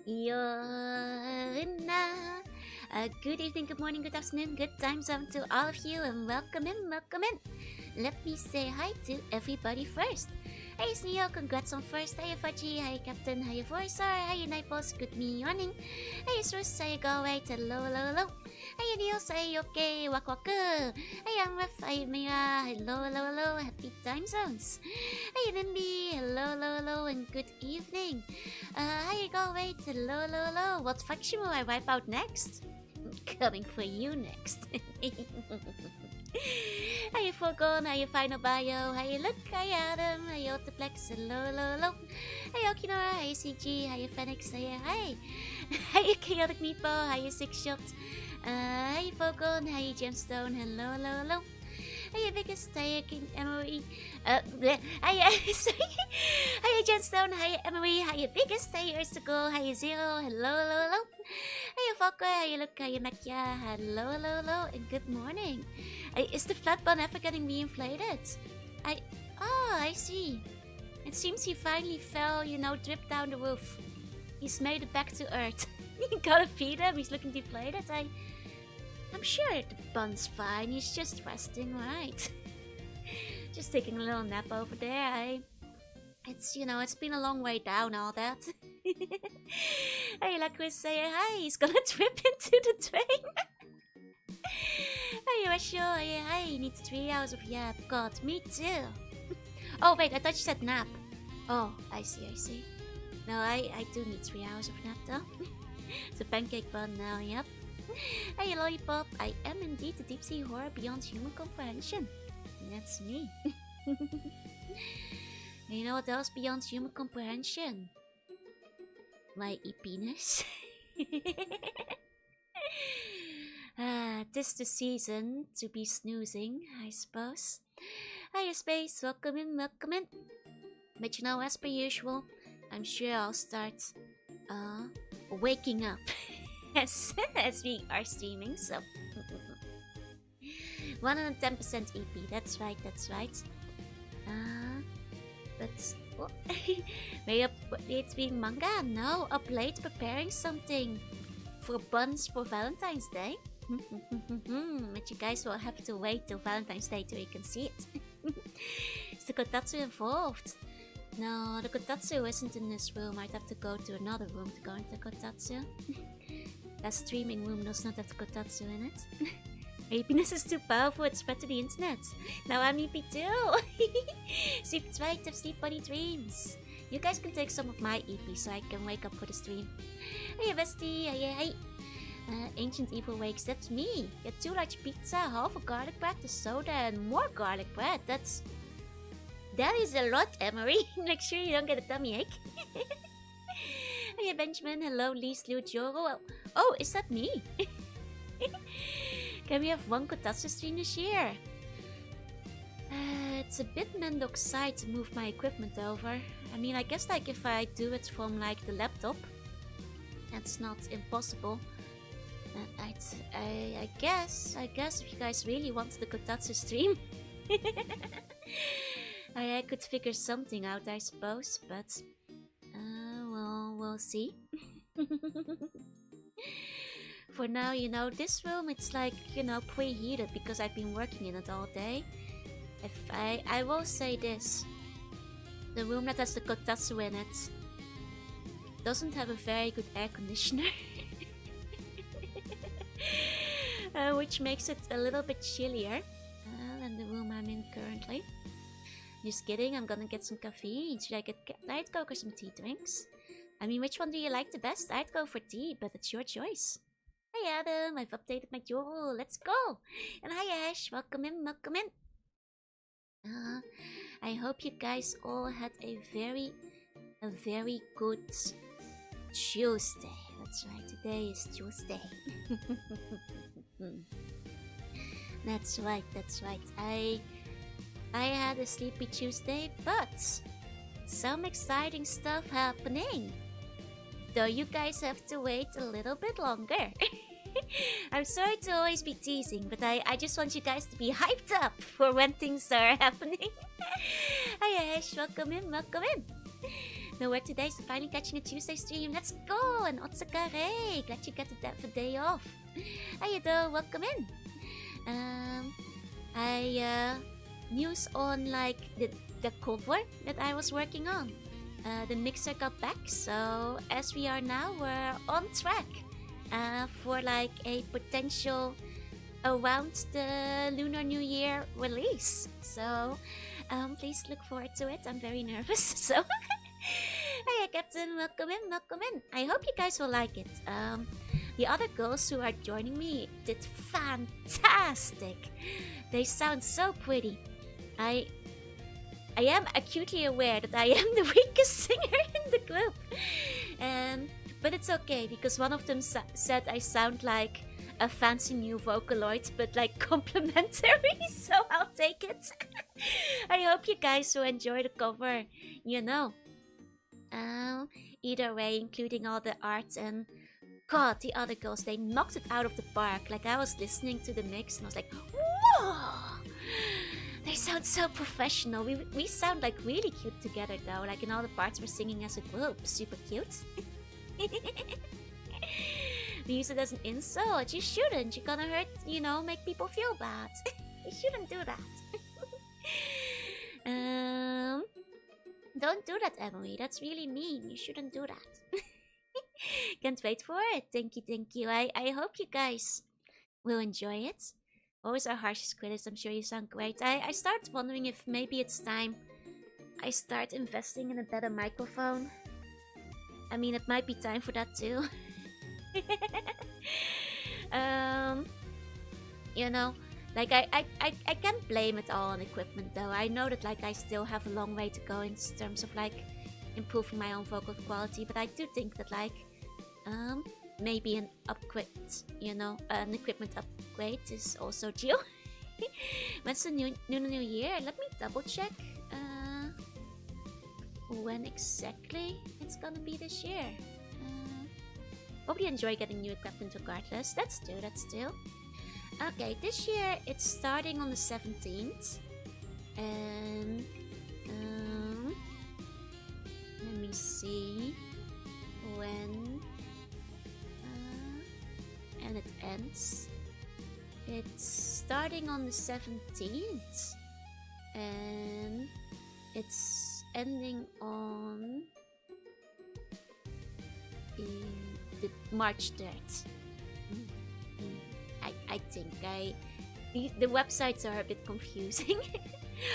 Jorunna. Good evening, good morning, good afternoon, good time zone to all of you, and welcome in, welcome in. Let me say hi to everybody first. Hey Sneo, congrats on first. Hey Fudgy, hey Captain, hey Voicer, hey Night Boss, good morning. Hey Sus, hey Go Wait, hello, hello, hello. Hey Niels, hey okay, Waku. Hey Amref, hey Mira, hello, hello, hello, happy time zones. Hey Nimby, hello, hello, hello, and good evening. Hey Go Wait, hello, hello, hello. What faction will I wipe out next? Coming for you next. Hey Forgone, hey Final Bio, hey Look, hey Adam, hey Otaplex, hello, hello, hello. Hey Okinora, hey CG, hey Phoenix, hey, hey Chaotic Meatball, hey Six Shot. Hey Forgone, hey Gemstone, hello, hello, hello. Hey Biggest, hey King Emery. Hey, sorry. Hey Gemstone, hey Emery, hey Biggest, hey Ursacle, hey Zero, hello, hello, hello. Hey Falco, hey Look, hey Makia, hello, hello, hello, and good morning. Is the flat bun ever getting reinflated? I see. It seems he finally fell, dripped down the roof. He's made it back to Earth. You gotta feed him, he's looking deflated. I'm sure the bun's fine, he's just resting, right? Just taking a little nap over there, It's been a long way down, all that. Hey, Lacris, say hi, he's gonna trip into the train. Hey, Rasho, hey, he needs 3 hours of yap. God, me too. Oh, wait, I thought you said nap. Oh, I see. No, I do need 3 hours of nap, though. It's a pancake bun now, yep. Hey, Lollipop, I am indeed the deep sea horror beyond human comprehension. That's me. You know what else beyond human comprehension? My e-penis. 'Tis the season to be snoozing, I suppose. Hiya Space, welcome in, welcome in. But as per usual, I'm sure I'll start waking up as we are streaming, so 110% EP, that's right. But what? May up late being manga? No, up late preparing something for buns for Valentine's Day. But you guys will have to wait till Valentine's Day till you can see it. Is the kotatsu involved? No, the kotatsu isn't in this room. I'd have to go to another room to go into kotatsu. That streaming room does not have the kotatsu in it. Happiness is too powerful, it's spread to the internet. Now I'm EP too. Sleep right, have sleep bunny dreams. You guys can take some of my EP so I can wake up for the stream. Hey bestie, hey. Ancient Evil Wakes, that's me. Get 2 large pizza, half a garlic bread, a soda, and more garlic bread. That is a lot, Emery. Make sure you don't get a tummy ache. Hey Benjamin, hello Lee Slew Joro. Oh, is that me? Can we have one kotatsu stream this year? It's a bit Mendok side to move my equipment over. I mean, I guess if I do it from the laptop, that's not impossible. I guess if you guys really want the kotatsu stream, I could figure something out, I suppose, but we'll see. For now, this room, it's preheated because I've been working in it all day. I will say this, the room that has the kotatsu in it doesn't have a very good air conditioner. Which makes it a little bit chillier than the room I'm in currently. Just kidding, I'm gonna get some caffeine. Should I get Diet Coke or some tea drinks? I mean, which one do you like the best? I'd go for tea, but it's your choice. Hey Adam, I've updated my journal. Let's go! And hi Ash, welcome in, welcome in. I hope you guys all had a very good Tuesday. That's right, today is Tuesday. That's right. I had a sleepy Tuesday, but some exciting stuff happening. Though you guys have to wait a little bit longer. I'm sorry to always be teasing, but I just want you guys to be hyped up for when things are happening. Hi Ash, welcome in, welcome in. No work today, so finally catching a Tuesday stream. Let's go! And Otsukare! Glad you got the day off. How you doing? Welcome in. News on like the cover that I was working on. The mixer got back, so as we are now, we're on track for like a potential around the Lunar New Year release. So please look forward to it. I'm very nervous. So hey Captain, welcome in, welcome in. I hope you guys will like it. The other girls who are joining me did fantastic. They sound so pretty. I am acutely aware that I am the weakest singer in the group, but it's okay because one of them said I sound like a fancy new Vocaloid, but like complimentary, so I'll take it. I hope you guys will enjoy the cover, you know. Either way, including all the art and God, the other girls, they knocked it out of the park. Like I was listening to the mix and I was like, whoa! They sound so professional. We sound like really cute together though. Like in all the parts we're singing as a group. Super cute. We use it as an insult. You shouldn't. You're gonna hurt, you know, make people feel bad. You shouldn't do that. Don't do that, Emily. That's really mean. You shouldn't do that. Can't wait for it. Thank you. I hope you guys will enjoy it. Always our harshest critics. I'm sure you sound great. I start wondering if maybe it's time I start investing in a better microphone. I mean, it might be time for that too. You know, like I can't blame it all on equipment though. I know that like I still have a long way to go in terms of like improving my own vocal quality, but I do think that like maybe an upgrade, you know, an equipment upgrade is also due. When's the new year? Let me double check when exactly it's gonna be this year. Hope you enjoy getting new equipment regardless. That's two. Okay, this year it's starting on the 17th. And let me see when and it ends. It's starting on the 17th and it's ending on the March 3rd. I think the websites are a bit confusing.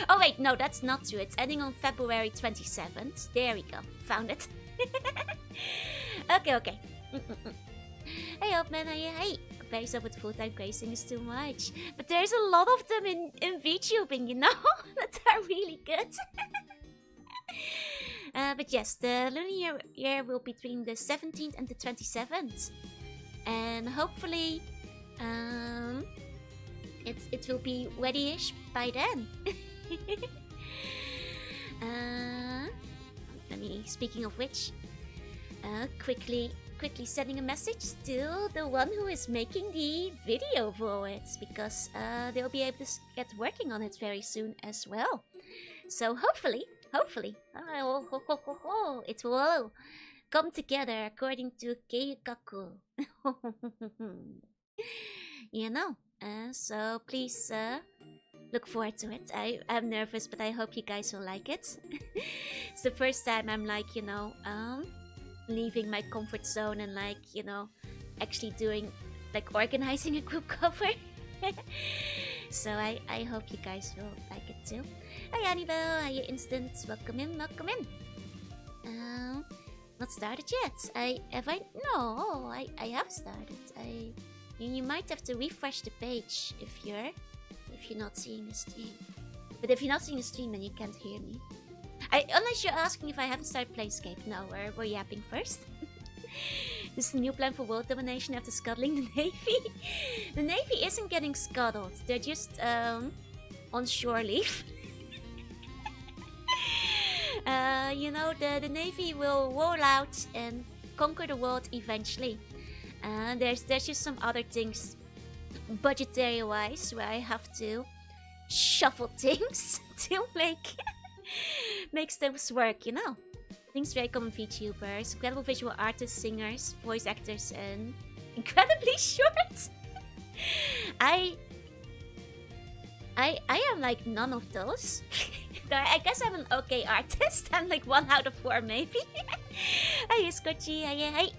Oh wait, no, that's not true. It's ending on February 27th. There we go. Found it. Okay. Hey Opman, hey. Comparing stuff with full-time grazing is too much. But there's a lot of them in VTubing, you know? That are really good. But yes, the lunar year will be between the 17th and the 27th. And hopefully it will be ready-ish by then. Speaking of which, quickly sending a message to the one who is making the video for it, because they'll be able to get working on it very soon as well. So hopefully, it will all come together according to Keikaku. You know, so please look forward to it. I'm nervous, but I hope you guys will like it. It's the first time I'm like, you know, leaving my comfort zone and like, you know, actually doing, like, organizing a group cover. So I hope you guys will like it too. Hi Annabelle, hi Instant, welcome in. Not started yet. No, I have started. You might have to refresh the page if you're not seeing the stream. But if you're not seeing the stream, then you can't hear me. Unless you're asking if I haven't started Planescape. No, we're yapping first. This is the new plan for world domination after scuttling the Navy. The Navy isn't getting scuttled. They're just on shore leave. You know, the Navy will roll out and conquer the world eventually. There's just some other things, budgetary-wise, where I have to shuffle things to make things work, you know. Things very common VTubers, incredible visual artists, singers, voice actors, and incredibly short. I am like none of those. I guess I'm an okay artist. I'm like 1 out of 4 maybe. Hey Scotchy, hey.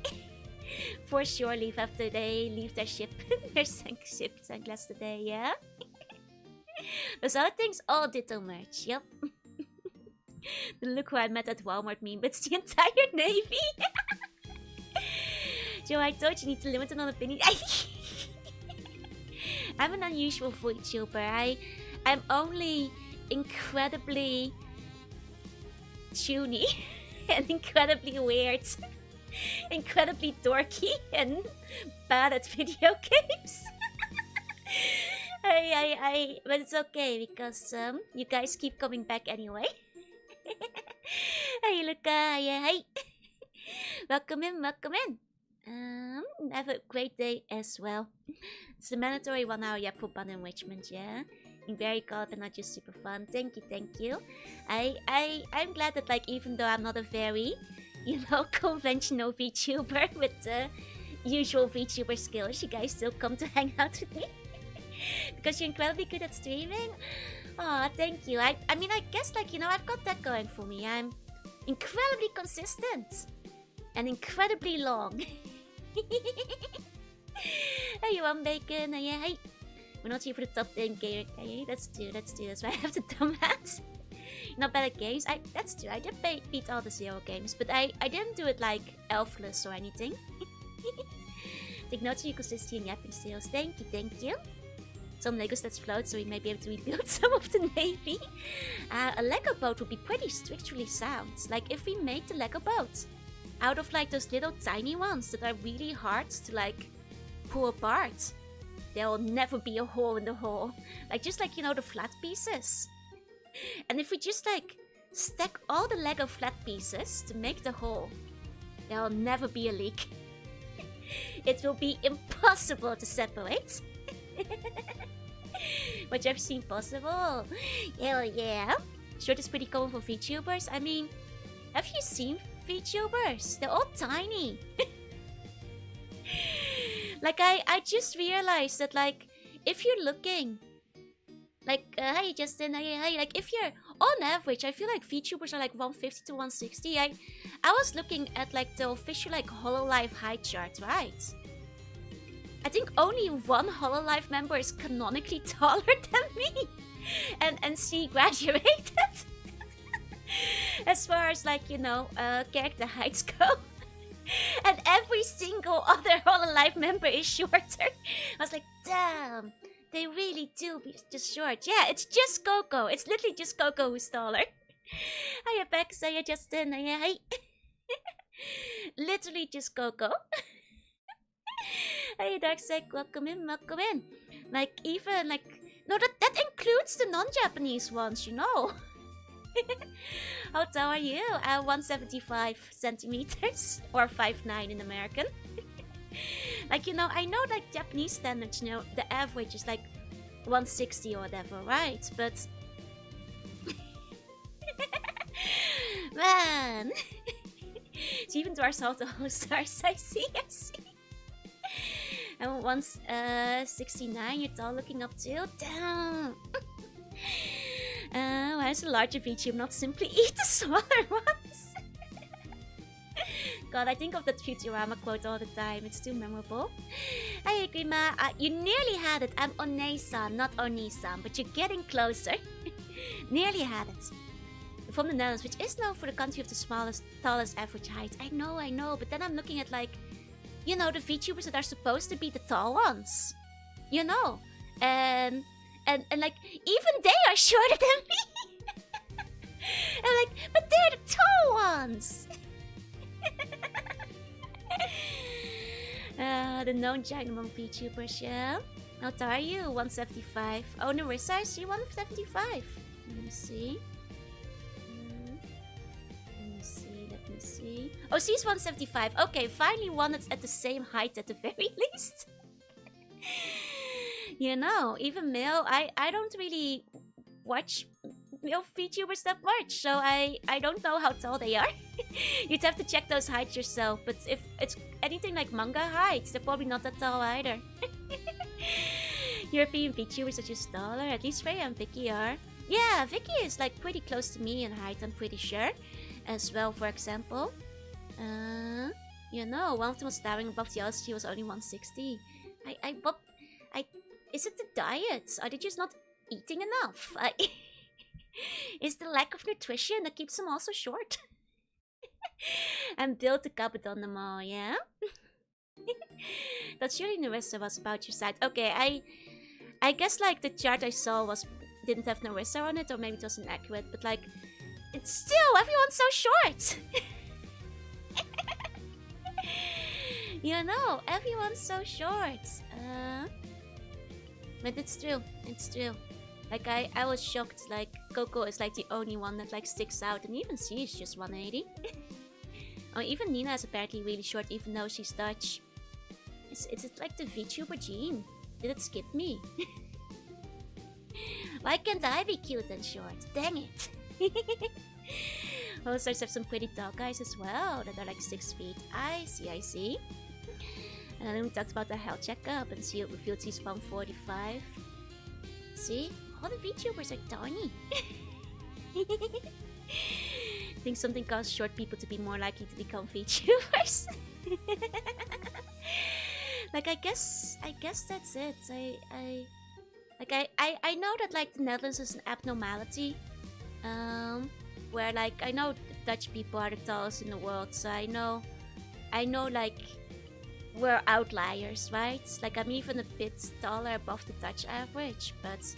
For sure, leave after they leave their ship. Their ship sunglass today, yeah? Those other things all ditto merch, yep. The look who I met at Walmart meme, but it's the entire Navy. Joe, I thought you need to limit it on opinion. I'm an unusual VTuber. I'm only incredibly tuny and incredibly weird, incredibly dorky and bad at video games. But it's okay because you guys keep coming back anyway. Hey Luca, yeah, hey. Welcome in. Have a great day as well. It's the mandatory 1 hour for fun enrichment, yeah. In very cold and not just super fun. Thank you. I'm glad that like even though I'm not a very, conventional VTuber with the usual VTuber skills, you guys still come to hang out with me. Because you're incredibly good at streaming. Oh, thank you. I mean, I guess like, I've got that going for me. I'm incredibly consistent. And incredibly long. Hey, you want bacon? Yeah, hey. We're not here for the top 10 game. Okay, let's do. That's why I have the dumb hats. Not bad at games. That's true. I did beat all the 0 games, but I didn't do it like elfless or anything. Take notes of your consistency and yapping skills. Thank you. Some Legos that float, so we may be able to rebuild some of the Navy. A Lego boat would be pretty structurally sound. Like if we make the Lego boat out of like those little tiny ones that are really hard to like pull apart, there will never be a hole in the hull. Like just like the flat pieces. And if we just like stack all the Lego flat pieces to make the hull, there will never be a leak. It will be impossible to separate. But you've seen possible? Hell yeah. Short is pretty common for VTubers. I mean, have you seen VTubers? They're all tiny. Like I just realized that like if you're looking like hey Justin, hey, like if you're on average, I feel like VTubers are like 150 to 160. I was looking at like the official like Hololive height chart, right? I think only one Hololive member is canonically taller than me. And she graduated. As far as like, character heights go. And every single other Hololive member is shorter. I was like, damn, they really do be just short. Yeah, it's just Coco. It's literally just Coco who's taller. Hiya Bex, hiya Justin, hiya hi. Literally just Coco. Hey Darksec, welcome in. Like even like no, that includes the non-Japanese ones, How tall are you? 175 centimeters or 5'9" in American. Like I know like Japanese standards, the average is like 160 or whatever, right? But man, she even dwarfs all the whole stars. I see. And once 69, you're tall looking up to. Damn. Why is a larger VTube not simply eat the smaller ones? God, I think of that Futurama quote all the time. It's too memorable. Hi, Grima. You nearly had it. I'm One-san, not Oni-san, but you're getting closer. Nearly had it. From the Netherlands, which is known for the country of the tallest average height. I know, but then I'm looking at like, the VTubers that are supposed to be the tall ones. And like, even they are shorter than me. I'm like, but they're the tall ones. The known giant among VTubers, yeah. How tall are you? 175. Oh, Narissa, I see 175. Let me see. Let me see. Oh, she's 175. Okay, finally one that's at the same height at the very least. Even male, I don't really watch VTubers that much, so I don't know how tall they are. You'd have to check those heights yourself, but if it's anything like manga heights, they're probably not that tall either. European VTubers are just taller, at least Freya and Vicky are. Yeah, Vicky is like pretty close to me in height, I'm pretty sure. As well, for example. You know, one of them was towering above the others, she was only 160. Is it the diet? Are they just not eating enough? Is the lack of nutrition that keeps them also short? And build the cupboard on them all, yeah? That's surely Narissa was about your side. Okay, I guess like the chart I saw didn't have Narissa on it, or maybe it was inaccurate, but like, it's still, everyone's so short! You know, everyone's so short. But it's true, it's true. Like, I was shocked, like, Coco is like the only one that like sticks out, and even she is just 180. Oh, even Nina is apparently really short, even though she's Dutch. Is it like the VTuber gene? Did it skip me? Why can't I be cute and short? Dang it! Also, have some pretty tall guys as well that are like 6 feet. I see. And then we talked about the health checkup, and see it revealed he's 145. See? All the VTubers are tiny. Think something caused short people to be more likely to become VTubers. Like, I guess that's it. I know that like the Netherlands is an abnormality. Where like I know Dutch people are the tallest in the world, so I know like we're outliers, right? Like I'm even a bit taller above the Dutch average, but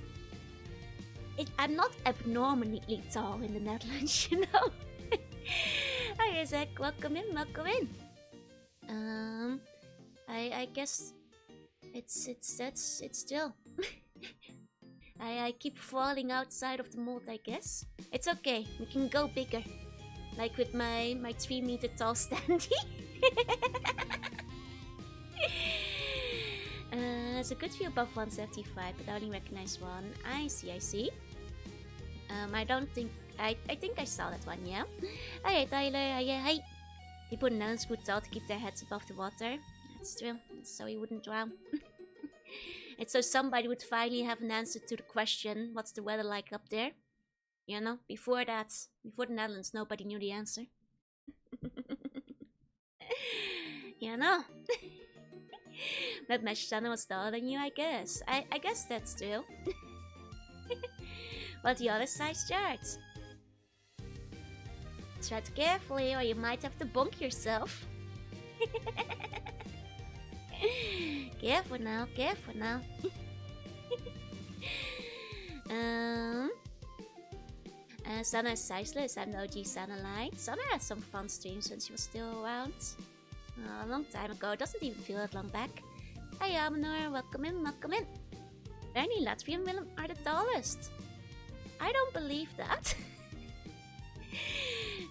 I'm not abnormally tall in the Netherlands, you know. Hi Isaac, welcome in. I guess it's still. I keep falling outside of the mold, I guess. It's okay, we can go bigger. Like with my 3 meter tall standee. There's a good view above 175, but I only recognize one. I see. I think I saw that one, yeah? Hey Tyler, hey. People in the Netherlands would tell to keep their heads above the water. That's true, so he wouldn't drown. It's so somebody would finally have an answer to the question, what's the weather like up there? You know, before the Netherlands, nobody knew the answer. You know? But Meshana was taller than you, I guess. I guess that's true. But the other side's charts. Tread carefully or you might have to bonk yourself. Careful now. Sana is sizeless. I'm the OG Sana Light. Sana had some fun streams when she was still around. A long time ago. It doesn't even feel that long back. Hi Amanor, welcome in. Apparently Latvian women are the tallest. I don't believe that.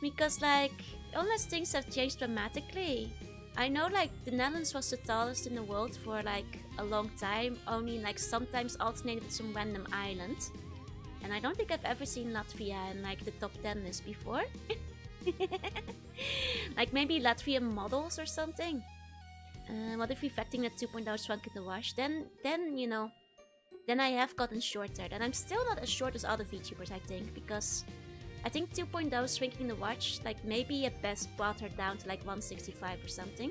Because like, unless things have changed dramatically. I know like the Netherlands was the tallest in the world for like a long time, only like sometimes alternated with some random island. And I don't think I've ever seen Latvia in like the top 10 list before. Like maybe Latvian models or something. What if reflecting that 2.0 shrunk in the wash? Then you know, then I have gotten shorter. And I'm still not as short as other VTubers, I think, because I think 2.0 shrinking the watch, like maybe at best brought her down to like 165 or something.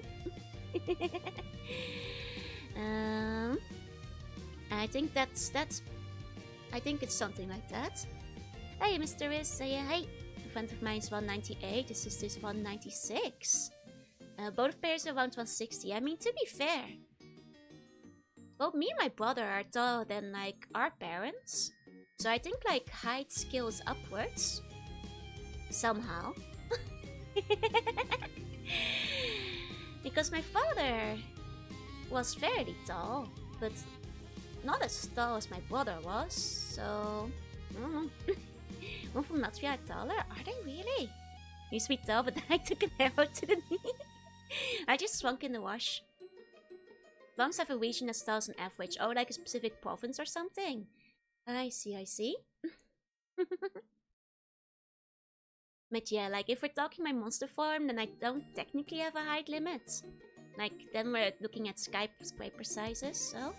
I think I think it's something like that. Hey, Mr. Riz, hey. A friend of mine is 198, his sister is 196. Both pairs are around 160. I mean, to be fair, both me and my brother are taller than like our parents. So I think like height scales upwards. Somehow. Because my father was fairly tall, but not as tall as my brother was, so I don't know. One from Latvia are taller? Are they really? Used to be tall, but then I took an arrow to the knee. I just shrunk in the wash. Lungs have a region as tall as an average. Oh, like a specific province or something? I see. But yeah, like if we're talking my monster form, then I don't technically have a height limit. Like then we're looking at skyscraper sizes, so.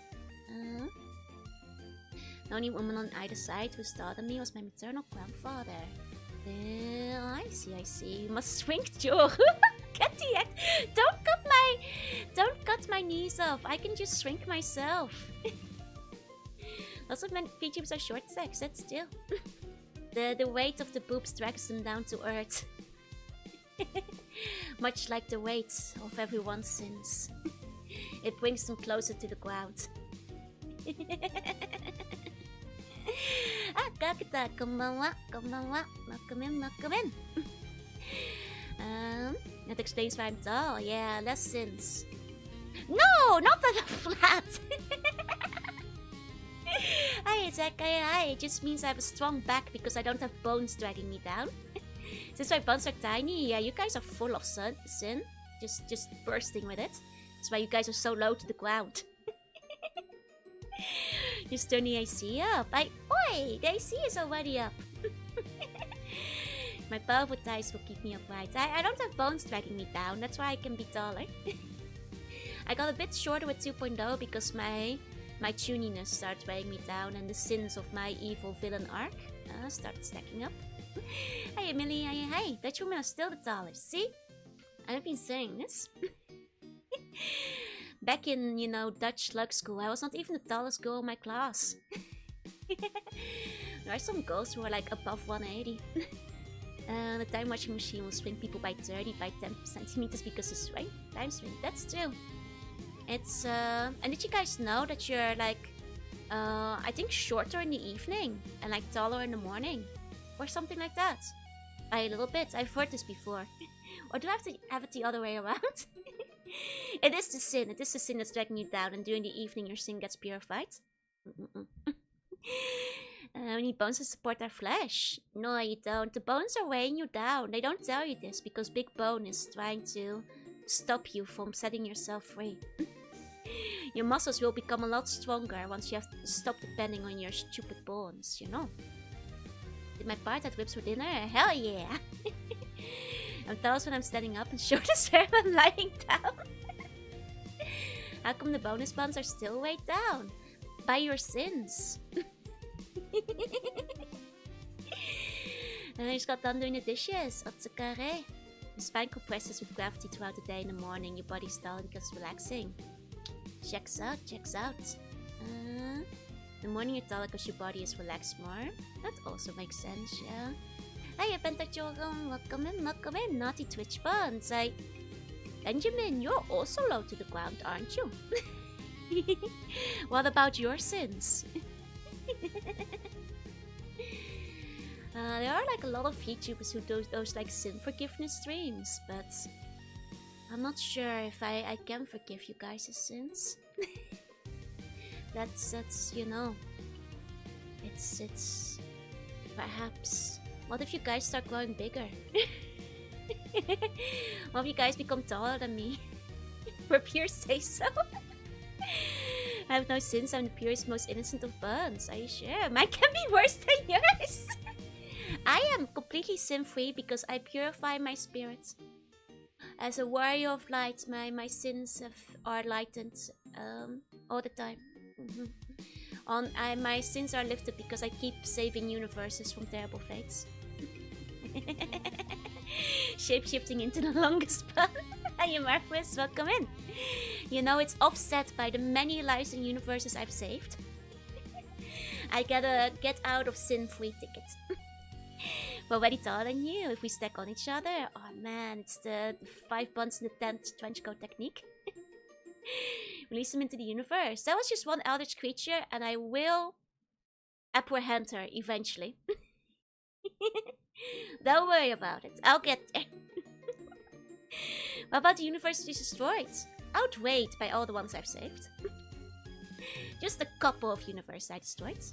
The only woman on either side who started me was my maternal grandfather. I see. You must shrink, Joe. Get the Don't cut my knees off. I can just shrink myself. Lots of VTubers are short stacks, that's still. The weight of the boobs drags them down to earth. Much like the weight of everyone's sins. It brings them closer to the ground. Kakita, konbanwa. Welcome in. That explains why I'm tall. Yeah, less sins. No, not that I'm flat. Hi, Zach. Hi. It just means I have a strong back because I don't have bones dragging me down. Since my bones are tiny, yeah, you guys are full of sin. Just bursting with it. That's why you guys are so low to the ground. Just turn the AC up. Oi! The AC is already up. My powerful thighs will keep me upright. I don't have bones dragging me down. That's why I can be taller. I got a bit shorter with 2.0 because my tuniness started weighing me down and the sins of my evil villain arc started stacking up. Hey, Emily. Hey. Dutch women are still the tallest. See? I've been saying this. Back in, Dutch slug school, I was not even the tallest girl in my class. There are some girls who are like above 180. The time washing machine will swing people by 10 centimeters because of swing. Time swing, that's true. It's, and did you guys know that you're like, I think shorter in the evening and like taller in the morning? Or something like that. By a little bit, I've heard this before. Or do I have to have it the other way around? It is the sin that's dragging you down, and during the evening your sin gets purified. We need bones to support our flesh. No, you don't. The bones are weighing you down. They don't tell you this because Big Bone is trying to stop you from setting yourself free. Your muscles will become a lot stronger once you have to stop depending on your stupid bones, you know. Did my part at whips for dinner? Hell yeah! I'm tallest when I'm standing up and shortest when I'm lying down. How come the bonus buns are still weighed down? By your sins. And I just got done doing the dishes. Otsukare. The spine compresses with gravity throughout the day and the morning. Your body's dull because it's relaxing. Checks out. In the morning you're dull because your body is relaxed more. That also makes sense, yeah. Hey, Pentachorum, welcome in, naughty Twitch buns. Benjamin, you're also low to the ground, aren't you? What about your sins? There are like a lot of VTubers who do those like sin forgiveness streams, but I'm not sure if I can forgive you guys' sins. that's it's perhaps. What if you guys start growing bigger? What if you guys become taller than me? For pure say so. I have no sins, I'm the purest, most innocent of buns. Are you sure? Mine can be worse than yours. I am completely sin-free because I purify my spirit. As a warrior of light, my sins are lightened all the time. My sins are lifted because I keep saving universes from terrible fates. Shape-shifting into the longest pun. Hi, Marquis, welcome in. You know, it's offset by the many lives and universes I've saved. I get a get out of sin-free ticket. We're already taller than you if we stack on each other. Oh man, it's the 5 buns in the 10th trench coat technique. Release them into the universe. That was just one eldritch creature, and I will apprehend her eventually. Don't worry about it. I'll get there. What about the universe destroyed? Outweighed by all the ones I've saved. Just a couple of universes I destroyed.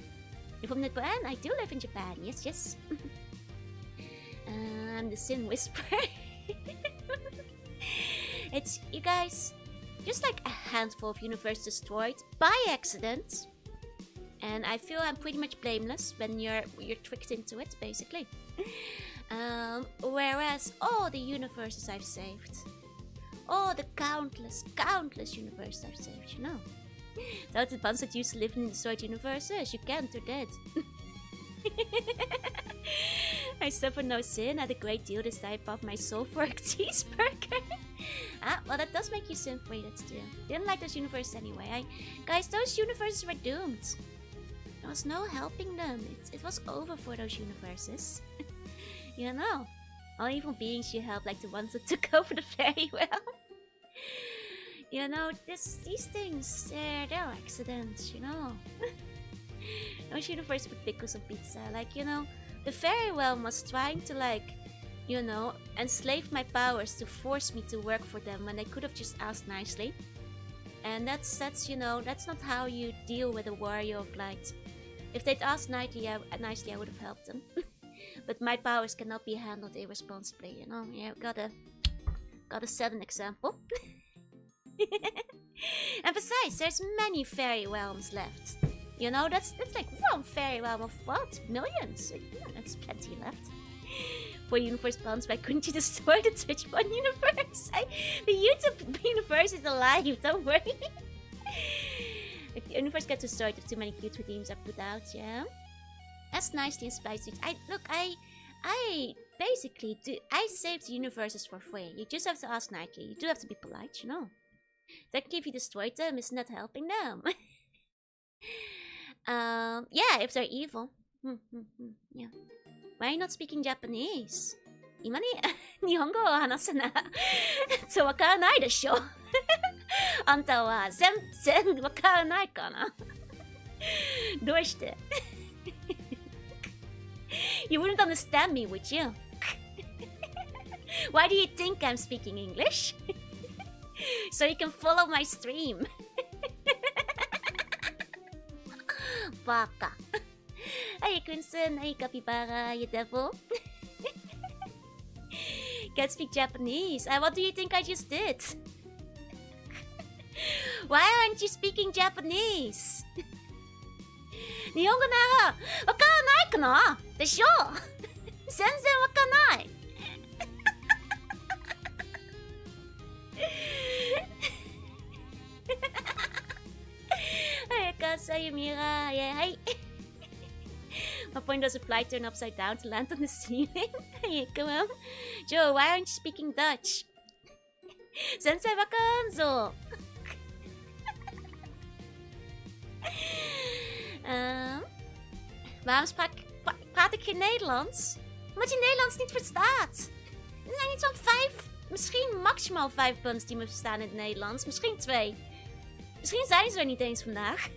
You're from Japan? I do live in Japan. Yes. I'm the Sin Whisperer. It's, you guys, just like a handful of universes destroyed by accident. And I feel I'm pretty much blameless when you're tricked into it, basically. Whereas all the universes I've saved, all the countless universes I've saved, you know. The ones that used to live in destroyed universes, you can't, they're dead. I suffer no sin, had a great deal this time of my soul for a cheeseburger. Well, that does make you sin-free, that's true. Didn't like those universes anyway. Guys, those universes were doomed. There was no helping them. It was over for those universes. You know, all evil beings you help, like the ones that took over the fairy well. You know, these things, they're accidents, you know. Those universes put pickles on pizza. Like, you know, the fairy realm was trying to, like, you know, enslave my powers to force me to work for them when they could have just asked nicely. And that's you know, that's not how you deal with a warrior of light. If they'd asked nicely, I would have helped them. But my powers cannot be handled irresponsibly, you know. Yeah, gotta set an example. And besides, there's many fairy realms left. You know, that's like one fairy realm of what? Millions? Yeah, that's plenty left. For universe plans, why couldn't you destroy the Twitch one universe? The YouTube universe is alive, don't worry. The universe gets destroyed if too many cute redeems are put out, yeah? That's nicely inspired. I basically do. I saved universes for free. You just have to ask nicely. You do have to be polite, you know. Technically, if you destroyed them, it's not helping them. Yeah, if they're evil. Yeah. Why are you not speaking Japanese? 今に日本語を話せなそうわからないでしょあんたは全然わからないかなどうしてYou wouldn't understand me, would you? Why do you think I'm speaking English? So you can follow my stream. Baka. Hey, Crimson. Hey, Capybara. You devil. Can't speak Japanese. What do you think I just did? Why aren't you speaking Japanese? 日本語ならわからないかなでしょ全然わかんないはい、赤さゆみが、はい。My point was a fly turned upside down to land on the ceiling. Hey, come on. Joe, why aren't you speaking Dutch? 全然わかんぞWaarom praat ik geen Nederlands? Omdat je Nederlands niet verstaat. Er zijn niet zo'n 5, misschien maximaal 5 punten die me verstaan in het Nederlands. Misschien 2. Misschien zijn ze er niet eens vandaag.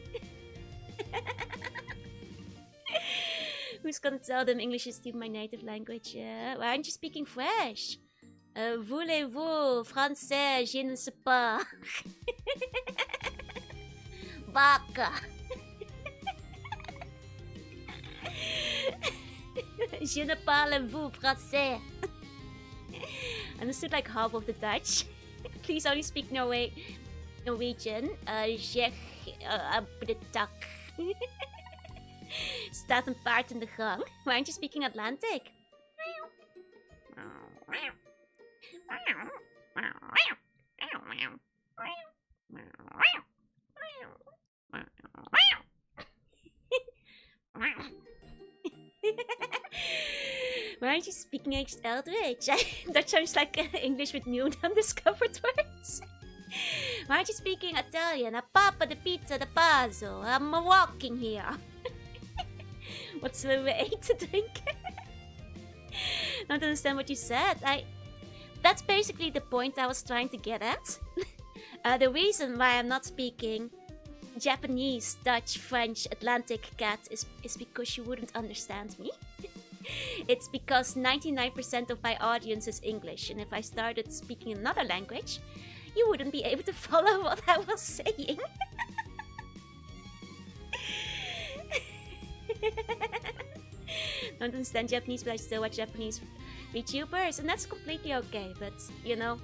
Who's gonna tell them English is my native language? Why aren't you speaking French? Voulez-vous français? Je ne sais pas. Baka. Je ne parle-vous français? I understood like half of the Dutch. Please only speak Norwegian. Zeg tak. Staat een paard in de gang. Why aren't you speaking Atlantic? Why aren't you speaking Eldritch? That sounds like English with new undiscovered words. Why aren't you speaking Italian? A papa, the pizza, the pazzo. I'm walking here. What's the way to drink? Don't understand what you said. That's basically the point I was trying to get at. The reason why I'm not speaking Japanese, Dutch, French, Atlantic cat is because you wouldn't understand me. It's because 99% of my audience is English, and if I started speaking another language, you wouldn't be able to follow what I was saying. Don't understand Japanese, but I still watch Japanese VTubers, and that's completely okay. But you know,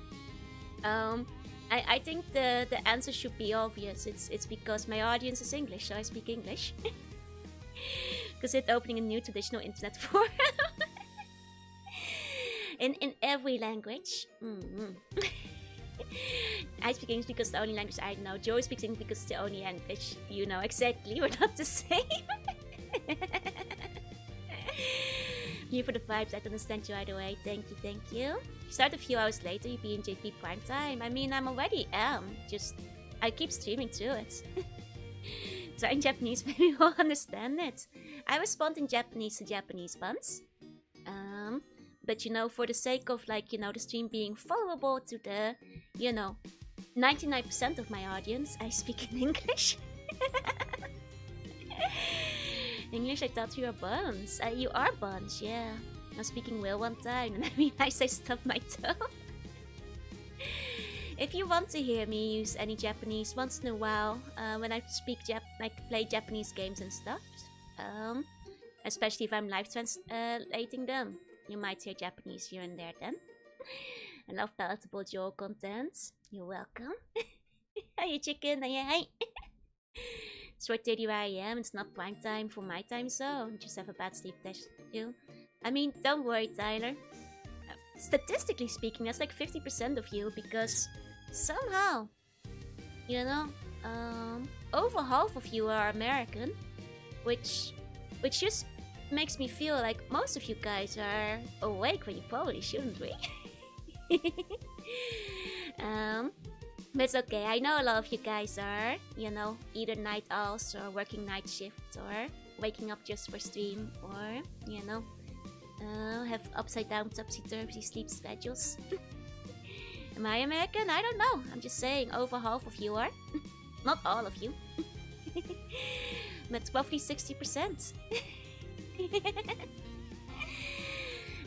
I think the answer should be obvious. It's because my audience is English, so I speak English. Consider opening a new traditional internet forum. in every language. I speak English because the only language I know. Joe speaks English because it's the only language you know. Exactly, we're not the same. Here for the vibes, I understand you right away. Thank you, thank you. Start a few hours later, you be in JP prime time. I mean, I'm already just I keep streaming to it. So in Japanese, maybe you will understand it. I respond in Japanese to Japanese buns. But you know, for the sake of like, you know, the stream being followable to the, you know, 99% of my audience, I speak in English. English, I thought you were buns. You are buns, yeah. I was speaking well one time and I realized I stubbed my toe. If you want to hear me use any Japanese once in a while, when I speak play Japanese games and stuff, especially if I'm live translating them, you might hear Japanese here and there then. I love palatable Joel content. You're welcome. Hey chicken, hey. It's 4:30 where I am, it's not prime time for my time zone. Just have a bad sleep too. I mean, don't worry Tyler. Statistically speaking, that's like 50% of you because somehow, you know, over half of you are American, which just makes me feel like most of you guys are awake when you probably shouldn't be. But it's okay, I know a lot of you guys are, you know, either night owls or working night shift or waking up just for stream or, you know, have upside down topsy-turvy sleep schedules. Am I American? I don't know. I'm just saying over half of you are. Not all of you. But roughly 60%.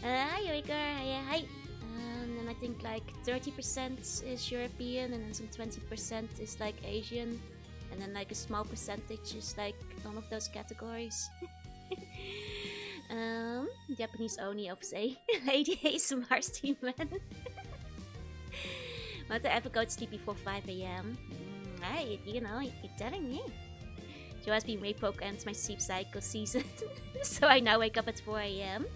Hi Uyghur, hi. And then I think like 30% is European and then some 20% is like Asian. And then like a small percentage is like none of those categories. Japanese only of say Lady ASMR streamer. Want to ever go to sleep before 5 AM? Right, you know, you're telling me. Joe has been reprogrammed my sleep cycle season, so I now wake up at 4 AM.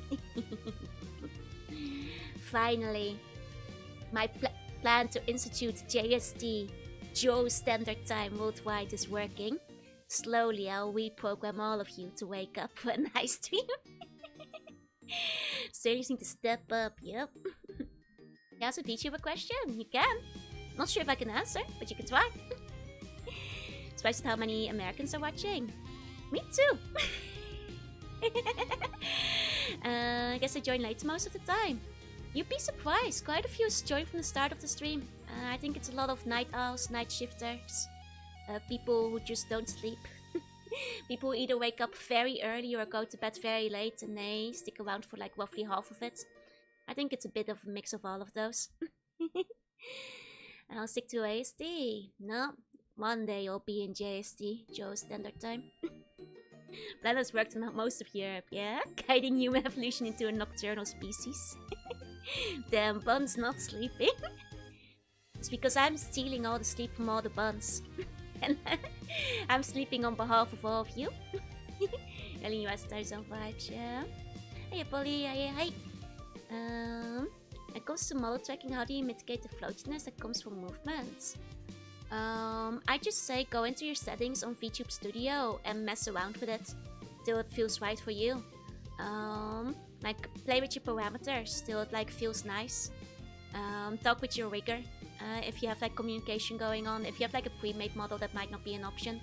Finally, my plan to institute JST, Joe Standard Time worldwide, is working. Slowly, I'll reprogram all of you to wake up when I stream. So you just need to step up, yep. You ask a VTuber question? You can. Not sure if I can answer, but you can try. Surprised how many Americans are watching. Me too. I guess I join late most of the time. You'd be surprised. Quite a few join from the start of the stream. I think it's a lot of night owls, night shifters, people who just don't sleep. People who either wake up very early or go to bed very late and they stick around for like roughly half of it. I think it's a bit of a mix of all of those. I'll stick to ASD. No, one day you'll be in JST, Joe Standard Time. Plan has worked on most of Europe, yeah? Guiding human evolution into a nocturnal species. Damn, Bun's not sleeping. It's because I'm stealing all the sleep from all the Buns. And I'm sleeping on behalf of all of you. Early US time zone vibes, yeah? Hey, Polly, hey. When it comes to model tracking, how do you mitigate the floatiness that comes from movement? I just say go into your settings on VTube Studio and mess around with it till it feels right for you. Like play with your parameters till it like feels nice. Talk with your rigger if you have like communication going on. If you have like a pre-made model, that might not be an option.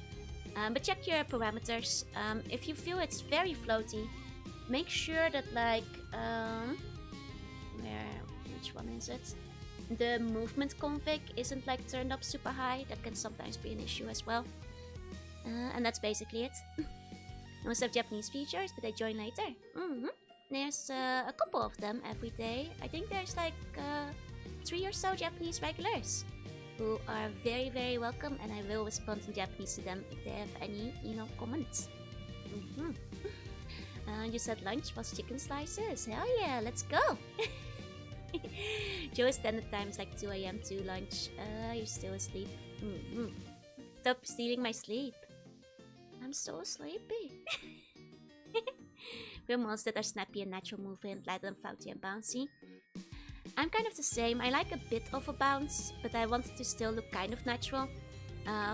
But check your parameters. If you feel it's very floaty, make sure that like which one is it? The movement config isn't like turned up super high. That can sometimes be an issue as well. And that's basically it. I must have Japanese features, but I join later. There's a couple of them every day. I think there's like 3 or so Japanese regulars who are very, very welcome, and I will respond in Japanese to them if they have any, you know, comments. You said lunch was chicken slices. Hell yeah, let's go! Joe's standard time is like 2 AM to lunch. You're still asleep. Stop stealing my sleep. I'm so sleepy. Real models that are snappy and natural movement, light and floaty and bouncy. I'm kind of the same. I like a bit of a bounce, but I want it to still look kind of natural.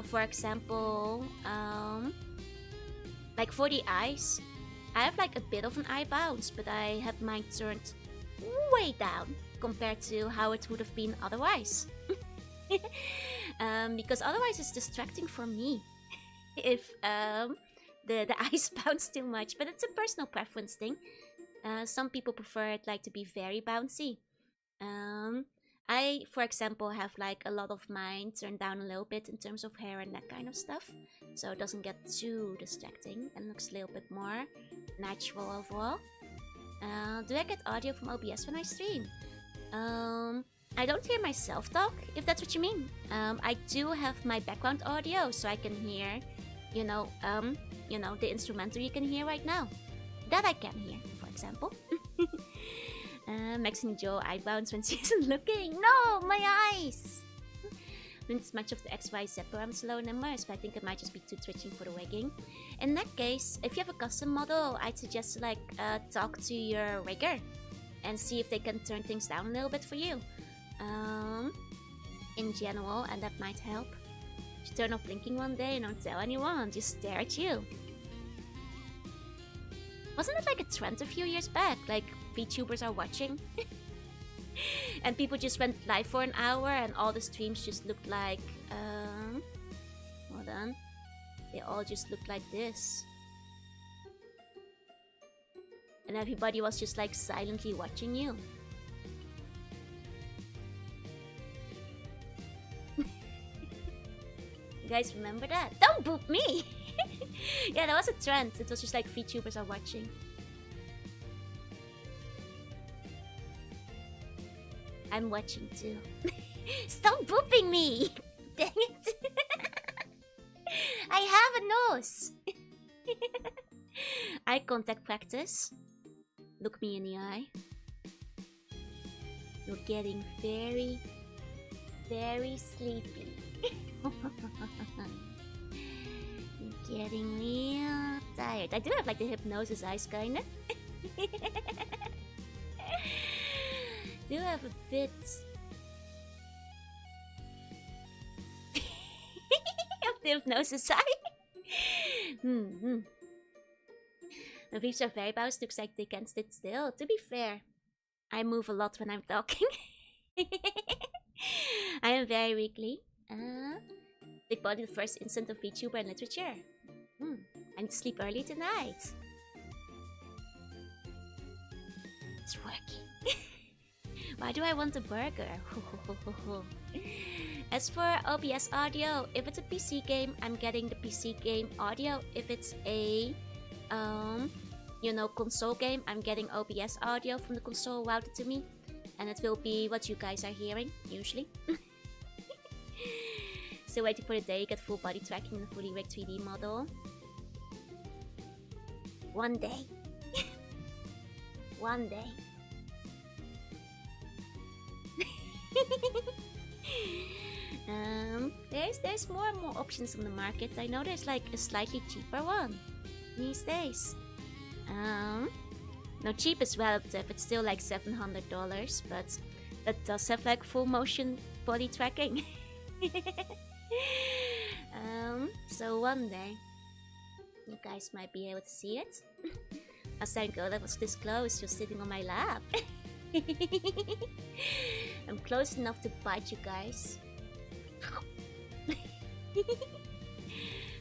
For example, like for the eyes, I have like a bit of an eye bounce, but I have mine turned way down compared to how it would have been otherwise. Because otherwise it's distracting for me if the eyes bounce too much, but it's a personal preference thing. Some people prefer it like to be very bouncy. I, for example, have like a lot of mine turned down a little bit in terms of hair and that kind of stuff, so it doesn't get too distracting and looks a little bit more natural overall. Do I get audio from OBS when I stream? I don't hear myself talk, if that's what you mean. I do have my background audio, so I can hear, you know, the instrumental you can hear right now. That I can hear, for example. Max and Joe eye bounce when she isn't looking. No, my eyes! It's much of the XY parameters low numbers, but I think it might just be too twitching for the rigging. In that case, if you have a custom model, I'd suggest like talk to your rigger and see if they can turn things down a little bit for you. In general, and that might help. Just turn off blinking one day and don't tell anyone, just stare at you. Wasn't it like a trend a few years back? Like, VTubers are watching? And people just went live for an hour and all the streams just looked like... hold on. They all just looked like this. And everybody was just like silently watching you. You guys remember that? Don't boop me! Yeah, that was a trend. It was just like VTubers are watching. I'm watching too. Stop booping me! Dang it! I have a nose! Eye contact practice. Look me in the eye. You're getting very, very sleepy. You're getting real tired. I do have like the hypnosis eyes kinda. Do have a bit of the hypnosis eye. My beeps are very bounced, looks like they can't sit still. To be fair, I move a lot when I'm talking. I am very weakly. Big body, the first instant of VTuber in literature. I need to sleep early tonight. It's working. Why do I want a burger? As for OBS audio, if it's a PC game, I'm getting the PC game audio. If it's a console game, I'm getting OBS audio from the console routed to me, and it will be what you guys are hearing usually. Still waiting for the day you get full body tracking in a fully rigged 3D model. One day. One day. There's more and more options on the market. I know there's like a slightly cheaper one these days. No, cheap is relative. It's still like $700, but that does have like full motion body tracking. So one day you guys might be able to see it. Last time girl that was this close, you're sitting on my lap. I'm close enough to bite you guys.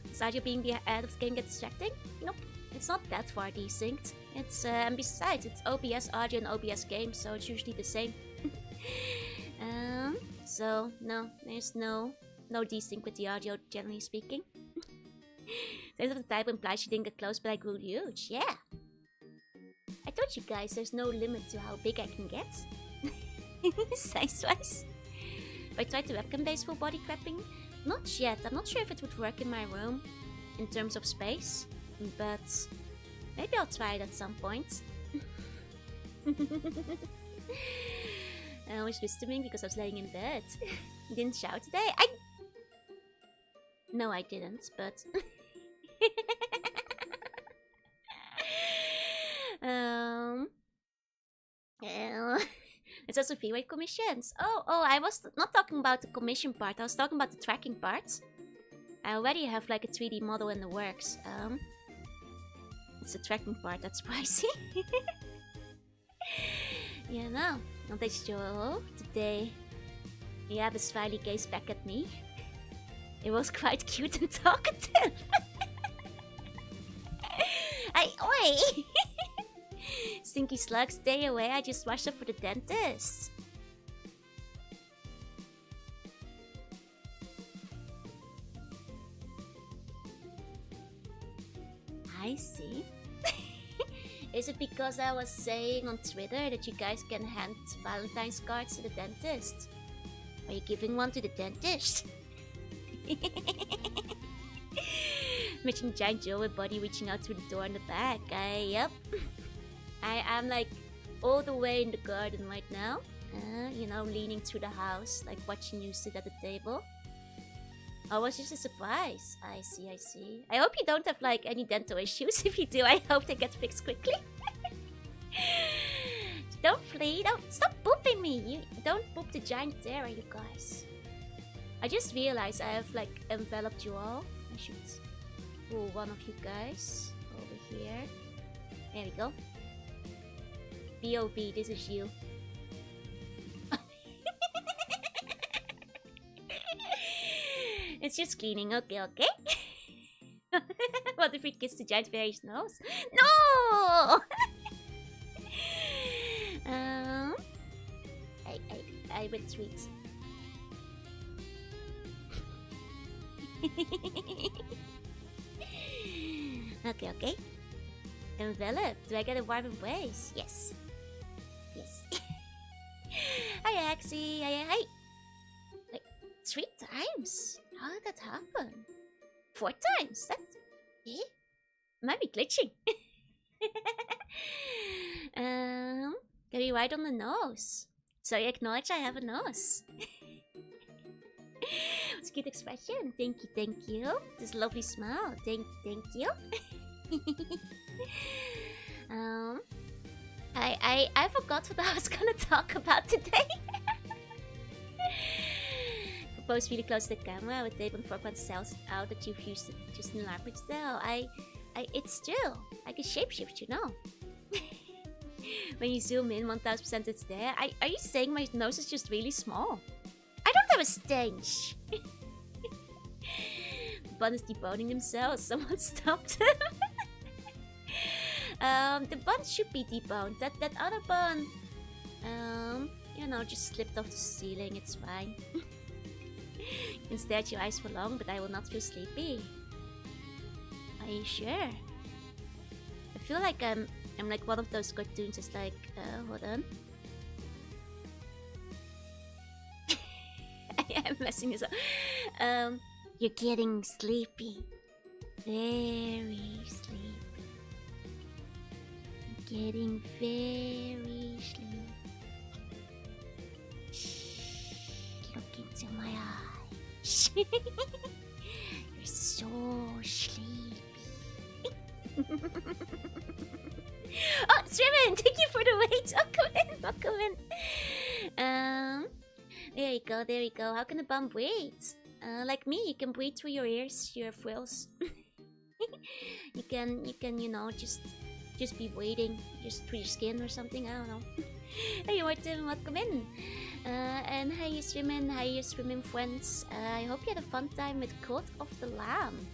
Does audio being the ad of the game get distracting? Nope, it's not that far desynced. It's and besides, it's OBS audio and OBS game, so it's usually the same. So no, there's no desync with the audio, generally speaking. Sense of the type implies you didn't get close, but I grew huge. Yeah. I told you guys there's no limit to how big I can get. Size-wise. If I tried the webcam-based full body crapping, not yet. I'm not sure if it would work in my room in terms of space, but maybe I'll try it at some point. I was whispering because I was laying in bed. You didn't shout today? No, I didn't, but... It's also free rate commissions. Oh, I was not talking about the commission part. I was talking about the tracking part. I already have like a 3D model in the works. It's the tracking part that's pricey. You know, on this show today, Yabis finally gazed back at me. It was quite cute and talkative. Oi! Stinky slug, stay away. I just rushed up for the dentist. I see. Is it because I was saying on Twitter that you guys can hand Valentine's cards to the dentist? Are you giving one to the dentist? Imagine giant Joe with body reaching out through the door in the back. Yep. I'm like all the way in the garden right now. You know, leaning through the house, like watching you sit at the table. Oh, it was just a surprise. I see. I hope you don't have like any dental issues. If you do, I hope they get fixed quickly. Don't flee. Don't stop booping me. You don't boop the giant terror, you guys. I just realized I have like enveloped you all. I should pull one of you guys over here. There we go. BOV, this is you. It's just cleaning, okay. What if we kiss the giant fairy's nose? No! I retreat. Okay. Envelop. Do I get a warm embrace? Yes. Hi, Axie. Hi. Like 3 times? How did that happen? 4 times? That's... Eh? Might be glitching. Can we write on the nose? So you acknowledge I have a nose. It's a cute expression. Thank you. This lovely smile. Thank you. I forgot what I was gonna talk about today. Propose really close to the camera with tape on foreground cells out that you've used it just in a large cell. It's true. I can shapeshift, you know. When you zoom in, 1000% it's there. Are you saying my nose is just really small? I don't have a stench. The bun is deboning themselves. Someone stopped him. The bun should be deboned. That other bun, you know, just slipped off the ceiling. It's fine. You can stare at your eyes for long, but I will not feel sleepy. Are you sure? I feel like I'm like one of those cartoons. Just like, hold on. I'm messing this up. You're getting sleepy. Very sleepy. Getting very sleepy. Shh, look into my eyes. You're so sleepy. Oh, Sriman, thank you for the wait. Welcome in. There we go. How can a bum breathe? Like me, you can breathe through your ears, your frills. you can, you know, just be waiting, just through your skin or something. I don't know. Hey, Martin, welcome in. And hey, swimming friends. I hope you had a fun time with Cult of the Lamb.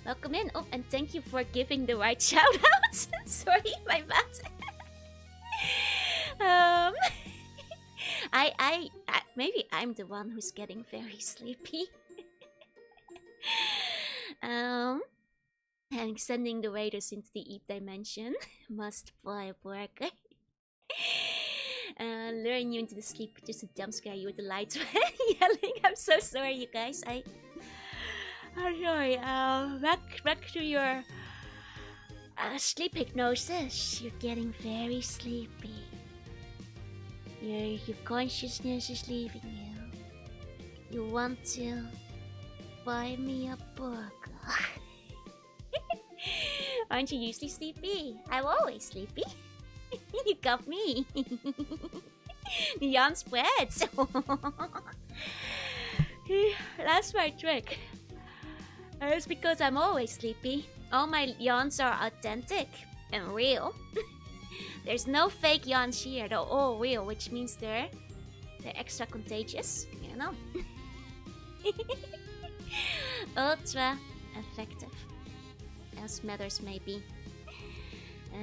Welcome in. Oh, and thank you for giving the right shout out. Sorry, my bad. I maybe I'm the one who's getting very sleepy. And sending the raiders into the Eep dimension. Must buy a burger. Luring you into the sleep just to jump scare you with the lights yelling. I'm so sorry, you guys. I'm sorry. Back to your sleep hypnosis. You're getting very sleepy. Your consciousness is leaving you. You want to buy me a burger? Aren't you usually sleepy? I'm always sleepy. You got me. The yawn spreads. That's my trick. It's because I'm always sleepy. All my yawns are authentic and real. There's no fake yawns here. They're all real, which means they're extra contagious, you know. Ultra effective. As matters may be.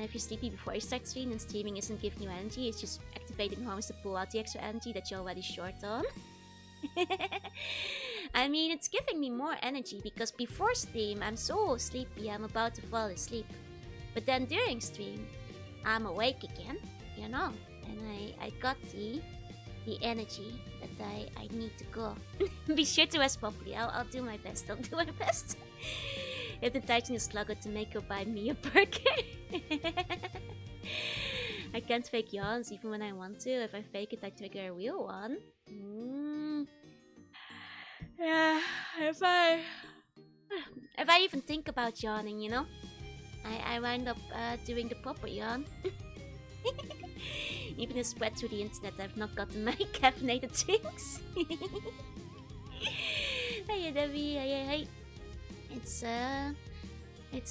If you're sleepy before you start streaming and streaming isn't giving you energy, it's just activating hormones to pull out the extra energy that you're already short on. I mean, it's giving me more energy because before stream I'm so sleepy I'm about to fall asleep. But then during stream I'm awake again, you know, and I got the energy that I need to go. Be sure to rest properly. I'll do my best. If the Titan is slugger to make her buy me a burger. I can't fake yawns even when I want to. If I fake it, I trigger a real one. Yeah, if I even think about yawning, you know, I wind up doing the proper yawn. Even if spread through the internet, I've not gotten my caffeinated drinks. Hey Debbie, hey. It's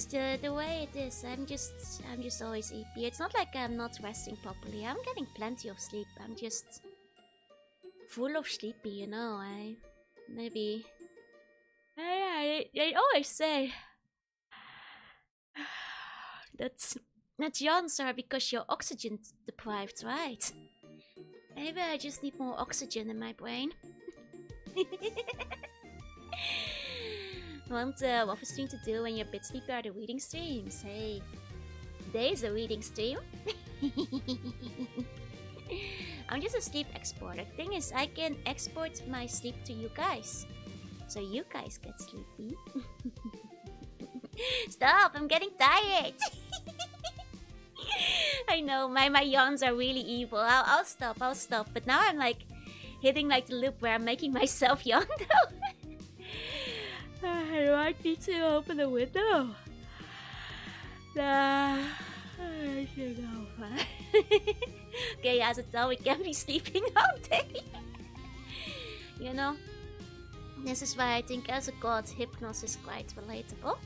the way it is. I'm just always EP. It's not like I'm not resting properly. I'm getting plenty of sleep. I'm just full of sleepy, you know. I always say that yawns are because you're oxygen deprived, right? Maybe I just need more oxygen in my brain. Want what stream to do when you're a bit sleepy are the reading streams. Hey, there's a reading stream. I'm just a sleep exporter. The thing is, I can export my sleep to you guys, so you guys get sleepy. Stop! I'm getting tired. I know my yawns are really evil. I'll stop. But now I'm like hitting like the loop where I'm making myself yawn though. I might need to open the window. I should go. Okay, as a tell, we can't be sleeping all day. You know, this is why I think as a god, Hypnos is quite relatable.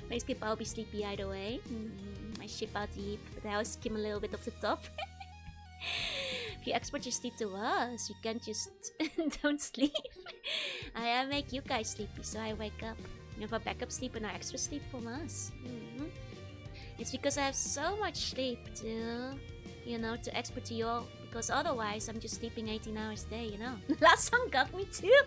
Planescape, I'll be sleepy either way. I ship out deep, but I always skim a little bit off the top. If you export your sleep to us, you can't just don't sleep. I make you guys sleepy, so I wake up. You have a backup sleep and our extra sleep from us. It's because I have so much sleep to, you know, to export to you all. Because otherwise, I'm just sleeping 18 hours a day, you know. Last song got me too.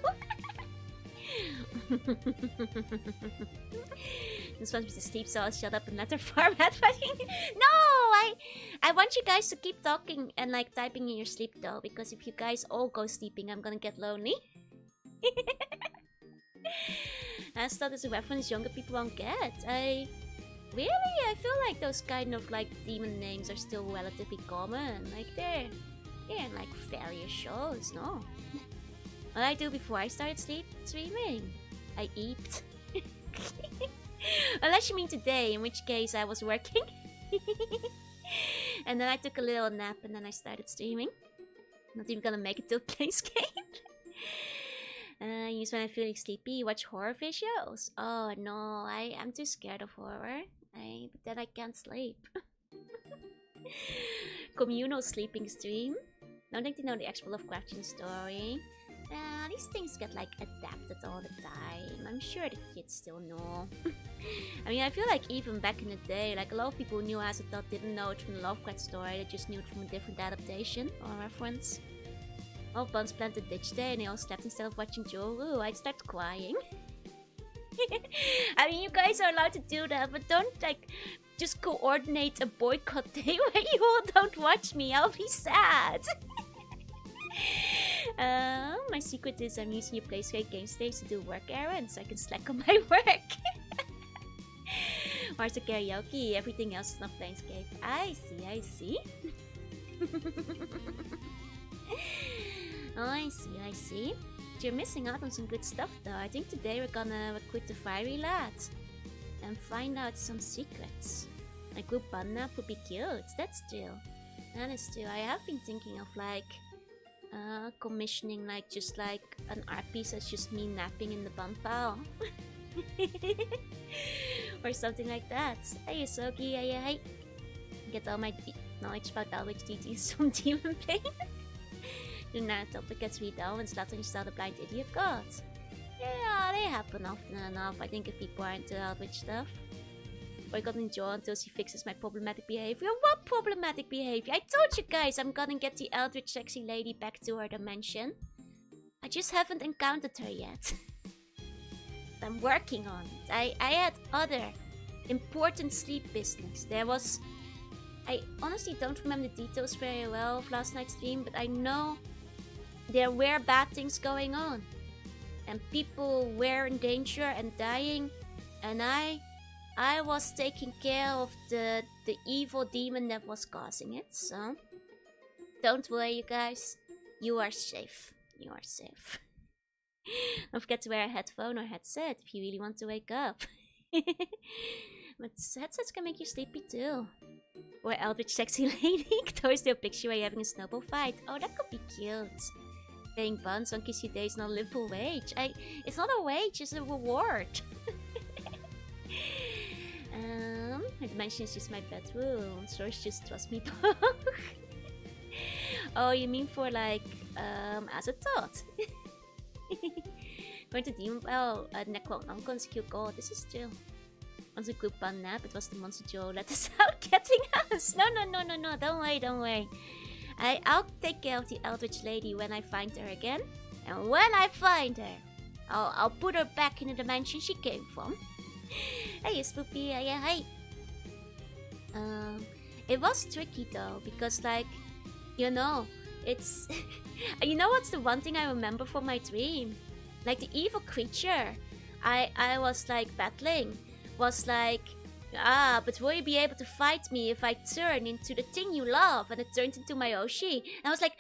This wants me to sleep, so I'll shut up and let her format. No, I want you guys to keep talking and like typing in your sleep though, because if you guys all go sleeping, I'm gonna get lonely. I thought as a reference younger people won't get. I feel like those kind of like demon names are still relatively common. Like they're in like various shows, no? What I do before I started streaming, I eat. Unless you mean today, in which case I was working. And then I took a little nap and then I started streaming. Not even gonna make it to Planescape. Use when I'm feeling sleepy, watch horror videos. Oh no, I'm too scared of horror. But then I can't sleep. Communal sleeping stream. Don't think to know the actual Lovecraftian story. These things get like adapted all the time. I'm sure the kids still know. I mean, I feel like even back in the day, like a lot of people who knew Azathoth didn't know it from the Lovecraft story. They just knew it from a different adaptation or reference. All buns planned to ditch day and they all slept instead of watching Joru. I'd start crying. I mean, you guys are allowed to do that, but don't like just coordinate a boycott day where you all don't watch me. I'll be sad. My secret is I'm using your Planescape game stage to do work errands so I can slack on my work. Where's the karaoke? Everything else is not Planescape. I see. Oh, I see. You're missing out on some good stuff though. I think today we're gonna recruit the fiery lads and find out some secrets. A group band up would be cute, that's true. That is true. I have been thinking of like commissioning like just like an art piece that's just me napping in the bump pile. Or something like that. Hey Soki, hey. Get all my knowledge about Elwich DTs from Demon Plane. Do not topic gets read down and slaat on yourself the blind idiot god. Yeah, they happen often enough. I think if people are into Eldritch stuff. Or I gotta enjoy until she fixes my problematic behavior. What problematic behavior? I told you guys I'm gonna get the Eldritch sexy lady back to her dimension. I just haven't encountered her yet. I'm working on it. I had other important sleep business. I honestly don't remember the details very well of last night's stream, but I know there were bad things going on. And people were in danger and dying. And I was taking care of the evil demon that was causing it, so don't worry, you guys. You are safe. You are safe. Don't forget to wear a headphone or headset if you really want to wake up. But headsets can make you sleepy too. Or Eldritch sexy lady. Towards the picture where you're having a snowball fight. Oh, that could be cute. Paying buns on Kiss You Days not a livable wage. It's not a wage, it's a reward. My dimension is just my bedroom. Source just trust me. Oh, you mean for like, as a thought? Going to Demon... Oh, Necro Uncle's cute god. This is true. Once a good pun nap, it was the monster Joe let us out getting us. No. Don't worry. I'll take care of the Eldritch lady when I find her again. And when I find her, I'll put her back in the dimension she came from. Hey, Spoopy. Yeah, hey. It was tricky though, because like, you know, it's... You know what's the one thing I remember from my dream? Like the evil creature I was like battling was like, but will you be able to fight me if I turn into the thing you love? And it turned into my Oshi. And I was like,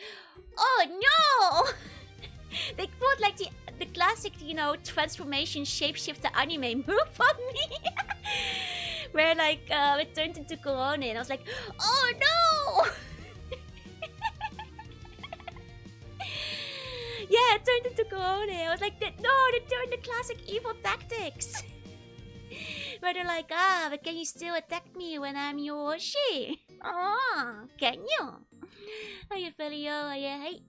oh no! They put like the classic, you know, transformation shapeshifter anime move on me. Where like it turned into Corona and I was like, oh no! Yeah, it turned into Corona. I was like, no, they turned the classic evil tactics. Where they're like, but can you still attack me when I'm your Oshi? Oh, can you? Are you Felio? Hey.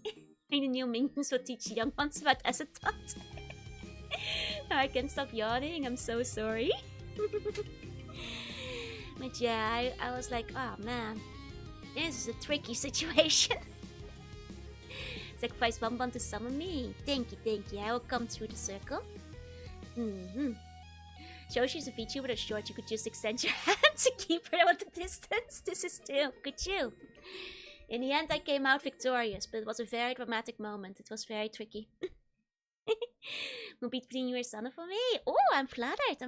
The new minions will teach young ones about acid thought. I can't stop yawning, I'm so sorry. But yeah, I was like, oh man, this is a tricky situation. Sacrifice one to summon me. Thank you, I will come through the circle. Shoshi's a Vtuber that's short, you could just extend your hand to keep her at a distance. This is still, could you? In the end, I came out victorious, but it was a very dramatic moment. It was very tricky. Will beat between you and Sana for me? Oh, I'm flattered.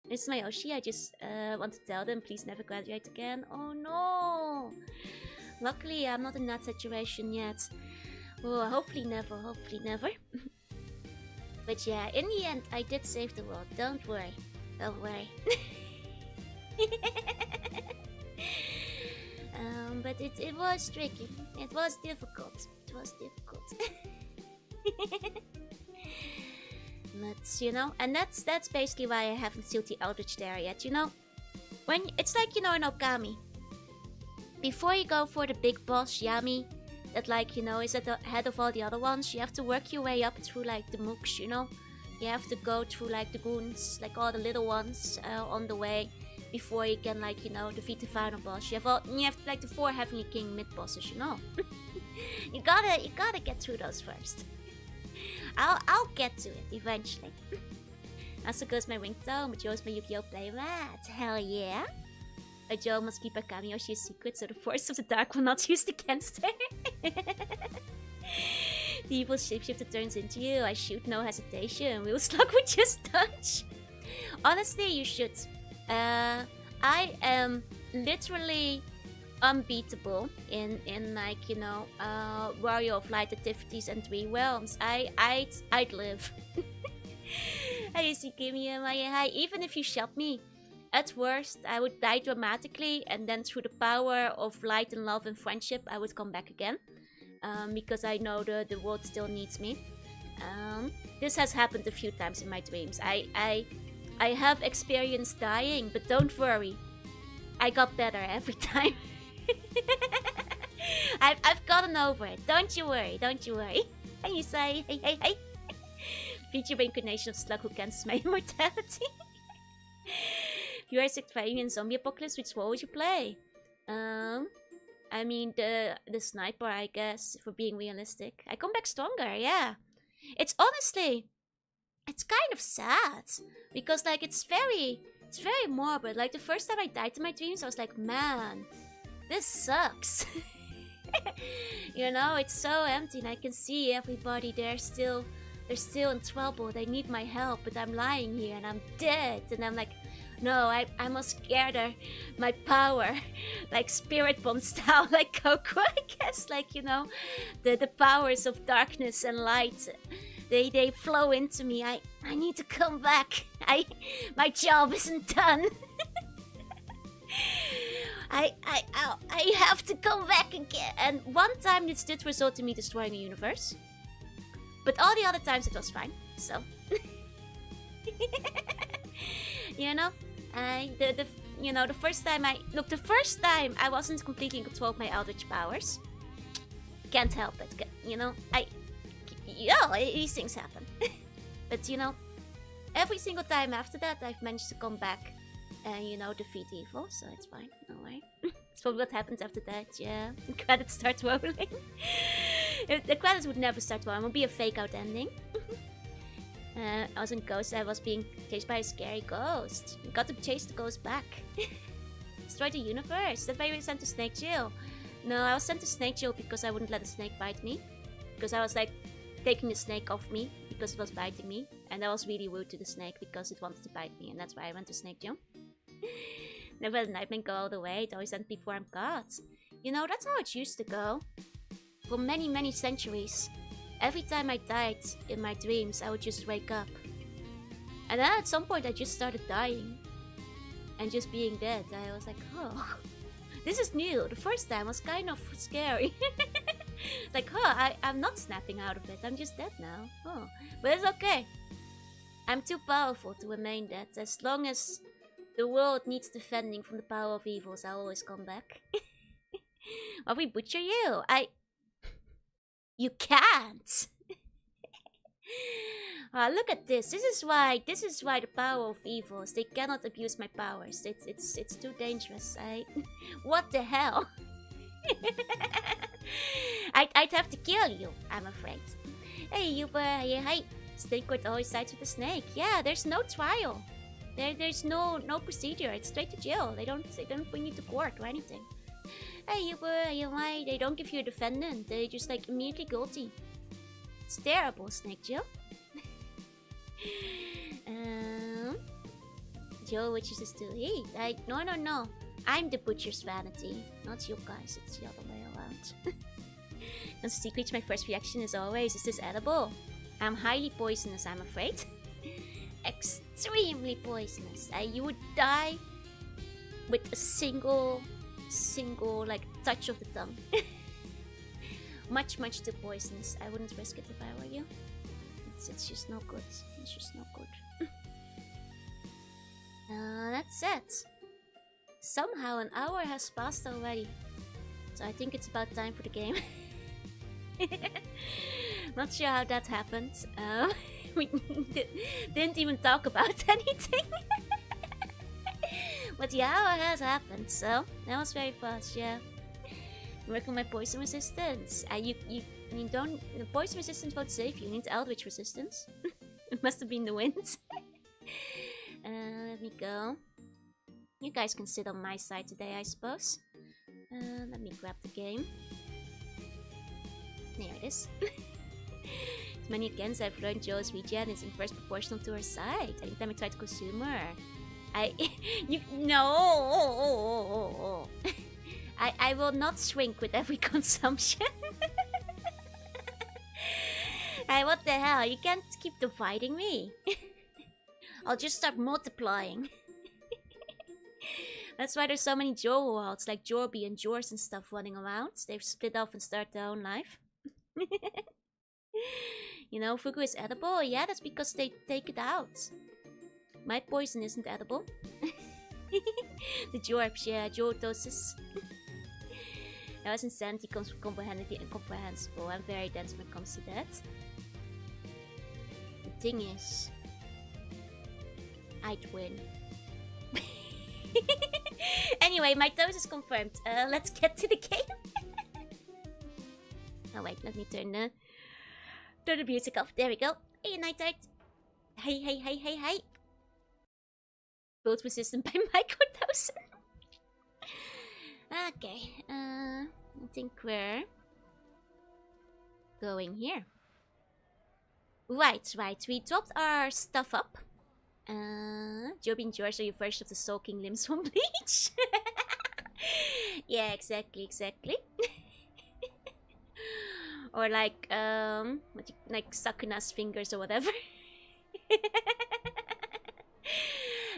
This is my Oshi. I just want to tell them, please never graduate again. Oh no! Luckily, I'm not in that situation yet. Oh, hopefully never. But yeah, in the end, I did save the world. Don't worry. But it was tricky. It was difficult. But, you know, and that's basically why I haven't sealed the Eldritch there yet, you know? When it's like, you know, in Okami. Before you go for the big boss, Yami, that like, you know, is at the head of all the other ones, you have to work your way up through like the mooks, you know? You have to go through like the goons, like all the little ones on the way. Before you can, like, you know, defeat the final boss. You have like the 4 Heavenly King mid-bosses, you know. you gotta get through those first. I'll get to it eventually. Also goes my ringtone, but Joe's my Yu-Gi-Oh! Playmat. Hell yeah. But Joe must keep her Kamiyoshi a secret so the force of the dark will not use against her. The evil shapeshifter turns into you. I shoot no hesitation. We will slug with just touch. Honestly, you should. I am literally unbeatable in like, you know, Warrior of Light activities and 3 realms. I'd live. I used to give me a hi. Even if you shot me at worst, I would die dramatically, and then through the power of light and love and friendship, I would come back again. Because I know the world still needs me. This has happened a few times in my dreams. I have experienced dying, but don't worry. I got better every time. I've gotten over it. Don't you worry, don't you worry. And you say, hey. Future reincarnation of Slug who cancels my immortality. If you are sectarian zombie apocalypse, which role would you play? I mean the sniper, I guess, for being realistic. I come back stronger, yeah. It's honestly, it's kind of sad. Because like it's very morbid. Like the first time I died in my dreams, I was like, man, this sucks. You know, it's so empty and I can see everybody they're still in trouble. They need my help, but I'm lying here and I'm dead. And I'm like, no, I must gather my power, like spirit bomb style, like Goku, I guess. Like, you know, the powers of darkness and light, they flow into me. I need to come back. My job isn't done. I have to come back again. And one time this did result in me destroying a universe. But all the other times it was fine, so. You know? The first time I wasn't completely in control of my eldritch powers. Can't help it, you know? These things happen. But, you know, every single time after that, I've managed to come back and, you know, defeat evil, so it's fine, no way. It's probably what happens after that, yeah. The credits start rolling. The credits would never start rolling, it would be a fake out ending. I was in Ghost, I was being chased by a scary ghost. You got to chase the ghost back. Destroy the universe. That's why you were sent to Snake Jail. No, I was sent to Snake Jail because I wouldn't let the snake bite me. Because I was like taking the snake off me because it was biting me. And I was really rude to the snake because it wanted to bite me. And that's why I went to Snake Jail. Never let Nightmare go all the way. It always ends before I'm caught. You know, that's how it used to go. For many, many centuries. Every time I died in my dreams, I would just wake up. And then at some point, I just started dying. And just being dead. I was like, oh, this is new. The first time was kind of scary. Like, I'm not snapping out of it. I'm just dead now. Oh, but it's okay. I'm too powerful to remain dead. As long as the world needs defending from the power of evils, I'll always come back. Why we butcher you? You can't. Look at this. This is why the power of evils. They cannot abuse my powers. It's too dangerous. What the hell? I'd have to kill you, I'm afraid. Hey, Vtuber, hey. Snake Court always sides with the snake. Yeah, there's no trial. There's no procedure. It's straight to jail. They don't bring you to court or anything. Hey, Vtuber, they don't give you a defendant. They just like immediately guilty. It's terrible, Snake Jill. Joe wishes to eat. No. I'm the butcher's vanity, not you guys. It's the other way around. And secret, my first reaction is always, is this edible? I'm highly poisonous, I'm afraid. Extremely poisonous. You would die with a single like touch of the tongue. much too poisonous. I wouldn't risk it if I were you. It's just no good. It's just no good. That's it. Somehow an hour has passed already. So I think it's about time for the game. Not sure how that happened. We didn't even talk about anything. But the hour has happened, so that was very fast, yeah. I'm working on my poison resistance. You don't... The poison resistance won't save you. You need Eldritch resistance. It must have been the wind. Let me go. You guys can sit on my side today, I suppose. Let me grab the game. There it is. As many against I've learned Joe's regen is inverse proportional to her side. Anytime I try to consume her. No! I will not shrink with every consumption. What the hell? You can't keep dividing me. I'll just start multiplying. That's why there's so many Jor worlds, like Jorby and Jors and stuff running around. They've split off and start their own life. You know, Fugu is edible. Yeah, that's because they take it out. My poison isn't edible. The Jorbs, yeah, Jordosis. That was insanity comes from incomprehensible. I'm very dense when it comes to that. The thing is, I'd win. Anyway, my dose is confirmed. Let's get to the game. Oh wait, let me turn the music off. There we go. Hey, Night Art. Hey. Both resistant by microdosing. Okay, I think we're going here. Right. We dropped our stuff up. Joby and George are your first of the soaking limbs from Bleach. Yeah, exactly. Or like, like Sakuna's fingers or whatever.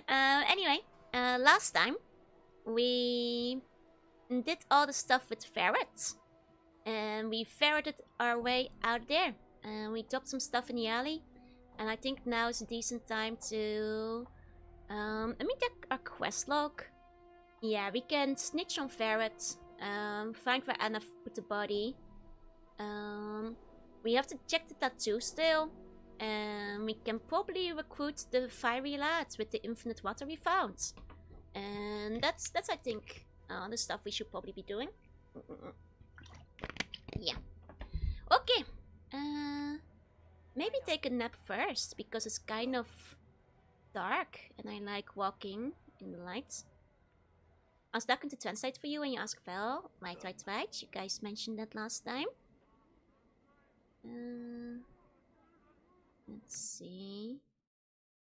Anyway, last time we did all the stuff with ferrets, and we ferreted our way out there, and we dropped some stuff in the alley, and I think now is a decent time to let me check our quest log. Yeah, we can snitch on ferrets, find where Anna put the body. We have to check the tattoo still, and we can probably recruit the fiery lads with the infinite water we found. And that's I think the stuff we should probably be doing. Yeah. Okay. Maybe take a nap first, because it's kind of dark and I like walking in the light. I was talking to translate for you when you asked Val. Right. You guys mentioned that last time. Let's see.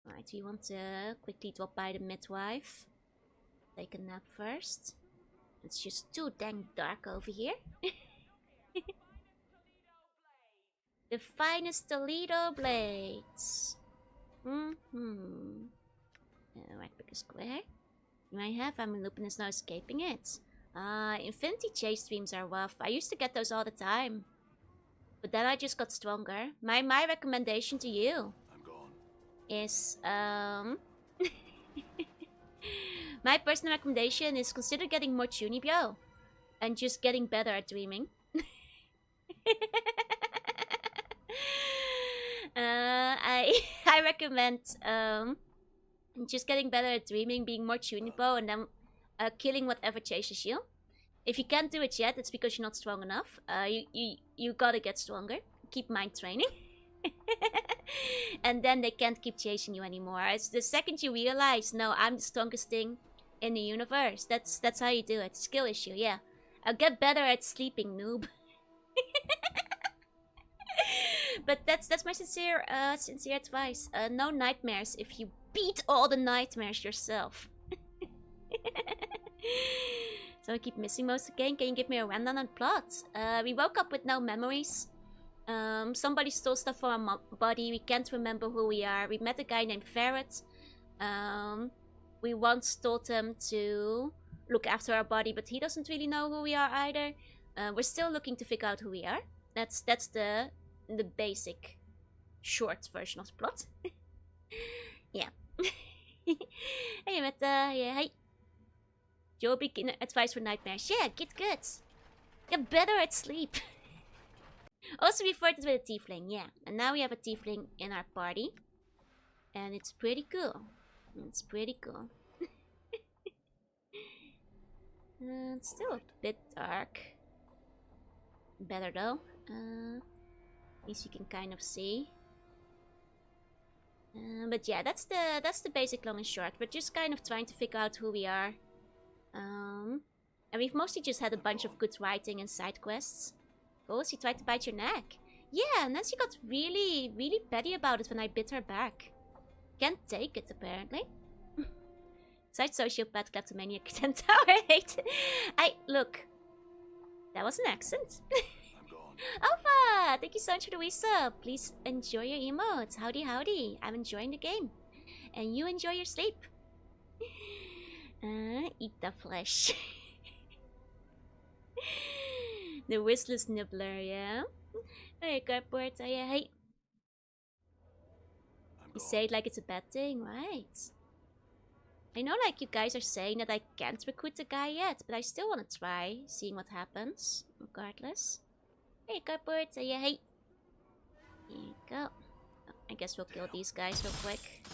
Right, we want to quickly drop by the midwife. Take a nap first. It's just too dang dark over here. The finest Toledo blades. Right, pick a square. I have Lupin is now escaping it. Infinity chase streams are rough. I used to get those all the time, but then I just got stronger. My recommendation to you is my personal recommendation is consider getting more Chunibyo and just getting better at dreaming. I recommend just getting better at dreaming, being more Chunibyo, and then killing whatever chases you. If you can't do it yet, it's because you're not strong enough. You gotta get stronger. Keep mind training. And then they can't keep chasing you anymore. It's the second you realize, no, I'm the strongest thing in the universe. That's how you do it. Skill issue, yeah. I'll get better at sleeping, noob. But that's my sincere advice. No nightmares if you beat all the nightmares yourself. So I keep missing most of the game. Can you give me a rundown on plot? We woke up with no memories. Somebody stole stuff from our body. We can't remember who we are. We met a guy named Ferret. We once told him to look after our body, but he doesn't really know who we are either. We're still looking to figure out who we are. That's the basic short version of the plot. Yeah. Hey, met yeah, hey. Joby, advice for nightmares. Yeah, get good. Get better at sleep. Also, we flirted with a tiefling, yeah. And now we have a tiefling in our party. And it's pretty cool. It's still a bit dark. Better though. At least you can kind of see. But yeah, that's the basic long and short. We're just kind of trying to figure out who we are. And we've mostly just had a bunch of good writing and side quests. Oh, she tried to bite your neck. Yeah, and then she got really, really petty about it when I bit her back. Can't take it, apparently. Besides sociopath, kleptomaniac, centaur hate. Look. That was an accent. Alpha! Thank you so much for the resub. Please enjoy your emotes. Howdy, howdy. I'm enjoying the game. And you enjoy your sleep. Eat the flesh. The Whistless Nibbler, yeah? Hey, cardboard, hey. You say it like it's a bad thing, right? I know, like, you guys are saying that I can't recruit the guy yet, but I still want to try, seeing what happens, regardless. Hey, cardboard, hey. Here you go. Oh, I guess we'll kill these guys real quick.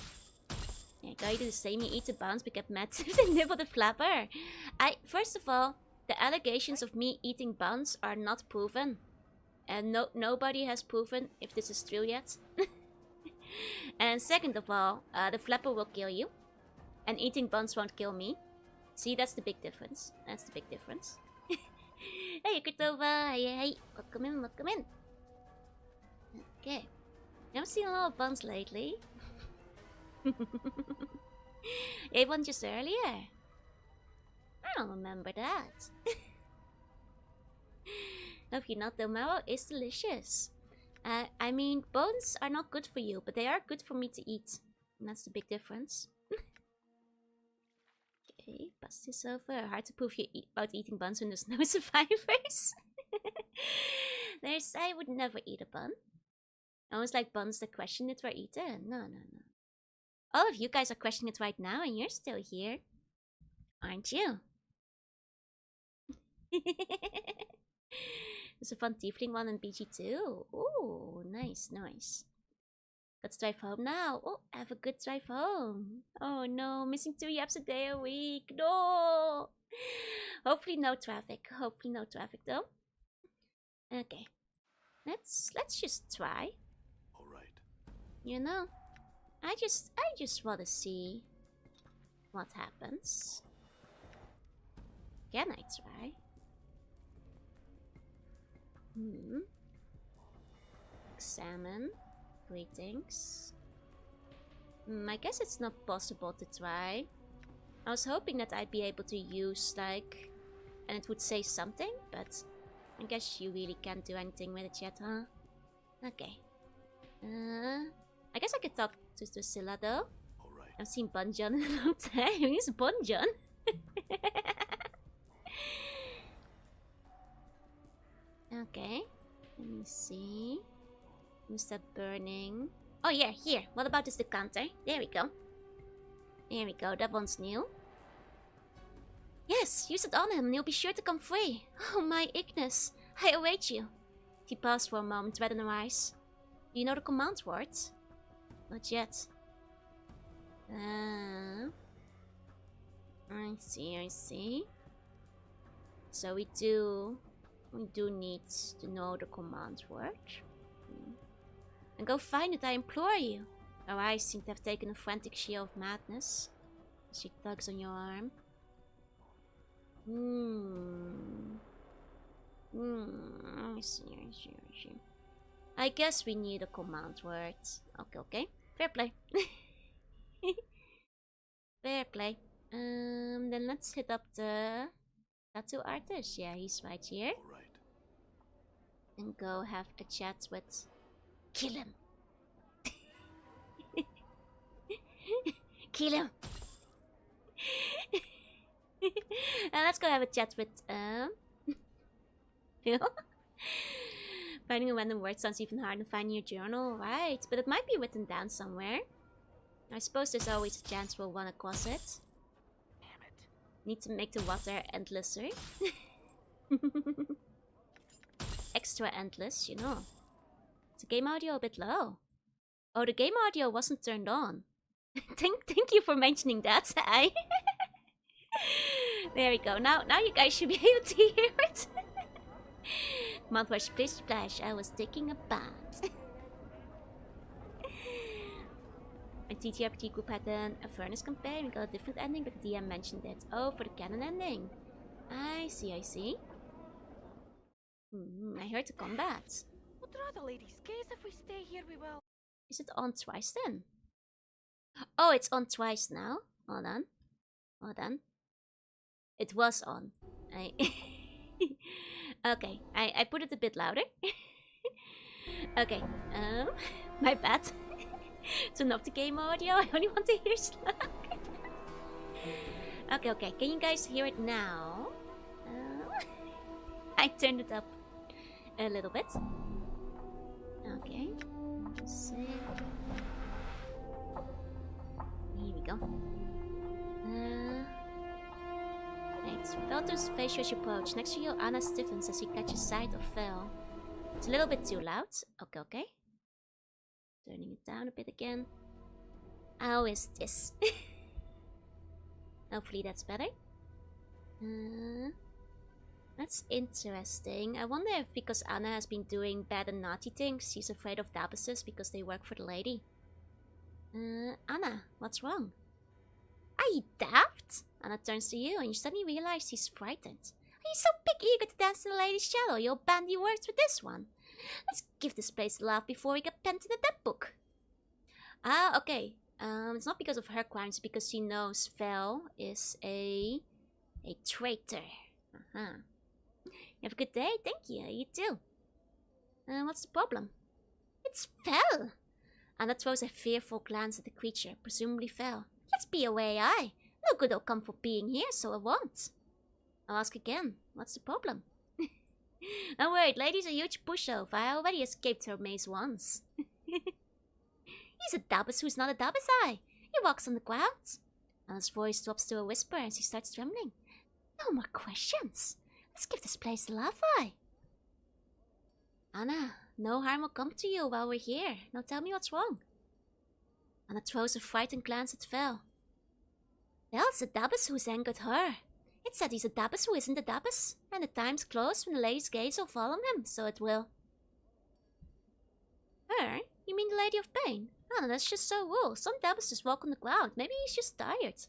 Yeah, go, you do the same, you eat the bones, but get mad if they nibble the flapper. First of all, the allegations of me eating buns are not proven. And nobody has proven if this is true yet. And second of all, the flapper will kill you. And eating buns won't kill me. See, that's the big difference. That's the big difference. Hey, Kurtova! Hey. Welcome in. Okay. I haven't seen a lot of buns lately. You ate one just earlier? I don't remember that. Hope you not, the marrow is delicious. I mean, bones are not good for you, but they are good for me to eat. And that's the big difference. Okay, pass this over. Hard to prove about eating buns when there's no survivors. I would never eat a bun. Almost like buns that question it were eaten. No. All of you guys are questioning it right now, and you're still here. Aren't you? There's a fun tiefling one in BG too. Ooh, nice. Let's drive home now. Oh, have a good drive home. Oh no, missing 2 yaps a day a week. No. Hopefully no traffic. Though. Okay. Let's just try. All right. You know, I just want to see what happens. Can I try? Examine. Greetings. I guess it's not possible to try. I was hoping that I'd be able to use, like, and it would say something, but I guess you really can't do anything with it yet, huh? Okay. I guess I could talk to Drusilla, though. All right. I've seen Bunjon in a long time. Who's Bunjon? Okay. Let me see. Who's that burning? Oh yeah, here. What about this decanter? There we go. That one's new. Yes, use it on him and he'll be sure to come free. Oh my Ignis, I await you. He paused for a moment, red in her eyes. Do you know the command words? Not yet. I see. So we do need to know the command word. And go find it, I implore you. Her eyes seem to have taken a frantic sheer of madness. She tugs on your arm. I see. I guess we need a command word. Okay. Fair play. Fair play. Then let's hit up the tattoo artist. Yeah, he's right here. All right. And go have a chat with... Kill him! Kill him! And let's go have a chat with, Phil? Finding a random word sounds even harder than finding your journal, right? But it might be written down somewhere. I suppose there's always a chance we'll run across it. Damn it. Need to make the water endlesser. Extra endless, you know. Is the game audio a bit low? Oh, the game audio wasn't turned on. Thank you for mentioning that. There we go. Now you guys should be able to hear it. Mouthwash splish splash. I was taking a bath. My TTRPG group had a furnace campaign. We got a different ending, but the DM mentioned it. Oh, for the canon ending. I see. I heard the combat. Would rather ladies' case if we stay here we will. Is it on twice then? Oh, it's on twice now. Hold on. It was on. Okay, I put it a bit louder. Okay, my bad. Turn off the game audio. I only want to hear Slug. Okay, okay. Can you guys hear it now? I turned it up a little bit. Okay. Save. Here we go. Right. Felter's face as you approach. Next to you, Anna stiffens as he catches sight of Fel. It's a little bit too loud. Okay, okay. Turning it down a bit again. How is this? Hopefully that's better. That's interesting. I wonder if because Anna has been doing bad and naughty things, she's afraid of Dabases because they work for the lady. Anna, what's wrong? Are you daft? Anna turns to you and you suddenly realize he's frightened. Are you so big eager to dance in the lady's shadow you'll bandy words with this one? Let's give this place a laugh before we get penned in the dead book. Ah, okay. It's not because of her crimes, because she knows Vel is a traitor. You have a good day, thank you. You too. What's the problem? It's Vel. Anna throws a fearful glance at the creature, presumably Vel. Let's be away, aye. No good will come for being here, so I won't. I'll ask again. What's the problem? Don't worry, lady's a huge pushover. I already escaped her maze once. He's a Dabas who's not a Dabas eye. He walks on the ground. Anna's voice drops to a whisper as he starts trembling. No more questions. Let's give this place a laugh eye. Anna, no harm will come to you while we're here. Now tell me what's wrong. Anna throws a frightened glance at Vel. Vel's a Dabas who's angered her. It said he's a Dabas who isn't a Dabas, and the time's close when the lady's gaze will fall on him, so it will. Her? You mean the Lady of Pain? Oh, that's just so wool. Some Dabas just walk on the ground. Maybe he's just tired.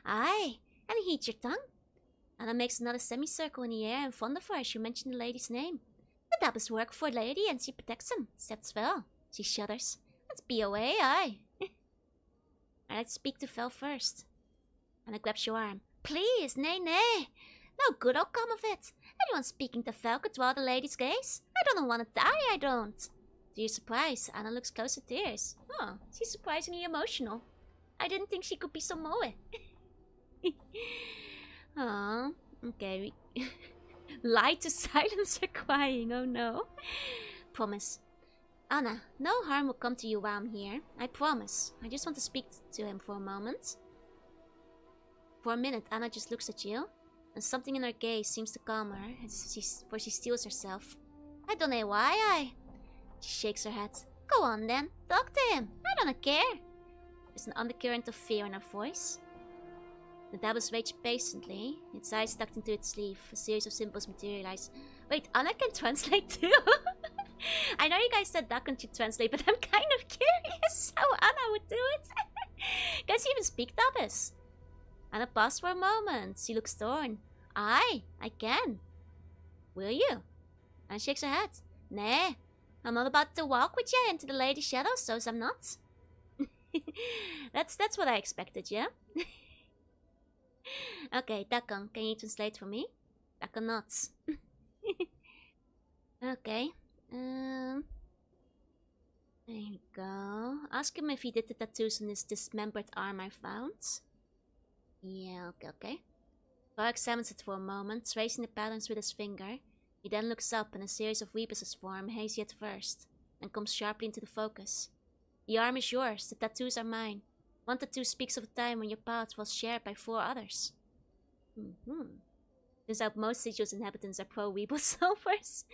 Aye, and heed your tongue. Anna makes another semicircle in the air in front of her as you mention the lady's name. The Dabas work for a lady and she protects him, says Vel. She shudders. Let's be away, aye. I'd like to speak to Vel first. Anna grabs your arm. Please, nay, nay. No good will come of it. Anyone speaking to Vel could draw the lady's gaze. I don't want to die, I don't. To your surprise, Anna looks close to tears. Oh, she's surprisingly emotional. I didn't think she could be so moe. Aw, okay. Lie to silence her crying, oh no. Promise. Anna, no harm will come to you while I'm here. I promise. I just want to speak to him for a moment. For a minute, Anna just looks at you, and something in her gaze seems to calm her, for she steels herself. I don't know why She shakes her head. Go on then, talk to him. I don't care. There's an undercurrent of fear in her voice. The Dabas waits patiently, its eyes tucked into its sleeve. A series of symbols materialize. Wait, Anna can translate too? I know you guys said Dakan should translate, but I'm kind of curious how Anna would do it. Can she even speak Dabas? Anna paused for a moment. She looks torn. Aye, I can. Will you? Anna shakes her head. Nah, I'm not about to walk with you into the lady's shadow, so's I'm not. That's what I expected, yeah? Okay, Dakan, can you translate for me? Dakan nods. Okay. There we go. Ask him if he did the tattoos on his dismembered arm I found. Yeah, okay. Bar examines it for a moment, tracing the patterns with his finger. He then looks up and a series of weebuses form, hazy at first, and comes sharply into the focus. The arm is yours, the tattoos are mine. One tattoo speaks of a time when your path was shared by 4 others. Turns out most Sigil's inhabitants are pro-weeble solvers.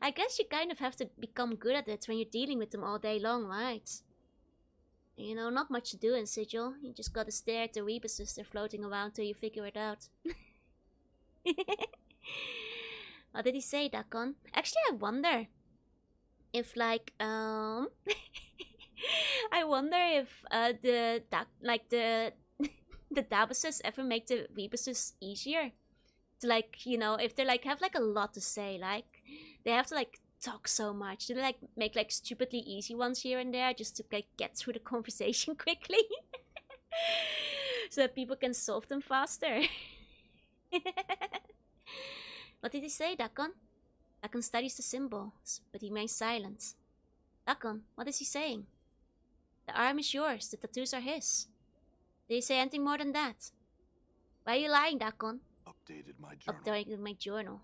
I guess you kind of have to become good at it when you're dealing with them all day long, right? You know, not much to do in Sigil. You just gotta stare at the weebuses they're floating around till you figure it out. What did he say, Dakan? Actually, I wonder if, like, I wonder if, the Dabases ever make the weebuses easier. To, like, you know, if they, like, have, like, a lot to say, like, they have to, like, talk so much. Do they, like, make, like, stupidly easy ones here and there just to, like, get through the conversation quickly? So that people can solve them faster. What did he say, Dakan? Dakan studies the symbols, but he remains silent. Dakan, what is he saying? The arm is yours, the tattoos are his. Did he say anything more than that? Why are you lying, Dakon? Updated my journal. Updating my journal.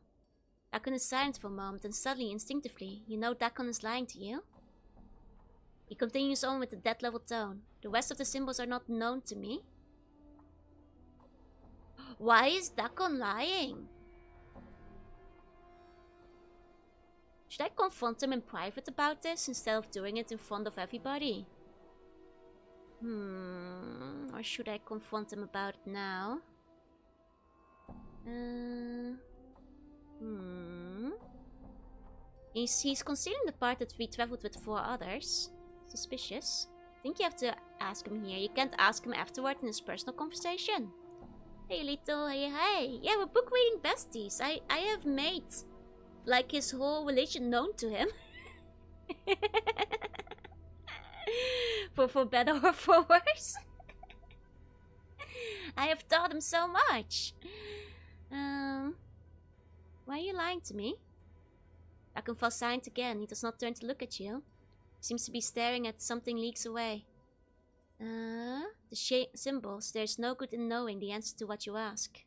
Dakon is silent for a moment, and suddenly, instinctively, you know Dakon is lying to you. He continues on with a dead level tone. The rest of the symbols are not known to me. Why is Dakon lying? Should I confront him in private about this instead of doing it in front of everybody? Or should I confront him about it now? He's concealing the part that we traveled with 4 others. Suspicious. I think you have to ask him here. You can't ask him afterward in his personal conversation. Hey, Lito. Hey. Yeah, we're book reading besties. I have made, like, his whole religion known to him. for better or for worse. I have taught him so much. Why are you lying to me? Dakon falls silent again. He does not turn to look at you. He seems to be staring at something leagues away. The symbols. There's no good in knowing the answer to what you ask.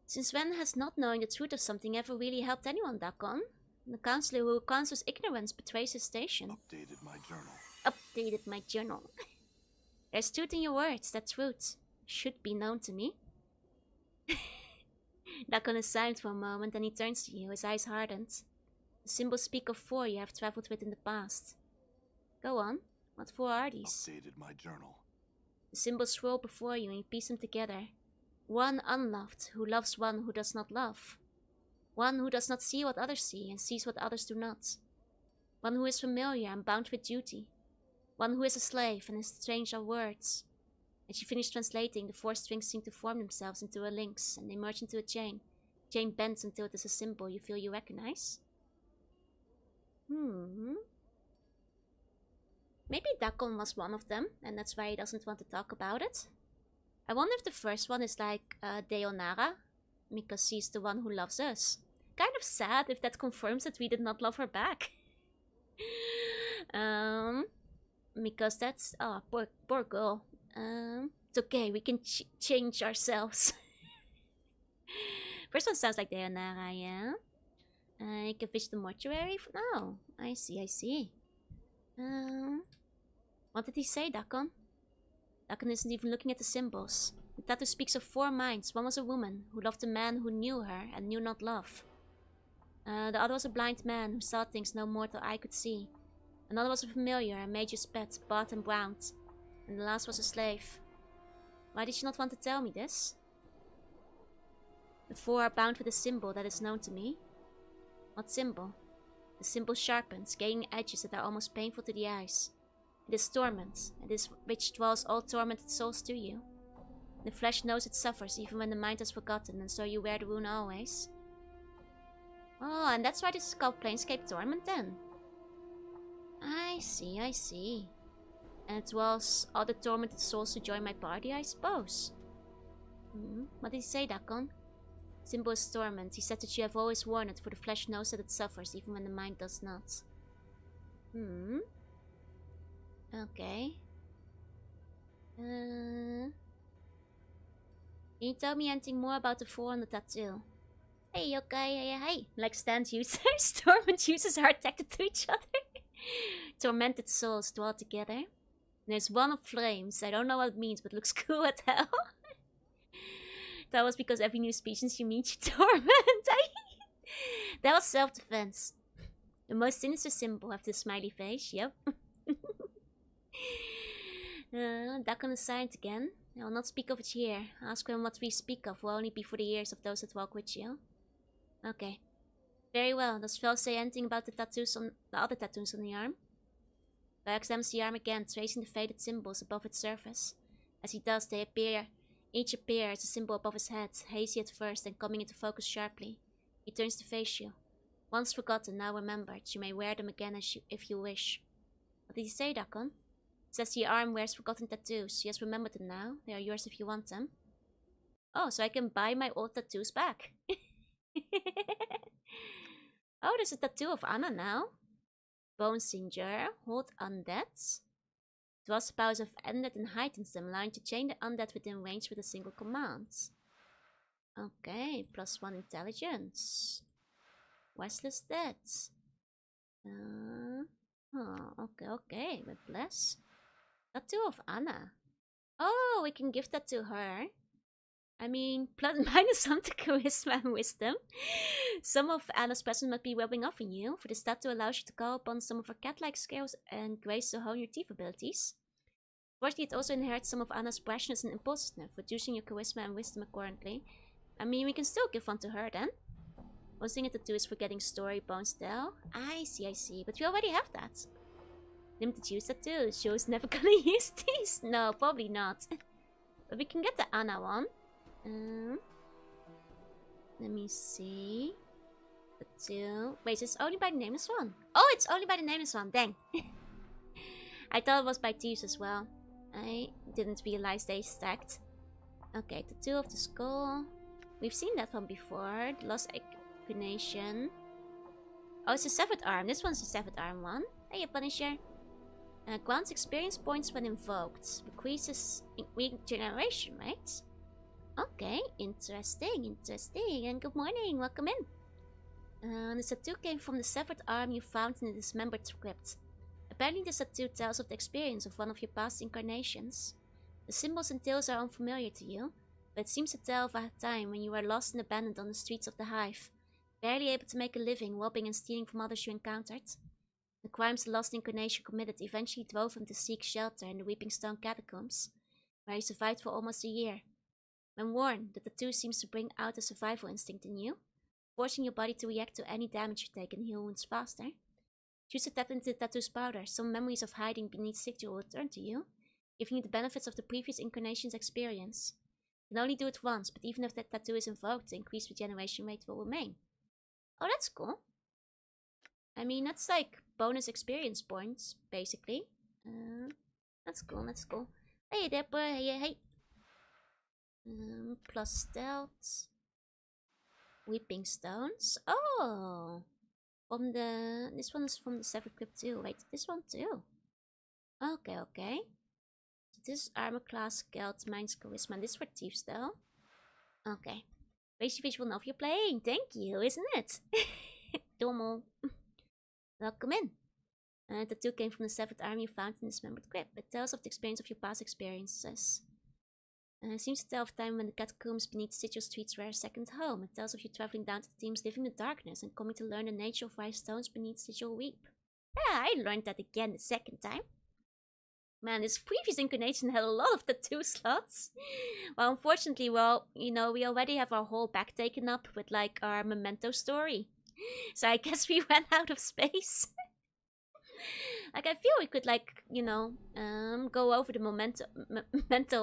Since when has not knowing the truth of something ever really helped anyone, Dakon? The counselor who counsels ignorance betrays his station. Updated my journal. Updated my journal. There's truth in your words. That truth should be known to me. Dakon is silent for a moment, then he turns to you, his eyes hardened. The symbols speak of 4 you have traveled with in the past. Go on. What 4 are these? Updated my journal. The symbols swirl before you and you piece them together. 1 unloved, who loves one who does not love. 1 who does not see what others see and sees what others do not. 1 who is familiar and bound with duty. 1 who is a slave and is strange of words. As you finish translating, the 4 strings seem to form themselves into a lynx, and they merge into a chain. The chain bends until it is a symbol you feel you recognize. Maybe Dakon was one of them, and that's why he doesn't want to talk about it. I wonder if the first one is like Deonara, because she's the one who loves us. Kind of sad if that confirms that we did not love her back. Because that's... oh, poor girl. It's okay, we can change ourselves. First one sounds like Deonara, yeah? You can fish the mortuary? No, I see. What did he say, Dakon? Dakon isn't even looking at the symbols. The tattoo speaks of 4 minds. One was a woman who loved a man who knew her and knew not love. The other was a blind man who saw things no mortal eye could see. Another was a familiar, a mage's pet, bought and browned. And the last was a slave. Why did you not want to tell me this? The 4 are bound with a symbol that is known to me. What symbol? The symbol sharpens, gaining edges that are almost painful to the eyes. It is torment. It is which draws all tormented souls to you. The flesh knows it suffers even when the mind has forgotten, and so you wear the rune always. Oh, and that's why this is called Planescape Torment then. I see. And it draws all the tormented souls to join my party, I suppose. What did he say, Dakon? Symbol is torment. He said that you have always worn it, for the flesh knows that it suffers even when the mind does not. Okay. Can you tell me anything more about the 4 on the tattoo? Hey, okay, hey. Like stand users, torment users are attracted to each other. Tormented souls dwell together. There's 1 of flames. I don't know what it means, but looks cool as hell. That was because every new species you meet, you torment. That was self-defense. The most sinister symbol of the smiley face, yep. Dakon is silent again. I will not speak of it here. Ask him what we speak of will only be for the ears of those that walk with you. Okay. Very well. Does Vel say anything about the tattoos on the other tattoos on the arm? Vel examines the arm again, tracing the faded symbols above its surface. As he does, they each appear as a symbol above his head, hazy at first, then coming into focus sharply. He turns to face you. Once forgotten, now remembered. You may wear them again if you wish. What did he say, Dakon? Says your arm wears forgotten tattoos. He has remembered them now. They are yours if you want them. Oh, so I can buy my old tattoos back. Oh, there's a tattoo of Anna now. Bone Singer. Hold undead. Draws the powers of undead and heightens them, allowing to chain the undead within range with a single command. Okay, +1 intelligence. Restless Dead. Okay, with bless. Tattoo of Anna. Oh, we can give that to her. I mean, minus some to charisma and wisdom. Some of Anna's presence might be rubbing off on you, for this tattoo allows you to call upon some of her cat-like skills and grace to hone your thief abilities. Fortunately, it also inherits some of Anna's brashness and impulsiveness, reducing your charisma and wisdom accordingly. I mean, we can still give one to her then. One thing to do is forgetting story bones though. I see. But we already have that. Limited use tattoo. Show's never gonna use these. No, probably not. But we can get the Anna one. Let me see. Tattoo. Wait, it's only by the nameless one. Oh, it's only by the nameless one. Dang. I thought it was by thieves as well. I didn't realize they stacked. Okay, tattoo of the skull. We've seen that one before. The lost inclination. Oh, it's a severed arm. This one's a severed arm one. Hey, Punisher. Grants experience points when invoked. Increases regeneration, right? Okay, interesting. And good morning, welcome in. This tattoo came from the severed arm you found in the dismembered crypt. Apparently this tattoo tells of the experience of one of your past incarnations. The symbols and tales are unfamiliar to you, but it seems to tell of a time when you were lost and abandoned on the streets of the Hive, barely able to make a living, robbing and stealing from others you encountered. The crimes the lost incarnation committed eventually drove him to seek shelter in the Weeping Stone Catacombs, where he survived for almost a year. When worn, the tattoo seems to bring out a survival instinct in you, forcing your body to react to any damage you take and heal wounds faster. Choose to tap into the tattoo's powder. Some memories of hiding beneath Sigil will return to you, giving you the benefits of the previous incarnation's experience. You can only do it once, but even if that tattoo is invoked, the increased regeneration rate will remain. Oh, that's cool. I mean, that's like bonus experience points, basically. That's cool. Hey, Dapper, hey. Plus stealth. Weeping stones. Oh! This one is from the Severed Crypt too. Wait, this one too. Okay. So this armor class, Geld, Minds, Charisma. This for Thieves though. Okay. Raise your visual know if you're playing. Thank you, isn't it? Domo. Welcome in. Tattoo came from the severed arm you found in this dismembered crypt. It tells of the experience of your past experiences. It seems to tell of time when the catacombs beneath Sigil streets were a second home. It tells of you traveling down to the teams living in the darkness and coming to learn the nature of why stones beneath Sigil weep. Yeah, I learned that again the second time. Man, this previous incarnation had a lot of tattoo slots. Well, unfortunately, we already have our whole back taken up with like our memento story. So I guess we ran out of space. Like, I feel we could, like, go over the memento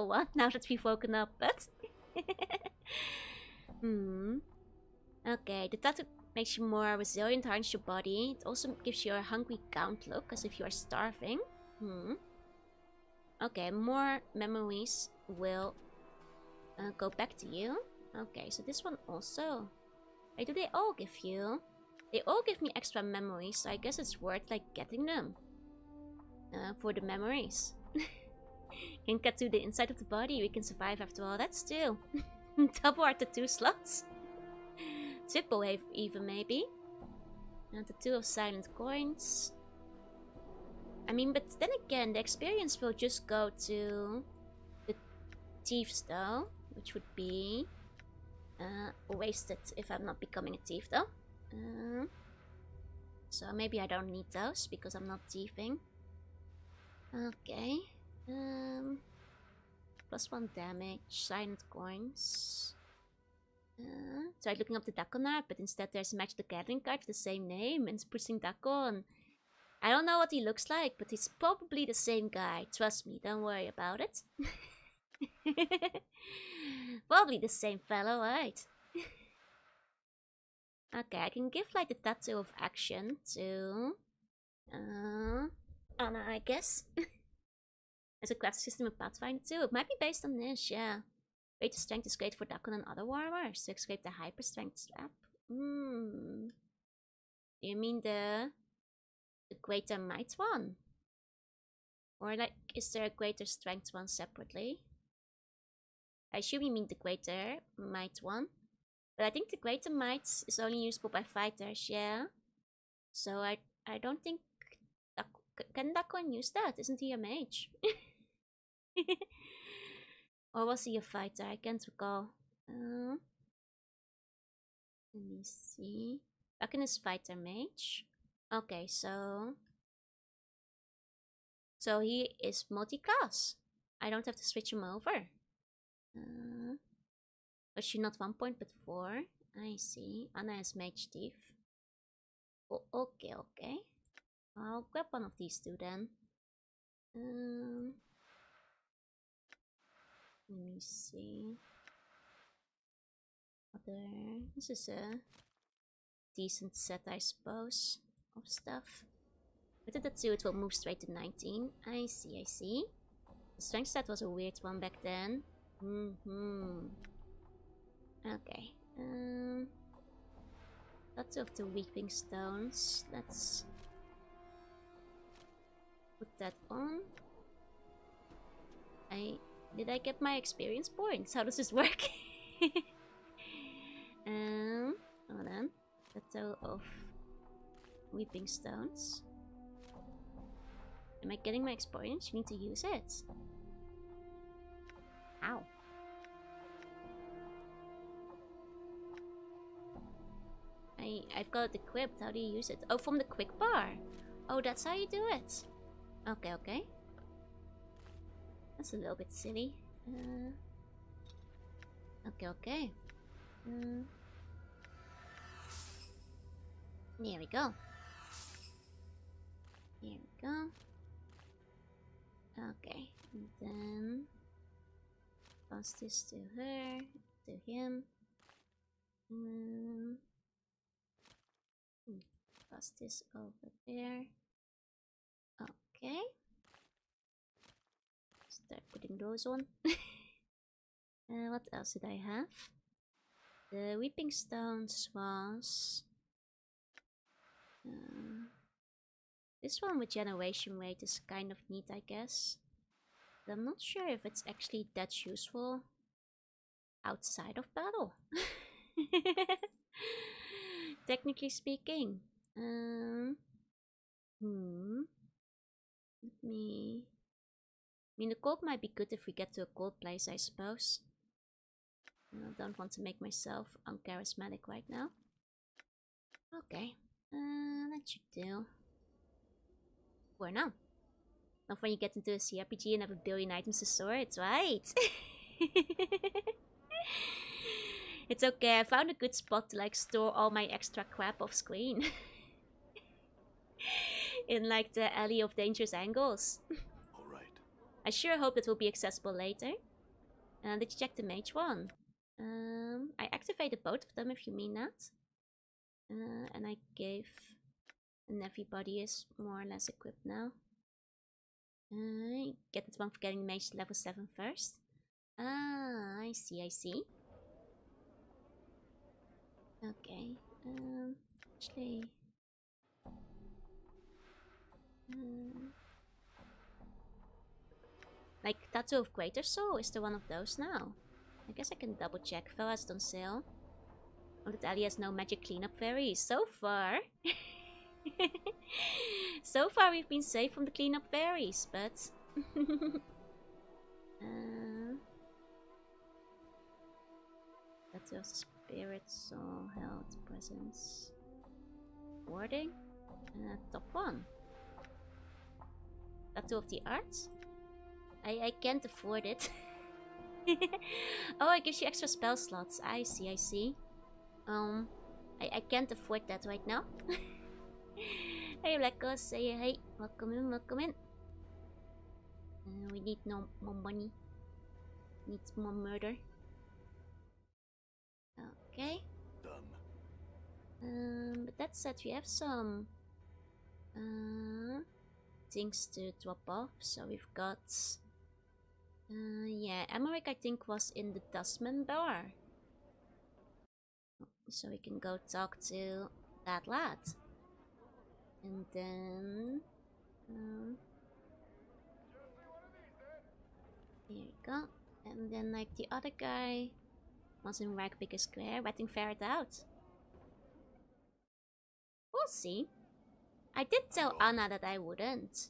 one now that we've woken up, but... Okay, the tattoo makes you more resilient, harness your body. It also gives you a hungry count look, as if you are starving. Okay, more memories will go back to you. Okay, so this one also. Wait, do they all give you? They all give me extra memories, so I guess it's worth, like, getting them. For the memories. Can tattoo the inside of the body, we can survive after all. That's two. Double our tattoo slots. Triple even, maybe. And tattoo of silent coins. I mean, but then again, the experience will just go to the thieves, though. Which would be wasted if I'm not becoming a thief, though. So maybe I don't need those because I'm not thieving. Okay. +1 damage, silent coins. Tried looking up the Dakon art, but instead there's a Magic the Gathering card with the same name and it's pushing Dakon. I don't know what he looks like, but he's probably the same guy. Trust me, don't worry about it. Probably the same fellow, right? Okay, I can give like the tattoo of action to Anna, I guess. There's a craft system of Pathfinder too. It might be based on this, yeah. Greater strength is great for Dakon and other warriors to escape the hyper strength strap. You mean the the greater might one? Or like, is there a greater strength one separately? I assume you mean the greater might one. But I think the greater might is only usable by fighters, yeah? So I don't think... Can Dakon use that? Isn't he a mage? Or was he a fighter? I can't recall. Let me see. Dakon is fighter mage. Okay, so he is multi-class. I don't have to switch him over. Was she not 1 point but 4? I see. Anna is mage thief. Oh, okay. I'll grab one of these two then. Let me see. This is a decent set, I suppose, of stuff. With the tattoo, it will move straight to 19. I see. The strength stat was a weird one back then. Okay. Lots of the weeping stones. Let's put that on. Did I get my experience points? How does this work? Hold on. Plateau of weeping stones. Am I getting my experience? You need to use it. Ow. I've got it equipped. How do you use it? Oh, from the quick bar. Oh, that's how you do it. Okay. That's a little bit silly. Okay. There we go. Okay, and then pass this to her, to him. Pass this over there. Okay. Start putting those on. What else did I have? The weeping stones was... this one with generation rate is kind of neat, I guess. But I'm not sure if it's actually that useful outside of battle. Technically speaking. Let me... I mean, the gold might be good if we get to a gold place, I suppose. I don't want to make myself uncharismatic right now. Okay. That should do. For now. Not when you get into a CRPG and have a billion items to store, it's right. It's okay, I found a good spot to like store all my extra crap off screen. In like the alley of dangerous angles. Alright. I sure hope it will be accessible later. Did you check the mage one? I activated both of them if you mean that. And I gave... And everybody is more or less equipped now. Get that one for getting mage to level 7 first. Ah, I see. Okay. Actually... like, Tattoo of Greater Soul, is there one of those now? I guess I can double check. Fell has it on sale. Oh, that alley has no magic cleanup fairies. So far. So far we've been safe from the cleanup fairies, but... Tattoo of the Spirit, Soul, Health, Presence... Warding? Top one. Tattoo of the Arts? I can't afford it. Oh, it gives you extra spell slots. I see. I can't afford that right now. Hey, Blackos, say hey. Welcome in. We need no more money. Needs more murder. Okay. Done. But that said, we have some things to drop off. So we've got... yeah, Emmerich I think was in the Dustman bar. So we can go talk to that lad. And then... here you go. And then like the other guy was in Rag Bigger Square, wetting ferret out. We'll see. I did tell Anna that I wouldn't.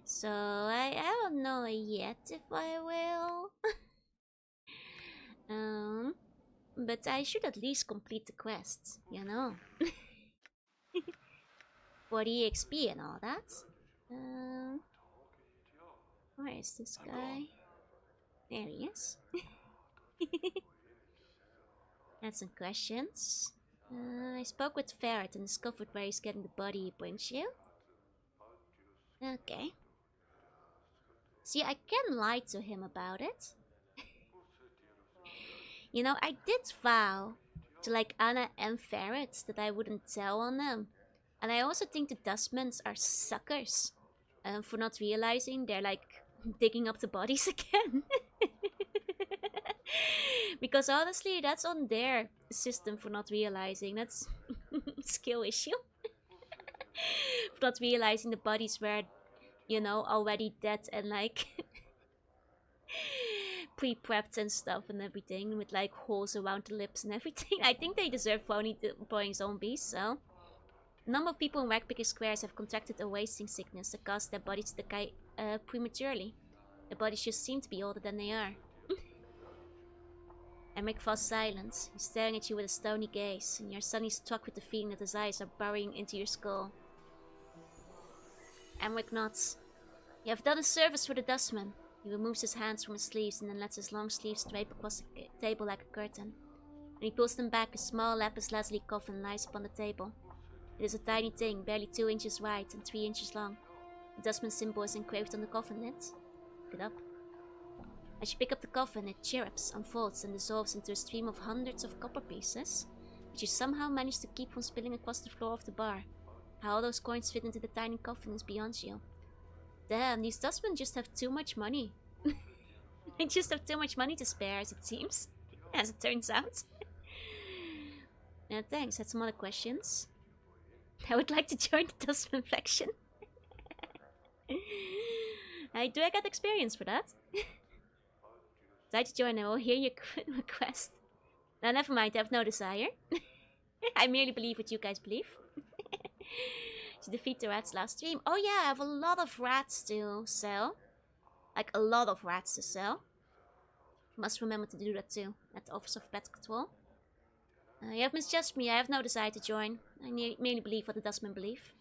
So I don't know yet if I will. But I should at least complete the quest, you know. For the XP and all that. Where is this guy? There he is. Had some questions. I spoke with Ferret and discovered where he's getting the body he brings you. Okay. See, I can lie to him about it. You know, I did vow to like Anna and Ferret that I wouldn't tell on them. And I also think the Dustmans are suckers for not realizing they're like digging up the bodies again. Because honestly, that's on their system for not realizing. That's skill issue. For not realizing the bodies were, you know, already dead and like pre-prepped and stuff and everything with like holes around the lips and everything. I think they deserve throwing zombies, so. A number of people in Ragpicker Squares have contracted a wasting sickness that caused their bodies to decay prematurely. Their bodies just seem to be older than they are. Emmerich falls silent. He's staring at you with a stony gaze, and you're suddenly struck with the feeling that his eyes are burrowing into your skull. Emmerich nods. You have done a service for the Dustman. He removes his hands from his sleeves and then lets his long sleeves drape across the table like a curtain. When he pulls them back, a small lapis lazuli coffin lies upon the table. It is a tiny thing, barely 2 inches wide and 3 inches long. The Dustman symbol is engraved on the coffin lid. Pick it up. As you pick up the coffin, it chirrups, unfolds, and dissolves into a stream of hundreds of copper pieces, which you somehow manage to keep from spilling across the floor of the bar. How all those coins fit into the tiny coffin is beyond you. Damn, these Dustmen just have too much money. They just have too much money to spare, as it seems. As it turns out. Thanks, had some other questions. I would like to join the Dustman faction. Do I get experience for that? Decide to join, I will hear your request. Now, never mind, I have no desire. I merely believe what you guys believe. To defeat the rats last stream. Oh yeah, I have a lot of rats to sell. Like, a lot of rats to sell. Must remember to do that too, at the Office of Pet Control. You have misjudged me, I have no desire to join. I merely believe what the Dustmen believe.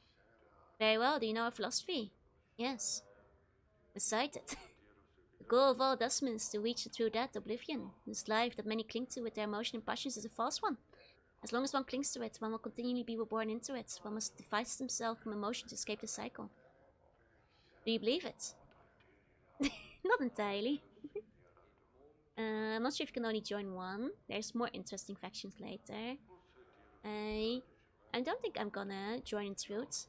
Very well, do you know our philosophy? Yes. Recite it. The goal of all Dustmen is to reach the true death, oblivion. This life that many cling to with their emotion and passions is a false one. As long as one clings to it, one will continually be reborn into it. One must devise himself from emotion to escape the cycle. Do you believe it? Not entirely. I'm not sure if you can only join one. There's more interesting factions later. I don't think I'm gonna join in truth.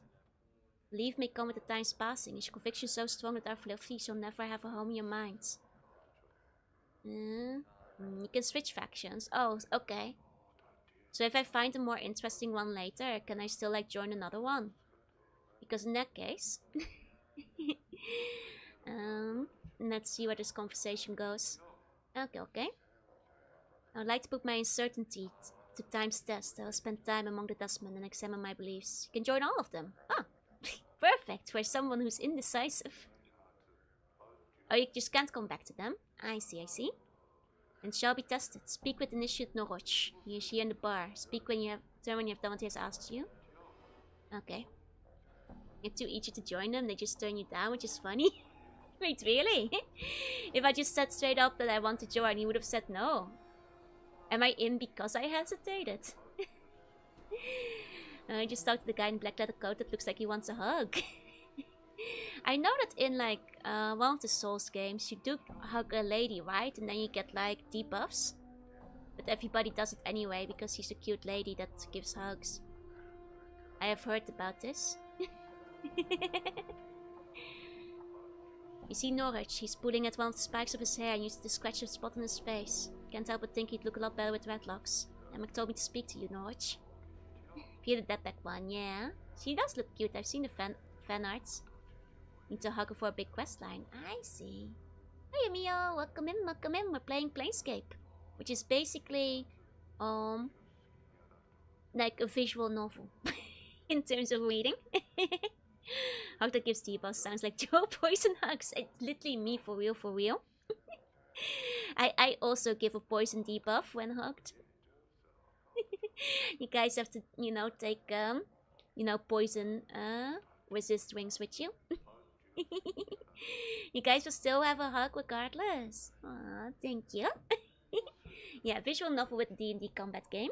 Belief may come with the time's passing. Is your conviction so strong that our philosophy shall never have a home in your mind? You can switch factions. Oh, okay. So if I find a more interesting one later, can I still like join another one? Because in that case... let's see where this conversation goes. Okay. I would like to put my uncertainty to time's test. I will spend time among the Dustmen and examine my beliefs. You can join all of them. Ah, perfect for someone who's indecisive. Oh, you just can't come back to them. I see. And shall be tested. Speak with Initiate Noroch. He is here in the bar. Speak when you have done what he has asked you. Okay. You're too eager to join them, they just turn you down, which is funny. Wait, really? If I just said straight up that I want to join, he would have said no. Am I in because I hesitated? I just talked to the guy in black leather coat that looks like he wants a hug. I know that in like one of the Souls games, you do hug a lady, right? And then you get like debuffs. But everybody does it anyway because she's a cute lady that gives hugs. I have heard about this. You see Norwich, he's pulling at one of the spikes of his hair and uses to scratch a spot on his face. Can't help but think he'd look a lot better with red locks. Emmerich told me to speak to you, Norwich. Fear the Dead Back one, yeah. She does look cute. I've seen the fan arts. Need to hug her for a big quest line. I see. Hey Mio, welcome in, welcome in. We're playing Planescape, which is basically like a visual novel in terms of reading. Hug that gives debuffs sounds like Joe poison hugs. It's literally me for real, for real. I also give a poison debuff when hugged. You guys have to, you know, take poison resist rings with you. You guys will still have a hug regardless. Aw, thank you. Yeah, visual novel with a D&D combat game.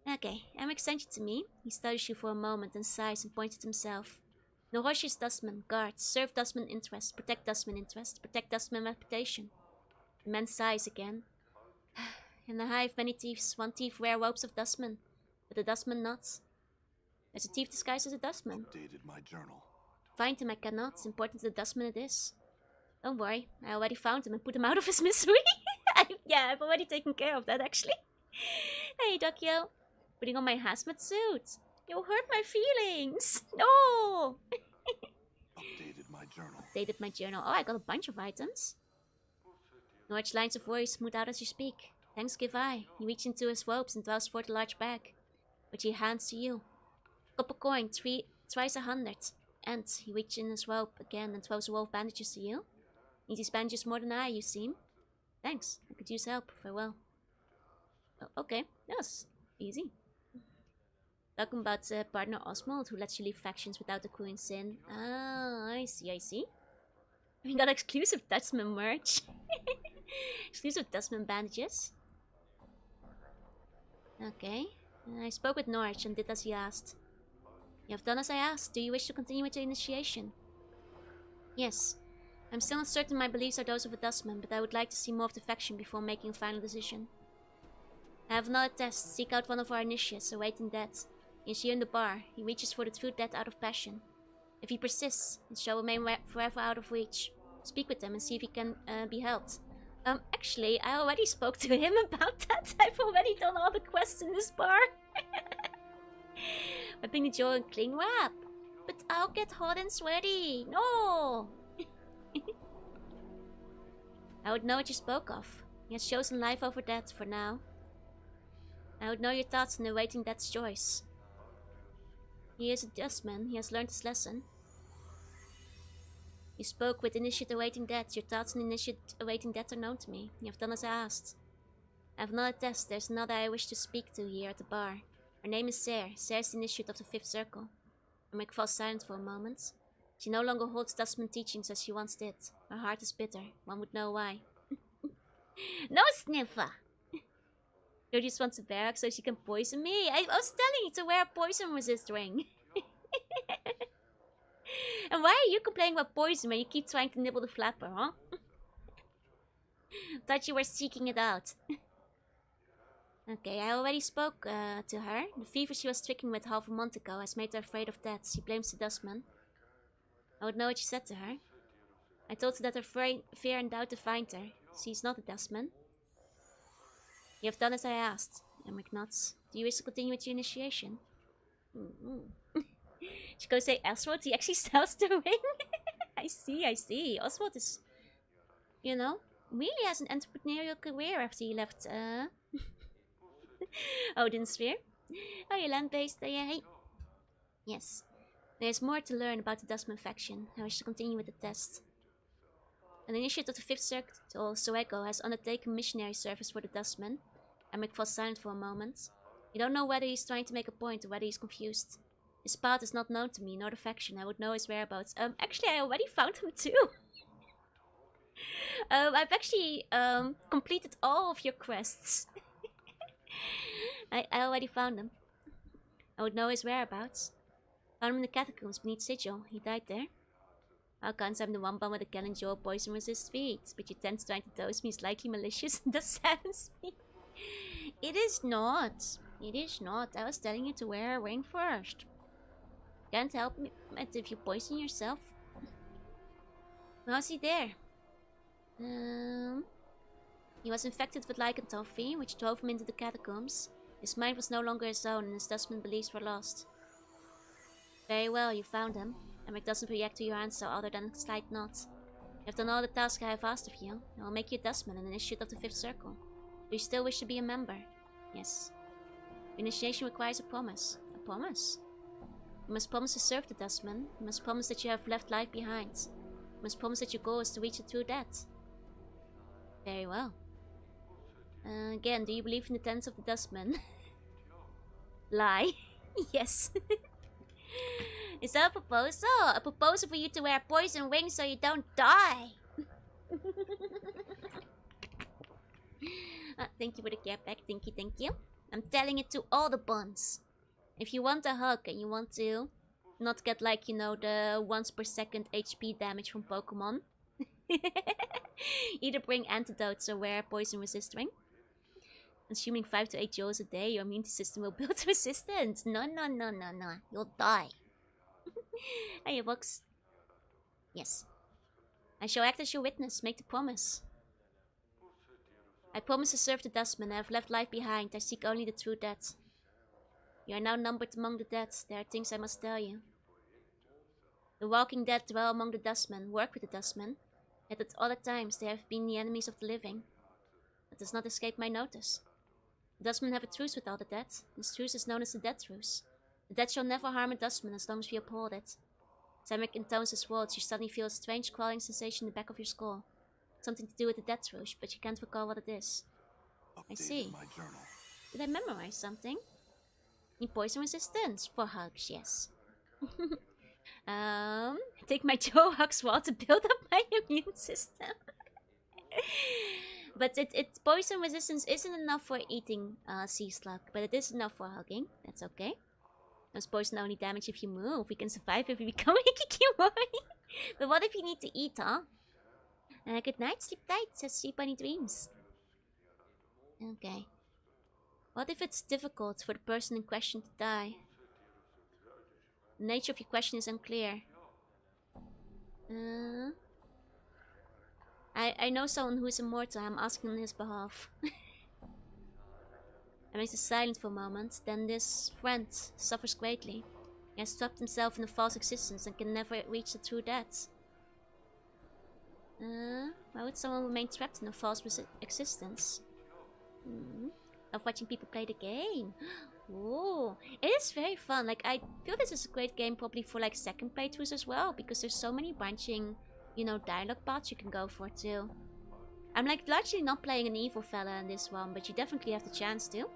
Okay, Emmerich sent you to me. He studies you for a moment and sighs and points at himself. Noroshi's Dustman, guard, serve Dustman interest, protect Dustman reputation. The man sighs again. In the hive, many thieves. One thief wear robes of Dustman, but the Dustman not. There's a thief disguised as a Dustman. Updated my journal. Find him I cannot. Important to the Dustman it is. Don't worry, I already found him and put him out of his misery. I've already taken care of that actually. Hey, Dokyo. Putting on my hazmat suit. You hurt my feelings. No! Updated my journal. Updated my journal. Oh, I got a bunch of items. Large lines of worry smooth out as you speak. Thanks give I. He reaches into his robes and draws forth a large bag, which he hands to you. Copper coin, twice 100. And he reaches in his robe again and throws a roll of bandages to you. Needs these bandages more than I, you seem. Thanks. I could use help. Farewell. Oh, okay. Yes. Easy. Talking about partner Oswald, who lets you leave factions without accruing sin. Ah, I see. We got exclusive Dustman merch. Exclusive Dustman bandages. Okay. I spoke with Norwich and did as he asked. You have done as I asked. Do you wish to continue with your initiation? Yes. I'm still uncertain my beliefs are those of a Dustman, but I would like to see more of the faction before making a final decision. I have another test. Seek out one of our initiates, awaiting death. He is here in the bar. He reaches for the true death out of passion. If he persists, it shall remain forever out of reach. Speak with him and see if he can be helped. Actually, I already spoke to him about that. I've already done all the quests in this bar. Whipping the jaw and cling wrap. But I'll get hot and sweaty. No! I would know what you spoke of. He has chosen life over death for now. I would know your thoughts on awaiting death's choice. He is a Dustman. He has learned his lesson. You spoke with Initiate awaiting death. Your thoughts on Initiate awaiting death are known to me. You have done as I asked. I have another test. There's another I wish to speak to here at the bar. Her name is Sarah. Sarah's the Initiate of the 5th Circle. Emmerich falls silent for a moment. She no longer holds Dustman teachings as she once did. Her heart is bitter. One would know why. No, Sniffer! You just wants a barrack so she can poison me? I was telling you to wear a poison resist ring. And why are you complaining about poison when you keep trying to nibble the flapper, huh? Thought you were seeking it out. Okay, I already spoke to her. The fever she was stricken with half a month ago has made her afraid of death. She blames the Dustman. I would know what you said to her. I told her that her fear and doubt defined her. She's not a Dustman. You have done as I asked. Emmerich nods. Do you wish to continue with your initiation? She goes say Oswald, he actually sells the ring. I see. Oswald is, you know, really has an entrepreneurial career after he left Odin's Sphere. Oh, you're land-based, hey. Yes. There's more to learn about the Dustman faction. I wish to continue with the test. An initiate of the 5th Circle, Soego, has undertaken missionary service for the Dustman. Emmerich falls silent for a moment. You don't know whether he's trying to make a point or whether he's confused. His path is not known to me, nor the faction. I would know his whereabouts. Actually, I already found him too. I've actually completed all of your quests. I already found him. I would know his whereabouts. Found him in the catacombs beneath Sigil. He died there. How comes I'm the one bum with a cannon jaw poison resist feet? But your tense trying to dose me is likely malicious and that saddens me. It is not. It is not. I was telling you to wear a ring first. Can't help me if you poison yourself. How's he there? He was infected with lycanthropy, which drove him into the catacombs. His mind was no longer his own, and his Dustman beliefs were lost. Very well, you found him. Emmerich doesn't react to your answer other than a slight nod. You have done all the tasks I have asked of you. I will make you a Dustman and initiate of the 5th Circle. Do you still wish to be a member? Yes. Initiation requires a promise. A promise? You must promise to serve the Dustman. You must promise that you have left life behind. You must promise that your goal is to reach the true death. Very well. Again, do you believe in the tenets of the Dustman? Lie. Yes. Is that a proposal? A proposal for you to wear poison wings so you don't die. Thank you for the care pack. Thank you. I'm telling it to all the buns. If you want a hug and you want to not get like, you know, the once per second HP damage from Pokemon, either bring antidotes or wear a poison resist ring. Consuming 5 to 8 joules a day, your immune system will build resistance. No. You'll die. Hey, Vox. Yes. I shall act as your witness. Make the promise. I promise to serve the Dustman. I have left life behind. I seek only the true death. You are now numbered among the dead. There are things I must tell you. The walking dead dwell among the Dustmen, work with the Dustmen. Yet at other times they have been the enemies of the living. That does not escape my notice. The Dustmen have a truce with all the dead. This truce is known as the Death Truce. The dead shall never harm a Dustman as long as we uphold it. As Emmerich intones his words, you suddenly feel a strange crawling sensation in the back of your skull. Something to do with the Death Truce, but you can't recall what it is. I see. My journal. Did I memorize something? Need poison resistance for hugs, yes. Take my Joe Hugs wall to build up my immune system. But poison resistance isn't enough for eating sea slug, but it is enough for hugging. That's okay. Those poison only damage if you move. We can survive if we become Hikikimori. But what if you need to eat, huh? Good night, sleep tight, says Sleep Bunny Dreams. Okay. What if it's difficult for the person in question to die? The nature of your question is unclear. I know someone who is immortal. I'm asking on his behalf. Emmerich is silent for a moment. Then this friend suffers greatly. He has trapped himself in a false existence and can never reach the true death. Why would someone remain trapped in a false existence? Of watching people play the game. Ooh, it is very fun. Like, I feel this is a great game probably for like second playthroughs as well, because there's so many branching, you know, dialogue paths you can go for too. I'm like largely not playing an evil fella in this one, but you definitely have the chance to.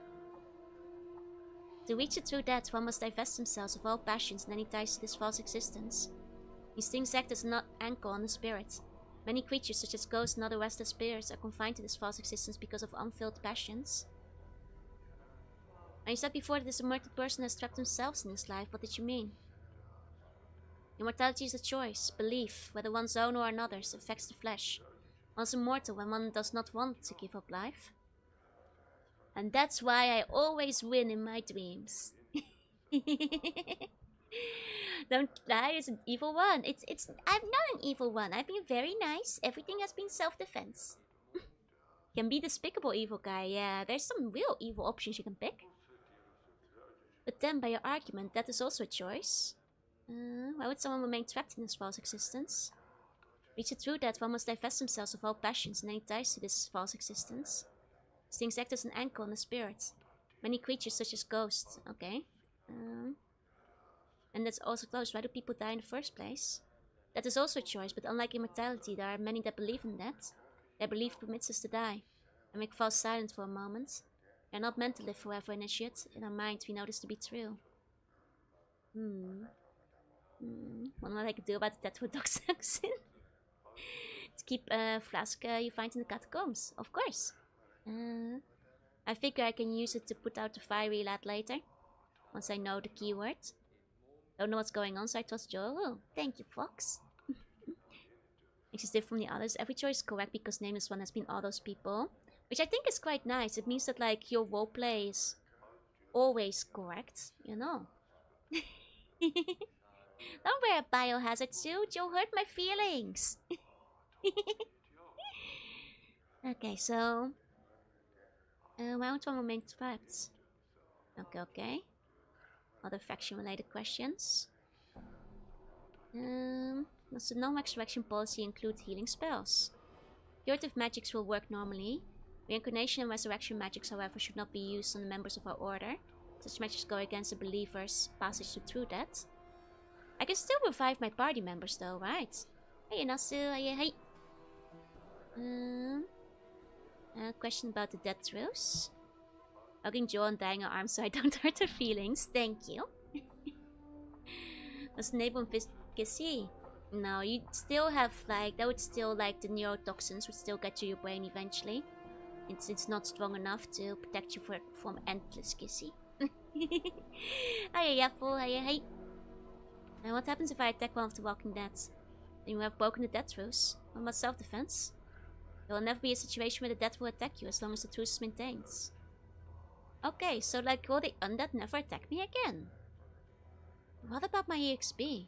To reach the true death, one must divest themselves of all passions and any ties to this false existence. These things act as an anchor on the spirit. Many creatures, such as ghosts and other restless spirits, are confined to this false existence because of unfilled passions. And you said before that this immortal person has trapped themselves in this life. What did you mean? Immortality is a choice, belief, whether one's own or another's, affects the flesh. One's immortal when one does not want to give up life. And that's why I always win in my dreams. Don't lie, it's an evil one. I'm not an evil one. I've been very nice. Everything has been self-defense. Can be despicable evil guy, yeah. There's some real evil options you can pick. But then, by your argument, that is also a choice. Why would someone remain trapped in this false existence? Reach the true death, one must divest themselves of all passions and any ties to this false existence. These things act as an anchor on the spirit. Many creatures, such as ghosts. Okay. And that's also close. Why do people die in the first place? That is also a choice, but unlike immortality, there are many that believe in that. Their belief permits us to die. And make fall silent for a moment. We are not meant to live forever, initiate. In our mind, we know this to be true. Wonder what I could do about the tattoo dog sucks in. To keep a flask you find in the catacombs, of course. I figure I can use it to put out the fiery lad later. Once I know the keyword. Don't know what's going on, so I trust Joe. Thank you, Fox. Makes us different from the others. Every choice is correct because Nameless One has been all those people. Which I think is quite nice. It means that like your roleplay is always correct, you know. Don't wear a biohazard suit, you'll hurt my feelings. Okay, so why don't one remain trapped? Okay, okay. Other faction-related questions. Does the no-resurrection policy include healing spells? Curative magics will work normally. Reincarnation and resurrection magics, however, should not be used on the members of our order. Such magics go against the believer's passage to true death. I can still revive my party members though, right? Hey Nasu, hey. Question about the death throws. Hugging Joe and dying her arm so I don't hurt her feelings. Thank you. Does enable efficacy? No, you still have like, that would still like the neurotoxins would still get to your brain eventually. It's not strong enough to protect you from endless kissy. Hiya Yaffle, hey. And what happens if I attack one of the Walking Dead? Then you have broken the death rules. What about self-defense? There will never be a situation where the death will attack you as long as the truce is maintained. Okay, so like will the undead never attack me again? What about my EXP?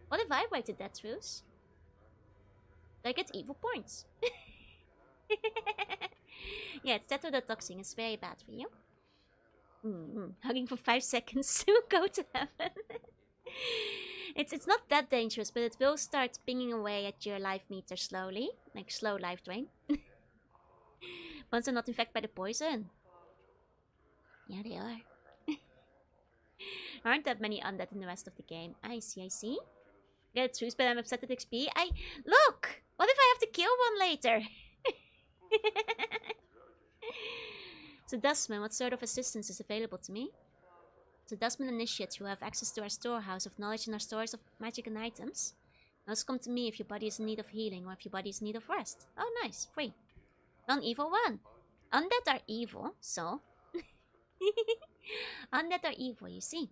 What if I break the death rules? Do I get evil points? Yeah, it's tetrodotoxin. It's very bad for you. Hugging for 5 seconds to go to heaven. It's not that dangerous, but it will start pinging away at your life meter slowly. Like slow life drain. Once they're not infected by the poison. Yeah, they are. Aren't that many undead in the rest of the game. I see. Get a truce, but I'm upset at XP. Look! What if I have to kill one later? So Dustman, what sort of assistance is available to me? So Dustman initiates who have access to our storehouse of knowledge and our stores of magic and items. Those come to me if your body is in need of healing or if your body is in need of rest. Oh nice, free. Non-evil one. Undead are evil, so... Undead are evil, you see.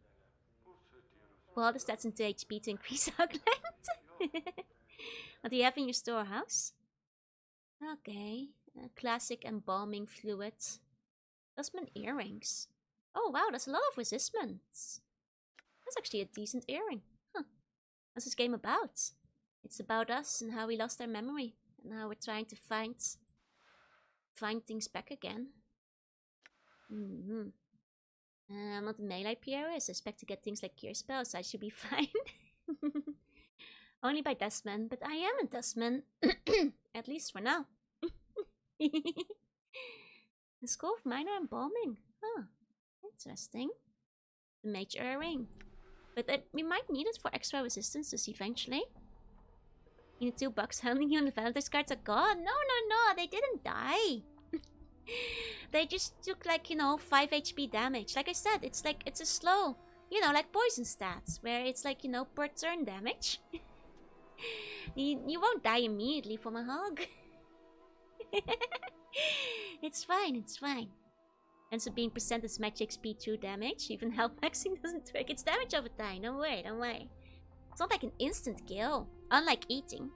Put all the stats into HP to increase our length. What do you have in your storehouse? Okay. Classic embalming fluid. Dustman earrings. Oh wow, that's a lot of resistance. That's actually a decent earring. Huh. What's this game about? It's about us and how we lost our memory. And how we're trying to find things back again. I'm not a melee PRS. I expect to get things like cure spells. I should be fine. Only by Dustman, but I am a Dustman. At least for now. The Skull of Minor Embalming. Huh. Interesting. The Mage Earring. But we might need it for extra resistance eventually. You need $2 handing you on the Valentine's cards are gone. No. They didn't die. They just took like, 5 HP damage. Like I said, it's a slow, like poison stats. Where it's like, per turn damage. You won't die immediately from a hug. It's fine. And so being percent is match XP 2 damage. Even health maxing doesn't work. It's damage over time. Don't worry. It's not like an instant kill. Unlike eating.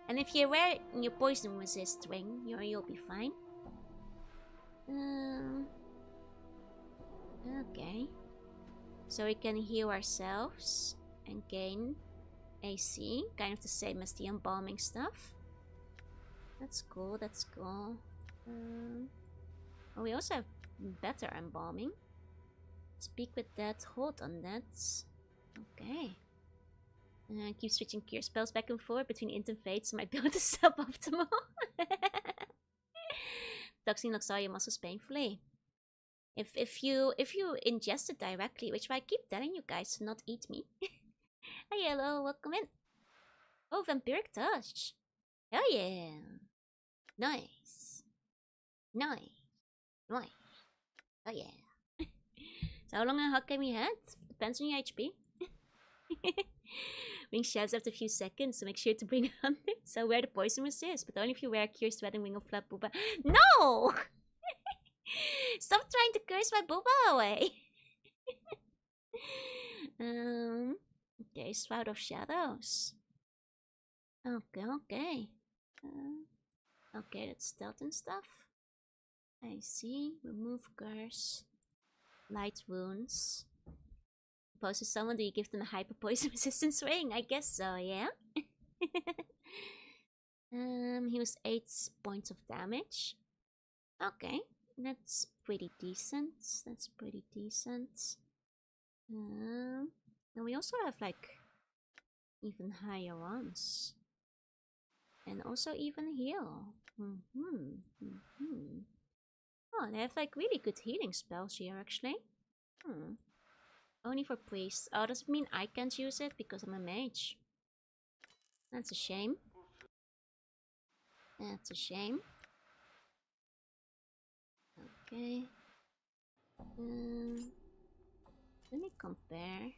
And if you wear your poison resist ring, you'll be fine. Okay. So we can heal ourselves and gain AC. Kind of the same as the embalming stuff. That's cool. Oh, we also have better embalming. Speak with that, hold on that. Okay. Keep switching cure spells back and forth between int and fate, so might be able to suboptimal. Toxin looks all your muscles painfully. If you ingest it directly, which I keep telling you guys to not eat me. Hi, hello, welcome in. Oh, vampiric touch. Hell yeah. Nice. Oh yeah. So how long a hug can we have? Depends on your HP. Ring shouts after a few seconds, so make sure to bring 100. So wear the poison resist, but only if you wear Cure Sweating Wing of Flat Booba. No! Stop trying to curse my booba away. Okay, Shroud of Shadows. Okay. Okay, that's stealth and stuff. I see. Remove curse. Light wounds. Suppose to someone, do you give them a hyper poison resistance ring? I guess so, yeah. He was 8 points of damage. Okay. That's pretty decent. That's pretty decent. And we also have like even higher ones. And also even heal. Oh, they have like really good healing spells here actually. Only for priests. Oh, does it mean I can't use it because I'm a mage? That's a shame. That's a shame. Okay. Let me compare.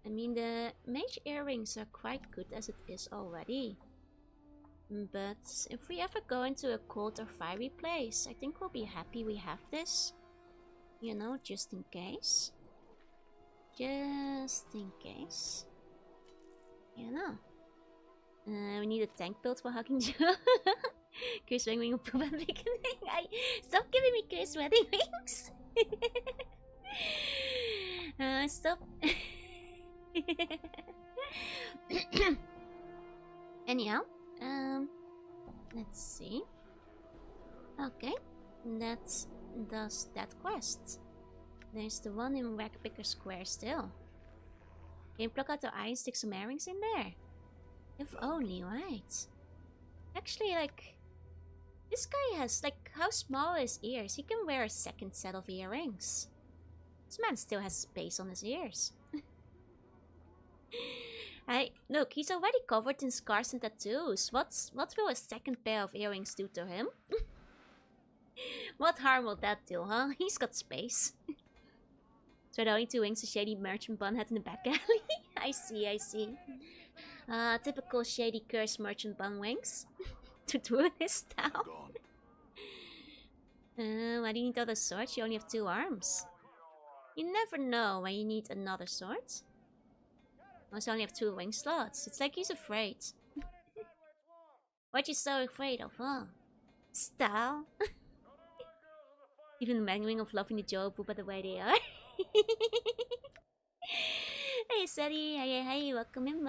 I mean, the mage earrings are quite good as it is already. But if we ever go into a cold or fiery place, I think we'll be happy we have this. You know, just in case. Just in case. You know. We need a tank build for Hugging Joe. Curse Wedding Wing Poop and Beginning. Stop giving me Curse Wedding Wings! Stop. Anyhow, let's see. Okay, that does that quest. There's the one in Rackpicker Square still. Can you pluck out the eye and stick some earrings in there? If only, right? Actually, like, this guy has, like, how small are his ears? He can wear a second set of earrings. This man still has space on his ears. Look, he's already covered in scars and tattoos. What will a second pair of earrings do to him? What harm will that do, huh? He's got space. So the only two wings a shady merchant bun had in the back alley. I see. Typical shady curse merchant bun wings. To do this style. Why do you need other swords? You only have 2 arms. You never know when you need another sword. I only have 2 wing slots. It's like he's afraid. What you so afraid of, huh? Style? Even the manuing of loving the Joe by the way they are. Hey, Sadie. Hey, welcome in.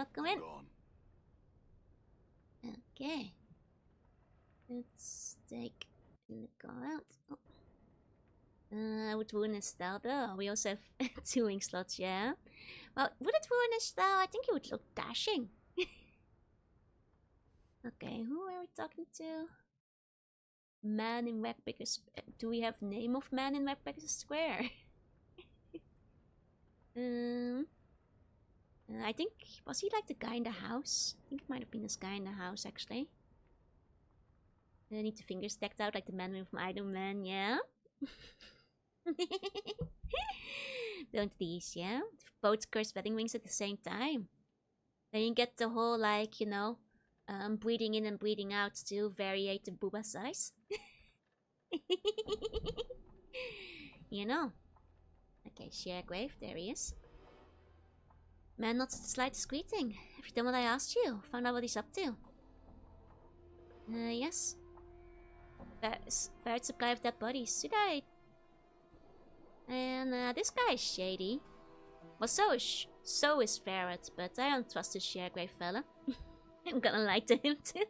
Okay. Let's take a look out. Oh. Would ruin his style though. We also have 2 wing slots, yeah. Well, would it ruin his style? I think he would look dashing. Okay, who are we talking to? Man in Backpacker Square. Do we have name of man in Backpacker Square? I think, was he like the guy in the house? I think it might have been this guy in the house actually. I need the fingers stacked out like the man with my Iron Man, yeah? Don't these, yeah? Both curse wedding wings at the same time. Then you get the whole, like, you know, breathing in and breathing out to vary the booba size. You know. Okay, Sharegrave, there he is. Man, not the slightest greeting. Have you done what I asked you? Found out what he's up to? Yes. Varied supply of dead bodies. Should I? And this guy is shady. Well, so is Ferret, but I don't trust this Sharegrave fella. I'm gonna lie to him too.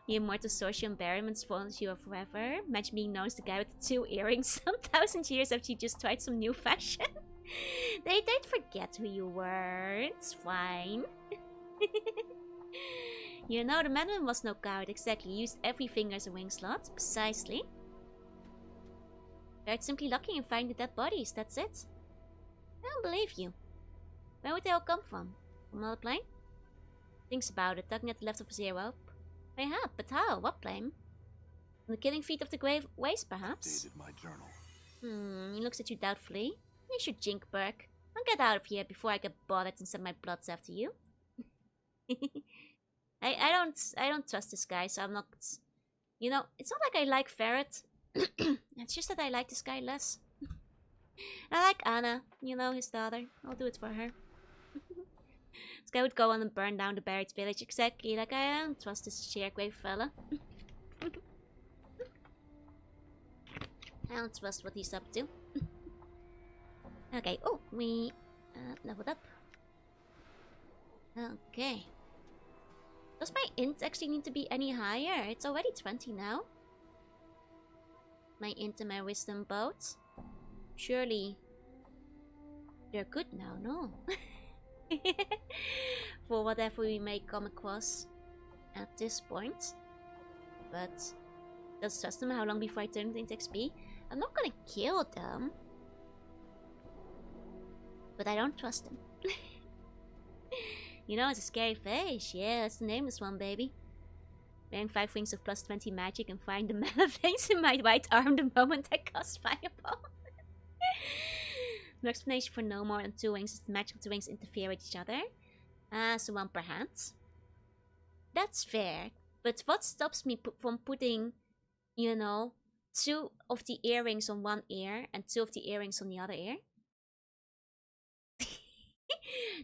The immortal social embarrassments follows you forever. Imagine being known as the guy with the 2 earrings some 1,000 years after you just tried some new fashion. They'd forget who you were. It's fine. You know, the madman was no coward, exactly. He used every finger as a wing slot. Precisely. They're simply lucky in finding the dead bodies, that's it. I don't believe you. Where would they all come from? From another plane? Thinks about it, tugging at the left of his ear up. Mayhap, but how? What plane? From the killing feet of the grave waste, perhaps? Updated my journal. He looks at you doubtfully. You should Jinkberg. I'll get out of here before I get bothered and send my bloods after you. I don't trust this guy, so I'm not. You know, it's not like I like Ferret. It's just that I like this guy less. I like Anna, you know, his daughter. I'll do it for her. This guy would go on and burn down the buried village, exactly. Like, I don't trust this Sharegrave fella. I don't trust what he's up to. Okay, oh, we leveled up. Okay. Does my int actually need to be any higher? It's already 20 now. my int and my wisdom both. Surely they're good now, no? For whatever we may come across at this point. But just trust them. How long before I turn it into XP? I'm not gonna kill them. But I don't trust them. You know, it's a scary face. Yeah, that's the nameless one, baby. Wearing 5 rings of plus 20 magic and find the mana veins in my right arm the moment I cast Fireball. No explanation for no more than 2 wings is the magical 2 wings interfere with each other. So 1 per hand. That's fair. But what stops me from putting, you know, 2 of the earrings on one ear and 2 of the earrings on the other ear?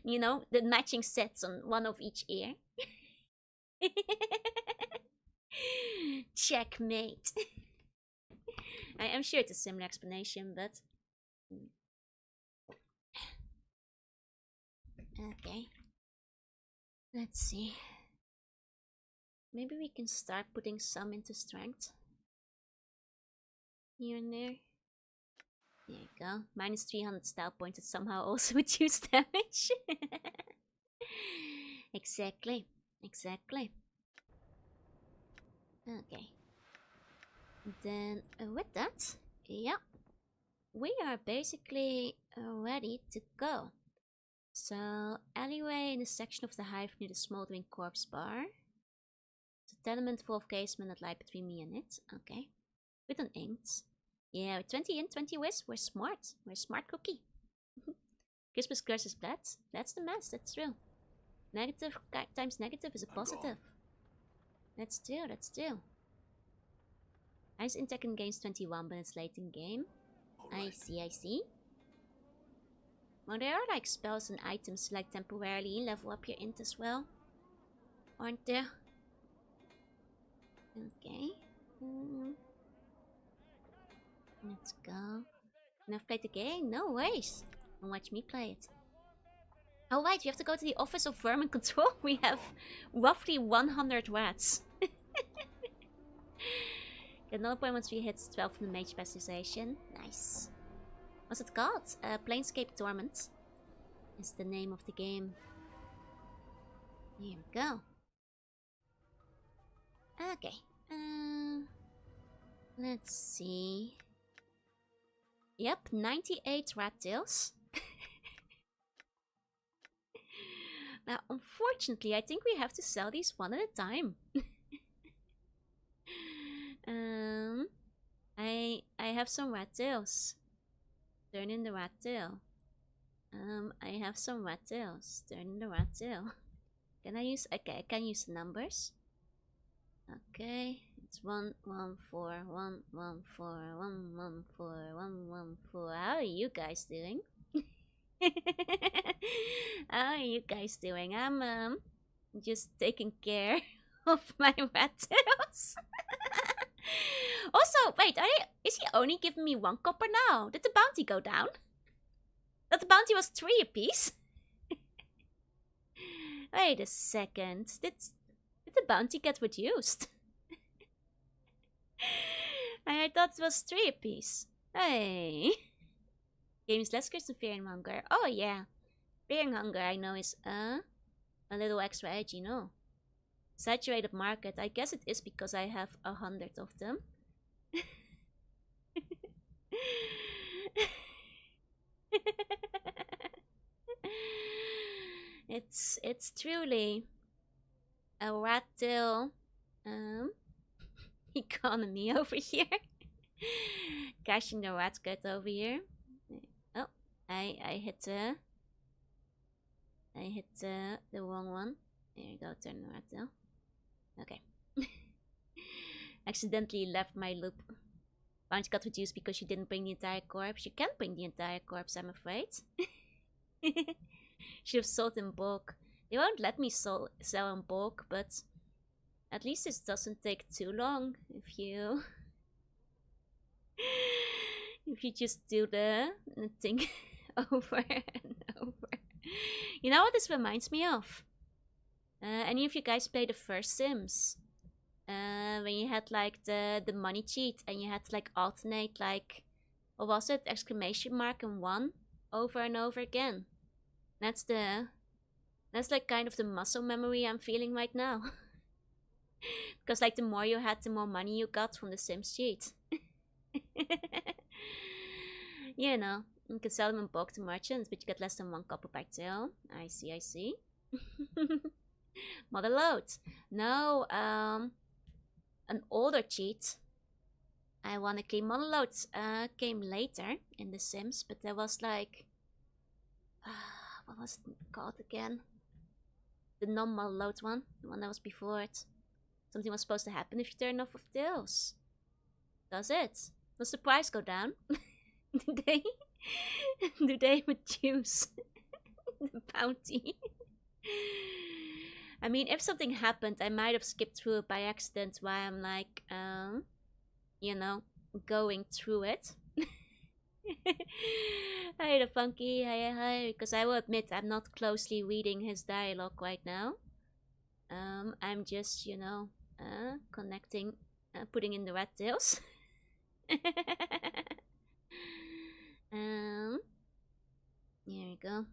You know, the matching sets on one of each ear. Checkmate. I am sure it's a similar explanation, but... Okay. Let's see. Maybe we can start putting some into strength. Here and there. There you go. Minus 300 style points that somehow also reduce damage. Exactly. Exactly. Okay. Then with that, yeah, we are basically ready to go. So alleyway in the section of the hive near the smoldering corpse bar. It's a tenement full of casement that lie between me and it. Okay. With an inked. Yeah, with 20 in, 20 whiz, we're smart. We're a smart cookie. Christmas curse is blood. That's the mess, that's true. Negative times negative is a positive. Let's do, let's do. Ice intake in games 21, but it's late in game. Right. I see. Well, there are like spells and items to like temporarily level up your int as well. Aren't there? Okay. Let's go. And I've played the game? No ways. And watch me play it. Oh right, we have to go to the Office of Vermin Control. We have roughly 100 rats. Get another point once we hit 12 from the mage specialization. Nice. What's it called? Planescape Torment is the name of the game. Here we go. Okay. Let's see. Yep, 98 rat tails. Now, unfortunately, I think we have to sell these one at a time. I have some rat tails. Turn in the rat tail. I have some rat tails. Turn in the rat tail. Can I use? Okay, I can use the numbers. Okay, it's 1 1 4 1 1 4 1 1 4 1 1 4. How are you guys doing? How are you guys doing? I'm just taking care of my rat tails. Also, wait, is he only giving me 1 copper now? Did the bounty go down? That the bounty was 3 apiece? Wait a second. Did the bounty get reduced? I thought it was 3 apiece. Hey. Games less curse than fearing hunger. Oh yeah. Fearing hunger I know is a little extra edgy, no. Saturated market. I guess it is because I have 100 of them. It's truly a rat tail economy over here. Cashing the rat gut over here. Oh, I hit the wrong one. There you go, turn the rat tail. Okay. Accidentally left my loop. Bounty got reduced because you didn't bring the entire corpse. You can't bring the entire corpse, I'm afraid. Should have sold in bulk. They won't let me sell in bulk, but at least this doesn't take too long if you just do the thing over and over. You know what this reminds me of? Any of you guys play the first Sims? When you had like the money cheat and you had to like alternate like, what was it? Exclamation mark and 1 over and over again. That's like kind of the muscle memory I'm feeling right now. Because like the more you had, the more money you got from the Sims cheat. You know, you can sell them in bulk to merchants, but you get less than 1 copper per tail. I see. Mother load. No, an older cheat. Ironically, mother loads came later in The Sims, but there was like, what was it called again? The non-mother load one, the one that was before it. Something was supposed to happen if you turn off of tails. Does it? Does the price go down? Do they reduce the bounty? I mean, if something happened, I might have skipped through it by accident while I'm like, you know, going through it. Hi, the funky. Hi. Because I will admit, I'm not closely reading his dialogue right now. I'm just, you know, connecting, putting in the red tails. Here we go.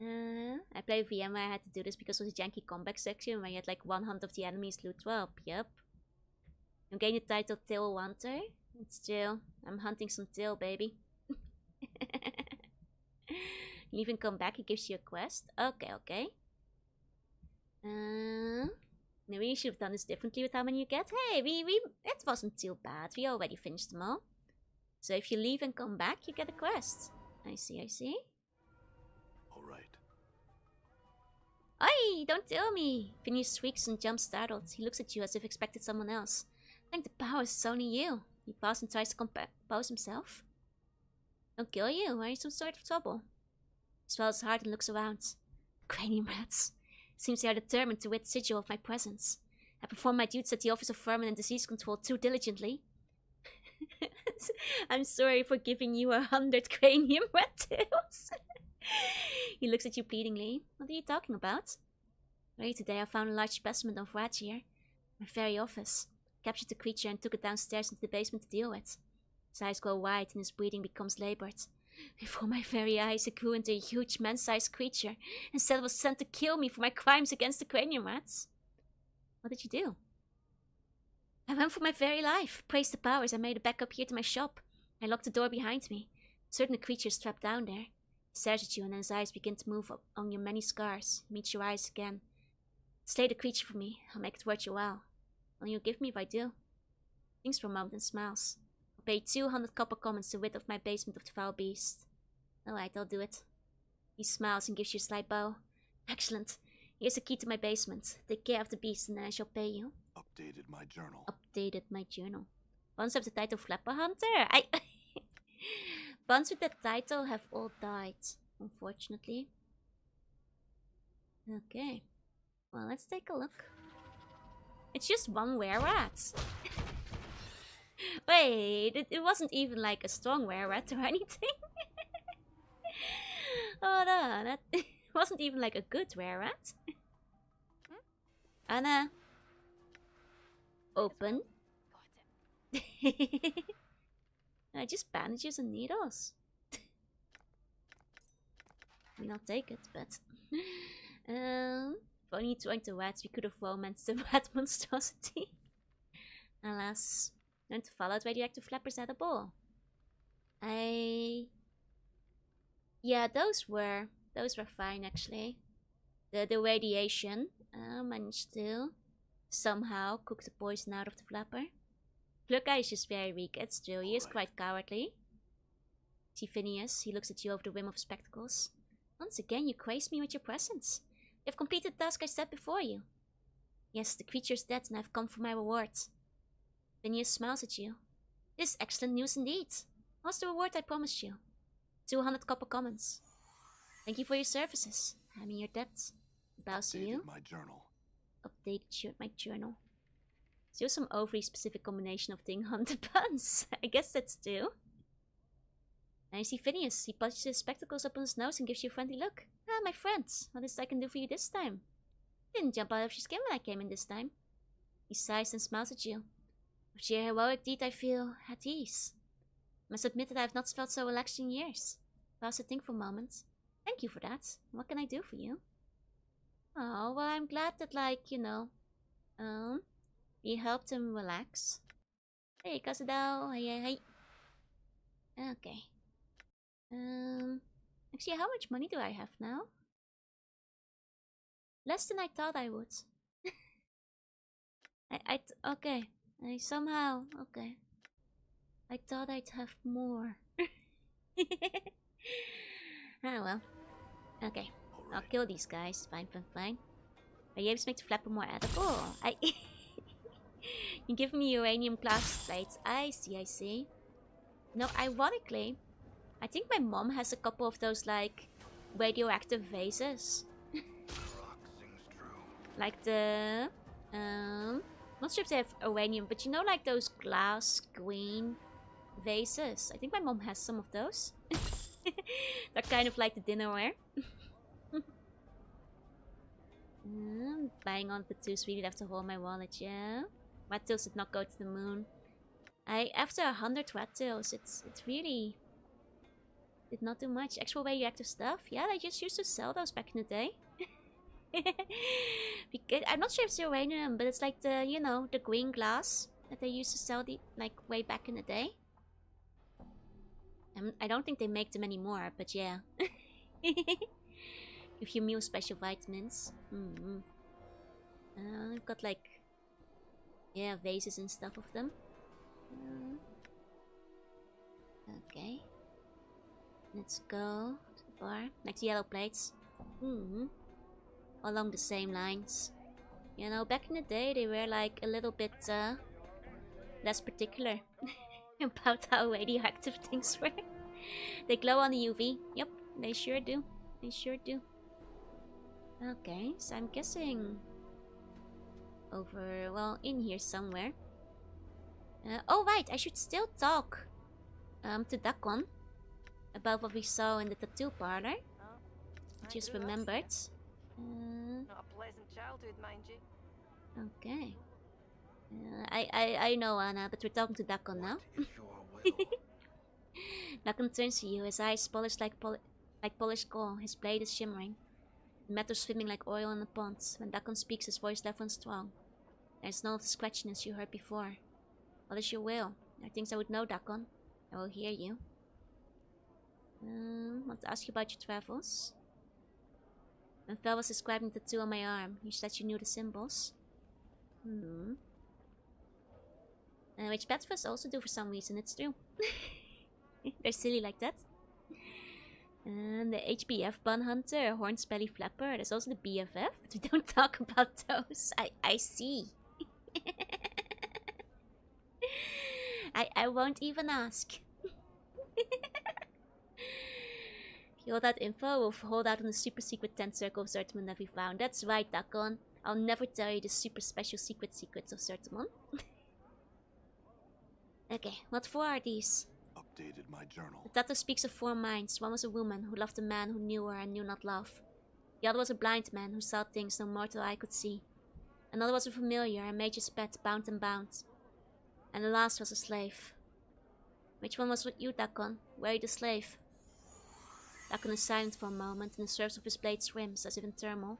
I play VM where I had to do this because it was a janky comeback section where you had like 100 of the enemies loot 12. Yep. I'm getting the title Tail Hunter. It's chill. I'm hunting some tail, baby. Leave and come back, he gives you a quest. Okay. Maybe we should have done this differently with how many you get. Hey, it wasn't too bad. We already finished them all. So if you leave and come back, you get a quest. I see. All right. Oi, don't tell me. Phineas shrieks and jumps startled. He looks at you as if expected someone else. I think the powers is only you. He pauses and tries to compose himself. Don't kill you. Are you some sort of trouble? He swallows hard and looks around. Cranium rats. Seems they are determined to rid Sigil of my presence. I perform my duties at the Office of Vermin and Disease Control too diligently. I'm sorry for giving you 100 cranium rat tails. He looks at you pleadingly. What are you talking about? Earlier today I found a large specimen of rat here. My very office. Captured the creature and took it downstairs into the basement to deal with. His eyes go wide and his breathing becomes labored. Before my very eyes it grew into a huge man-sized creature. Instead was sent to kill me for my crimes against the cranium rats. What did you do? I ran for my very life. Praise the powers, I made it back up here to my shop. I locked the door behind me. Certain the creature is trapped down there. He stares at you and then his eyes begin to move up on your many scars. Meets your eyes again. Slay the creature for me. I'll make it worth your while. Will you give me if I do? Thinks for a moment and smiles. I'll pay 200 copper commons to rid of my basement of the foul beast. Alright, I'll do it. He smiles and gives you a slight bow. Excellent. Here's the key to my basement. Take care of the beast and then I shall pay you. Updated my journal. Updated my journal. Buns have the title Flapper Hunter. Buns with that title have all died, unfortunately. Okay. Well, let's take a look. It's just one were-rat. Wait, it wasn't even like a strong were-rat or anything. Oh no, that wasn't even like a good were-rat. Anna. Open. Just bandages and needles. We'll not take it, but... if only joined the rats, we could have romanced the rat monstrosity. Alas. Learn to follow radioactive flappers at a ball. Yeah, those were fine actually. The radiation managed to somehow cook the poison out of the flapper. Plug guy is just very weak, it's true. He is quite cowardly. See Phineas, he looks at you over the rim of spectacles. Once again, you grace me with your presence. You have completed the task I set before you. Yes, the creature is dead and I've come for my reward. Phineas smiles at you. This is excellent news indeed. What's the reward I promised you? 200 copper commons. Thank you for your services. I'm in your debt. Bows to you. My journal. Updated my journal. It's just some overly specific combination of thing on the buns. I guess that's two. Now you see Phineas. He pushes his spectacles up on his nose and gives you a friendly look. Ah, my friends. What is it I can do for you this time? Didn't jump out of your skin when I came in this time. He sighs and smiles at you. With sheer heroic deed, I feel at ease. Must admit that I have not felt so relaxed in years. Pause to think for a moment. Thank you for that. What can I do for you? Oh, well, I'm glad that, like, you know, we helped him relax. Hey, Kasadao. Hey. Okay. Actually, how much money do I have now? Less than I thought I would. Okay. Okay. I thought I'd have more. Ah, well. Okay. I'll kill these guys. Fine. Are you able to make the flapper more edible? You give me uranium glass plates. I see. No, ironically, I think my mom has a couple of those, like, radioactive vases. Like the... not sure if they have uranium, but you know, like those glass green vases. I think my mom has some of those. They're kind of like the dinnerware. Buying on tattoos really left a hole in my wallet, yeah. Rat tails did not go to the moon. After 100 rat tails, it's really did not do much. Actual radioactive stuff, yeah, I just used to sell those back in the day. Because, I'm not sure if it's uranium, but it's like the, you know, the green glass that they used to sell like way back in the day. I don't think they make them anymore, but yeah. Give you meal special vitamins. I've got like, yeah, vases and stuff of them. Okay. Let's go to the bar. Next to yellow plates. Along the same lines. You know, back in the day they were like a little bit less particular about how radioactive things were. They glow on the UV. Yep, they sure do. Okay, so I'm guessing over, well, in here somewhere. Oh right, I should still talk to Dakon about what we saw in the tattoo parlor. I just remembered. Not a pleasant childhood, mind you. Okay. I know, Anna, but we're talking to Dakon now. Dakon turns to you, his eyes polished like polished gold. His blade is shimmering. The metal swimming like oil in a pond. When Dakon speaks, his voice loud and strong. There's none of the scratchiness you heard before. What is your will? There are things I would know, Dakon. I will hear you. I want to ask you about your travels. When Fel was describing the tattoo on my arm, you said you knew the symbols. Which bad us also do for some reason, it's true. They're silly like that. And the HBF bun hunter, horns belly flapper. There's also the BFF, but we don't talk about those. I see. I won't even ask. If you hold that info, we'll hold out on the super secret 10th circle of Zertimon that we found. That's right, Dakon. I'll never tell you the super special secrets of Zertimon. Okay, what for are these? Updated my journal. The tattoo speaks of 4 minds. One was a woman who loved a man who knew her and knew not love. The other was a blind man who saw things no mortal eye could see. Another was a familiar, a mage's pet, bound and bound. And the last was a slave. Which one was with you, Dakon? Were you the slave? Dakon is silent for a moment, and the surface of his blade swims, as if in turmoil.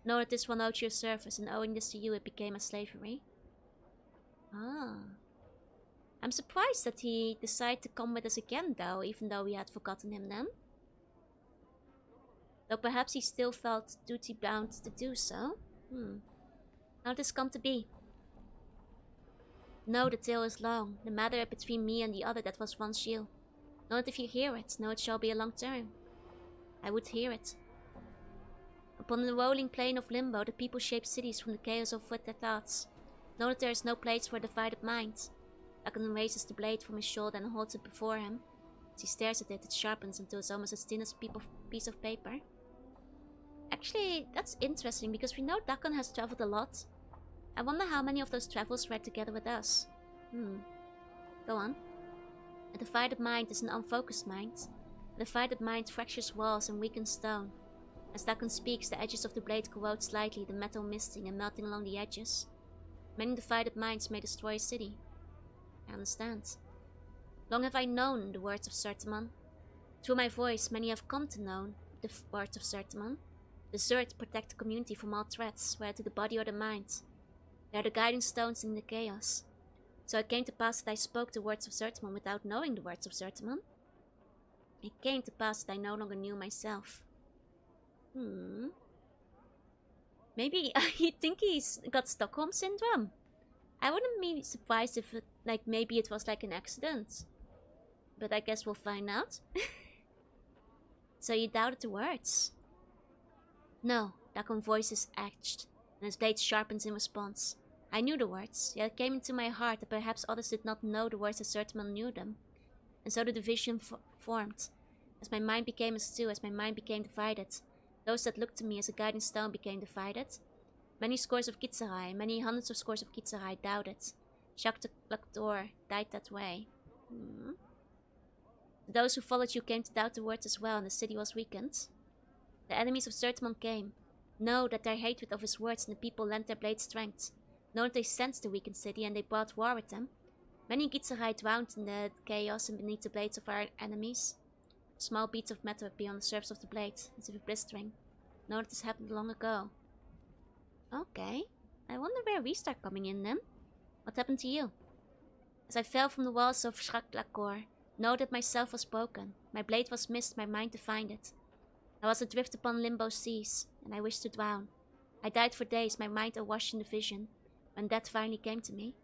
Know that this one owed you a service, and owing this to you, it became a slavery. Ah. I'm surprised that he decided to come with us again, though, even though we had forgotten him then. Though perhaps he still felt duty-bound to do so. How did this come to be? No, the tale is long. The matter between me and the other that was once you. Know that if you hear it, know it shall be a long term. I would hear it. Upon the rolling plain of limbo, the people shape cities from the chaos of their thoughts. Know that there is no place for a divided mind. Dakon raises the blade from his shoulder and holds it before him. As he stares at it, it sharpens until it's almost as thin as a piece of paper. Actually, that's interesting because we know Dakon has traveled a lot. I wonder how many of those travels were together with us. Go on. A divided mind is an unfocused mind. A divided mind fractures walls and weakens stone. As Dakon speaks, the edges of the blade corrode slightly, the metal misting and melting along the edges. Many divided minds may destroy a city. I understand. Long have I known the words of Sertimon. Through my voice, many have come to know the words of Sertimon. The Zerd protect the community from all threats, whether to the body or the mind. They are the guiding stones in the chaos. So it came to pass that I spoke the words of Sertimon without knowing the words of Sertimon. It came to pass that I no longer knew myself. Maybe you think he's got Stockholm Syndrome? I wouldn't be surprised if maybe it was like an accident. But I guess we'll find out. So you doubted the words? No, Dakon's voice is etched, and his blade sharpens in response. I knew the words, yet it came into my heart that perhaps others did not know the words as Sertimon knew them. And so the division formed. As my mind became as two, as my mind became divided, those that looked to me as a guiding stone became divided. Many scores of Kitsarai, many hundreds of scores of Kitsarai doubted. Jacques de Lactor died that way. Those who followed you came to doubt the words as well, and the city was weakened. The enemies of Sertimon came. Know that their hatred of his words and the people lent their blade strength. Know that they sensed the weakened city and they brought war with them. Many Kitsarai drowned in the chaos and beneath the blades of our enemies. Small beads of metal appear on the surface of the blade, as if blistering. Know that this happened long ago. Okay. I wonder where we start coming in then. What happened to you? As I fell from the walls of Shraklakor, know that myself was broken. My blade was missed, my mind to find it. I was adrift upon limbo seas, and I wished to drown. I died for days, my mind awash in the vision. When death finally came to me,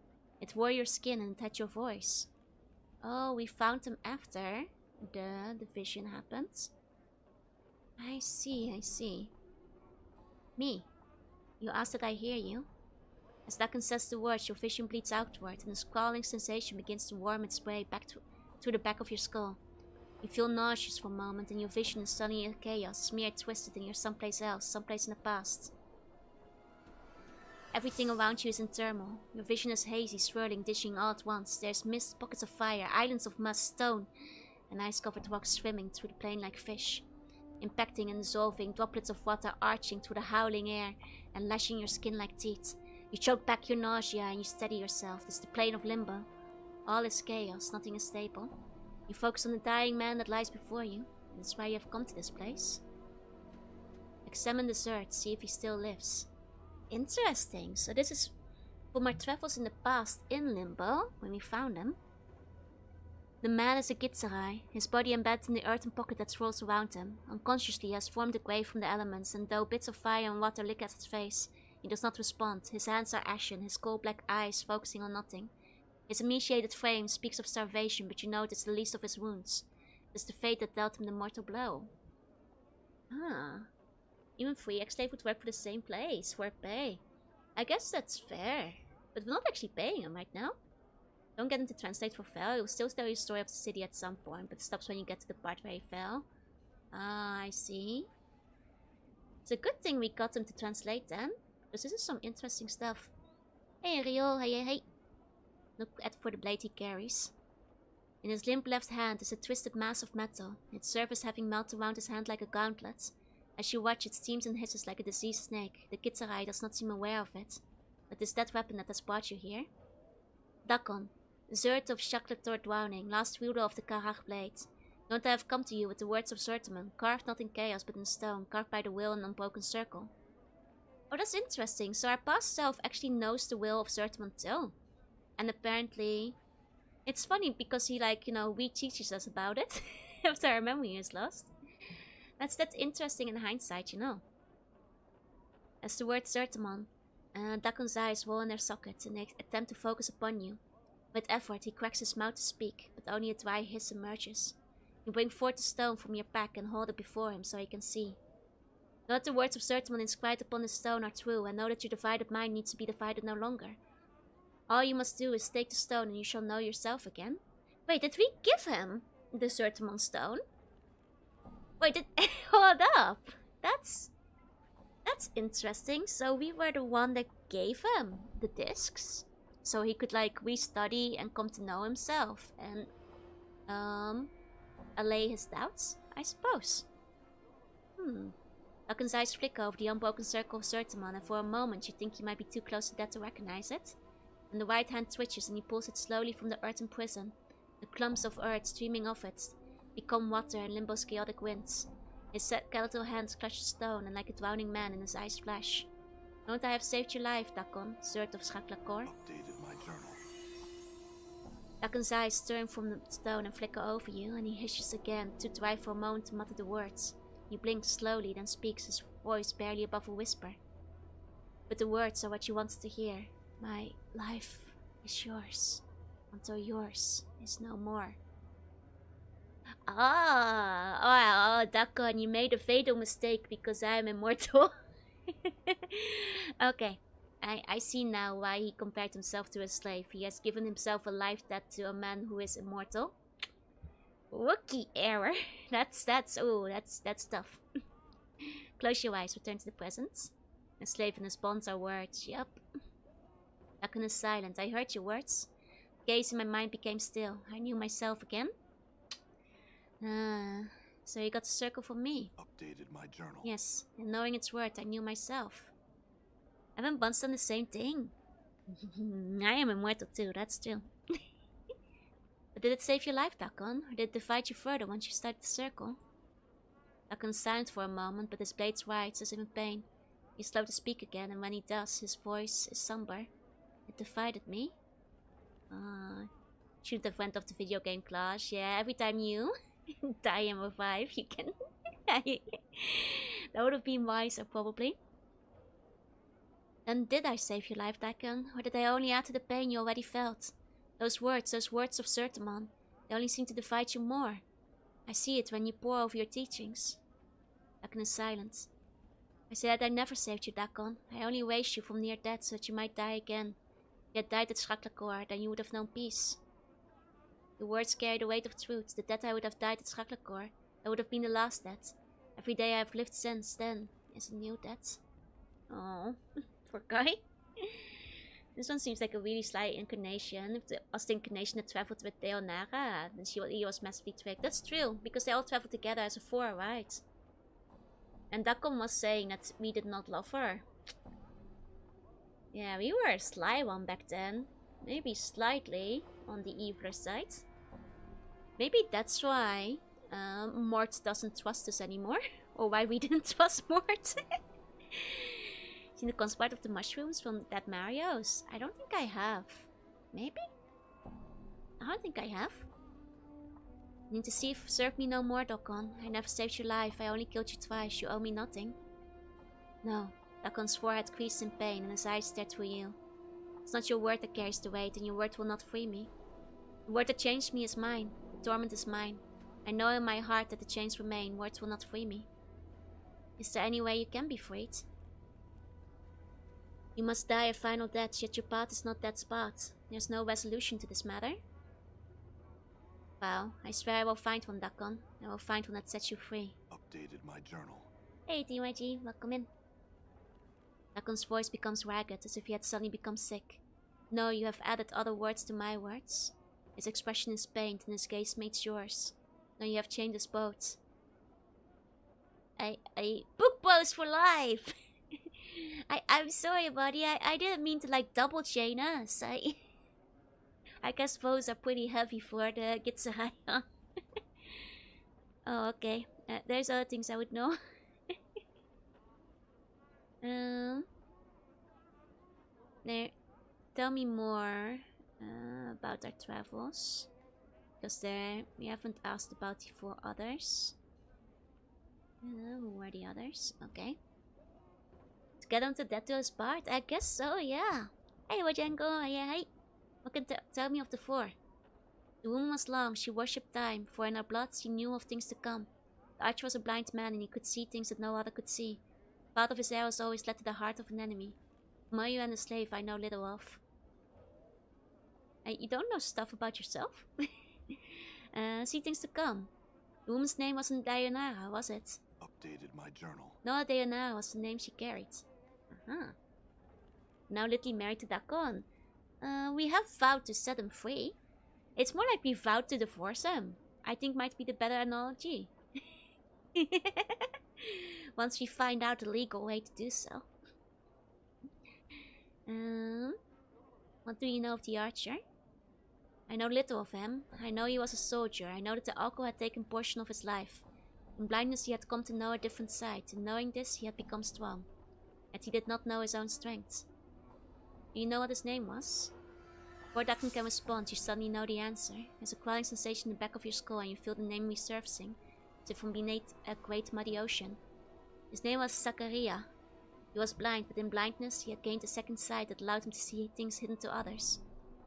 it wore your skin and it had your voice. Oh, we found them after the vision happened. I see. Me. You asked that I hear you. As Dakan says the words, your vision bleeds outward, and a scalding sensation begins to warm its way back through the back of your skull. You feel nauseous for a moment, and your vision is suddenly in chaos, smeared, twisted, and you're someplace else, someplace in the past. Everything around you is in turmoil. Your vision is hazy, swirling, dishing all at once. There's mist, pockets of fire, islands of mud, stone, and ice-covered rocks swimming through the plain like fish. Impacting and dissolving, droplets of water arching through the howling air and lashing your skin like teeth. You choke back your nausea and you steady yourself. This is the plane of limbo. All is chaos, nothing is stable. You focus on the dying man that lies before you. That's why you have come to this place. Examine the Zerd, see if he still lives. Interesting. So this is from our travels in the past in Limbo, when we found him. The man is a Gitsarai, his body embedded in the earthen pocket that swirls around him. Unconsciously he has formed a grave from the elements, and though bits of fire and water lick at his face, he does not respond. His hands are ashen, his coal-black eyes focusing on nothing. His emaciated frame speaks of starvation, but you know it's the least of his wounds. It's the fate that dealt him the mortal blow. Ah. Even 3 ex-slave would work for the same place, for pay. I guess that's fair. But we're not actually paying him right now. Don't get him to translate for Fel. He will still tell you the story of the city at some point, but it stops when you get to the part where he fell. Ah, I see. It's a good thing we got him to translate then, because this is some interesting stuff. Hey Rio, hey. Look for the blade he carries. In his limp left hand is a twisted mass of metal, its surface having melted around his hand like a gauntlet. As you watch, it steams and hisses like a diseased snake. The Kitsarai does not seem aware of it. But is that weapon that has brought you here? Dakon, Zerd of Shaklator drowning, last wielder of the Karach blade. Note I have come to you with the words of Sertimon, carved not in chaos but in stone, carved by the will in an unbroken circle. Oh, that's interesting. So our past self actually knows the will of Sertimon too. And apparently, it's funny because he re-teaches us about it after our memory is lost. That's interesting in hindsight, you know. As the word Sertimon, Dakon's eyes roll in their sockets and they attempt to focus upon you. With effort, he cracks his mouth to speak, but only a dry hiss emerges. You bring forth the stone from your pack and hold it before him so he can see. Know that the words of Sertimon inscribed upon the stone are true, and know that your divided mind needs to be divided no longer. All you must do is take the stone and you shall know yourself again. Wait, did we give him the Sertimon stone? Wait, hold up. That's interesting. So we were the one that gave him the discs, so he could restudy and come to know himself and allay his doubts, I suppose. Dakon's eyes flicker over the unbroken circle of Zertamon, and for a moment you think you might be too close to death to recognize it. Then the right hand twitches and he pulls it slowly from the earthen prison. The clumps of earth streaming off it become water in Limbo's chaotic winds. His skeletal hands clutch the stone, and like a drowning man in his eyes flash. Don't I have saved your life, Dakon, Zert of Schaklakor? Updated my journal. Dakon's eyes turn from the stone and flicker over you, and he hisses again, too dry for a moment to mutter the words. He blinks slowly, then speaks, his voice barely above a whisper. But the words are what you wanted to hear. My life is yours, until yours is no more. Oh, Dakon, you made a fatal mistake because I am immortal. Okay, I see now why he compared himself to a slave. He has given himself a life debt to a man who is immortal. Rookie error. That's tough. Close your eyes, return to the present. A slave and his bonds are words, yup. Dakon is silent. I heard your words. Gaze in my mind became still. I knew myself again. So you got the circle from me. Updated my journal. Yes, and knowing its worth, I knew myself. Haven't bonds done the same thing? I am immortal too, that's true. But did it save your life, Dakon? Or did it divide you further once you started the circle? Dakon's silent for a moment, but his blades writhes as if in pain. He's slow to speak again, and when he does, his voice is somber. It divided me? Shouldn't have went off the video game class. Yeah, every time you die and revive, you can... That would have been wiser, probably. Then did I save your life, Dakon? Or did I only add to the pain you already felt? Those words of Zertamon, they only seem to divide you more. I see it when you pore over your teachings. Dakon is silent. I said I never saved you, Dakon. I only raised you from near death so that you might die again. If you had died at Schaklakor, then you would have known peace. The words carry the weight of truth. The death I would have died at Schaklakor, that would have been the last death. Every day I have lived since then is a new death. Oh, poor guy. This one seems like a really sly incarnation. If it was the incarnation that traveled with Deonara, then he was massively tricked. That's true, because they all traveled together as a four, right? And Dakon was saying that we did not love her. Yeah, we were a sly one back then. Maybe slightly on the eviler side. Maybe that's why Mort doesn't trust us anymore. Or why we didn't trust Mort. Seen the conspire of the mushrooms from Dead Mario's? I don't think I have. Maybe? I don't think I have. Need to see if serve me no more, Dakon. I never saved your life. I only killed you twice. You owe me nothing. No. Dakon's forehead creased in pain and his eyes stared through you. It's not your word that carries the weight, and your word will not free me. The word that changed me is mine. The torment is mine. I know in my heart that the chains remain. Words will not free me. Is there any way you can be freed? You must die a final death, yet your path is not that spot. There's no resolution to this matter. Well, I swear I will find one, Dakon. I will find one that sets you free. Updated my journal. Hey, TYG, welcome in. Dakon's voice becomes ragged, as if he had suddenly become sick. No, you have added other words to my words. His expression is pained, and his gaze meets yours. No, you have chained us both. Book bros for life! I'm sorry, buddy. I didn't mean to like double chain us. I guess bows are pretty heavy for the Gitsahaya. Oh, okay. There's other things I would know. There. Tell me more about our travels. Because we haven't asked about the four others. Who were the others? Okay. To get onto Deto's part? I guess so, yeah. Hey, Wajango. Yeah, hey. What can tell me of the four? The woman was long. She worshipped time. For in her blood, she knew of things to come. The archer was a blind man, and he could see things that no other could see. The path of his arrows always led to the heart of an enemy. Mayu and the slave I know little of. You don't know stuff about yourself? See things to come. The woman's name wasn't Dayanara, was it? Updated my journal. No, Dayanara was the name she carried. Now lately married to Dakon. We have vowed to set him free. It's more like we vowed to divorce him. I think might be the better analogy. Once we find out the legal way to do so. What do you know of the archer? I know little of him. I know he was a soldier. I know that the alcohol had taken portion of his life. In blindness he had come to know a different side. In knowing this he had become strong. Yet he did not know his own strength. Do you know what his name was? Before Duncan can respond, you suddenly know the answer. There's a crawling sensation in the back of your skull and you feel the name resurfacing, as if from beneath a great muddy ocean. His name was Zachariah. He was blind, but in blindness he had gained a second sight that allowed him to see things hidden to others.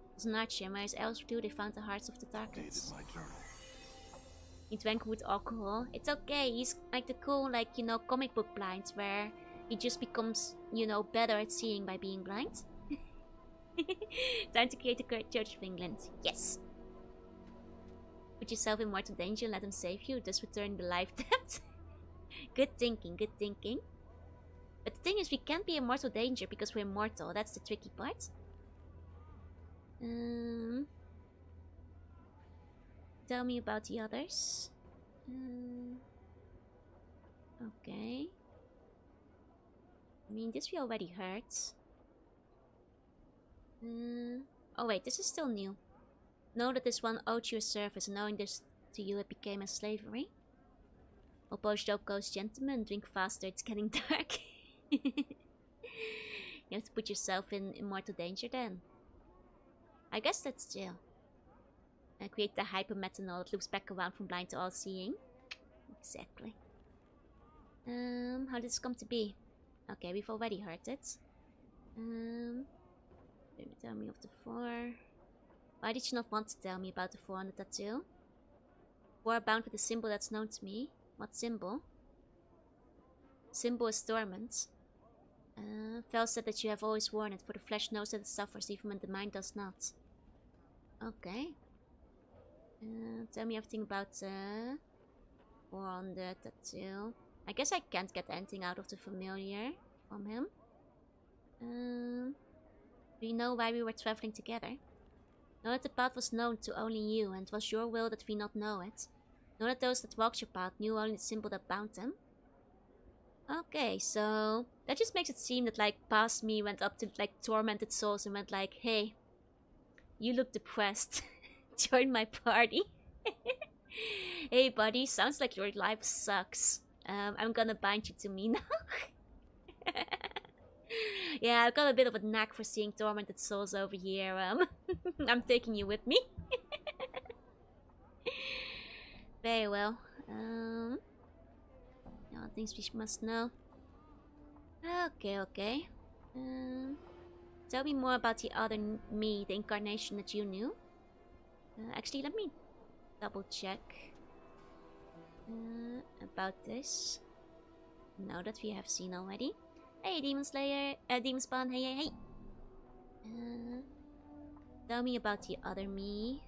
He was an archer, and where his elves do, they found the hearts of the targets. My journal. He drank wood alcohol. It's okay, he's like the cool, comic book blind, where he just becomes, better at seeing by being blind. Time to create the great Church of England. Yes! Put yourself in mortal danger and let him save you, thus return the life debt. Good thinking, good thinking. But the thing is, we can't be in mortal danger because we're mortal. That's the tricky part. Tell me about the others. Okay. I mean, this we already heard. Oh wait, this is still new. Know that this one owed you a service, and knowing this to you it became as slavery. Oppose Joko's gentlemen, drink faster, it's getting dark. You have to put yourself in mortal danger then. I guess that's jail. And create the hypermethanol that loops back around from blind to all-seeing. Exactly. How did this come to be? Okay, we've already heard it. Tell me of the 4. Why did you not want to tell me about the 4 on the tattoo? 4 bound with a symbol that's known to me. What symbol? Symbol is Torment. Vel said that you have always worn it, for the flesh knows that it suffers even when the mind does not. Okay. Tell me everything about 4 on the tattoo. I guess I can't get anything out of the familiar from him. Do you know why we were traveling together? Know that the path was known to only you, and it was your will that we not know it. Know that those that walked your path knew only the symbol that bound them. Okay, so that just makes it seem that past me went up to tormented souls and went like, hey, you look depressed. Join my party. Hey buddy, sounds like your life sucks. I'm gonna bind you to me now. Yeah, I've got a bit of a knack for seeing tormented souls over here. I'm taking you with me. Very well. Things we must know. Okay. Tell me more about the other me, the incarnation that you knew. Actually, let me double check about this. Now that we have seen already. Hey, Demon Slayer, Demon Spawn, hey. Tell me about the other me.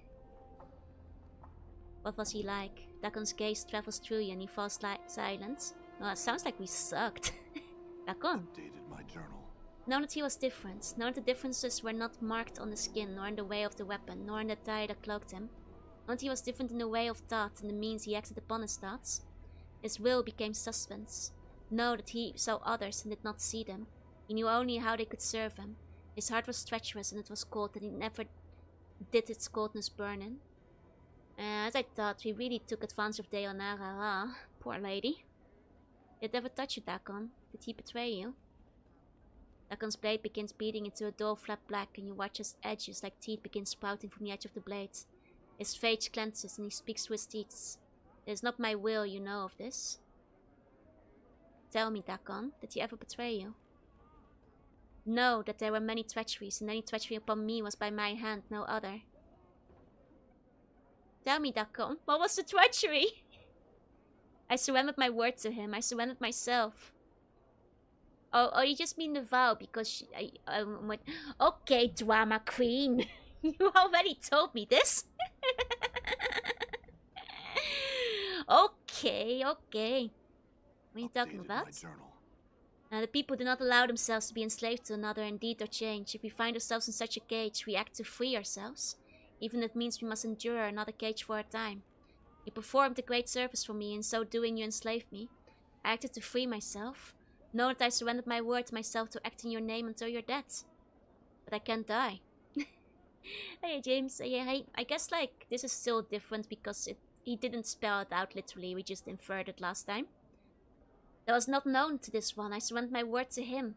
What was he like? Dakon's gaze travels through you and he falls silent. Well, it sounds like we sucked. Dakon. Updated my journal. Know that he was different. Know that the differences were not marked on the skin, nor in the way of the weapon, nor in the tie that cloaked him. Know that he was different in the way of thought and the means he acted upon his thoughts. His will became suspense. Know that he saw others and did not see them. He knew only how they could serve him. His heart was treacherous and it was cold, and he never did its coldness burn in. As I thought, we really took advantage of Deonara. Poor lady. Did it ever touch you, Dakon? Did he betray you? Dakon's blade begins beating into a dull flat black, and you watch his edges like teeth begin sprouting from the edge of the blade. His face clenches and he speaks through his teeth. It is not my will, you know of this. Tell me, Dakon, did he ever betray you? Know that there were many treacheries, and any treachery upon me was by my hand, no other. Tell me, Dakon, what was the treachery? I surrendered my word to him. I surrendered myself. Oh, you just mean the vow because okay, drama queen. You already told me this. Okay. What are you talking about? The people do not allow themselves to be enslaved to another in deed or change. If we find ourselves in such a cage, we act to free ourselves. Even if it means we must endure another cage for a time. You performed a great service for me, in so doing you enslaved me. I acted to free myself. Know that I surrendered my word to myself to act in your name until you're dead. But I can't die. Hey James, yeah, hey, I guess like this is still different because he didn't spell it out literally, we just inferred it last time. That was not known to this one. I surrendered my word to him.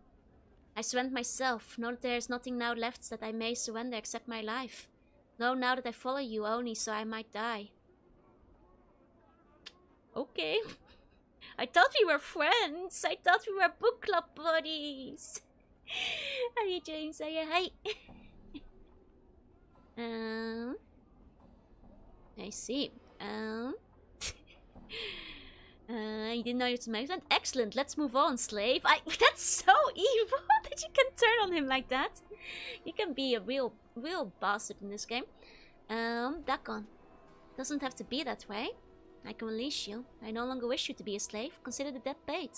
I surrender myself. Know that there is nothing now left that I may surrender except my life. Know now that I follow you only so I might die. Okay. I thought we were friends. I thought we were book club buddies. Hey James, hey. I see. You didn't know you to make that? Excellent, let's move on, slave. That's so evil that you can turn on him like that. You can be a real bastard in this game. Dakon. Doesn't have to be that way. I can release you. I no longer wish you to be a slave. Consider the debt paid.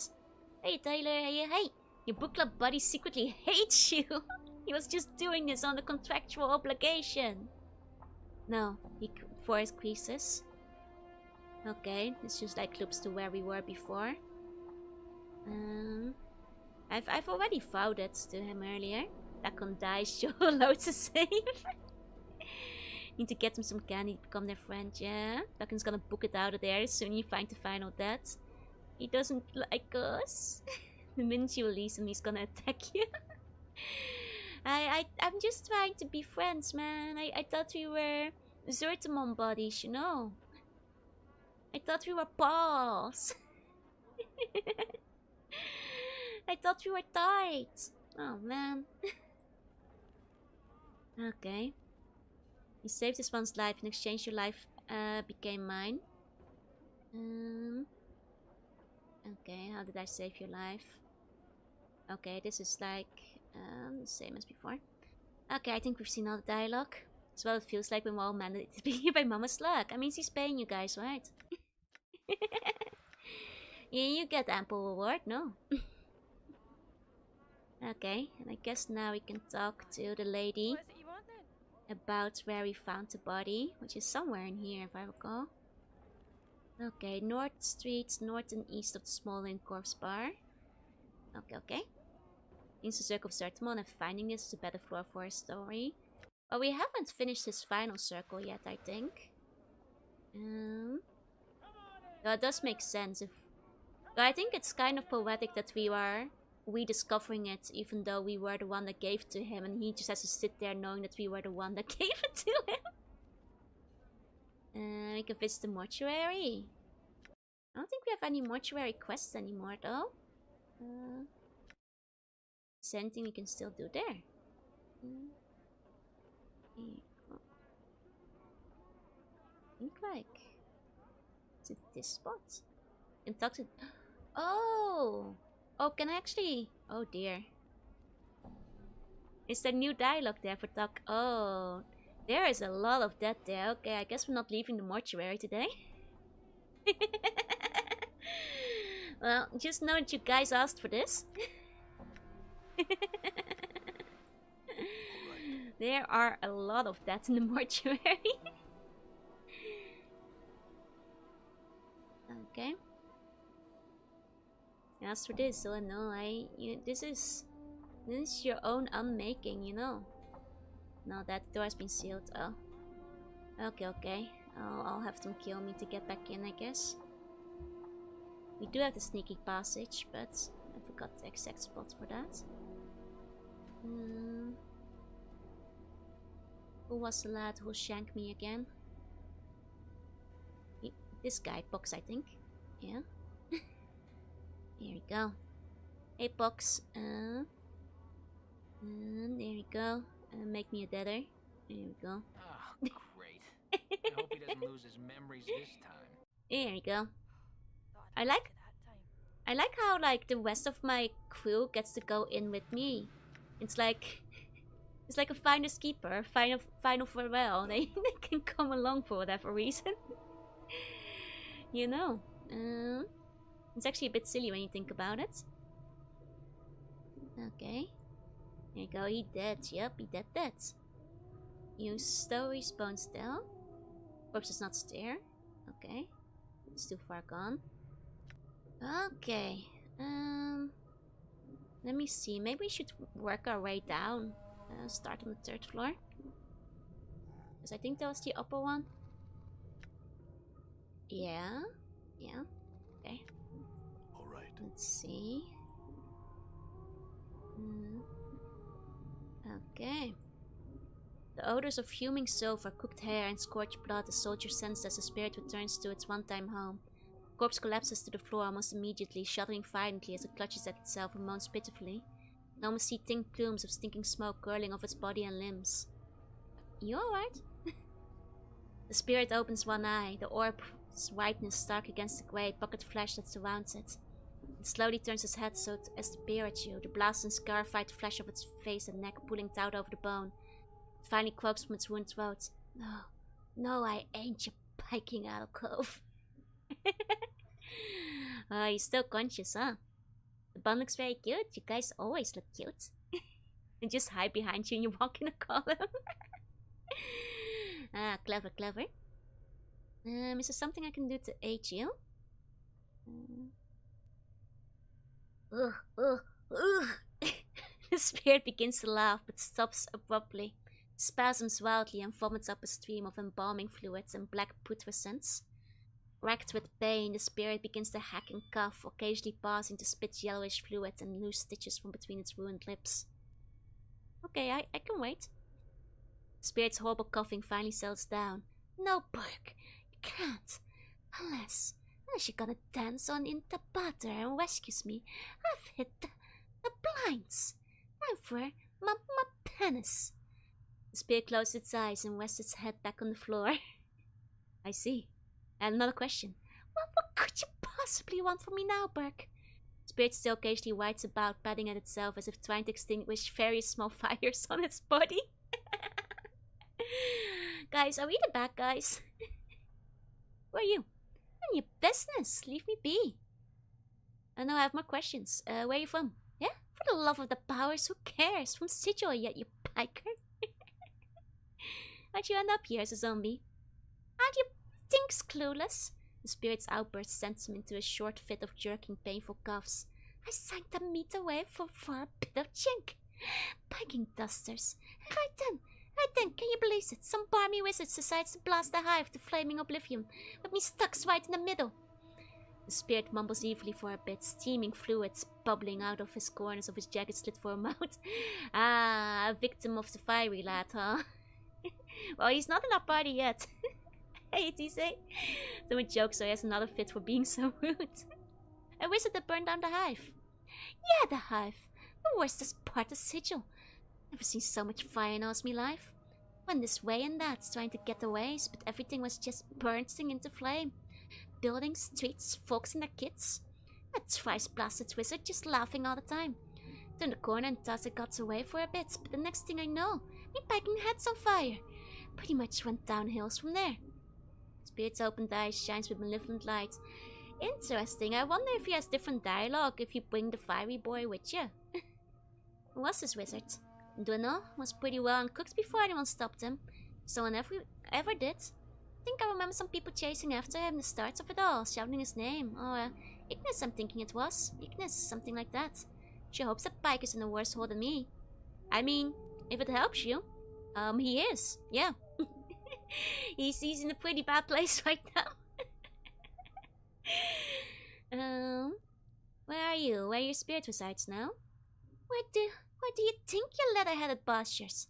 Hey Taylor, hey. Your book club buddy secretly hates you. He was just doing this on a contractual obligation. No, for his creases. Okay, this just like loops to where we were before. I've already vowed it to him earlier. Dakon dies, you're allowed to save. Need to get him some candy to become their friend, yeah. Dakon's gonna book it out of there as soon as you find the final death. He doesn't like us. The minute you release him, he's gonna attack you. I'm just trying to be friends, man. I thought we were Zertamon buddies, you know. I thought we were pals. I thought we were tight. Oh, man. Okay. You saved this one's life. In exchange, your life became mine. Okay, how did I save your life? Okay, this is like the same as before. Okay, I think we've seen all the dialogue. It's what it feels like when we're all mandated to be here by Mama Slug. I mean, she's paying you guys, right? Yeah, you get ample reward, no? Okay, and I guess now we can talk to the lady What is it you want then? about where we found the body, which is somewhere in here if I recall. Okay, North Street, north and east of the small inn corpse bar. Okay. Needs the circle of Zertamon, and finding this is a better floor for a story. Well, we haven't finished his final circle yet, I think. Though it does make sense if... Though I think it's kind of poetic that we are rediscovering it, even though we were the one that gave it to him, and he just has to sit there knowing that we were the one that gave it to him. We can visit the mortuary. I don't think we have any mortuary quests anymore, though. Is there anything we can still do there? I think like... Is it this spot? Can talk to... Oh! Oh, can I actually... Oh dear. Is there new dialogue there for talk? Oh, there is a lot of that there. Okay, I guess we're not leaving the mortuary today. Well, just know that you guys asked for this. There are a lot of that in the mortuary. Okay. As for this, so no, this is your own unmaking, you know. No, that door has been sealed. Oh. Okay. I'll have them kill me to get back in, I guess. We do have the sneaky passage, but I forgot the exact spot for that. Who was the lad who shanked me again? This guy, Pox, I think. Yeah. Here we go. Hey, Pox. And there we go. Make me a deader. There we go. Oh, great. I hope he doesn't lose his memories this time. There we go. Thought I'd I make it that time. like how like the rest of my crew gets to go in with me. It's like a finders keeper, final farewell. They can come along for whatever reason. You know. It's actually a bit silly when you think about it. Okay. There you go, he dead. Yep, he dead. You still respawn still. Corpse does not stare. Okay. It's too far gone. Okay. Let me see. Maybe we should work our way down. Start on the 3rd floor. Because I think that was the upper one. Yeah. Yeah. Okay. All right. Let's see. Okay. The odors of fuming sofa, cooked hair, and scorched blood the soldier sensed as the spirit returns to its one-time home. The corpse collapses to the floor almost immediately, shuddering violently as it clutches at itself and moans pitifully. You almost see thin plumes of stinking smoke curling off its body and limbs. You alright? The spirit opens one eye, the orb's whiteness stark against the grey bucket flesh that surrounds it. It slowly turns its head so as to peer at you, the blast and scarified flesh of its face and neck pulling out over the bone. It finally croaks from its wound throat. No, I ain't your piking alcove. He's still conscious, huh? The bun looks very cute. You guys always look cute. And just hide behind you and you walk in a column. Clever, clever. Is there something I can do to aid you? Ugh. The spirit begins to laugh but stops abruptly, spasms wildly and vomits up a stream of embalming fluids and black putrescence. Racked with pain, the spirit begins to hack and cough, occasionally pausing to spit yellowish fluid and loose stitches from between its ruined lips. Okay, I can wait. The spirit's horrible coughing finally settles down. No, Burke, you can't. Unless you're gonna dance on into butter and rescues me. I've hit the blinds. Time for my penis. The spirit closes its eyes and rests its head back on the floor. I see. And another question. What could you possibly want from me now, Burke? The spirit still occasionally whites about, patting at itself as if trying to extinguish various small fires on its body. Guys, are we the bad guys? Who are you? None of your business. Leave me be. No, I have more questions. Where are you from? Yeah? For the love of the powers, who cares? From Sigil yet, you piker. How'd you end up here as a zombie? Aren't you thinks clueless? The spirit's outburst sends him into a short fit of jerking, painful coughs. I signed the meat away for a bit of chink. Piking dusters. Right then, can you believe it? Some barmy wizard decides to blast the hive to flaming oblivion, with me stuck right in the middle. The spirit mumbles evilly for a bit, steaming fluids bubbling out of his corners of his jagged slit for a mouth. A victim of the fiery lad, huh? Well, he's not in our party yet. Hey, TC. Someone jokes so he has another fit for being so rude. A wizard that burned down the hive. Yeah, the hive. The worstest part of Sigil. Never seen so much fire in all me life. Went this way and that, trying to get away, but everything was just bursting into flame. Buildings, streets, folks and their kids. A thrice-blasted wizard just laughing all the time. Turned the corner and thought I got away for a bit, but the next thing I know, me packing head's on fire. Pretty much went downhills from there. Spirit's opened eyes shines with malevolent light. Interesting. I wonder if he has different dialogue if you bring the fiery boy with you. Who was this wizard? Dunno. Was pretty well uncooked before anyone stopped him. If someone ever did. I think I remember some people chasing after him the start of it all, shouting his name. Or Ignis, I'm thinking it was. Ignis, something like that. She hopes that Pike is in a worse hole than me. I mean, if it helps you. He is. Yeah. He's in a pretty bad place right now. Where are you? Where your spirit resides now? Where do you think you leather-headed bastures?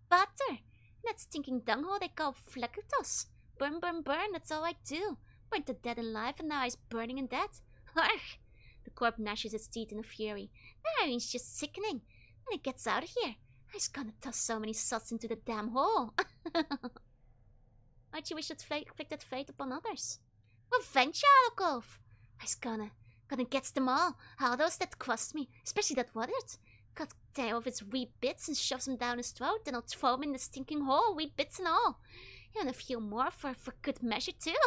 Butter! That stinking dunghole they call Fleckertos. Burn, burn, burn, that's all I do. Burnt the dead alive and now he's burning in dead. Argh! The corpse gnashes its teeth in a fury. The iron's just sickening. When it gets out of here, I's gonna toss so many sots into the damn hole. Might you wish to inflict that fate upon others? Revenge, Alcove! I's gonna get them all those that crossed me, especially that Woodard. Cut tear off his wee bits and shoves him down his throat, then I'll throw him in the stinking hole, wee bits and all. And a few more for good measure, too.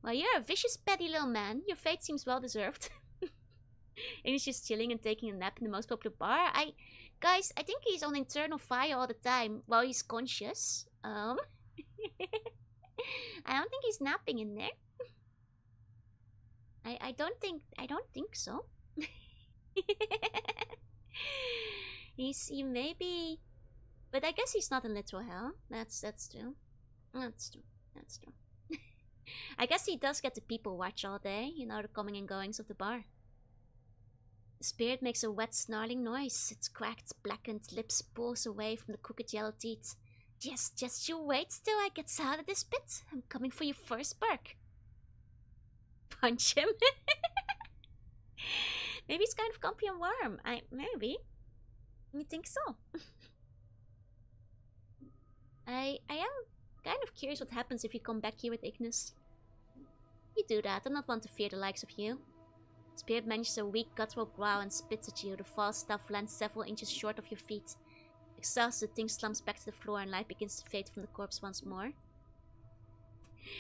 Well, you're a vicious, petty little man. Your fate seems well deserved. And he's just chilling and taking a nap in the most popular bar. Guys, I think he's on internal fire all the time while he's conscious. I don't think he's napping in there. I don't think so. He maybe, but I guess he's not in literal hell. That's true. That's true. That's true. I guess he does get the people watch all day, you know, the coming and goings of the bar. The spirit makes a wet, snarling noise. Its cracked, blackened lips pulls away from the crooked yellow teeth. Yes, just you wait till I get out of this pit. I'm coming for you first, Burke. Punch him. Maybe he's kind of comfy and warm. Maybe. You think so? I am kind of curious what happens if you come back here with Ignis. You do that, I'm not one to fear the likes of you. Spirit manages a weak guttural growl and spits at you. The false stuff lands several inches short of your feet. Exhausted, the thing slumps back to the floor and light begins to fade from the corpse once more.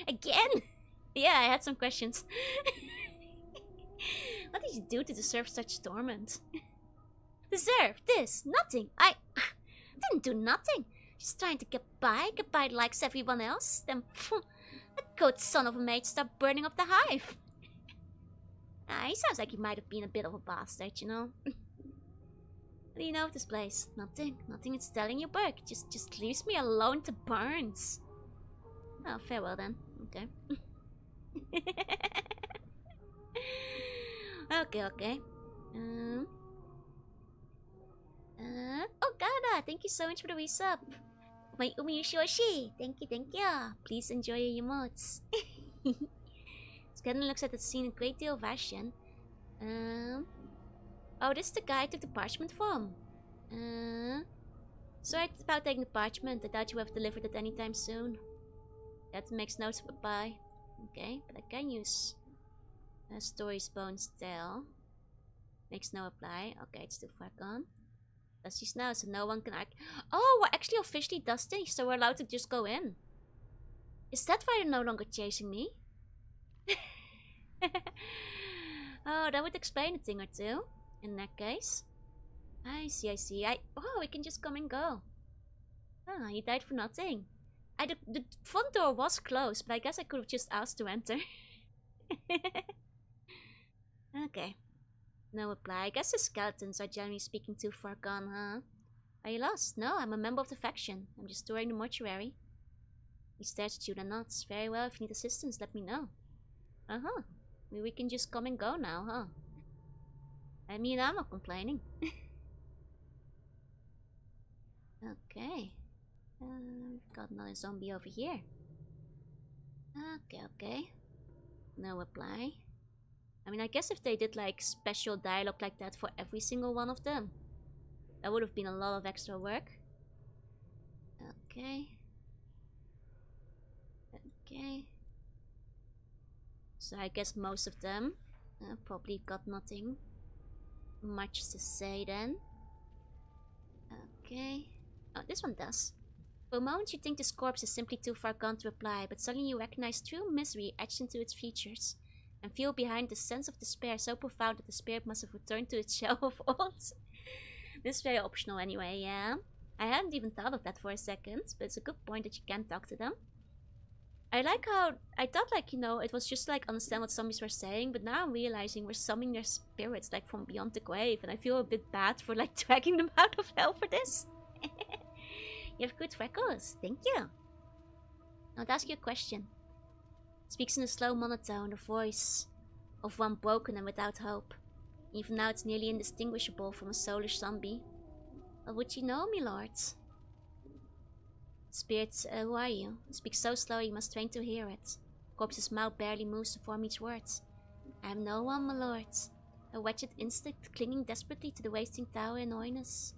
Again? Yeah, I had some questions. What did you do to deserve such torment? Deserve this? Nothing. I didn't do nothing. Just trying to get by like everyone else. Then that good son of a mate start burning up the hive. He sounds like he might have been a bit of a bastard, you know. What do you know of this place? Nothing. Nothing it's telling you, Burke. Just leaves me alone to burns. Oh, farewell then. Okay. Okay. Oh, Gada, thank you so much for the resub. My Umiyushoshi, thank you. Please enjoy your emotes. Scanlan looks at the scene in a great deal of fashion. Oh, this is the guy I took the parchment from. Sorry about taking the parchment. I doubt you have delivered it anytime soon. That makes notes of goodbye. Okay, but I can use Story's Bones Tail. Makes no reply. Okay, it's too far gone. Dusty now, so no one can act. Oh, we're actually officially Dusty, so we're allowed to just go in. Is that why you're no longer chasing me? Oh, that would explain a thing or two. In that case. I see. Oh, we can just come and go. Ah, he died for nothing. The front door was closed, but I guess I could have just asked to enter. Okay. No reply. I guess the skeletons are generally speaking too far gone, huh? Are you lost? No, I'm a member of the faction. I'm just touring the mortuary. He stares at you and nods. Very well, if you need assistance, let me know. Uh-huh. We can just come and go now, huh? I mean, I'm not complaining. Okay. We've got another zombie over here. Okay. No reply. I mean, I guess if they did like special dialogue like that for every single one of them, that would have been a lot of extra work. Okay. So I guess most of them probably got nothing much to say then. Okay. Oh, this one does. For a moment you think this corpse is simply too far gone to reply, but suddenly you recognize true misery etched into its features, and feel behind the sense of despair so profound that the spirit must have returned to its shell of old. This is very optional anyway, yeah. I hadn't even thought of that for a second, but it's a good point that you can talk to them. I like how, I thought like, you know, it was just like understand what zombies were saying, but now I'm realizing we're summoning their spirits like from beyond the grave, and I feel a bit bad for like dragging them out of hell for this. You have good records, thank you. Now to ask you a question. Speaks in a slow monotone, the voice of one broken and without hope. Even now it's nearly indistinguishable from a soulish zombie. What would you know, my lord? Spirit, who are you? Speak so slowly you must strain to hear it. Corpse's mouth barely moves to form each word. I am no one, my lord. A wretched insect clinging desperately to the wasting tower in Oinus.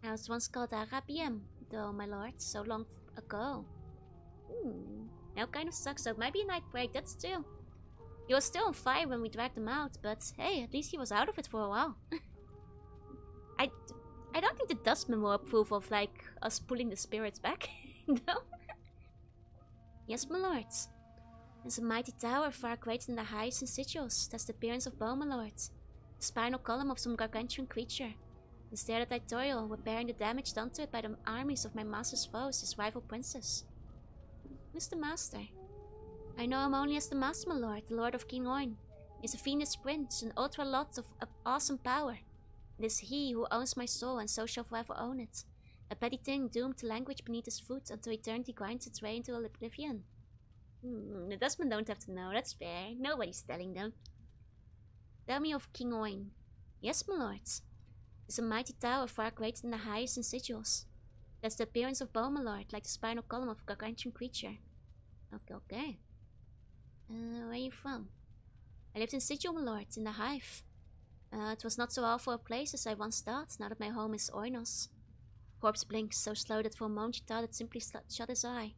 I was once called Arabiam, though, my lord, so long ago. Now kind of sucks, so maybe a night break, that's true. He was still on fire when we dragged him out, but hey, at least he was out of it for a while. I don't think the Dustmen will approve of, like, us pulling the spirits back. No? Yes, my lords. There's a mighty tower far greater than the highest in sigils. That's the appearance of Bo, my lord. The spinal column of some gargantuan creature. It's there that I toil, repairing the damage done to it by the armies of my master's foes, his rival princess. Who's the master? I know him only as the master, my lord, the lord of King Oin. Is a Venus Prince, an ultra lot of awesome power. It is he who owns my soul and so shall forever own it. A petty thing doomed to languish beneath his foot until eternity grinds its way into oblivion. The dustmen don't have to know, that's fair. Nobody's telling them. Tell me of King Oin. Yes, my lords. It's a mighty tower far greater than the highest in sigils. That's the appearance of bone, my lord, like the spinal column of a gargantuan creature. Okay. Where are you from? I lived in Sigil, my lord, in the Hive. It was not so awful a place as I once thought, now that my home is Oinos. Corpse blinks so slow that for a moment you thought it simply shut his eye.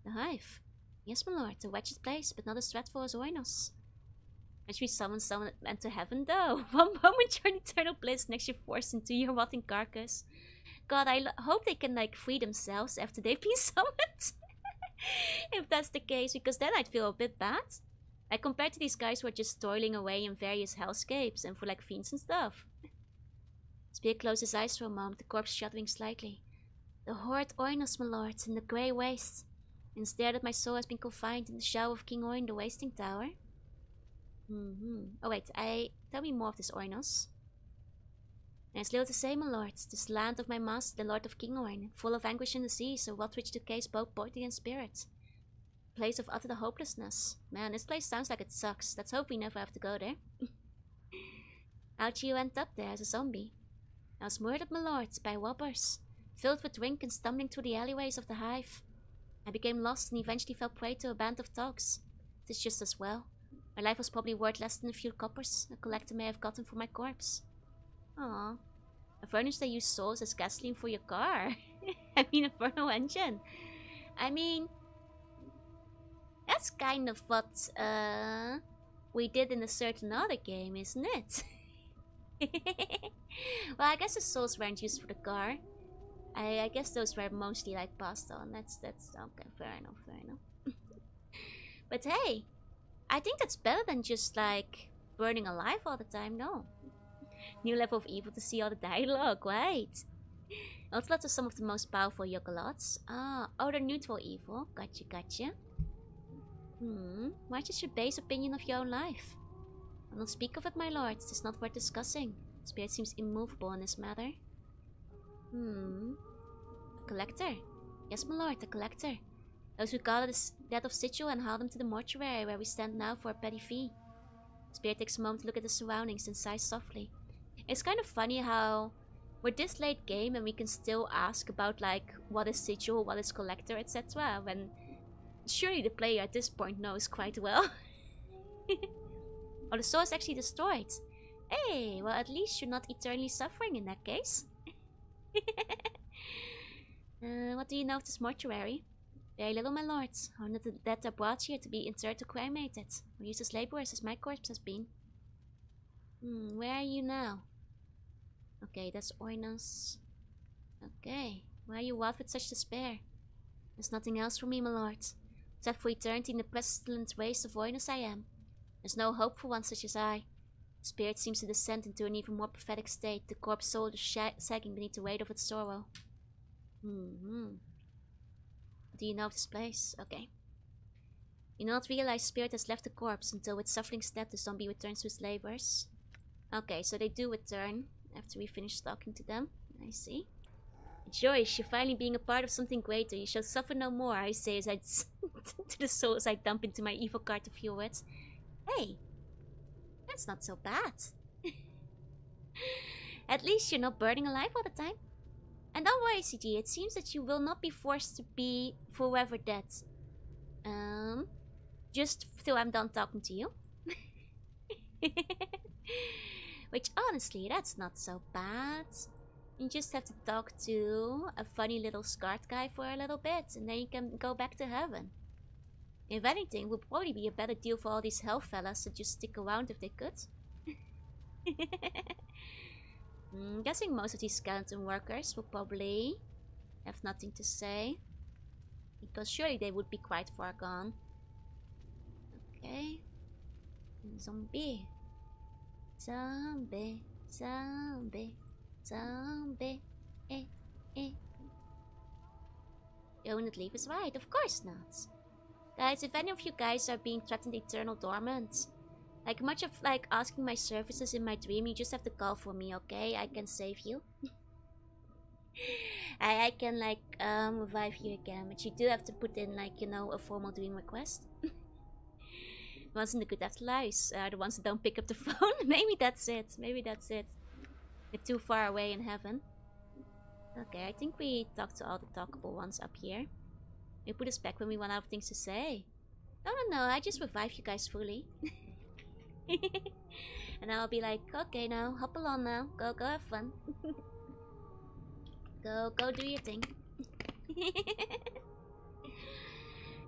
The Hive? Yes, my lord, a wretched place, but not as dreadful as Oinos. When we summon someone went to heaven, though. One moment you're in eternal bliss, next you're forced into your rotting carcass. God, I hope they can, like, free themselves after they've been summoned. If that's the case, because then I'd feel a bit bad. Like, compared to these guys who are just toiling away in various hellscapes and for, like, fiends and stuff. Spear closed his eyes for a moment, the corpse shuddering slightly. The horrid Oinos, my lords, in the grey waste. And it's there that my soul has been confined in the shadow of King Oin, the wasting tower. Oh wait, tell me more of this Oinos. There's little to say, my lords. This land of my master, the lord of King Oin, full of anguish and disease, a rot which decays both body and spirit. A place of utter hopelessness. Man, this place sounds like it sucks. Let's hope we never have to go there. How'd you end up there as a zombie? I was murdered, my lords, by robbers, filled with drink and stumbling through the alleyways of the Hive. I became lost and eventually fell prey to a band of thugs. It is just as well. My life was probably worth less than a few coppers a collector may have gotten for my corpse. Aww. A furnace they use souls as gasoline for your car. I mean, a porno engine. I mean, that's kind of what we did in a certain other game, isn't it? Well, I guess the souls weren't used for the car. I guess those were mostly like passed on. That's okay. Fair enough. But hey, I think that's better than just like burning alive all the time. No. New level of evil to see all the dialogue. Wait. Ocelots are some of the most powerful Yogolots. Oh, they're neutral evil. Gotcha. What's just your base opinion of your own life? I'll not speak of it, my lord. It's not worth discussing. Spirit seems immovable in this matter. A collector? Yes, my lord, a collector. Those who gather the dead of Sigil and haul them to the mortuary where we stand now for a petty fee. Spirit takes a moment to look at the surroundings and sighs softly. It's kind of funny how we're this late game and we can still ask about like what is Sigil, what is collector, etc. when surely the player at this point knows quite well. Oh, the soul is actually destroyed. Hey, well at least you're not eternally suffering in that case. What do you know of this mortuary? Very little, my lords. Only the dead are brought here to be interred or cremated, or used as laborers as my corpse has been. Where are you now? Okay, that's Oinos. Okay, why are you wild with such despair? There's nothing else for me, my lords. Except for eternity in the pestilent waste of Oinos I am. There's no hope for one such as I. The spirit seems to descend into an even more pathetic state, the corpse soul sagging beneath the weight of its sorrow. Do you know of this place? Okay. You do not realize spirit has left the corpse until with suffering step the zombie returns to his labors. Okay, so they do return after we finish talking to them. I see. Rejoice, you're finally being a part of something greater. You shall suffer no more, I say as I to the souls I dump into my evil cart to fuel it. Hey, that's not so bad. At least you're not burning alive all the time. And don't worry, CG, it seems that you will not be forced to be forever dead. Just till I'm done talking to you. Which, honestly, that's not so bad. You just have to talk to a funny little scarred guy for a little bit, and then you can go back to heaven. If anything, would probably be a better deal for all these hell fellas to just stick around if they could. I'm guessing most of these skeleton workers will probably have nothing to say. Because surely they would be quite far gone. Okay. Zombie. Zombie. You wouldn't leave us right, of course not. Guys, if any of you guys are being threatened eternal dormant, Like, much of like asking my services in my dream, you just have to call for me, okay? I can save you. I can like revive you again, but you do have to put in like, you know, a formal dream request. The ones in the good afterlives are the ones that don't pick up the phone. Maybe that's it. Maybe that's it. They're too far away in heaven. Okay, I think we talked to all the talkable ones up here. They put us back when we run out of things to say. No, I just revive you guys fully. And I'll be like, okay now, hop along now. Go have fun. Go do your thing.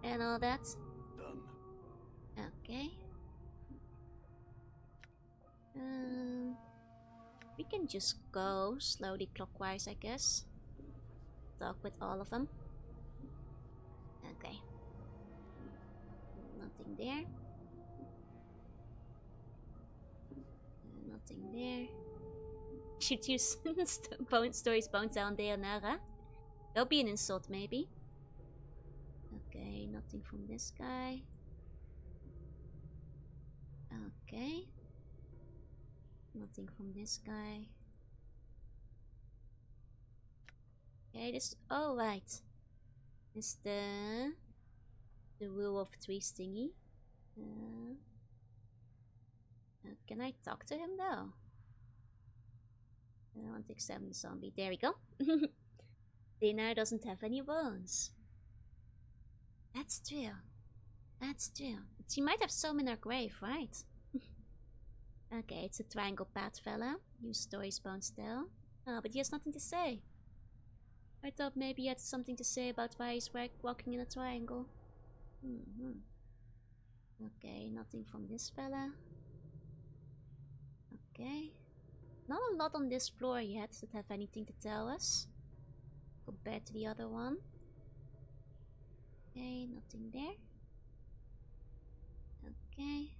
And all that. Done. Okay. We can just go slowly clockwise, I guess. Talk with all of them. Okay. Nothing there. Nothing there. Should use stories bones down there, Nara. That'll be an insult, maybe. Okay, nothing from this guy. Okay. Nothing from this guy. Okay, this. Oh, right. It's the rule of 3 stingy. Can I talk to him though? I want to examine the zombie. There we go. Dinner doesn't have any bones. That's true. That's true. But she might have some in her grave, right? Okay, it's a triangle path fella. Use stories bones still. Oh, but he has nothing to say. I thought maybe he had something to say about why he's walking in a triangle. Okay, nothing from this fella. Okay. Not a lot on this floor yet that have anything to tell us. Compared to the other one. Okay, nothing there. Okay,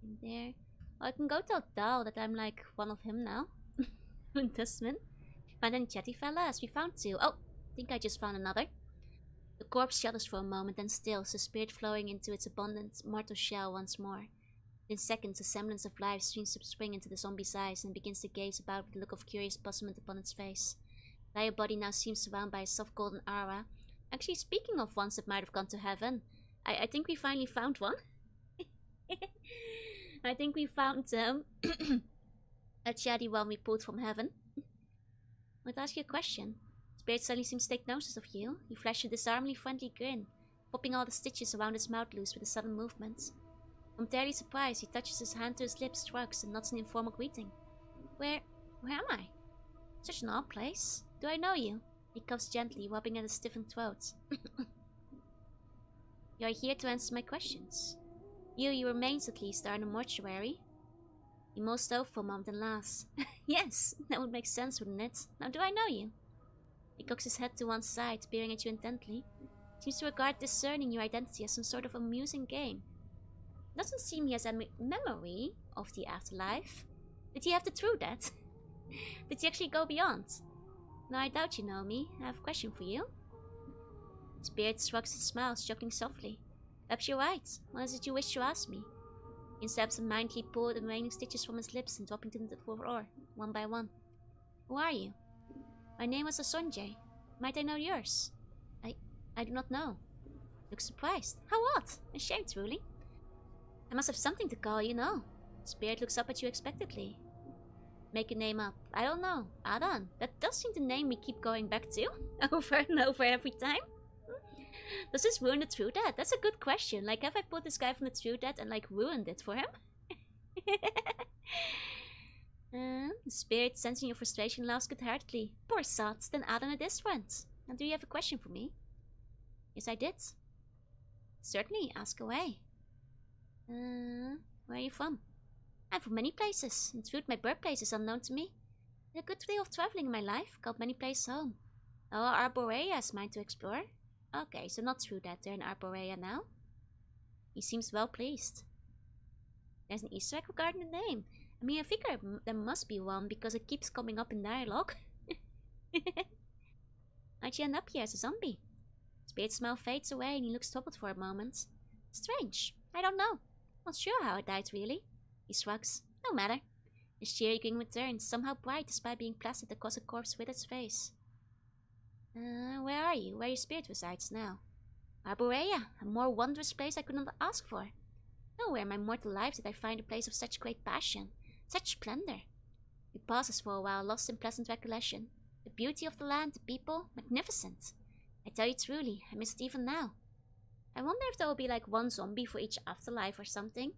nothing there. Oh, I can go tell Dal that I'm like one of him now. Dustman. Find any chatty fellas? We found 2. Oh, I think I just found another. The corpse shudders for a moment, then stills, the spirit flowing into its abundant mortal shell once more. In seconds, a semblance of life seems to spring into the zombie's eyes and begins to gaze about with a look of curious puzzlement upon its face. The entire body now seems surrounded by a soft golden aura. Actually, speaking of ones that might have gone to heaven, I think we finally found one. I think we found a chatty one we pulled from heaven. I want to ask you a question. Spirit suddenly seems to take notice of you. He flashes a disarmingly friendly grin, popping all the stitches around his mouth loose with a sudden movement. Momentarily surprised, he touches his hand to his lips, shrugs, and nods an informal greeting. Where am I? Such an odd place. Do I know you? He coughs gently, rubbing at his stiffened throat. You are here to answer my questions. Your remains at least are in a mortuary. He most over for a moment and laughs. Yes, that would make sense, wouldn't it? Now do I know you? He cocks his head to one side, peering at you intently. Seems to regard discerning your identity as some sort of amusing game. Doesn't seem he has a memory of the afterlife. Did he have the true death? Did he actually go beyond? No, I doubt you know me. I have a question for you. Spirit shrugs and smiles, chuckling softly. Perhaps you're right. What is it you wish to ask me? He absentmindedly pulled the remaining stitches from his lips and dropping them to the floor, one by one. Who are you? My name is Sonjay. Might I know yours? I do not know. Looks surprised. How odd. Ashamed, truly. I must have something to call you, no? Spirit looks up at you expectantly. Make a name up. I don't know. Adan. That does seem the name we keep going back to. Over and over every time. Does this ruin the true death? That's a good question. Like, have I put this guy from the true death and, like, ruined it for him? The spirit, sensing your frustration, laughs good-heartedly. Poor sot. Then Adan it is, friend. Now, do you have a question for me? Yes, I did. Certainly. Ask away. Where are you from? I'm from many places. In truth, my birthplace is unknown to me. I did a good deal of traveling in my life, called many places home. Oh, Arborea is mine to explore. Okay, so not true that they're in Arborea now. He seems well pleased. There's an Easter egg regarding the name. I mean, I figure there must be one because it keeps coming up in dialogue. How'd you end up here as a zombie? Spirit's smile fades away and he looks troubled for a moment. Strange. I don't know. Not sure how I died, really. He shrugs. No matter. His cheery grin returns, somehow bright despite being placid across a corpse with its face. Where are you? Where your spirit resides now? Arborea, a more wondrous place I could not ask for. Nowhere in my mortal life did I find a place of such great passion, such splendor. He pauses for a while, lost in pleasant recollection. The beauty of the land, the people, magnificent. I tell you truly, I miss it even now. I wonder if there will be like one zombie for each afterlife or something,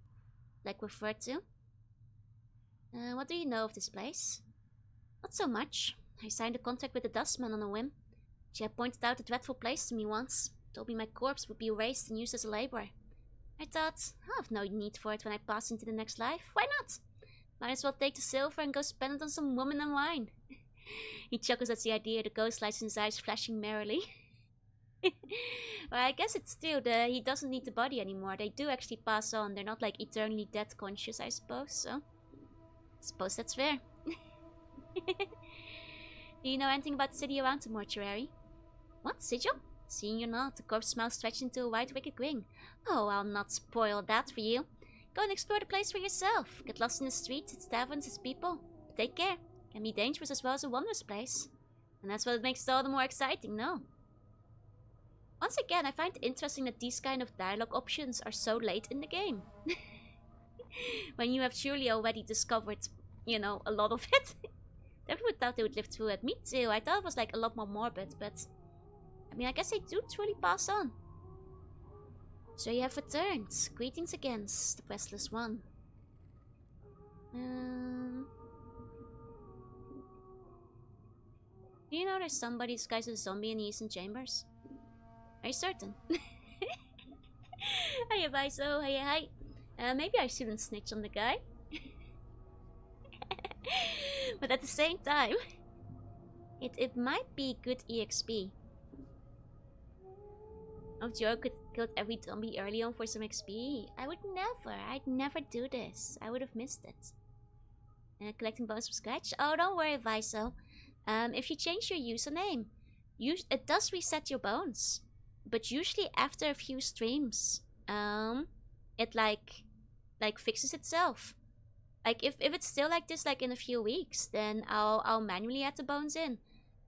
like referred to. What do you know of this place? Not so much. I signed a contract with the Dustman on a whim. She had pointed out a dreadful place to me once, told me my corpse would be erased and used as a laborer. I thought, I have no need for it when I pass into the next life. Why not? Might as well take the silver and go spend it on some woman and wine. He chuckles at the idea, the ghost lights in his eyes flashing merrily. Well, I guess it's true, he doesn't need the body anymore. They do actually pass on. They're not like eternally dead conscious, I suppose, so... I suppose that's fair. Do you know anything about the city around the mortuary? What, sigil? Seeing you nod, the corpse mouth stretched into a wide wicked grin. Oh, I'll not spoil that for you. Go and explore the place for yourself. Get lost in the streets, its taverns, its people. But take care. It can be dangerous as well as a wondrous place. And that's what makes it all the more exciting, no? Once again, I find it interesting that these kind of dialogue options are so late in the game. When you have surely already discovered, you know, a lot of it. Everyone thought they would live through it. Me too. I thought it was like a lot more morbid, but... I mean, I guess they do truly pass on. So you have returned. Greetings again, the restless one. Do you know there's somebody disguised as a zombie in the Eastern Chambers? Are you certain? Hiya, Baiso. Hiya, hi. Maybe I shouldn't snitch on the guy. But at the same time, it might be good EXP. Oh, Joe could kill every zombie early on for some XP. I'd never do this. I would have missed it. Collecting bones from scratch? Oh, don't worry, Viso. If you change your username, it does reset your bones. But usually after a few streams, it like fixes itself. Like if it's still like this, like in a few weeks, then I'll manually add the bones in.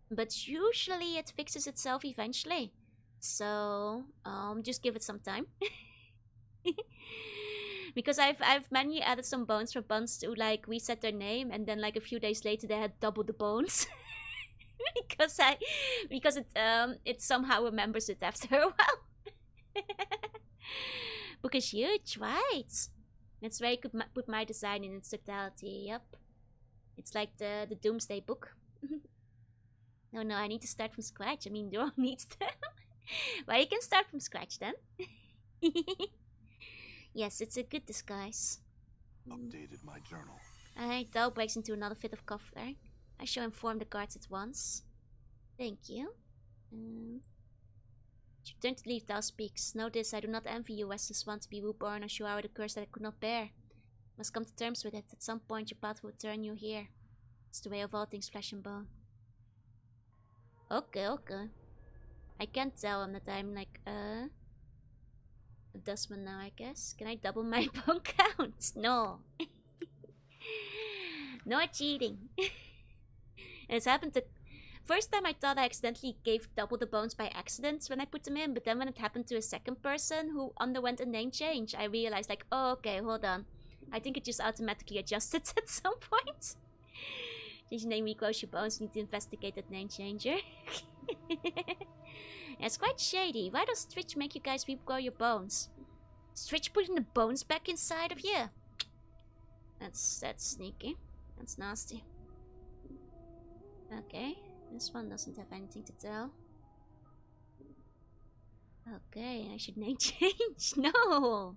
But usually it fixes itself eventually. So just give it some time. Because I've manually added some bones for buns to like reset their name, and then like a few days later they had double the bones. because it somehow remembers it after a while. Book is huge, right? It's very good put my design in its totality. Yep, it's like the Doomsday Book. No, I need to start from scratch. I mean, you don't need to. Well, you can start from scratch then. Yes, it's a good disguise. Updated my journal. Alright, Dal breaks into another fit of coughing. I shall inform the guards at once. Thank you. She turned to leave. Dal speaks. Know this, I do not envy you, restless one, to be reborn or show out a curse that I could not bear. Must come to terms with it. At some point your path will turn you here. It's the way of all things flesh and bone. Okay. I can't tell him that I'm like, a dustman now, I guess. Can I double my bone count? No. No cheating. And it's happened to... First time I thought I accidentally gave double the bones by accident when I put them in, but then when it happened to a second person who underwent a name change, I realized like, oh, okay, hold on. I think it just automatically adjusted at some point. Change your name equals your bones, need to investigate that name changer. Yeah, it's quite shady. Why does Twitch make you guys regrow your bones? Is Twitch putting the bones back inside of you? That's sneaky. That's nasty. Okay, this one doesn't have anything to tell. Okay, I should name change. No!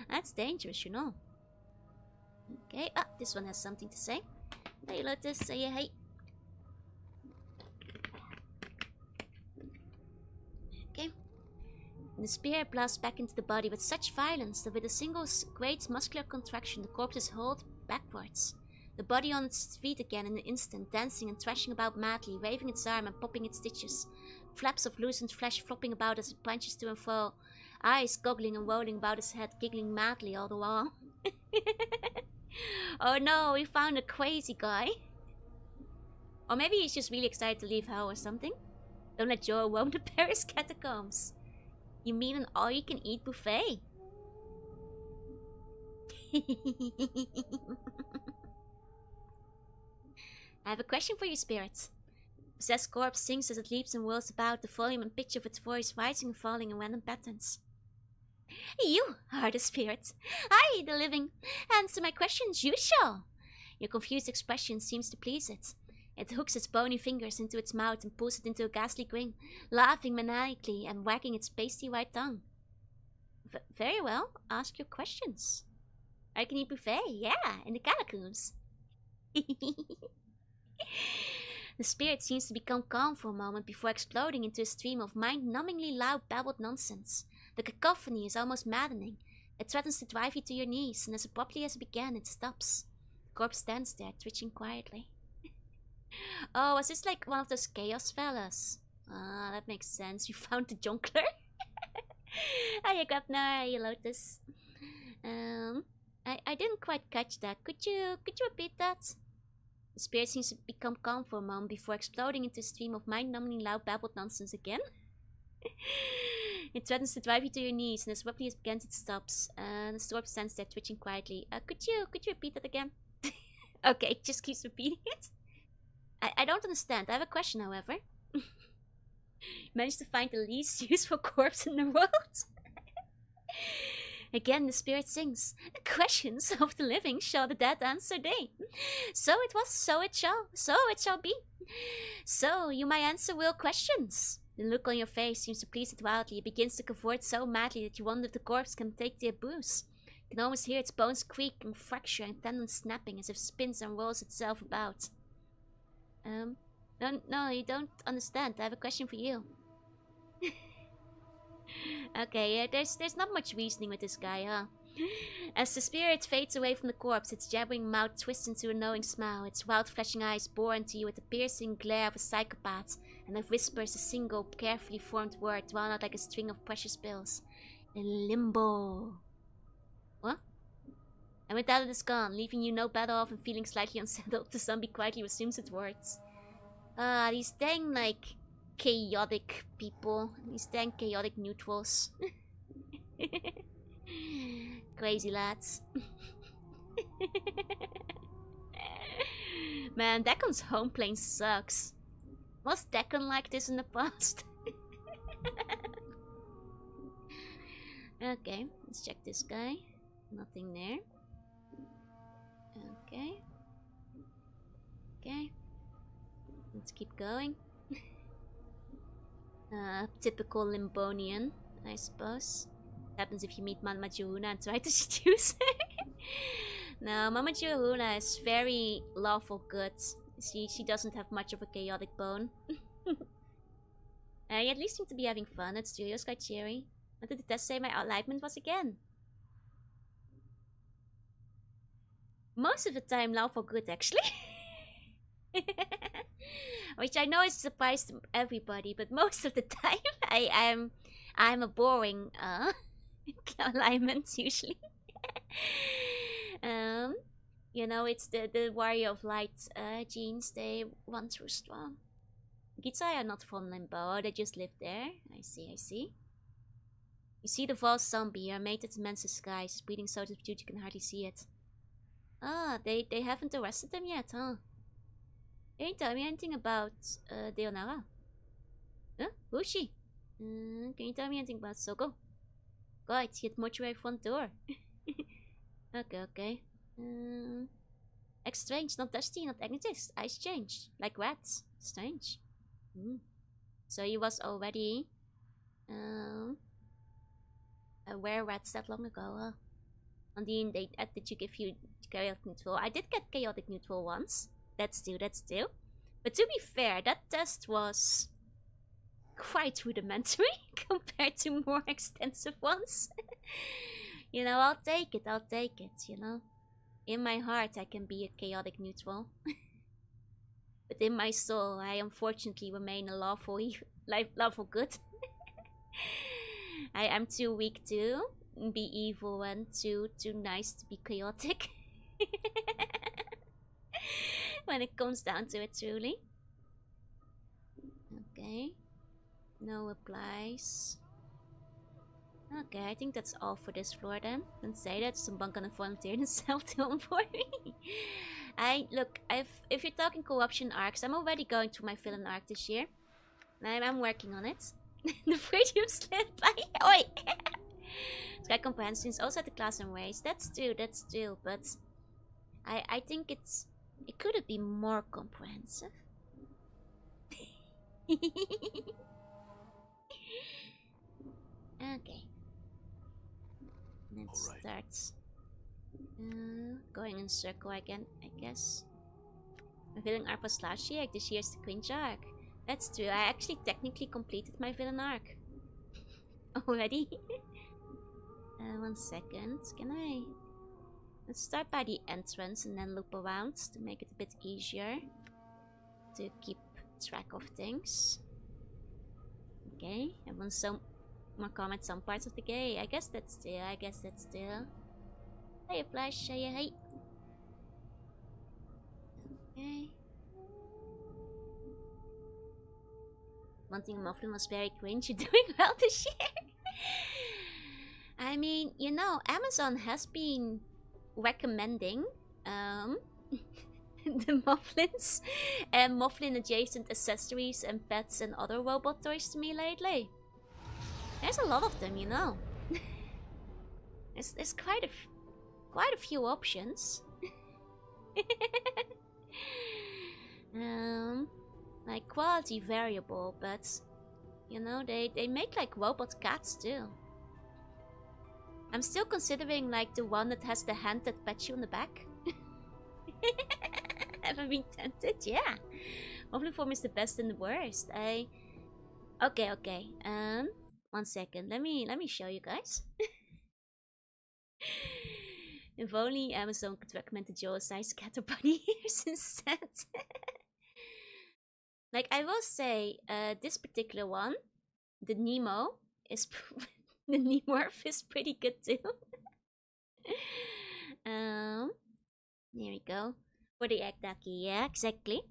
That's dangerous, you know. Okay, this one has something to say. Hey, Lotus, say hey. Okay. And the spear blasts back into the body with such violence that with a single great muscular contraction, the corpse is hurled backwards. The body on its feet again in an instant, dancing and thrashing about madly, waving its arm and popping its stitches. Flaps of loosened flesh flopping about as it punches to and fro. Eyes goggling and rolling about its head, giggling madly all the while. Oh no, we found a crazy guy. Or maybe he's just really excited to leave hell or something. Don't let Joe roam the Paris catacombs. You mean an all-you-can-eat buffet? I have a question for you, spirit. Possessed corpse sings as it leaps and whirls about, the volume and pitch of its voice rising and falling in random patterns. You are the spirit. I, the living. Answer my questions, you shall. Your confused expression seems to please it. It hooks its bony fingers into its mouth and pulls it into a ghastly grin, laughing maniacally and wagging its pasty white tongue. Very well, ask your questions. I can eat buffet, yeah, in the catacombs. The spirit seems to become calm for a moment before exploding into a stream of mind-numbingly loud babbled nonsense. The cacophony is almost maddening. It threatens to drive you to your knees, and as abruptly as it began, it stops. The corpse stands there, twitching quietly. Oh, was this like one of those chaos fellas? Ah, that makes sense. You found the jongleur? Hiya, Grabner. Hiya, Lotus. I didn't quite catch that. Could you repeat that? The spirit seems to become calm for a moment before exploding into a stream of mind-numbing loud babbled nonsense again. It threatens to drive you to your knees, and as abruptly as it begins, it stops. The storm stands there, twitching quietly. Could you repeat that again? Okay, it just keeps repeating it. I don't understand. I have a question, however. Managed to find the least useful corpse in the world. Again, the spirit sings. Questions of the living shall the dead answer they. So it was, so it shall be. So you may answer will questions. The look on your face seems to please it wildly. It begins to cavort so madly that you wonder if the corpse can take the abuse. You can almost hear its bones creak and fracture and tendons snapping as if it spins and rolls itself about. No, you don't understand. I have a question for you. Okay, there's not much reasoning with this guy, huh? As the spirit fades away from the corpse, its jabbering mouth twists into a knowing smile. Its wild flashing eyes bore into you with the piercing glare of a psychopath, and it whispers a single, carefully formed word drawn out like a string of precious bills. In limbo. What? And with that it is gone, leaving you no better off and feeling slightly unsettled. The zombie quietly resumes its words. These dang, like, chaotic people. These dang chaotic neutrals. Crazy lads. Man, Deccan's home plane sucks. Was Deccan like this in the past? Okay, let's check this guy. Nothing there. Okay. Okay. Let's keep going. Typical Limbonian, I suppose. Happens if you meet Mama Jorunna and try to seduce her. No, Mama Jorunna is very lawful good. She doesn't have much of a chaotic bone. You at least seem to be having fun. That's true. It was quite cheery. What did the test say my alignment was again? Most of the time, lawful good, actually. Which I know is a surprise to everybody, but most of the time, I'm a boring alignment usually. You know, it's the warrior of light genes. They run through strong. Gitsai are not from Limbo. They just live there. I see. You see the false zombie. Are made its immense disguise. It's breathing so subdued you can hardly see it. Ah, they haven't arrested them yet, huh? They didn't tell me anything about Deonara. Huh? Who's she? Can you tell me anything about Soko? God, she had mortuary front door. Okay. X strange, not dusty, not agnetist. Ice changed. Like rats. Strange. So he was already aware rats that long ago, huh? And then did you give you chaotic neutral? I did get chaotic neutral once. That's two. But to be fair, that test was quite rudimentary compared to more extensive ones. You know, I'll take it, you know. In my heart, I can be a chaotic neutral. But in my soul, I unfortunately remain a lawful good. I'm too weak to be evil and too nice to be chaotic. When it comes down to it, truly. Okay. No applies. Okay, I think that's all for this floor then. Don't say that, someone gonna volunteer themselves to onboard me. Look, if you're talking co-option arcs, I'm already going through my villain arc this year. I'm working on it. The freedom slid by. Oi! Sky comprehension is also at the class and race. That's true, but I think it could have been more comprehensive. Okay. Let's start going in circle again, I guess. My villain arc was last year, this year's the cringe arc. That's true, I actually technically completed my villain arc. Already? 1 second, can I? Let's start by the entrance and then loop around to make it a bit easier to keep track of things. Okay, everyone so more comments on parts of the game. I guess that's still. Hey Flash, hey. Okay. Wanting a muffin was very cringe. You're doing well this year. I mean, you know, Amazon has been recommending the mufflins and mufflin adjacent accessories and pets and other robot toys to me lately. There's a lot of them, you know. There's quite a few options. Like quality variable, but you know, they make like robot cats too. I'm still considering like the one that has the hand that pats you on the back. Ever been tempted? Yeah. Mufflin form is the best and the worst. Okay. 1 second. Let me show you guys. If only Amazon could recommend the Joe size cat or bunny ears instead. Like I will say, this particular one, the Nemo is the Nemorph is pretty good too. There we go. For the egg ducky, yeah, exactly.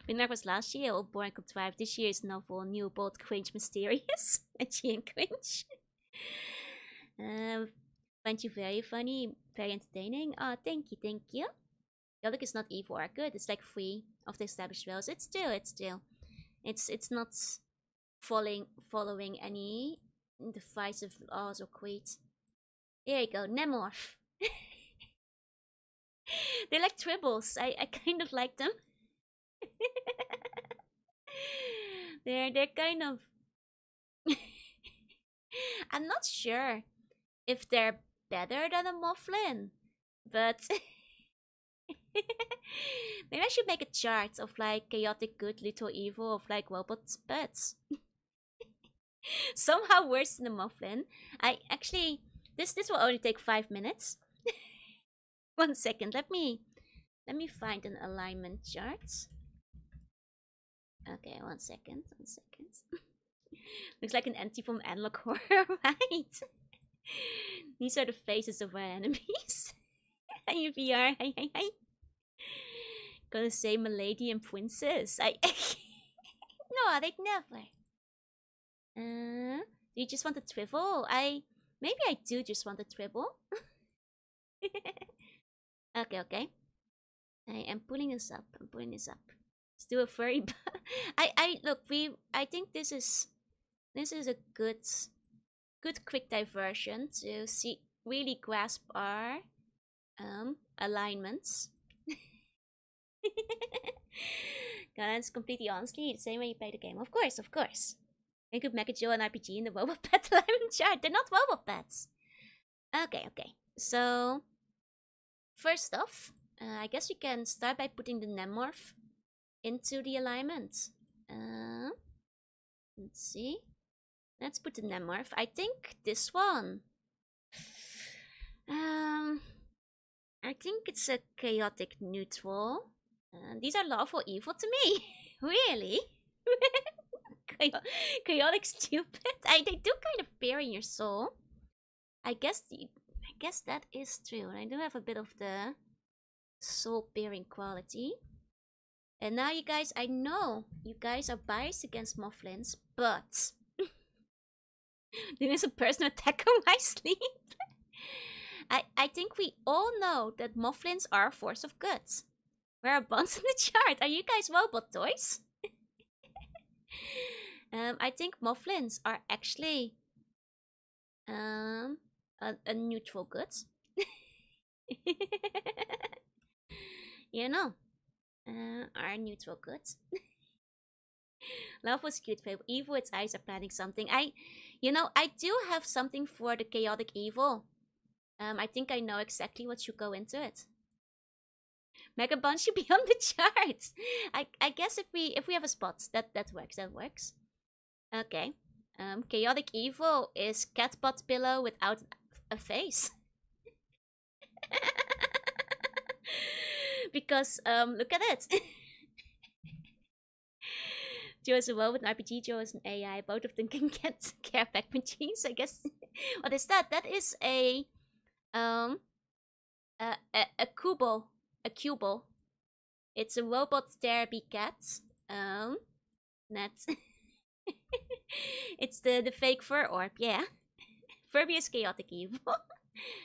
Winner was last year, old boring contrived. This year's novel, new, bold, cringe, mysterious. Edgy and cringe. Find you very funny, very entertaining. Oh, thank you. Yolk is not evil or good. It's like free of the established rules. It's not following any divisive laws or creeds. There you go, Nemorph. They're like tribbles. I kind of like them. they're kind of. I'm not sure if they're better than a mufflin, but maybe I should make a chart of like chaotic good, little evil of like robot pets. Somehow worse than a mufflin. I actually this will only take 5 minutes. 1 second. Let me find an alignment chart. Okay, 1 second. Looks like an entity from Analog Horror, right? These are the faces of our enemies. Hi, VR. Hi. Gonna say Milady and Princess. No, they'd never. Do you just want a tribble? Maybe I do just want a tribble. Okay. I am pulling this up. Still a furry. I think this is a good quick diversion to really grasp our alignments. That's completely honestly the same way you play the game. Of course. You could make a Joe an RPG in the robot pet alignment chart. They're not robot pets. Okay. So first off, I guess we can start by putting the Nemorph into the alignment. Let's see. Let's put the Nemorph. I think this one. I think it's a chaotic neutral. These are lawful evil to me. Really? Chaotic stupid. They do kind of bear in your soul. I guess that is true. I do have a bit of the soul-bearing quality. And now you guys, I know you guys are biased against Mofflins, but there's a personal attack on my sleep. I think we all know that Mofflins are a force of good. Where are bonds in the chart? Are you guys robot toys? I think Mofflins are actually a neutral good. You know, are neutral good. Love was cute, Fable. Evil, its eyes are planning something. I do have something for the chaotic evil. I think I know exactly what should go into it. Mega Bond should be on the chart. I guess if we have a spot, that works. That works. Okay. Chaotic evil is cat butt pillow without a face. Because look at it. Joe is a robot, an RPG. Joe is an AI. Both of them can get care pack machines. I guess. What is that? That is a cubo. A cubo. It's a robot therapy cat. Net. It's the fake fur orb. Yeah. Furby is chaotic evil.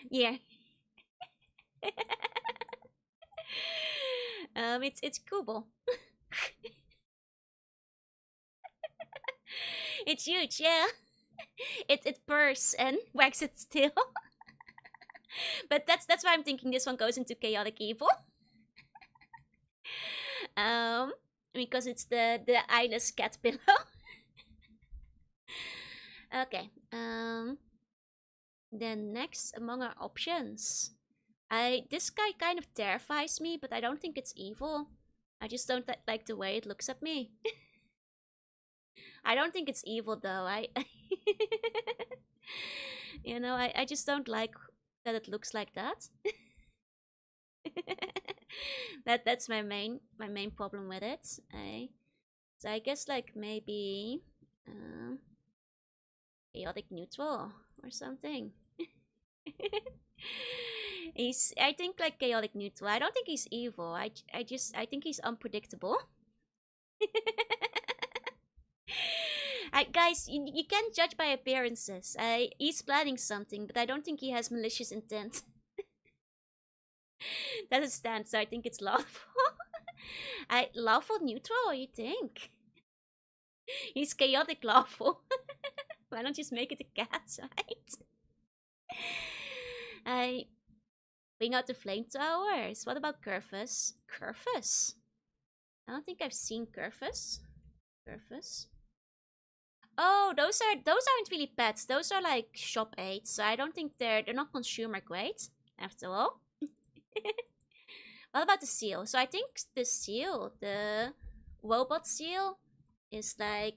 Yeah. It's Kubo. It's huge, yeah. It purrs and wags its tail. But that's why I'm thinking this one goes into chaotic evil. Because it's the eyeless cat pillow. Okay. Then next among our options, this guy kind of terrifies me, but I don't think it's evil. I just don't like the way it looks at me. I don't think it's evil though. I just don't like that it looks like that. That's my main problem with it. So I guess like maybe chaotic neutral or something. I think like chaotic neutral. I don't think he's evil. I think he's unpredictable. Guys, you can't judge by appearances. He's planning something, but I don't think he has malicious intent. That is stand, so I think it's lawful. Lawful neutral, you think? He's chaotic lawful. Why don't you just make it a cat, right? Bring out the flame towers. What about Curvus? Curvus? I don't think I've seen Curvus. Curvus. Oh, those aren't really pets. Those are like shop aids. So I don't think they're not consumer grade, after all. What about the seal? So I think the seal, the robot seal, is like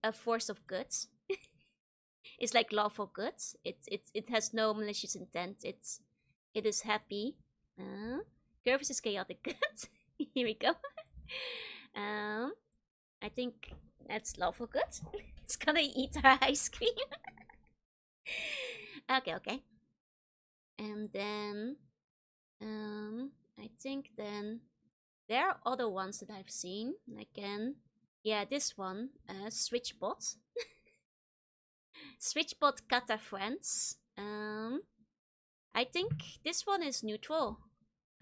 a force of good. It's like lawful good. It has no malicious intent. It is happy. Curvus is chaotic good. Here we go. I think that's lawful good. It's gonna eat our ice cream. Okay. And then I think then there are other ones that I've seen. Yeah, this one, Switchbot. Switchbot Kata Friends. I think this one is neutral.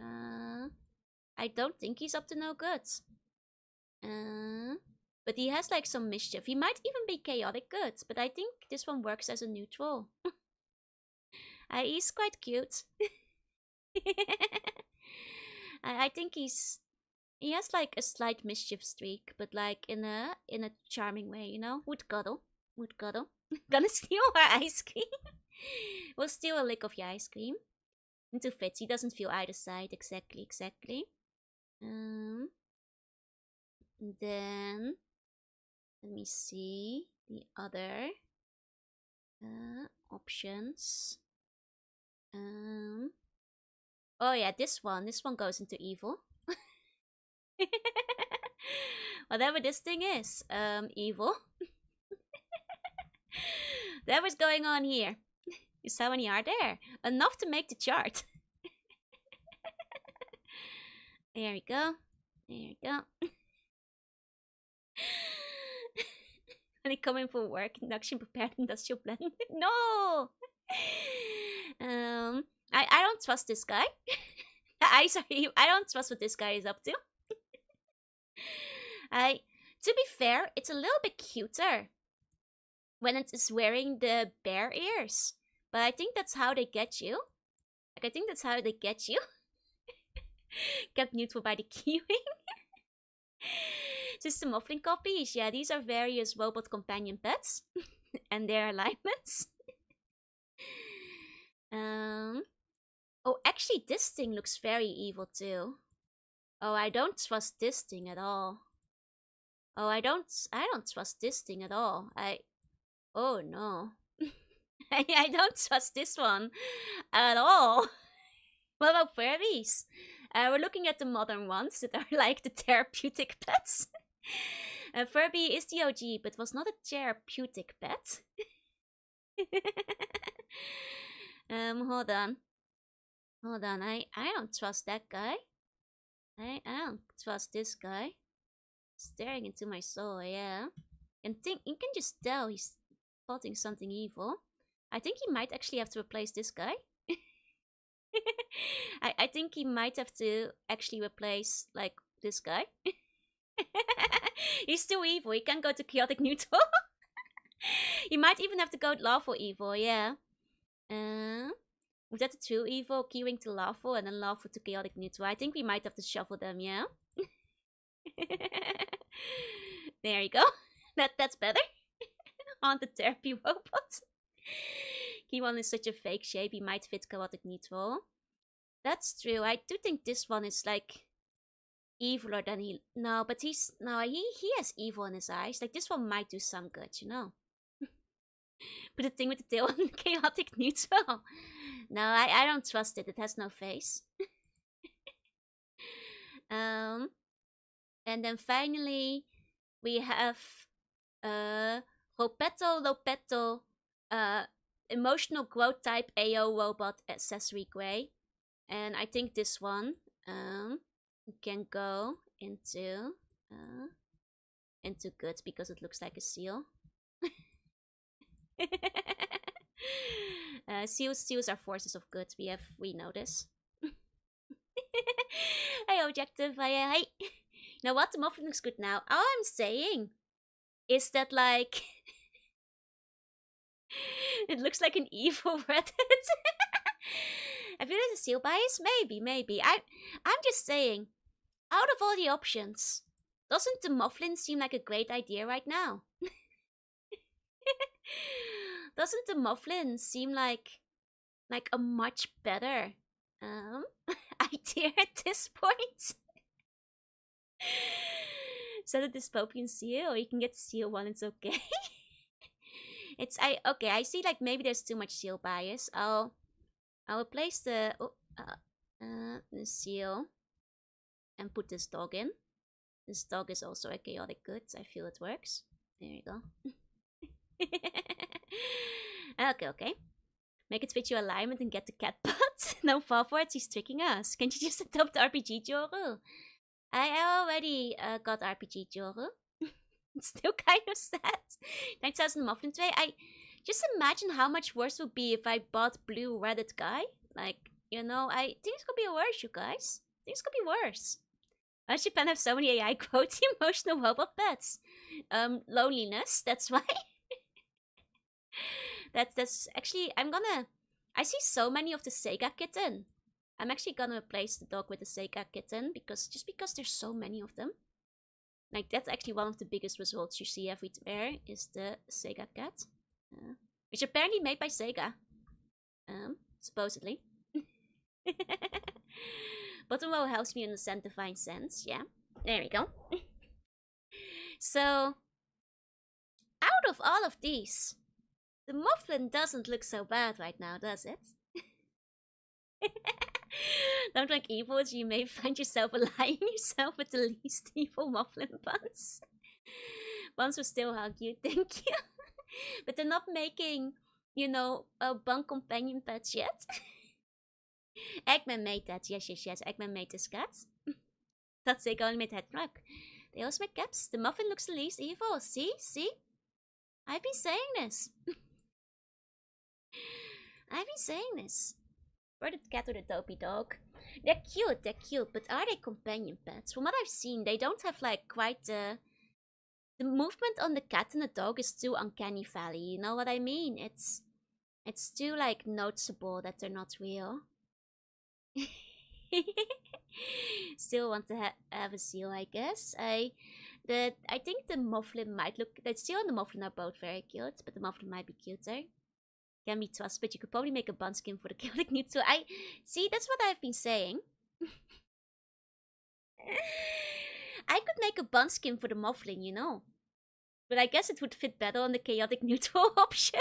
I don't think he's up to no good. But he has like some mischief. He might even be chaotic good, but I think this one works as a neutral. He's quite cute. I think he has like a slight mischief streak, but like in a charming way, you know? Would cuddle. Gonna steal our ice cream. We'll steal a lick of your ice cream. Into fits. He doesn't feel either side. Exactly. Then let me see the other options. Oh yeah, this one goes into evil. Whatever this thing is, evil. That was going on here. So many are there? Enough to make the chart. There we go. There we go. When they come in for work, induction prepared industrial plan. No! I don't trust this guy. I don't trust what this guy is up to. To be fair, it's a little bit cuter when it is wearing the bear ears. But I think that's how they get you. Like, I think that's how they get you. Kept neutral by the keyring. Just the muffling copies. Yeah, these are various robot companion pets. And their alignments. Oh, actually, this thing looks very evil too. Oh, I don't trust this thing at all. Oh, I don't trust this thing at all. Oh no. I don't trust this one at all. What about Furbies? We're looking at the modern ones that are like the therapeutic pets. Furby is the OG, but was not a therapeutic pet. Hold on. Hold on, I don't trust that guy. I don't trust this guy. Staring into my soul, yeah. And you can just tell he's plotting something evil. I think he might actually have to replace this guy. I think he might have to actually replace, like, this guy. He's too evil, he can't go to chaotic neutral. He might even have to go lawful evil, yeah. Was that the true evil? Keyring to lawful and then lawful to chaotic neutral. I think we might have to shuffle them, yeah? There you go. That's better. On the therapy robot. Key1 is such a fake shape, he might fit chaotic neutral. That's true. I do think this one is like eviler than he. No, but he has evil in his eyes. Like this one might do some good, you know. Put the thing with the tail on chaotic neutral. No, I don't trust it. It has no face. And then finally we have Lopeto, emotional growth type AO robot accessory gray. And I think this one can go into goods because it looks like a seal. Seals are forces of good. We know this. Hey, objective. Hey. Now what? The muffin looks good now. All I'm saying is that, like, it looks like an evil Reddit. I feel like a seal bias. Maybe. I'm just saying, out of all the options, doesn't the muffin seem like a great idea right now? Doesn't the muffin seem like a much better idea at this point? So the dystopian seal, or you can get the seal one, it's okay. I see, like, maybe there's too much seal bias. I'll replace the seal and put this dog in. This dog is also a chaotic good. I feel it works. There you go. Okay. Make it fit your alignment and get the cat butt. No fall for it, he's tricking us. Can't you just adopt RPG Joru? I already got RPG Joru. It's still kind of sad. 9000 Muffin 2. I just imagine how much worse it would be if I bought blue Reddit guy. Like, you know, I think it's gonna be worse, you guys. I think it's gonna be worse. Why does Japan have so many AI quotes? Emotional robot pets. Loneliness, that's why. That's actually, I see so many of the Sega kitten. I'm actually gonna replace the dog with the Sega kitten because there's so many of them. Like, that's actually one of the biggest results you see everywhere is the Sega cat. Which apparently made by Sega. Supposedly. Bottom row helps me understand divine sense, yeah. There we go. So, out of all of these, the muffin doesn't look so bad right now, does it? Don't like evil, as you may find yourself aligning yourself with the least evil muffin buns. Buns will still hug you, thank you. But they're not making, you know, a bunk companion pets yet. Eggman made that. Yes. Eggman made this cat. That's they only made head. Look. They also make caps. The muffin looks the least evil. See? I've been saying this. Or the cat or the dopey dog. They're cute, but are they companion pets? From what I've seen, they don't have like quite the movement on the cat and the dog is too uncanny valley. You know what I mean? It's too like noticeable that they're not real. Still want to have a seal, I guess. I think the Mufflin might look. The seal and the Mufflin are both very cute, but the Mufflin might be cuter. Can be trusted, but you could probably make a bun skin for the chaotic neutral. I see. That's what I've been saying. I could make a bun skin for the Mufflin, you know, but I guess it would fit better on the chaotic neutral option.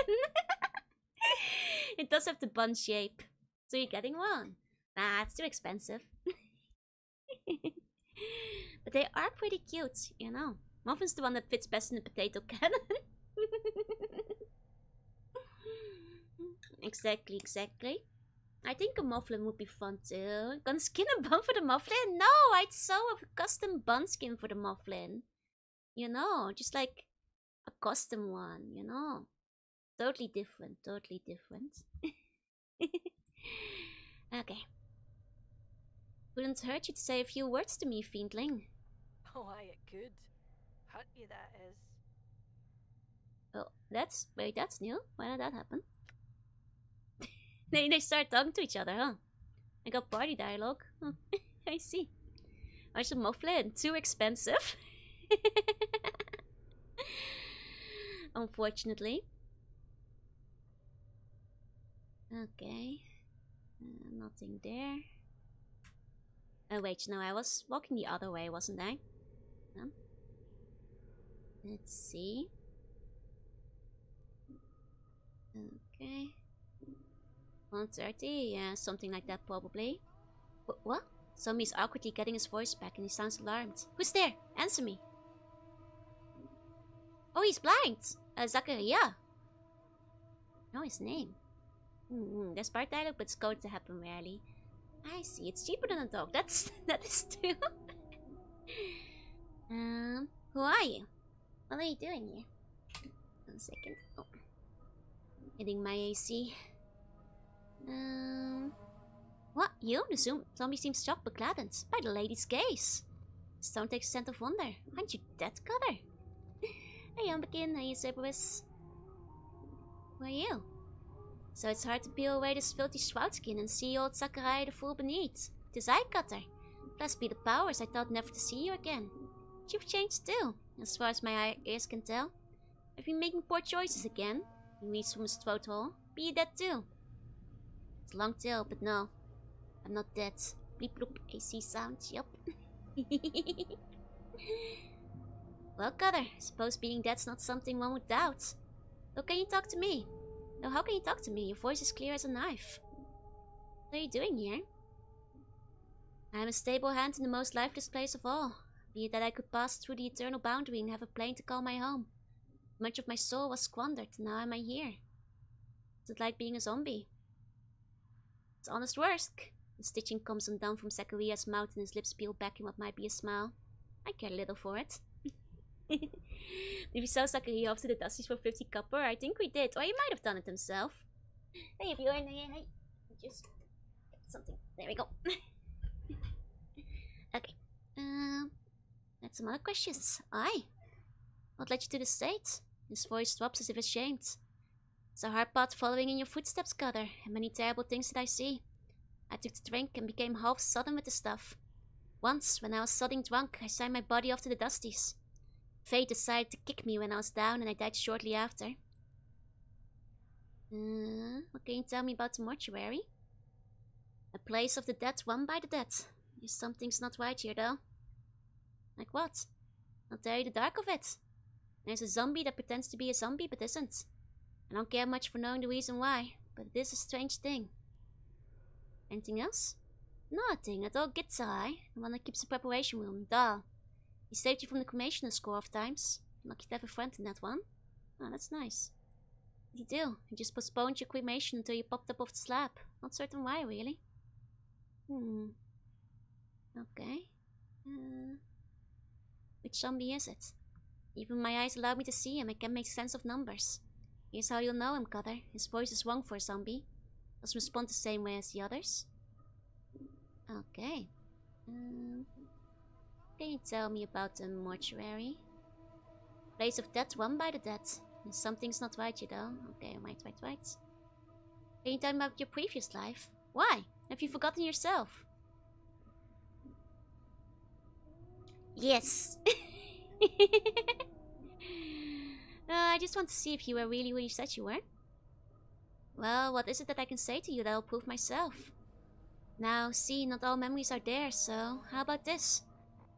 It does have the bun shape, so you're getting one. Nah, it's too expensive. But they are pretty cute, you know. Muffin's the one that fits best in the potato cannon. Exactly. I think a mufflin would be fun too. Gonna skin a bun for the mufflin? No, I'd sew a custom bun skin for the mufflin. You know, just like a custom one, you know. Totally different. Okay. Wouldn't hurt you to say a few words to me, fiendling. Oh, aye, it could. Hurt you, that is. Oh, that's new. Why did that happen? They start talking to each other, huh? I got party dialogue. Oh, I see. Where's the mufflin? Too expensive. Unfortunately. Okay. Nothing there. Oh wait, no, I was walking the other way, wasn't I? No. Let's see. Okay. 1:30, yeah, something like that probably. What? Zombie's awkwardly getting his voice back and he sounds alarmed. Who's there? Answer me. Oh, he's blind! Zachariah. Know his name. There's part dialogue, but it's going to happen rarely. I see, it's cheaper than a dog. That is true. Who are you? What are you doing here? 1 second. Oh. Hitting my AC. What? You? The zombie seems shocked but gladdened by the lady's gaze. Stone takes a scent of wonder. Aren't you dead, Cutter? Hey, Umbekin. Hey, Cerberus. Who are you? So it's hard to peel away this filthy shroud skin and see old Sakurai the fool beneath. Tis I, Cutter. Blessed be the powers, I thought never to see you again. But you've changed too, as far as my ears can tell. I've been making poor choices again. He reads from his throat hole. Be you dead too? It's a long tale, but no. I'm not dead. Bleep bloop, AC sounds, yup. Well, Cutter, suppose being dead's not something one would doubt. So can you talk to me? No, how can you talk to me? Your voice is clear as a knife. What are you doing here? I am a stable hand in the most lifeless place of all. Be it that I could pass through the eternal boundary and have a plane to call my home. Much of my soul was squandered, and now am I here. What's it like being a zombie? It's honest work. The stitching comes undone from Zachariah's mouth and his lips peel back in what might be a smile. I care little for it. Did we sell Zachariah off to the Dusties for 50 copper? I think we did. Or he might have done it himself. Hey, if you're in here, hey. Just something. There we go. Okay. That's some other questions. Aye. What led you to the state? His voice drops as if ashamed. It's a hard path following in your footsteps, Cutter, and many terrible things did I see. I took the drink and became half sodden with the stuff. Once, when I was sodding drunk, I signed my body off to the Dusties. Fate decided to kick me when I was down and I died shortly after. What can you tell me about the mortuary? A place of the dead run by the dead. Something's not right here though. Like what? I'll tell you the dark of it. There's a zombie that pretends to be a zombie but isn't. I don't care much for knowing the reason why, but it is a strange thing. Anything else? Nothing, a dog gets eye. The one that keeps the preparation room, Dahl. He saved you from the cremation a score of times. Lucky to have a friend in that one. Oh, that's nice. You do. You just postponed your cremation until you popped up off the slab. Not certain why, really. Okay. Which zombie is it? Even my eyes allow me to see him. I can make sense of numbers. Here's how you'll know him, Cutter. His voice is wrong for a zombie. Doesn't respond the same way as the others. Okay. Can you tell me about the mortuary? Place of death run by the dead. Something's not right, you know. Okay, right. Can you tell me about your previous life? Why? Have you forgotten yourself? Yes. I just want to see if you were really who you said you were. Well, what is it that I can say to you that will prove myself? Now, see, not all memories are there, so how about this?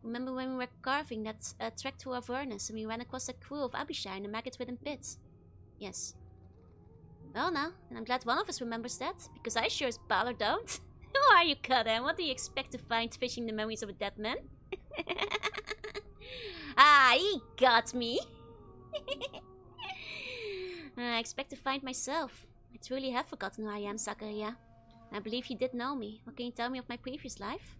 Remember when we were carving that trek to Avernus and we ran across that crew of Abishai in a maggot-ridden pit? Yes. Well now, and I'm glad one of us remembers that, because I sure as baller don't. Who are you, Cutter? What do you expect to find fishing the memories of a dead man? Ah, he got me! I expect to find myself. I truly have forgotten who I am, Zachariah. I believe you did know me. What can you tell me of my previous life?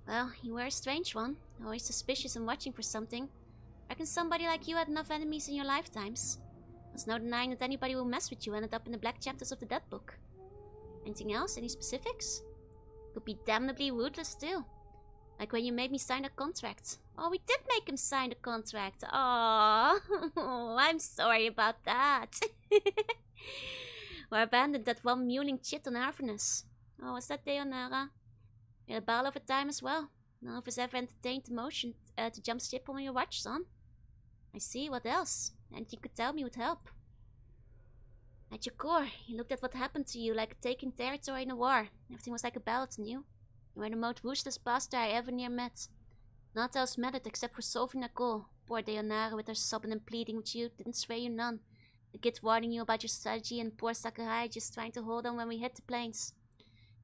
Well, you were a strange one. Always suspicious and watching for something. Reckon somebody like you had enough enemies in your lifetimes. There's no denying that anybody who messed with you ended up in the black chapters of the Dead Book. Anything else? Any specifics? Could be damnably ruthless too. Like when you made me sign a contract. Oh, we did make him sign the contract. Oh, I'm sorry about that. Or abandoned that one mewling chit on Avernus. Oh, was that Deonara? We had a ball of a time as well. None of us ever entertained the motion to jump ship on your watch, son. I see, what else? Anything you could tell me would help. At your core, you looked at what happened to you like taking territory in a war. Everything was like a battle to you. You were the most ruthless bastard I ever near met. Not else mattered except for solving that goal. Poor Deonara with her sobbing and pleading with you didn't sway you none. The kid warning you about your strategy and poor Sakurai just trying to hold on when we hit the plains.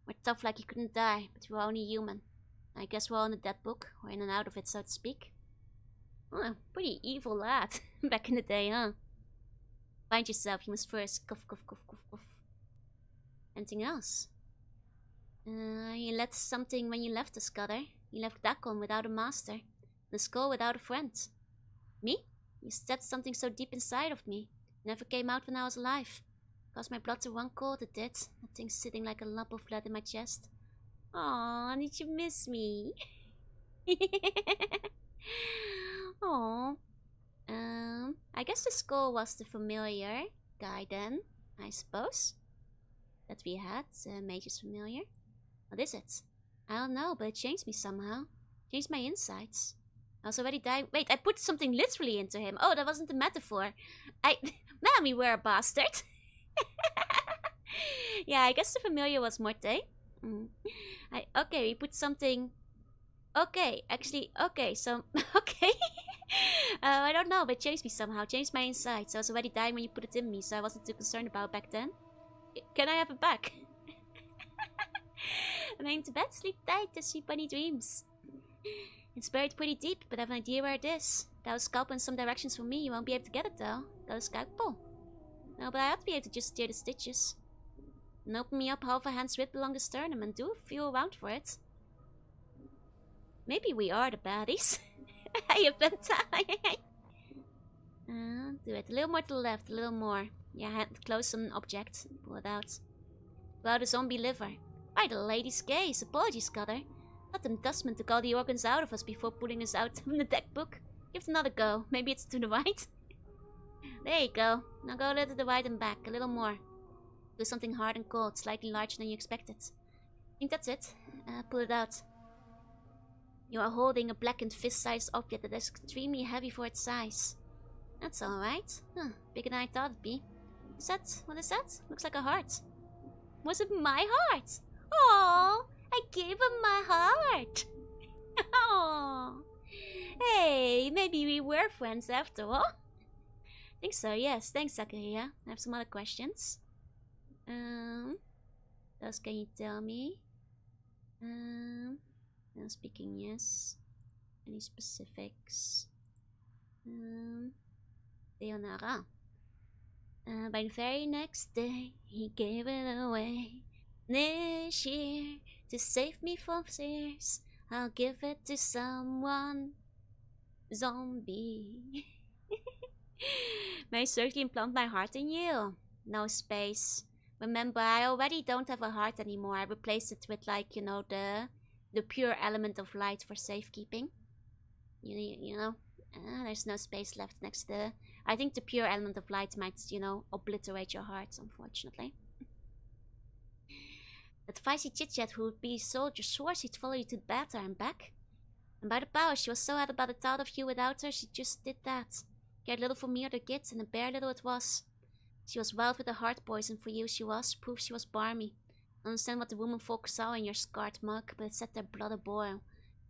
We're tough like you couldn't die, but we're only human. I guess we're all in the Dead Book, or in and out of it, so to speak. Oh, pretty evil lad, back in the day, huh? Find yourself, you must first cough. Anything else? You left something when you left us, Cutter. You left Dakon without a master, the skull without a friend. Me? You stabbed something so deep inside of me. Never came out when I was alive. Caused my blood to run cold, it did. That thing sitting like a lump of lead in my chest. Aw, did you miss me? Aw. I guess the skull was the familiar guy then, I suppose. That we had, Mage's familiar. What is it? I don't know, but it changed me somehow. Changed my insides. I was already dying. Wait, I put something literally into him. Oh, that wasn't a metaphor. Man, we were a bastard. Yeah, I guess the familiar was Morte. Okay, we put something... Okay, actually, okay, so... Okay. I don't know, but it changed me somehow. Changed my insides. I was already dying when you put it in me, so I wasn't too concerned about it back then. Can I have it back? I'm going to bed, sleep tight, to sweet bunny dreams. It's buried pretty deep, but I have an idea where it is. Got a scalpel in some directions from me, you won't be able to get it though. Got a scalpel? No, but I ought to be able to just steer the stitches. And open me up half a hand's width along the sternum and do feel around for it. Maybe we are the baddies. Hey, do it. A little more to the left, a little more. Yeah, hand close on an object. Pull it out. Pull out a zombie liver. By the lady's gaze. Apologies, Cutter. Thought the dustman took all the organs out of us before pulling us out from the deck book. Give it another go. Maybe it's to the right. There you go. Now go a little to the right and back. A little more. Do something hard and cold, slightly larger than you expected. I think that's it. Pull it out. You are holding a blackened fist-sized object that is extremely heavy for its size. That's alright. Huh, bigger than I thought it'd be. What is that? Looks like a heart. Was it my heart? Oh, I gave him my heart. Oh, hey, maybe we were friends after all. I think so, yes. Thanks, Zachariah. I have some other questions. Those can you tell me? No speaking, yes. Any specifics? Deonara. By the very next day, he gave it away. This year, to save me from tears, I'll give it to someone. Zombie. May I certainly implant my heart in you? No space. Remember, I already don't have a heart anymore. I replaced it with, like, you know, the pure element of light for safekeeping. You know, there's no space left next to the... I think the pure element of light might, you know, obliterate your heart, unfortunately. That feisty chit-chat who would be soldier swore she'd follow you to the batter and back. And by the power, she was so out about the thought of you without her, she just did that. Cared little for me or the kids, and a bare little it was. She was wild with a heart poison for you, she was. Proof she was barmy. I understand what the woman folk saw in your scarred mug, but it set their blood a-boil.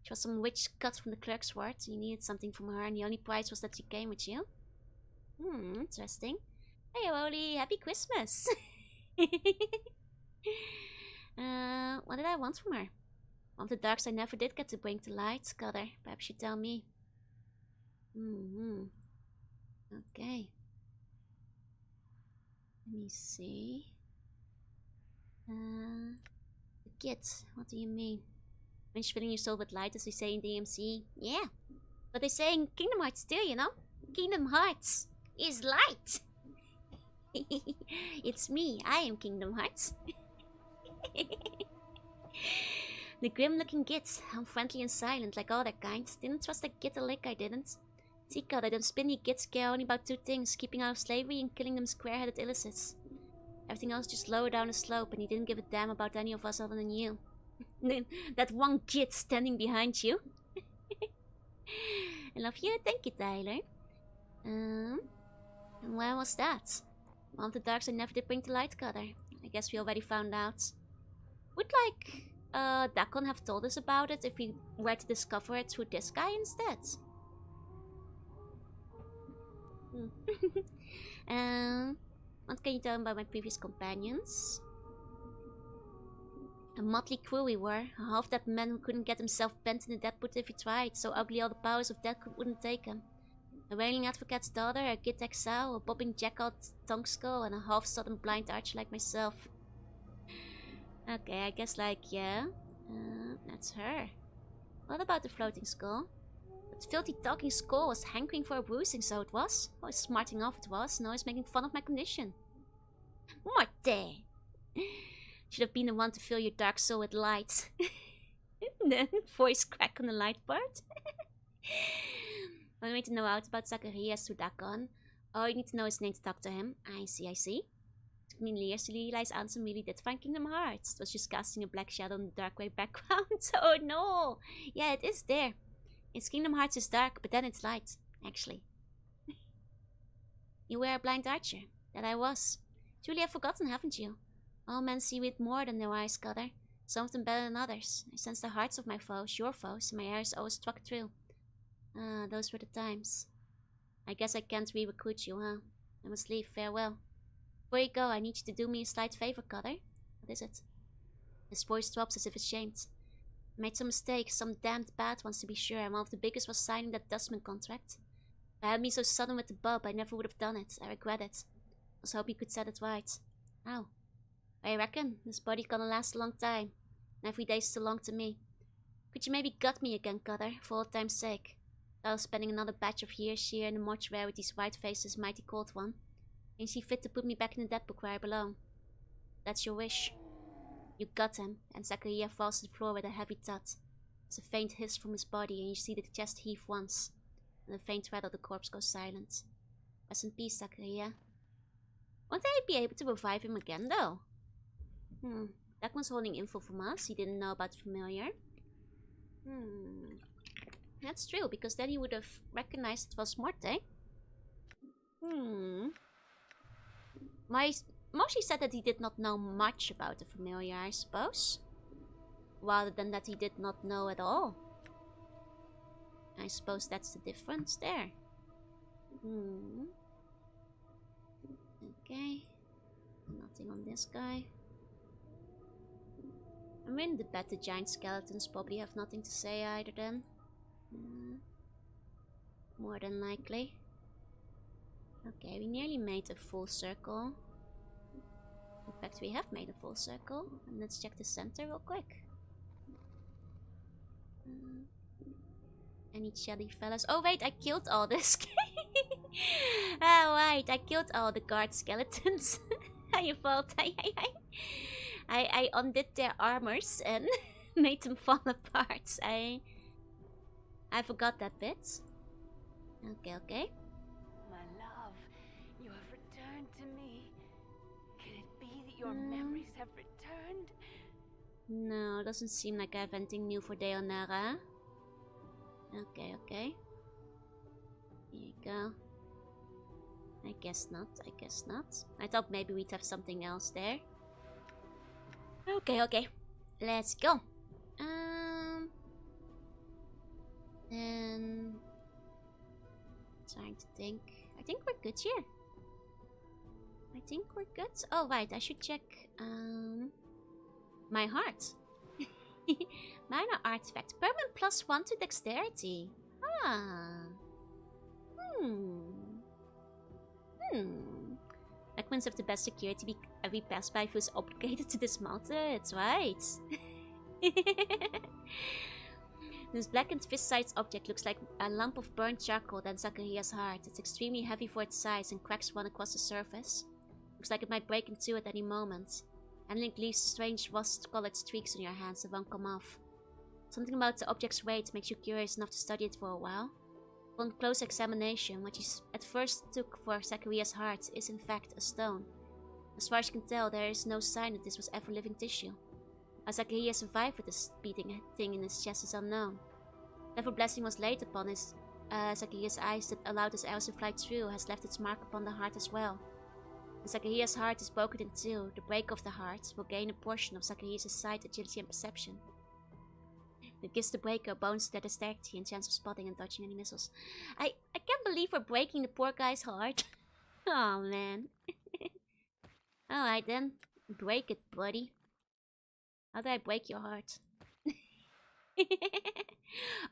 She was some witch cut from the clerk's ward. You needed something from her, and the only price was that she came with you. Interesting. Hey, Oli, happy Christmas! What did I want from her? One of the darks I never did get to bring to light. Scudder, perhaps you tell me. Okay. Let me see. The kids, what do you mean? Finish filling your soul with light, as they say in DMC. Yeah, but they say in Kingdom Hearts too, you know? Kingdom Hearts is light! It's me, I am Kingdom Hearts. The grim-looking git, unfriendly and silent like all that kind. Didn't trust that git a lick, I didn't. See, God, I don't spinny gits care only about two things, keeping out of slavery and killing them square-headed illicits. Everything else just lower down the slope, and he didn't give a damn about any of us other than you. That one git standing behind you. I love you, thank you, Tyler. And where was that? One of the darks I never did bring to light, Cutter. I guess we already found out. Would, like, Dakon have told us about it if we were to discover it through this guy instead? What can you tell me about my previous companions? A motley crew we were. Half that man who couldn't get himself bent in the dead put if he tried, so ugly all the powers of death wouldn't take him. A wailing advocate's daughter, a git exile, a bobbing jackal tongue skull, and a half-sodden blind archer like myself. Okay, I guess, like, yeah. That's her. What about the floating skull? That filthy talking skull was hankering for a bruising, so it was. Oh, smarting off it was. Now he's making fun of my condition. Morte! Should have been the one to fill your dark soul with light. Then, voice crack on the light part. I need to know out about Zacharias to Dakon. Oh, you need to know his name to talk to him. I see, I see. It took me years to realize Ansem really did find Kingdom Hearts. It was just casting a black shadow on the dark way background. Oh no! Yeah, it is there. It's Kingdom Hearts is dark, but then it's light, actually. You were a blind archer. That I was. Truly have forgotten, haven't you? All men see with more than their eyes, Cutter. Some of them better than others. I sense the hearts of my foes, your foes, and my arrows always struck true. Ah, those were the times. I guess I can't re-recruit you, huh? I must leave, farewell. Before you go, I need you to do me a slight favor, Cutter. What is it? His voice drops as if ashamed. I made some mistakes, some damned bad ones to be sure, and one of the biggest was signing that Dustman contract. If I had been so sudden with the bub, I never would have done it. I regret it. I was hoping you could set it right. How? I reckon this body's gonna last a long time, and every day's too long to me. Could you maybe gut me again, Cutter, for old time's sake? Without spending another batch of years here in the mortuary with these white faces, mighty cold one. And you see fit to put me back in the dead book where I belong. That's your wish. You gut him, and Zachariah falls to the floor with a heavy thud. There's a faint hiss from his body, and you see the chest heave once, and the faint rattle of the corpse goes silent. Rest in peace, Zachariah. Won't I be able to revive him again, though? That was holding info from us. He didn't know about the familiar. That's true, because then he would have recognized it was Morte. Mostly said that he did not know much about the familiar, I suppose. Rather than that he did not know at all. I suppose that's the difference there. Okay. Nothing on this guy. I mean, the bet the giant skeletons probably have nothing to say either then. More than likely. Okay, we nearly made a full circle. In fact, we have made a full circle. And let's check the center real quick. Any chatty fellas? Oh wait, I killed all this. Oh right, I killed all the guard skeletons. Your fault. I undid their armors and made them fall apart. I forgot that bit. Okay. My love, you have returned to me. Can it be that your memories have returned? No, doesn't seem like I have anything new for Deonara. Okay. Here you go. I guess not. I thought maybe we'd have something else there. Okay. Let's go. Then trying to think. I think we're good here. Oh right, I should check my heart. Minor artifact. Permanent +1 to dexterity. Fragments of the best security we pass by feels obligated to dismount it, right? This blackened fist-sized object looks like a lump of burnt charcoal than Zachariah's heart. It's extremely heavy for its size and cracks run across the surface. Looks like it might break in two at any moment. Handling leaves strange rust-colored streaks on your hands that won't come off. Something about the object's weight makes you curious enough to study it for a while. On close examination, what you at first took for Zachariah's heart is in fact a stone. As far as you can tell, there is no sign that this was ever living tissue. How Zachariah survived with this beating thing in his chest is unknown. Whatever blessing was laid upon his Zachariah's eyes that allowed his arrows to fly through has left its mark upon the heart as well. When Zachariah's heart is broken in two, the break of the heart will gain a portion of Zachariah's sight, agility, and perception. It gives the breaker bones that dexterity and chance of spotting and dodging any missiles. I can't believe we're breaking the poor guy's heart. Oh man. Alright then. Break it, buddy. How do I break your heart?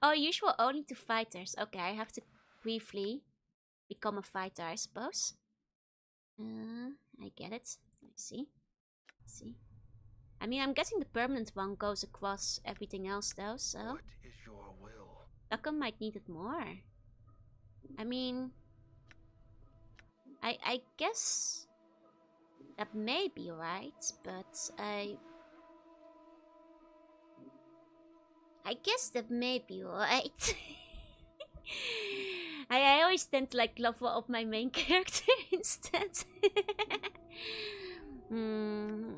Oh, usual only to fighters. Okay, I have to briefly become a fighter, I suppose. I get it. I see. I mean, I'm guessing the permanent one goes across everything else though, so... What is your will? Duckham might need it more. I mean... I guess... that may be right, but I guess that may be right. I always tend to like level up my main character instead.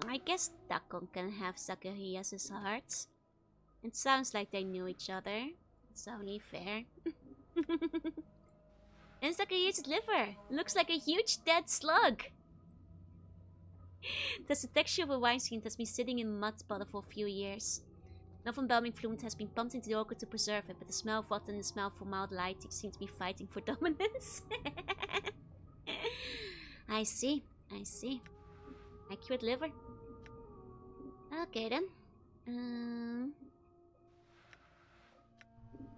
I guess Duckham can have Zacharias' heart. It sounds like they knew each other. It's only fair. And Zacharias' liver looks like a huge dead slug. That's the texture of a wineskin that's been sitting in a mud bottle for a few years. Enough embalming fluid has been pumped into the orchid to preserve it, but the smell of rotten and the smell of formaldehyde seem to be fighting for dominance. I see. Accurate liver. Okay then.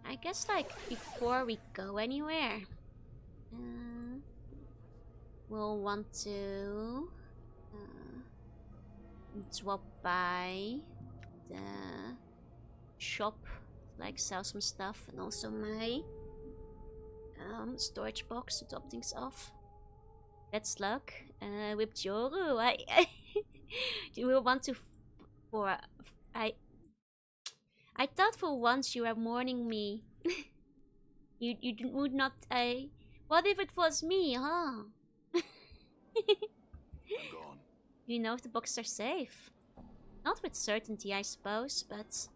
I guess like before we go anywhere, we'll want to drop by the shop, like sell some stuff, and also my storage box to drop things off. That's luck. With Joru, you will want to I thought for once you were mourning me. you would not. What if it was me, huh? I'm gone. You know if the boxes are safe. Not with certainty, I suppose, but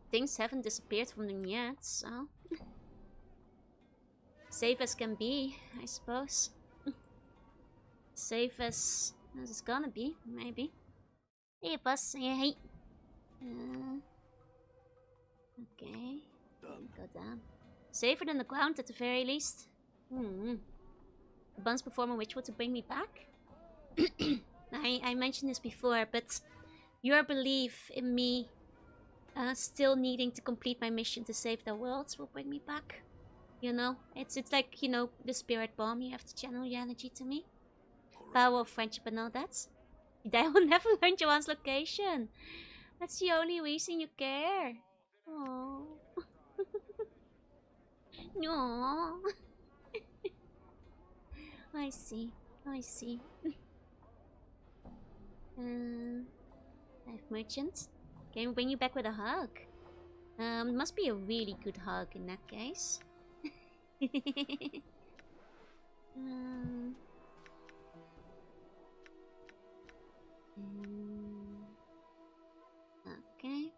things haven't disappeared from them yet, so safe as can be, I suppose. Safe as it's gonna be, maybe. Hey, boss. Hey. Okay. Done. Go down. Safer than the ground at the very least. The buns perform a ritual to bring me back. I mentioned this before, but your belief in me still needing to complete my mission to save the world will bring me back. You know, it's like, you know, the spirit bomb. You have to channel your energy to me. All right. Power of friendship and all that. I will never learn Joanne's location. That's the only reason you care. Oh. No. I see. I see. Life merchant. Can we bring you back with a hug? Must be a really good hug in that case. Okay.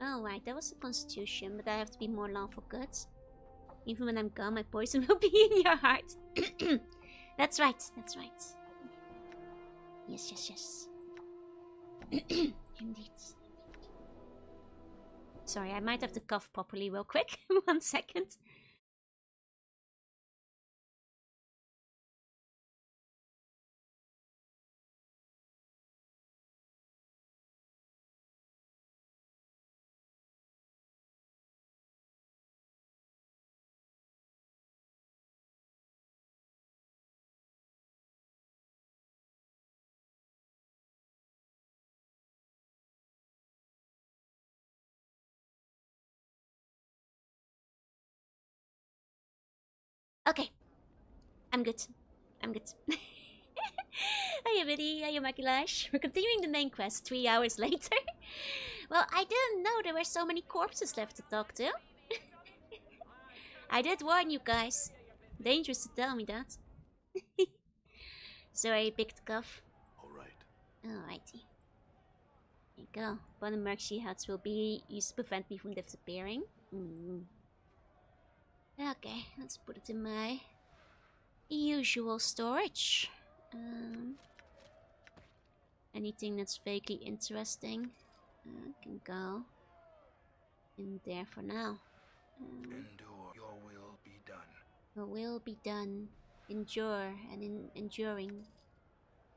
Oh right, that was a constitution, but I have to be more lawful good. Even when I'm gone, my poison will be in your heart. That's right, that's right. Yes, yes, yes. Indeed. Sorry, I might have to cough properly real quick. 1 second. Okay. I'm good. I'm good. Hiya, Biddy. Hiya, Makulash. We're continuing the main quest 3 hours later. Well, I didn't know there were so many corpses left to talk to. I did warn you guys. Dangerous to tell me that. Sorry, big cough. All right. Alrighty. There you go. One of the mercy huts will be used to prevent me from disappearing. Okay, let's put it in my usual storage. Anything that's vaguely interesting can go in there for now. Endure. Your will be done. Your will be done. Endure, and in enduring,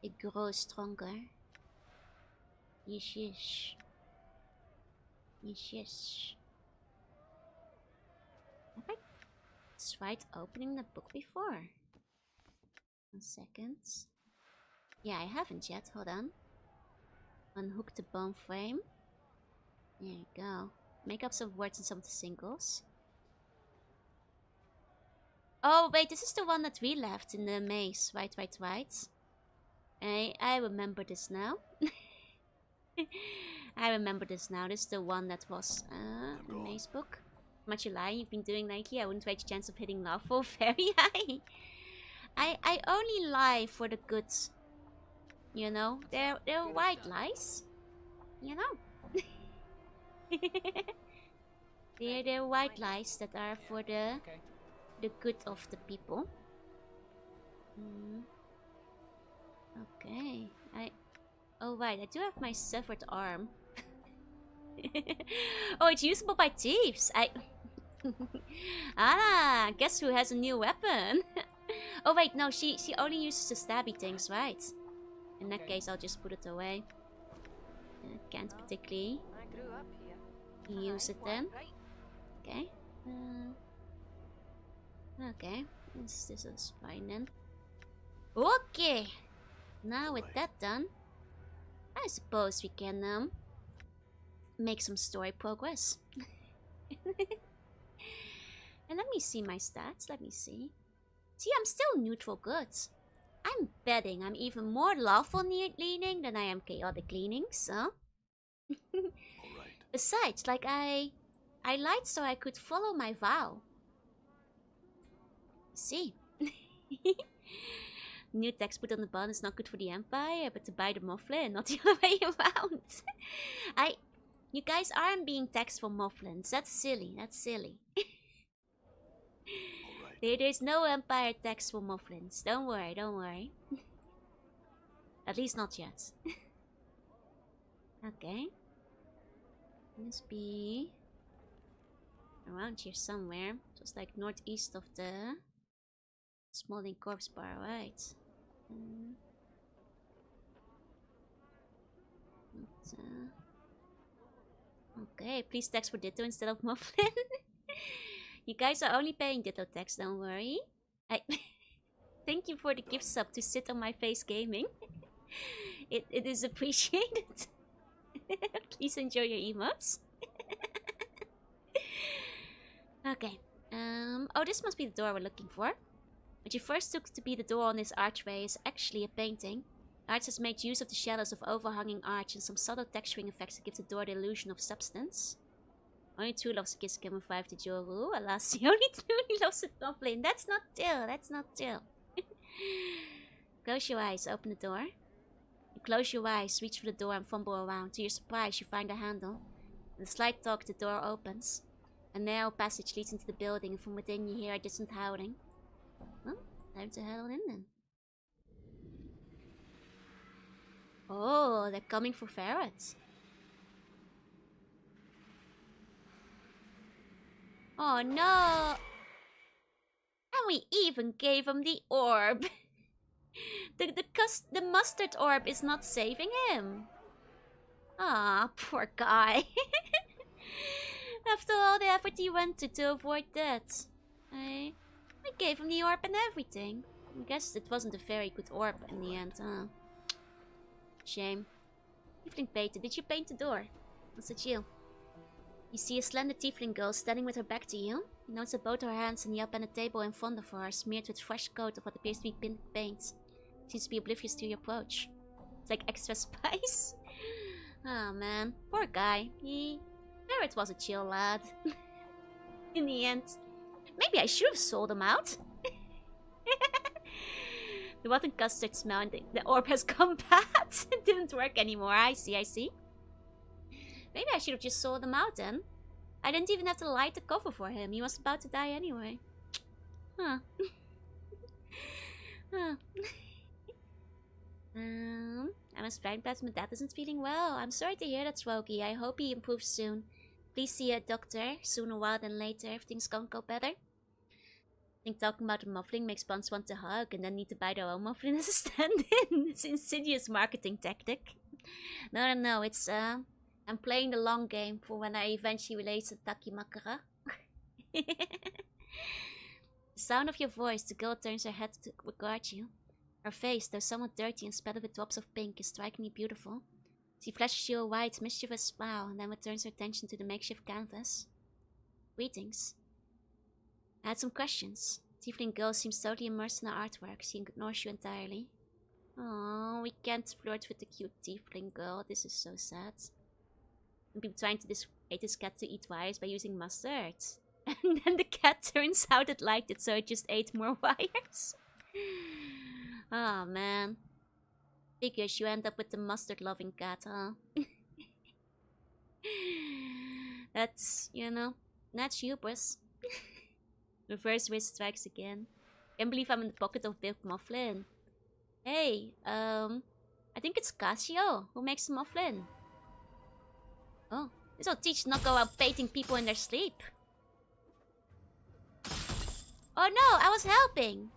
it grows stronger. Yes, yes. Yes, yes. Have I tried opening the book before? 1 second. Yeah, I haven't yet. Hold on. Unhook the bone frame. There you go. Make up some words in some of the singles. Oh, wait, this is the one that we left in the maze. Right. I remember this now. I remember this now. This is the one that was a maze book. Much you lie, you've been doing lately. I wouldn't rate your chance of hitting lawful very high. I only lie for the goods. You know? They're white lies. You know? they're white lies that are for the good of the people. Okay. Oh right, I do have my severed arm. Oh, it's usable by thieves. Guess who has a new weapon? Oh wait, no, she only uses the stabby things, right? In that case, I'll just put it away. Can't particularly use it then. Okay. Okay. This is fine then. Okay. Now with that done, I suppose we can make some story progress. And let me see my stats. Let me see. See, I'm still neutral goods. I'm betting I'm even more lawful leaning than I am chaotic leaning, so. Besides, like I lied so I could follow my vow. See. New text put on the button is not good for the Empire, but to buy the Mofflin, not the other way around. You guys aren't being taxed for Mofflins. That's silly. That's silly. There's no Empire tax for Mofflins. Don't worry, don't worry. At least not yet. Okay. Must be around here somewhere. Just like northeast of the smoldering corpse bar, right? Okay, please text for Ditto instead of Mufflin. You guys are only paying ditto tax, don't worry. Thank you for the gift sub to sit on my face gaming. It is appreciated. Please enjoy your emotes. Okay. Oh, this must be the door we're looking for. What you first took to be the door on this archway is actually a painting. The artist has made use of the shadows of overhanging arch and some subtle texturing effects to give the door the illusion of substance. Only 2 loves a kiss given 5 to Joru. Alas, the only 2 he loves a goblin. That's not chill. That's not chill. Close your eyes. Open the door. You close your eyes, reach for the door and fumble around. To your surprise, you find a handle. With a slight tug, the door opens. A narrow passage leads into the building, and from within you hear a distant howling. Well, time to head on in then. Oh, they're coming for ferrets. Oh no! And we even gave him the orb. The mustard orb is not saving him. Ah, poor guy. After all the effort he went to avoid that. I gave him the orb and everything. I guess it wasn't a very good orb in the end, huh? Shame. Tiefling painted. Did you paint the door? Was it you? You see a slender tiefling girl standing with her back to you. You notice that both her hands and the upended table in front of her are smeared with fresh coat of what appears to be pink paint. Seems to be oblivious to your approach. It's like extra spice. Oh man, poor guy. Ferret was a chill lad. In the end. Maybe I should have sold him out. The rotten custard smell and the orb has gone bad. It didn't work anymore. I see. Maybe I should have just sold him out then. I didn't even have to light the cover for him. He was about to die anyway. Huh. Huh. I must find that my dad isn't feeling well. I'm sorry to hear that, Swoky. I hope he improves soon. Please see a doctor sooner rather than later if things can't go better. I think talking about the muffling makes Buns want to hug and then need to buy their own mufflin as a stand-in. It's an insidious marketing tactic. No, it's I'm playing the long game for when I eventually release the Takimakara. The sound of your voice, the girl turns her head to regard you. Her face, though somewhat dirty and spattered with drops of pink, is strikingly beautiful. She flashes you a wide, mischievous smile and then returns her attention to the makeshift canvas. Greetings. I had some questions. The tiefling girl seems totally immersed in her artwork. She ignores you entirely. Oh, we can't flirt with the cute tiefling girl. This is so sad. And people trying to dissuade this cat to eat wires by using mustard. And then the cat turns out it liked it, so it just ate more wires. Oh man. Figures you end up with the mustard-loving cat, huh? That's, that's hubris. Reverse wrist strikes again. Can't believe I'm in the pocket of Big Mufflin. Hey, I think it's Casio who makes the mufflin. Oh, this will teach not go out baiting people in their sleep. Oh no, I was helping.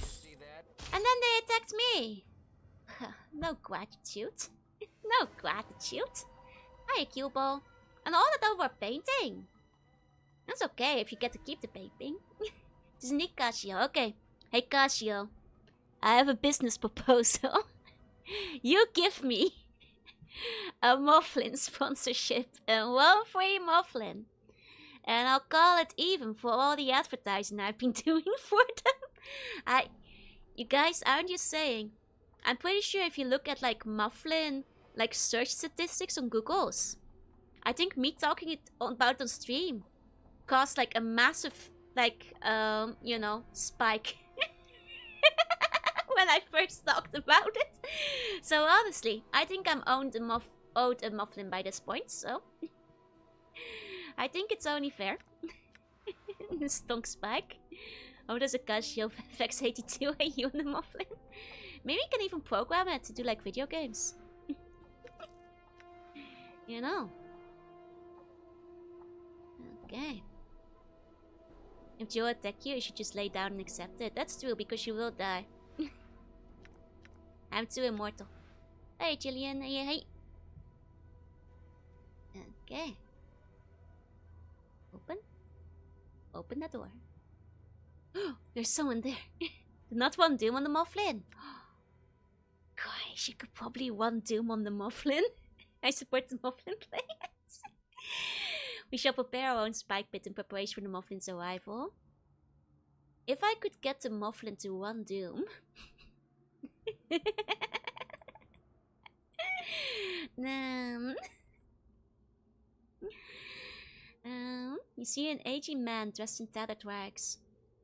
See that? And then they attacked me. No gratitude. No gratitude. Hi, Cubo. And all that over painting. That's okay if you get to keep the painting. Just need Casio. Okay. Hey, Casio. I have a business proposal. You give me a mufflin sponsorship and 1 free mufflin. And I'll call it even for all the advertising I've been doing for them. You guys, aren't you saying? I'm pretty sure if you look at like mufflin, like search statistics on Google's, I think me talking it about on stream caused like a massive, like, spike. When I first talked about it. So honestly, I think I'm owed a mufflin by this point, so I think it's only fair. Stonk spike. Oh, there's a Casio Vex 82 at you in the mufflin. Maybe you can even program it to do like video games. You know. Okay. If Joe attack you should just lay down and accept it. That's true, because you will die. I'm too immortal. Hey, Jillian. Hey. Okay. Open. Open that door. There's someone there. Not one doom on the Mufflin. Gosh, you could probably one doom on the Mufflin. I support the Mufflin players. We shall prepare our own spike pit in preparation for the Mufflin's arrival. If I could get the Mufflin to one doom... You see an aging man dressed in tattered rags.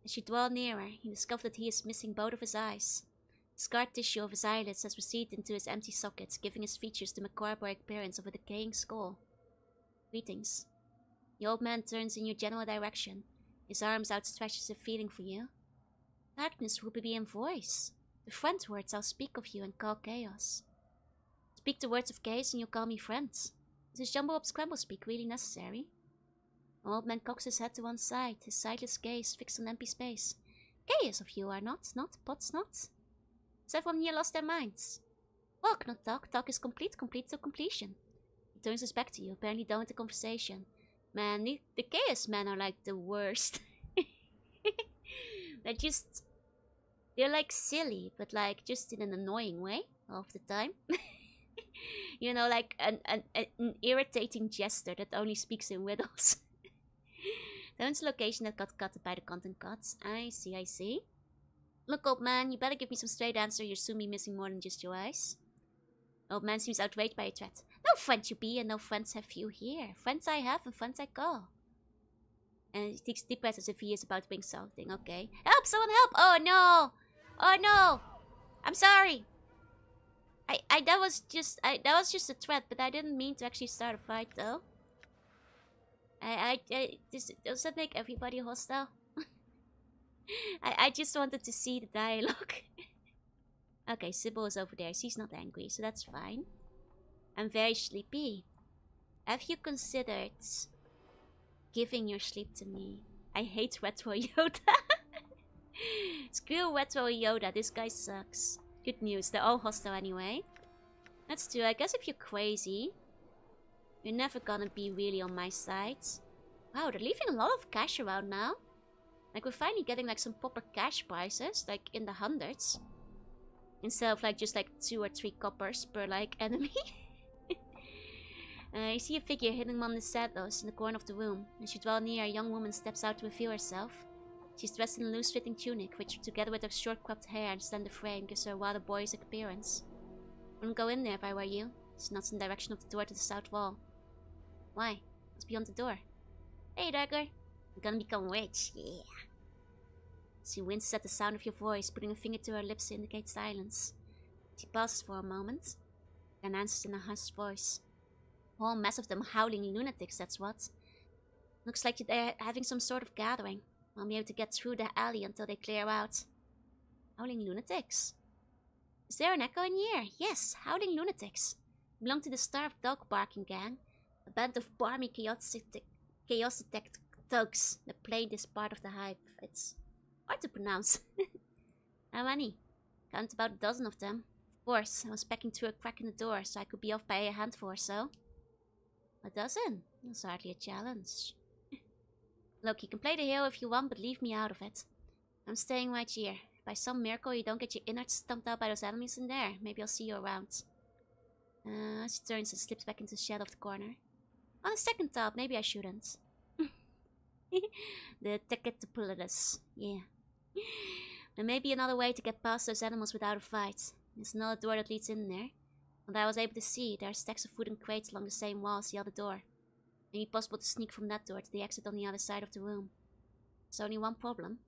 As you draw nearer, you discover that he is missing both of his eyes. The scarred tissue of his eyelids has receded into his empty sockets, giving his features the macabre appearance of a decaying skull. Greetings. The old man turns in your general direction, his arms outstretched as if feeling for you. Darkness will be in voice. The friend words I'll speak of you and call chaos. Speak the words of chaos and you'll call me friends. Is this jumble up scramble speak really necessary? The old man cocks his head to one side, his sightless gaze fixed on empty space. Chaos of you are not, pots not. Has everyone here lost their minds? Walk, not talk. Talk is complete to completion. He turns his back to you, apparently done with the conversation. Man, the chaos men are like the worst. They're like silly, but like just in an annoying way all of the time. You know, like an irritating jester that only speaks in riddles. Down's location that got cut by the content cuts. I see. Look, old man, you better give me some straight answer. You'll soon be missing more than just your eyes. Old man seems outraged by a threat. No friend you be, and no friends have you here. Friends I have, and friends I call. And he takes deep breaths as if he is about to bring something. Okay. Help! Someone help! Oh no! Oh no! I'm sorry! That was just a threat, but I didn't mean to actually start a fight though. Does that make everybody hostile? I just wanted to see the dialogue. Okay, Sybil is over there. She's not angry, so that's fine. I'm very sleepy. Have you considered giving your sleep to me? I hate Retro Yoda. Screw Retro Yoda, this guy sucks. Good news, they're all hostile anyway. That's true, I guess if you're crazy, you're never gonna be really on my side. Wow, they're leaving a lot of cash around now. Like, we're finally getting like some proper cash prices, like in the hundreds. Instead of like just like 2 or 3 coppers per like enemy. You see a figure hidden among the shadows in the corner of the room. As you draw near, a young woman steps out to reveal herself. She's dressed in a loose-fitting tunic, which together with her short cropped hair and slender frame gives her a rather boyish appearance. Wouldn't go in there if I were you. She nods in the direction of the door to the south wall. Why? What's beyond the door? Hey, Dagger. I'm gonna become rich, yeah. She winces at the sound of your voice, putting a finger to her lips to indicate silence. She pauses for a moment, then answers in a hushed voice. A whole mess of them howling lunatics, that's what. Looks like they're having some sort of gathering. I'll be able to get through the alley until they clear out. Howling lunatics? Is there an echo in here? Yes, howling lunatics. Belong to the Starved Dog Barking Gang, a band of barmy chaotic thugs that play this part of the hive. It's hard to pronounce. How many? Count about a dozen of them. Of course, I was pecking through a crack in the door, so I could be off by a handful or so. A dozen? That's hardly a challenge. Look, you can play the hero if you want, but leave me out of it. I'm staying right here. If by some miracle you don't get your innards stumped out by those enemies in there, maybe I'll see you around. She turns and slips back into the shadow of the corner. On a second thought, maybe I shouldn't. The Teketopulidus, yeah. There may be another way to get past those animals without a fight. There's another door that leads in there. What I was able to see, there are stacks of wooden crates along the same wall as the other door. Maybe possible to sneak from that door to the exit on the other side of the room. There's only one problem.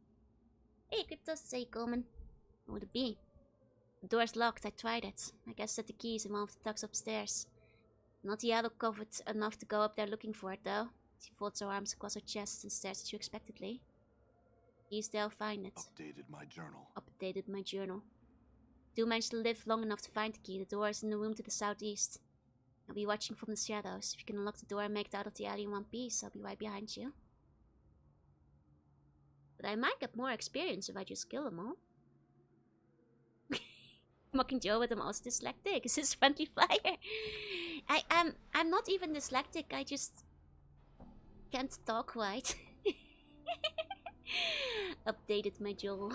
Hey, Cryptos, say Coleman. What would it be? The door's locked, I tried it. I guess that the key is in one of the tucks upstairs. Not yellow covered enough to go up there looking for it, though. She folds her arms across her chest and stares at you expectantly. Keys, they'll find it. Updated my journal. Do manage to live long enough to find the key. The door is in the room to the southeast. I'll be watching from the shadows. If you can unlock the door and make it out of the alley in one piece, I'll be right behind you. But I might get more experience if I just kill them all. Mocking Joe with I'm also dyslexic. Is this friendly fire? I'm not even dyslexic. I just can't talk right. Updated my jewel.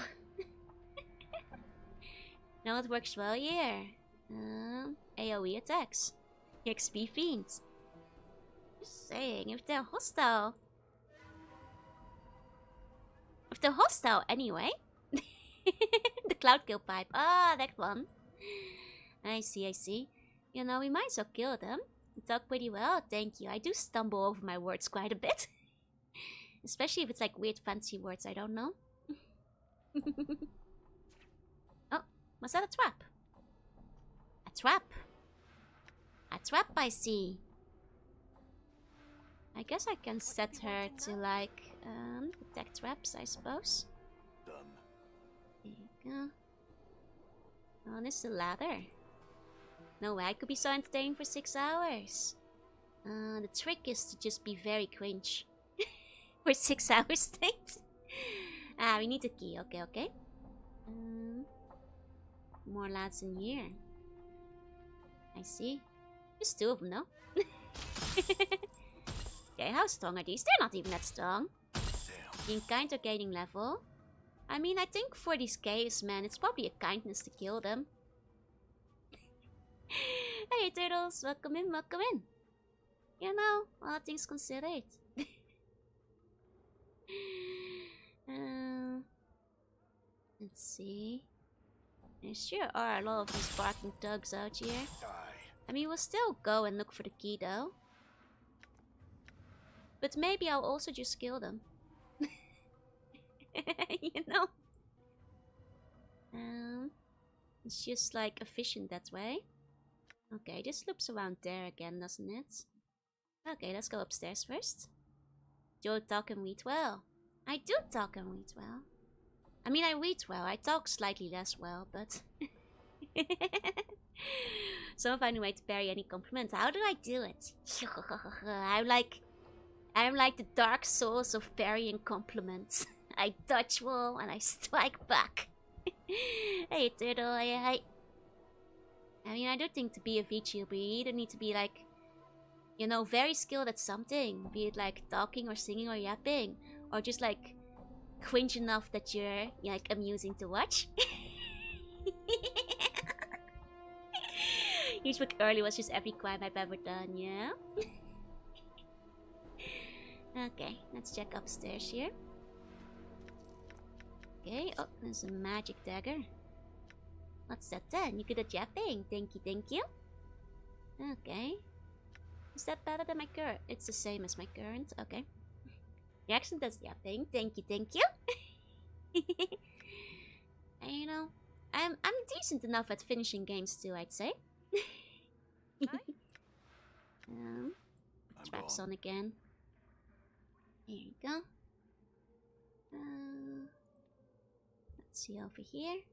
Now it works well here. AoE attacks. XP fiends. Just saying, if they're hostile. If they're hostile anyway. The cloud kill pipe. Ah, that one. I see. You know, we might as well kill them. You talk pretty well, thank you. I do stumble over my words quite a bit. Especially if it's like weird fancy words I don't know. Oh, was that a trap? A trap. A trap I see. I guess I can set her to like attack traps, I suppose. Done. There you go. Oh, this is a ladder. No way, I could be so entertaining for 6 hours. The trick is to just be very cringe. For 6 hours straight. We need a key. Okay. More lads in here. I see. There's 2 of them, no? Okay, how strong are these? They're not even that strong. Being kind or gaining level. I mean, I think for these cavemen, it's probably a kindness to kill them. Hey turtles, welcome in. You know, all things considered. Let's see. There sure are a lot of these barking thugs out here. I mean, we'll still go and look for the key though. But maybe I'll also just kill them. You know? It's just like efficient that way. Okay, this loops around there again, doesn't it? Okay, let's go upstairs first. You'll talk and read well. I do talk and read well. I mean, I read well. I talk slightly less well, but... So find a way to parry any compliment. How do I do it? I'm like the Dark Souls of parrying compliments. I dodge roll and I strike back. Hey turtle, hey. I mean, I do think to be a VTuber, you either need to be like, you know, very skilled at something. Be it like talking or singing or yapping. Or just like cringe enough that you're like amusing to watch. Each book early was just every crime I've ever done, yeah? Okay, let's check upstairs here. Okay, oh, there's a magic dagger. What's that then? You good at yapping. Thank you. Okay. Is that better than my current? It's the same as my current. Okay. Your accent does yapping. Thank you. And you know, I'm decent enough at finishing games too, I'd say. Traps on again. Here you go. Let's see over here.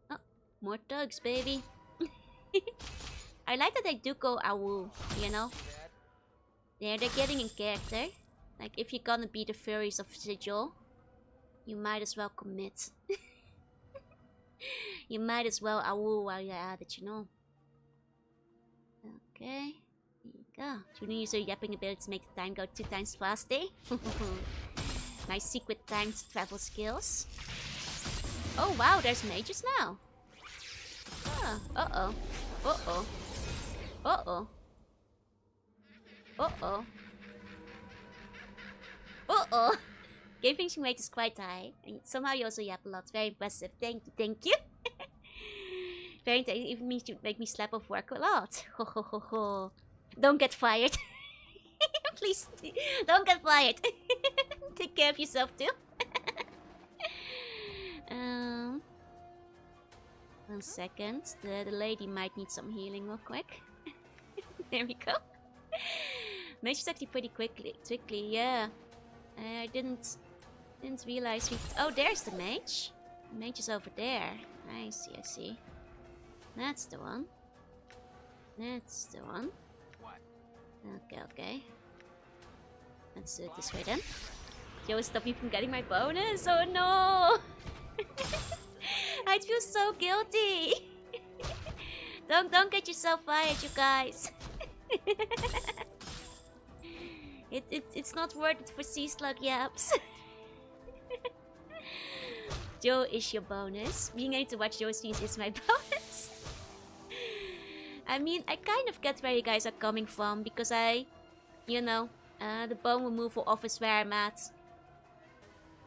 Oh, more thugs, baby. I like that they do go awoo, you know? They're getting in character. Like, if you're gonna be the furries of Sigil, you might as well commit. You might as well awoo while you're at it, you know? Okay. Here you go. You need to use your yapping ability to make the time go 2 times faster. My secret time travel skills. Oh wow, there's mages now. Ah, uh-oh. Game finishing rate is quite high. And somehow you also yap a lot. Very impressive. Thank you. Very even means you make me slap off work a lot. Don't get fired. Please, don't get fired. Take care of yourself too. 1 second. The lady might need some healing real quick. There we go. Mage is actually pretty quickly, yeah. I didn't realize we... Oh, there's the mage. The mage is over there. I see. That's the one. What? Okay. Let's do it this way then. Yo, stop me from getting my bonus. Oh no! I'd feel so guilty. Don't get yourself fired, you guys. It's not worth it for sea slug yaps. Joe is your bonus. Being able to watch Joe streams is my bonus. I mean, I kind of get where you guys are coming from because the bone removal office where I'm at.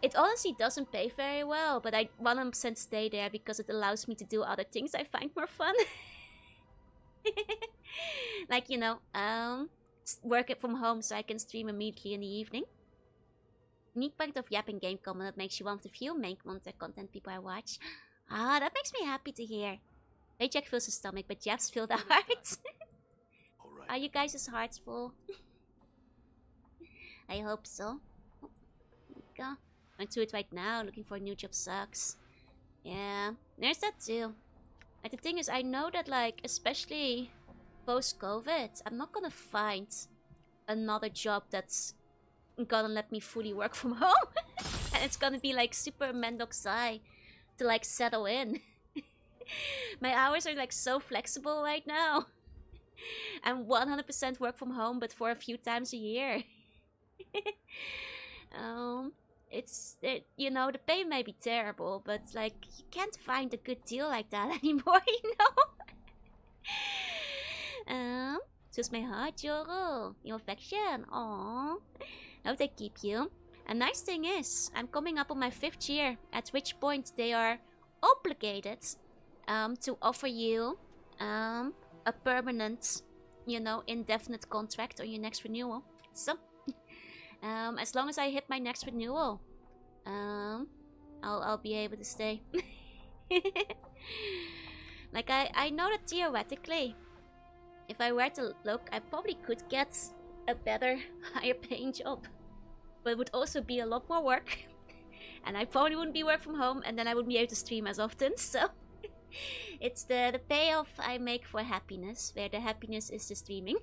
It honestly doesn't pay very well, but I 100% stay there because it allows me to do other things I find more fun. Like, work it from home so I can stream immediately in the evening. Unique point of yapping game comment that makes you one of the few main content people I watch. Ah, that makes me happy to hear. Paycheck fills his stomach, but yaps fill the heart. All right. Are you guys' hearts full? I hope so. Oh, there we go. I'm to it right now, looking for a new job sucks. Yeah, there's that too. Like, the thing is, I know that, like, especially post-COVID, I'm not gonna find another job that's gonna let me fully work from home. And it's gonna be, like, super mendoxai to, like, settle in. My hours are, like, so flexible right now. I'm 100% work from home, but for a few times a year. The pay may be terrible, but like you can't find a good deal like that anymore, Choose my heart, Joro. Your affection. Aww. Hope they keep you. A nice thing is, I'm coming up on my 5th year, at which point they are obligated to offer you a permanent, indefinite contract on your next renewal. So as long as I hit my next renewal, I'll be able to stay. Like I know that theoretically, if I were to look, I probably could get a better, higher paying job, but it would also be a lot more work, and I probably wouldn't be work from home, and then I wouldn't be able to stream as often. So it's the payoff I make for happiness, where the happiness is the streaming.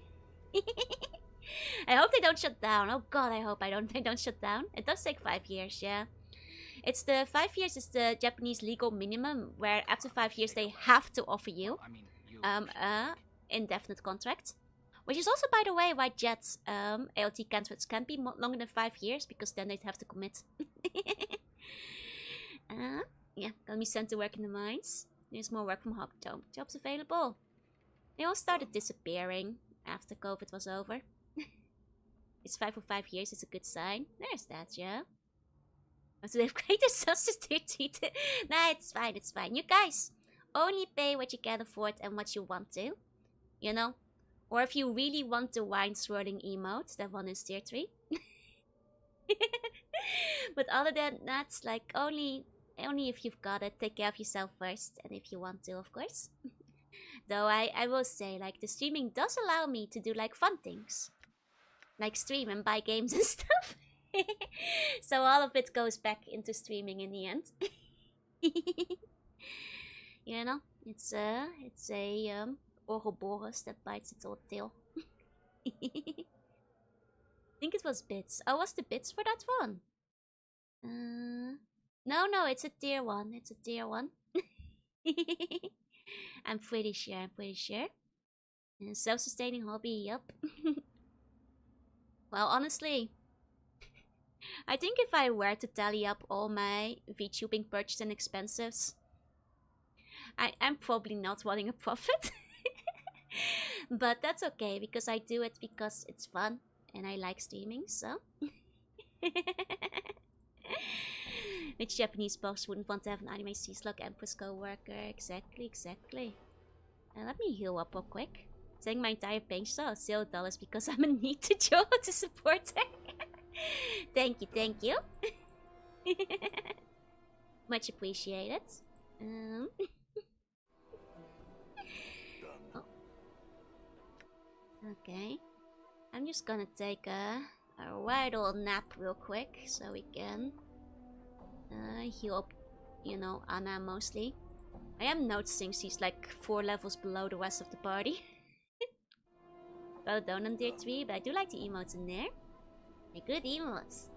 I hope they don't shut down. Oh god, I hope they don't shut down. It does take 5 years, yeah. It's the 5 years is the Japanese legal minimum, where after 5 years they have to offer you indefinite contract. Which is also, by the way, why Jets ALT contracts can't be longer than 5 years, because then they'd have to commit. Yeah, gonna be sent to work in the mines. There's more work from home jobs available. They all started disappearing after COVID was over. It's 5 for 5 years, it's a good sign. There's that, yeah. So they've created substitute. Nah, it's fine, it's fine. You guys only pay what you can afford and what you want to. Or if you really want the wine swirling emote, that one is tier 3. But other than that, like only if you've got it, take care of yourself first, and if you want to, of course. Though I will say, like, the streaming does allow me to do like fun things, like stream and buy games and stuff. So all of it goes back into streaming in the end. It's a Ouroboros that bites its own tail. I think it was bits. Oh, was the bits for that one? No, it's a tier 1. It's a tier 1. I'm pretty sure. Self-sustaining hobby, yup. Well, honestly, I think if I were to tally up all my VTubing purchases and expenses, I'm probably not wanting a profit. But that's okay, because I do it because it's fun and I like streaming, so. Which Japanese boss wouldn't want to have an anime C-Slug Empress co-worker? Exactly. Let me heal up real quick. Saying my entire page so $0 because I'm in need to Joe to support her. Thank you. Much appreciated. Oh. Okay. I'm just gonna take a wide old nap real quick so we can heal up, Anna mostly. I am noticing she's like 4 levels below the rest of the party. Well done on tier 3, but I do like the emotes in there. They're good emotes.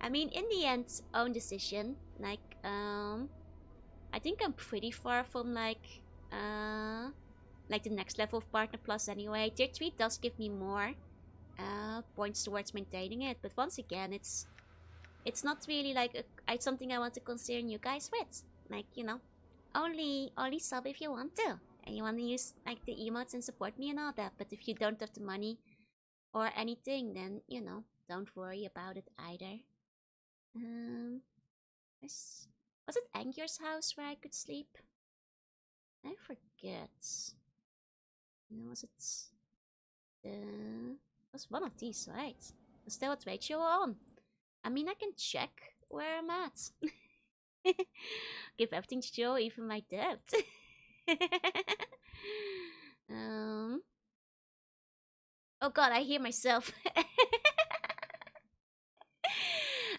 I mean, in the end, own decision. Like, I think I'm pretty far from like like the next level of Partner Plus anyway. Tier 3 does give me more points towards maintaining it, but once again, it's not really like something I want to concern you guys with. Like, you know, only sub if you want to, and you want to use like the emotes and support me and all that. But if you don't have the money or anything, then you know, don't worry about it either. Was it Angier's house where I could sleep? I forget. Was it? It was one of these, right? Was there a trade show on? I mean, I can check where I'm at. Give everything to Joe, even my debt. Oh god, I hear myself.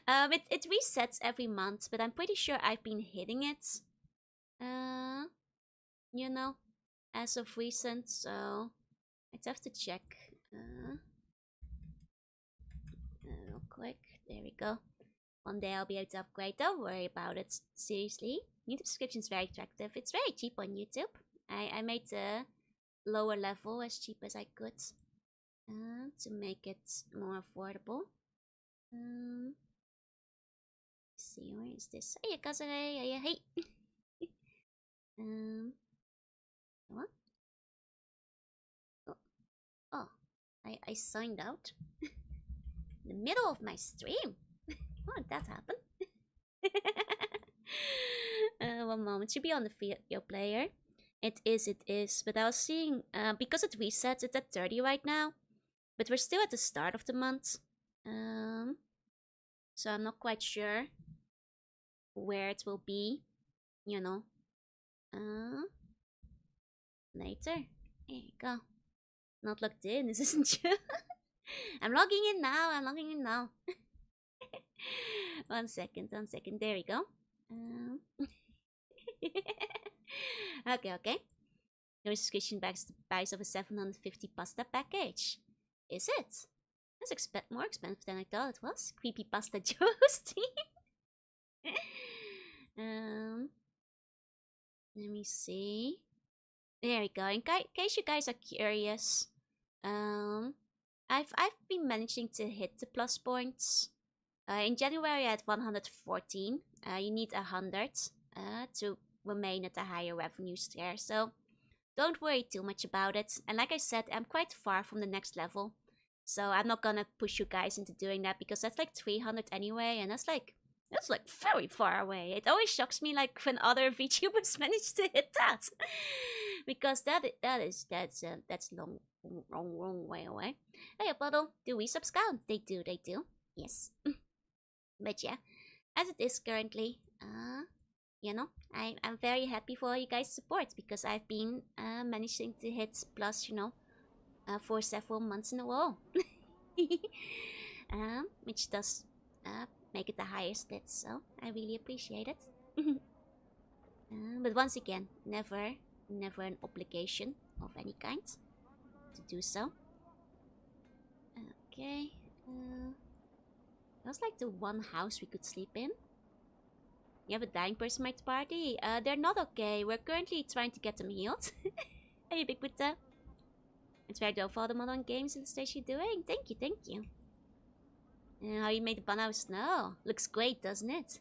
It resets every month, but I'm pretty sure I've been hitting it. You know, as of recent, so I'd have to check. Real quick, there we go. One day I'll be able to upgrade. Don't worry about it. Seriously, YouTube subscription is very attractive. It's very cheap on YouTube. I made the lower level as cheap as I could to make it more affordable. Let's see, where is this? Hey, Kazare, hey. What? Oh, I signed out in the middle of my stream. How did that happen? 1 moment. Should be on the video player. It is. But I was seeing, because it resets, it's at 30 right now. But we're still at the start of the month. So I'm not quite sure where it will be, you know. Later. There you go. Not logged in, this isn't true. I'm logging in now. 1 second. There we go. Okay. Your subscription backs the price of a 750 pasta package. Is it? That's more expensive than I thought it was. Creepy pasta Joesty. Let me see. There we go. In case you guys are curious, I've been managing to hit the plus points. In January I had 114. You need 100 to remain at the higher revenues there. So don't worry too much about it. And like I said, I'm quite far from the next level. So I'm not gonna push you guys into doing that because that's like 300 anyway, and that's like very far away. It always shocks me like when other VTubers manage to hit that. Because that's long way away. Hey, Puddle, do we subs count? They do. Yes. But yeah, as it is currently, you know, I'm very happy for all you guys' support because I've been managing to hit plus, you know, for several months in a row. Which does make it the highest split, so I really appreciate it. But once again, never an obligation of any kind to do so. Okay. That was like the one house we could sleep in. You have a dying person at my party. They're not okay. We're currently trying to get them healed. Hey, Big Buddha. It's very dull for the modern games in the stage you're doing. Thank you. How you made the bun out of snow. Looks great, doesn't it?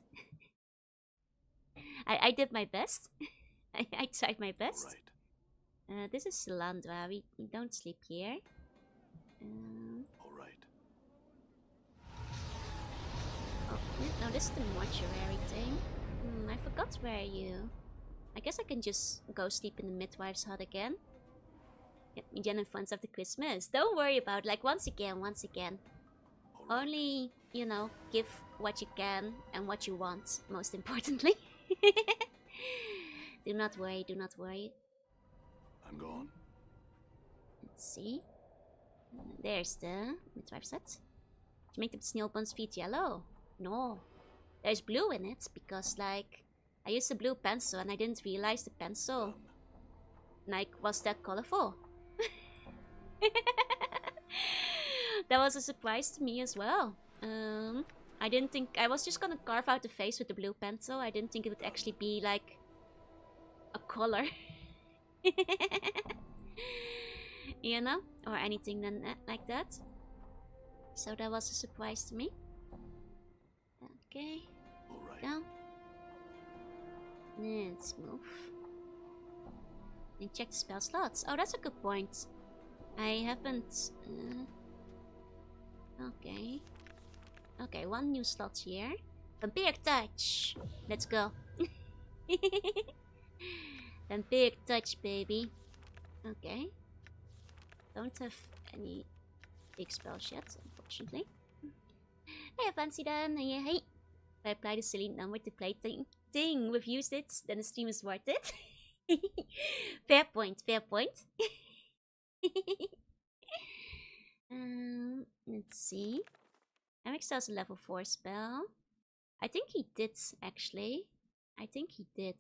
I did my best. I tried my best. Right. This is Salandra. We don't sleep here. Alright. Oh, no, this is the mortuary thing. I forgot where you... I guess I can just go sleep in the midwife's hut again. Jen and friends after Christmas. Don't worry about it. Like, once again. Only, you know, give what you can and what you want, most importantly. Do not worry. I'm gone. Let's see. There's the midwife set. To make the snail buns feet yellow. No. There's blue in it because, like, I used a blue pencil and I didn't realize the pencil, like, was that colorful. That was a surprise to me as well. I didn't think... I was just gonna carve out the face with the blue pencil. I didn't think it would actually be, like, a color. You know? Or anything like that. So that was a surprise to me. Okay. All right. Go. Let's move. And check the spell slots. Oh, that's a good point. I haven't... okay. Okay, one new slot here. Vampire Touch! Let's go. Vampire Touch, baby. Okay. Don't have any big spells yet, unfortunately. Hey, fancy then. Hey. If I apply the silly number to play thing with used it, then the stream is worth it. Fair point, fair point. Let's see. Amix has a level 4 spell. I think he did, actually. I think he did.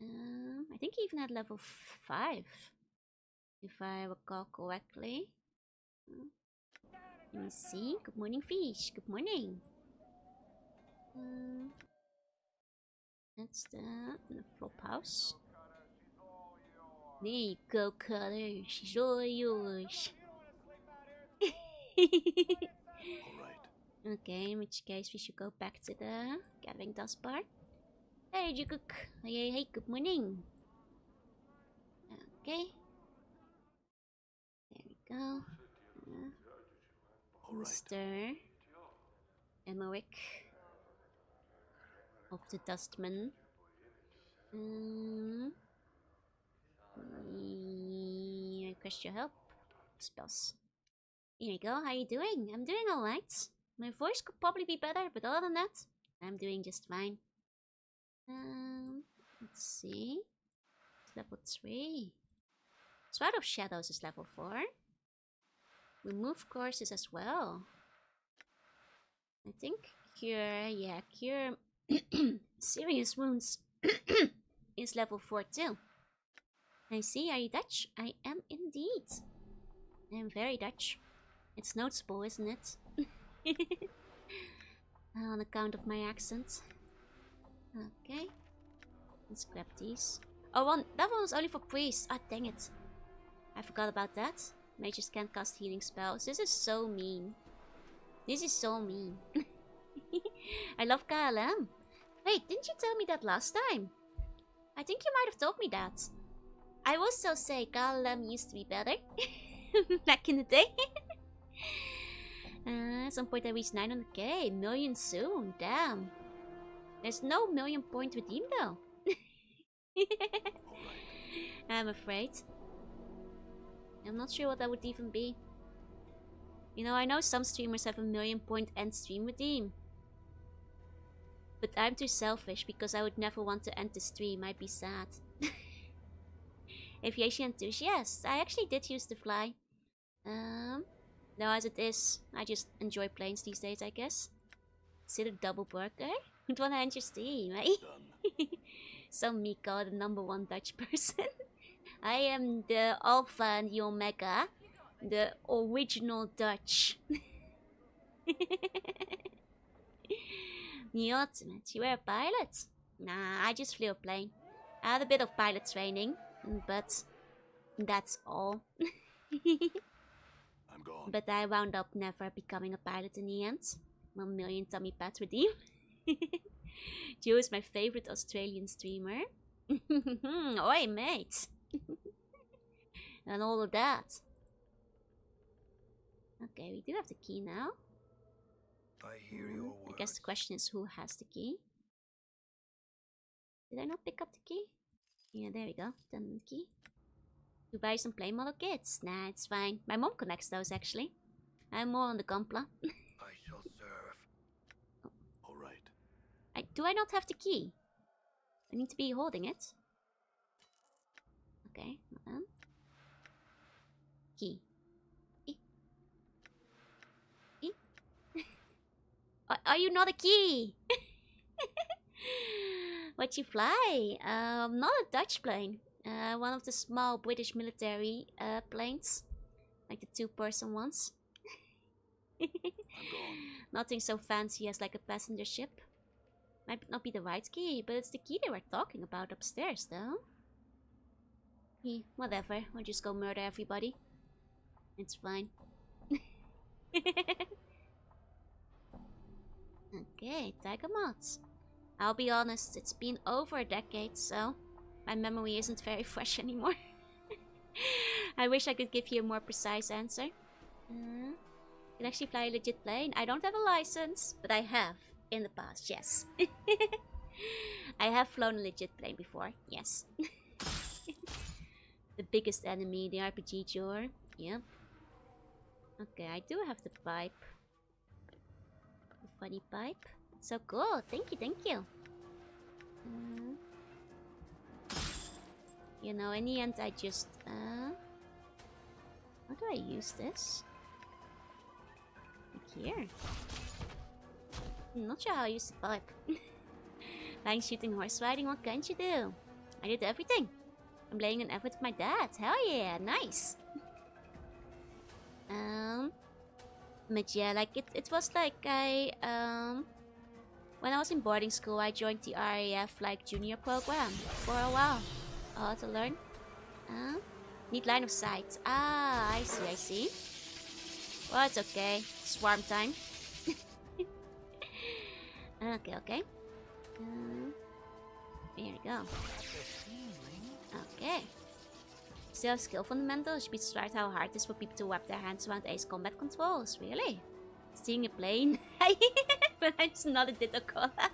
I think he even had level 5. If I recall correctly. Let me see. Good morning, fish. Good morning. That's the flop house. There you go, Cutter. She's all yours. Alright. Okay, in which case we should go back to the gathering dust bar. Hey, Jukuk. Hey, good morning. Okay. There we go. Mr. Emmerich of the Dustman. I request your help. Spells. Here you go. How you doing? I'm doing alright. My voice could probably be better, but other than that, I'm doing just fine. Let's see. It's level 3. Sword of Shadows is level 4. Remove courses as well. I think cure serious wounds is level 4 too. I see, are you Dutch? I am indeed. I am very Dutch. It's noticeable, isn't it? On account of my accent. Okay. Let's grab these. Oh, that one was only for priests. Ah, dang it. I forgot about that. Mages can't cast healing spells. This is so mean. This is so mean. I love KLM. Wait, didn't you tell me that last time? I think you might have told me that. I will still say KLM used to be better. Back in the day. At some point I reached 900k. Million soon. Damn. There's no million point redeem though. I'm afraid. I'm not sure what that would even be. You know, I know some streamers have a million point end stream redeem. But I'm too selfish because I would never want to end the stream. I'd be sad. Aviation enthusiast. I actually did use to fly. No, as it is, I just enjoy planes these days, I guess. Is it a double burger? Who'd wanna end your stream, eh? Some Miko, the #1 Dutch person. I am the Alpha and the Omega. The original Dutch. The ultimate. You were a pilot? Nah, I just flew a plane. I had a bit of pilot training, but that's all. I'm gone. But I wound up never becoming a pilot in the end. 1 million tummy pat redeem. Joe is my favorite Australian streamer. Oi, mate. And all of that. Okay, we do have the key now. I hear your words. I guess the question is who has the key. Did I not pick up the key? Yeah, there we go. Done the key. To buy some play model kits? Nah, it's fine. My mom connects those actually. I'm more on the Compla. I shall serve. Alright. Do I not have the key? I need to be holding it. Okay, hold on. Key. Are you not a key? What you fly? Not a Dutch plane. One of the small British military planes. Like the 2-person ones. I'm gone. Nothing so fancy as like a passenger ship. Might not be the right key, but it's the key they were talking about upstairs though. Whatever. I'll just go murder everybody. It's fine. Okay, Tiger Mods. I'll be honest, it's been over a decade, so my memory isn't very fresh anymore. I wish I could give you a more precise answer. Can actually fly a legit plane. I don't have a license, but I have in the past, yes. I have flown a legit plane before, yes. The biggest enemy, the RPG Jor. Yep. Okay, I do have the pipe. The funny pipe. So cool, thank you, thank you. You know, in the end I just... how do I use this? Like here. I'm not sure how I use the pipe. Flying, shooting, horse riding, what can't you do? I did everything. I'm laying an effort with my dad. Hell yeah, nice. But yeah, like it was like I when I was in boarding school, I joined the RAF like junior program for a while. How to learn? Need line of sight. Ah, I see, I see. Well, it's okay. Swarm time. Okay, okay. Here we go. Okay. Still have skill fundamentals. Should be described how hard it is for people to wrap their hands around ace combat controls. Really? Seeing a plane? But I just nodded it a call out.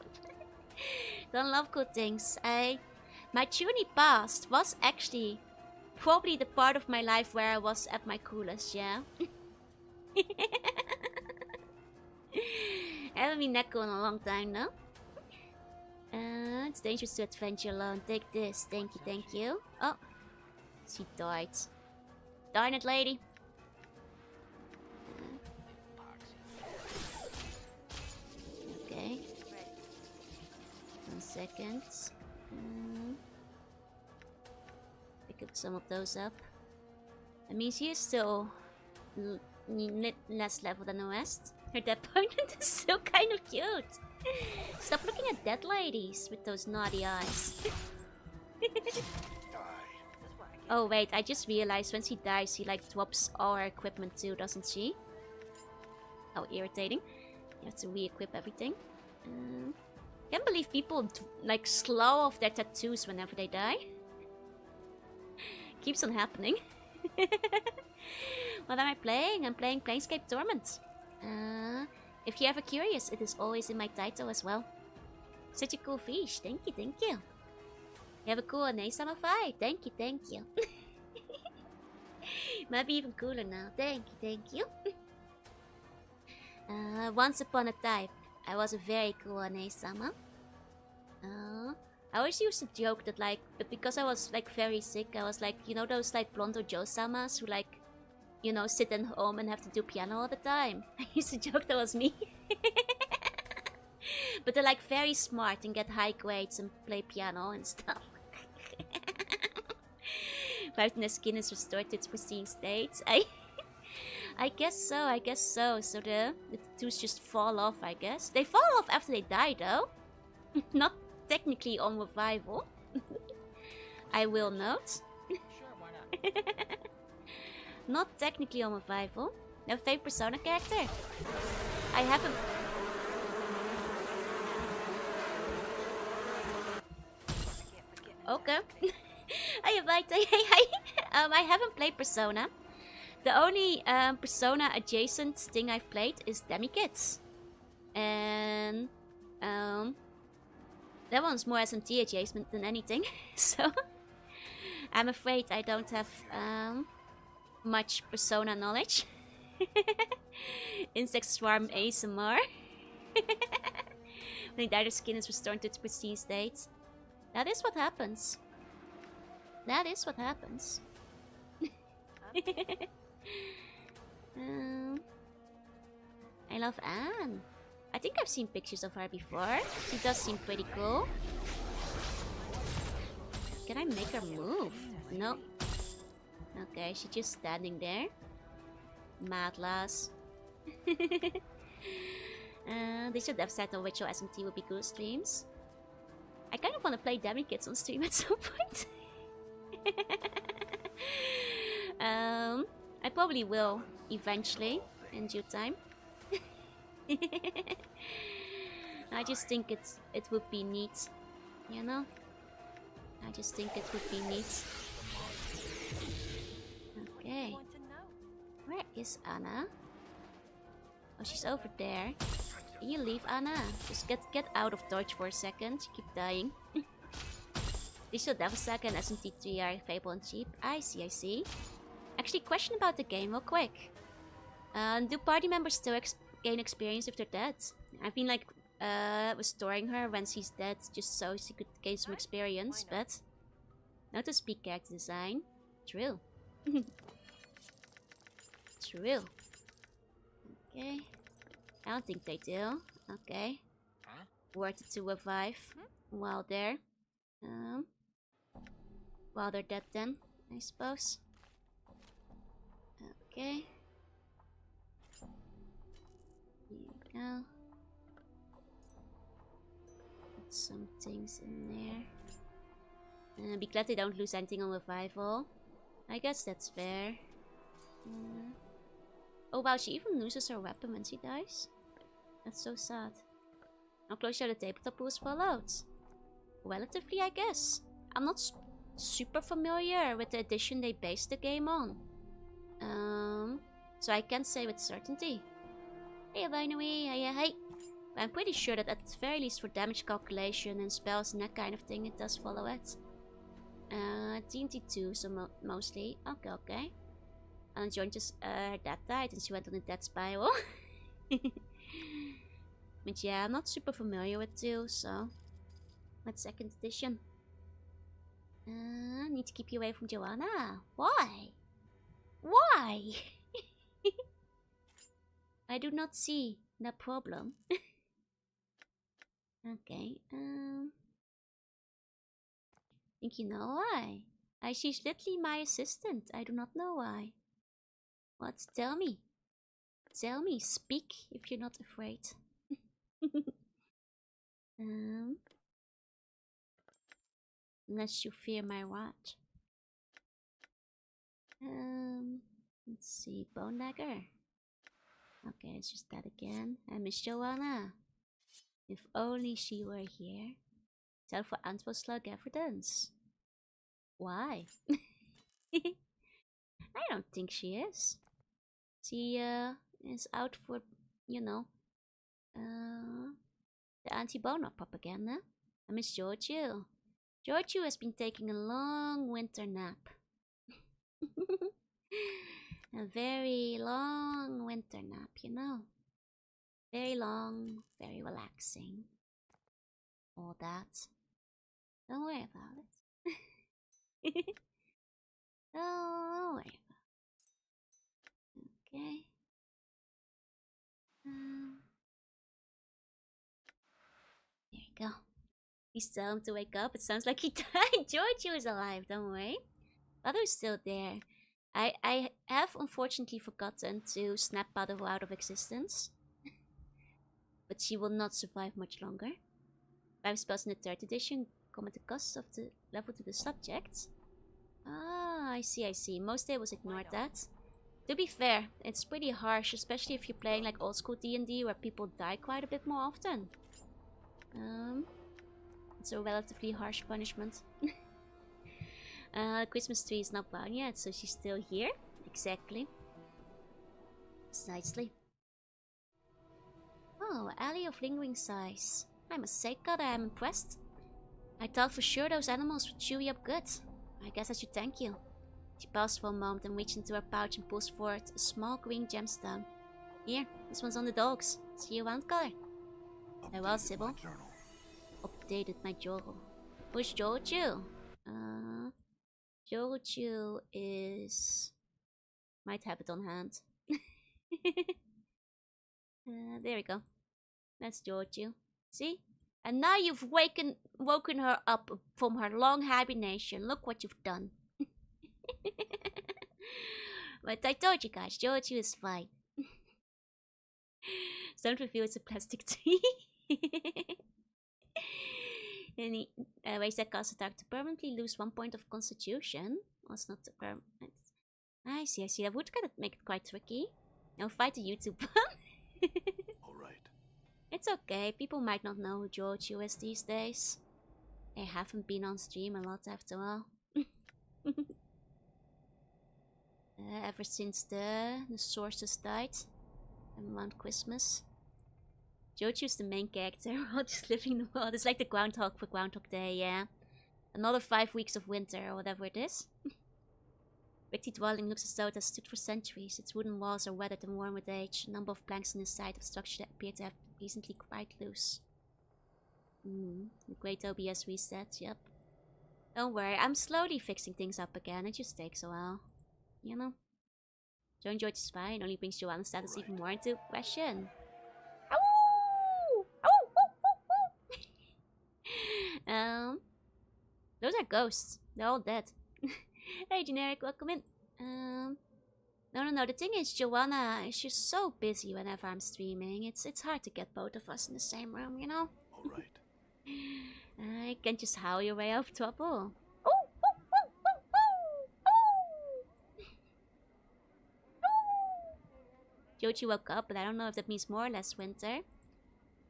Don't love good things. My Tuni past was actually probably the part of my life where I was at my coolest, yeah? I haven't been that cool in a long time, no? It's dangerous to adventure alone. Take this. Thank you, thank you. Oh. She died. Darn it, lady. Okay. 1 second. Pick up some of those up. I mean, she is still less level than the rest. Her dead opponent is still kind of cute. Stop looking at dead ladies with those naughty eyes. Oh wait, I just realized when she dies, she like drops all her equipment too, doesn't she? How irritating. You have to re-equip everything. Can't believe people like slow off their tattoos whenever they die. Keeps on happening. What am I playing? I'm playing Planescape Torment. If you're ever curious, it is always in my title as well. Such a cool fish. Thank you, thank you. You have a cool Nesama fight. Thank you, thank you. Might be even cooler now. Thank you, thank you. Once upon a time, I was a very cool Nesama. I always used to joke that like, because I was like very sick, I was like, you know those like blonde Ojo-samas who like, you know, sit at home and have to do piano all the time. I used to joke that was me. But they're like very smart and get high grades and play piano and stuff. But their skin is restored to its pristine state. I guess so, I guess so. So the tattoos just fall off, I guess. They fall off after they die though. Not technically on revival. I will note. Sure, why not? Not technically on revival. No fake Persona character. I haven't. Okay. I haven't played Persona. The only Persona adjacent thing I've played is Demi-Kids. And that one's more SMT adjacent than anything. So I'm afraid I don't have much Persona knowledge. Insect Swarm ASMR. When their skin is restored to its pristine state. That is what happens. That is what happens. I love Anne. I think I've seen pictures of her before. She does seem pretty cool. Can I make her move? No. Okay, she's just standing there. Mad lass. They should have said on which SMT would be good streams. I kind of want to play Demi-Kids on stream at some point. I probably will eventually in due time. I just think it would be neat, you know. I just think it would be neat. Okay. Where is Anna? Oh, she's over there. Can you leave, Anna? Just get out of dodge for a second. You keep dying. Digital Devil Saga and SMT3 are available and cheap. I see. Actually, question about the game real quick. Do party members still gain experience if they're dead? I've been like restoring her when she's dead just so she could gain some experience, but not to speak character design. True. True. Okay. I don't think they do. Okay. Worth it to revive while they're dead then, I suppose. Okay. Here we go. Put some things in there. Be glad they don't lose anything on revival. I guess that's fair. Oh wow, she even loses her weapon when she dies. That's so sad. How close are the tabletop rules followed? Relatively, I guess. I'm not super familiar with the edition they based the game on. So I can't say with certainty. Hey, Binary, hey. I'm pretty sure that at the very least for damage calculation and spells and that kind of thing, it does follow it. TNT 2, so mostly. Okay. And joined us, that died and she went on a death spiral. But yeah, I'm not super familiar with 2, so... That's 2nd edition. Need to keep you away from Jorunna. Why? Why? I do not see the problem. Okay, think you know why? She's literally my assistant. I do not know why. What? Tell me. Tell me. Speak if you're not afraid. Unless you fear my wrath. Let's see. Bone dagger. Okay, it's just that again. I miss Jorunna. If only she were here. Tell for Antwoslug evidence. Why? I don't think she is. She is out for, you know, the anti-boner propaganda. I miss Giorgio. Giorgio has been taking a long winter nap. A very long winter nap, you know. Very long, very relaxing. All that. Don't worry about it. Don't worry about it. Okay. There you go. Please tell him to wake up. It sounds like he died. Giorgio is alive, don't worry. Other's still there. I have unfortunately forgotten to snap Paddle out of existence. But she will not survive much longer. 5 spells in the 3rd edition come at the cost of the level to the subject. Ah, I see. Most tables ignored that. To be fair, it's pretty harsh, especially if you're playing like old school D&D where people die quite a bit more often. It's a relatively harsh punishment. Christmas tree is not down yet, so she's still here. Exactly. Precisely. Oh, alley of lingering sighs. I must say, God, I am impressed. I thought for sure those animals would chew you up good. I guess I should thank you. She paused for a moment and reached into her pouch and pulls forward a small green gemstone. Here, this one's on the dogs. See you around, color. Farewell, Sybil. Updated my journal. Who's Joju? Joju is... Might have it on hand. There we go. That's Joju. See? And now you've woken her up from her long hibernation. Look what you've done. But I told you guys, Joju is fine. So don't reveal it's a plastic tree. Any ways that cause attack to permanently lose 1 point of constitution. Was not the permanent. I see, I see. That would kind of make it quite tricky. Now fight the YouTube one. Alright. It's okay. People might not know who Joju is these days. They haven't been on stream a lot after all. Ever since the sources died. Around Christmas. Joju's the main character. We're all just living the world. It's like the Groundhog for Groundhog Day, yeah. Another 5 weeks of winter or whatever it is. Rickety dwelling looks as though it has stood for centuries. Its wooden walls are weathered and worn with age. A number of planks in the side of the structure that appear to have recently quite loose. The great OBS reset, yep. Don't worry, I'm slowly fixing things up again. It just takes a while. You know? Join George is fine, only brings Jorunna's status even more into question. Those are ghosts. They're all dead. Hey, Generic, welcome in. No. The thing is, Jorunna, she's so busy whenever I'm streaming. It's hard to get both of us in the same room, you know? Alright. I can't just howl your way out of trouble. Joju woke up, but I don't know if that means more or less winter.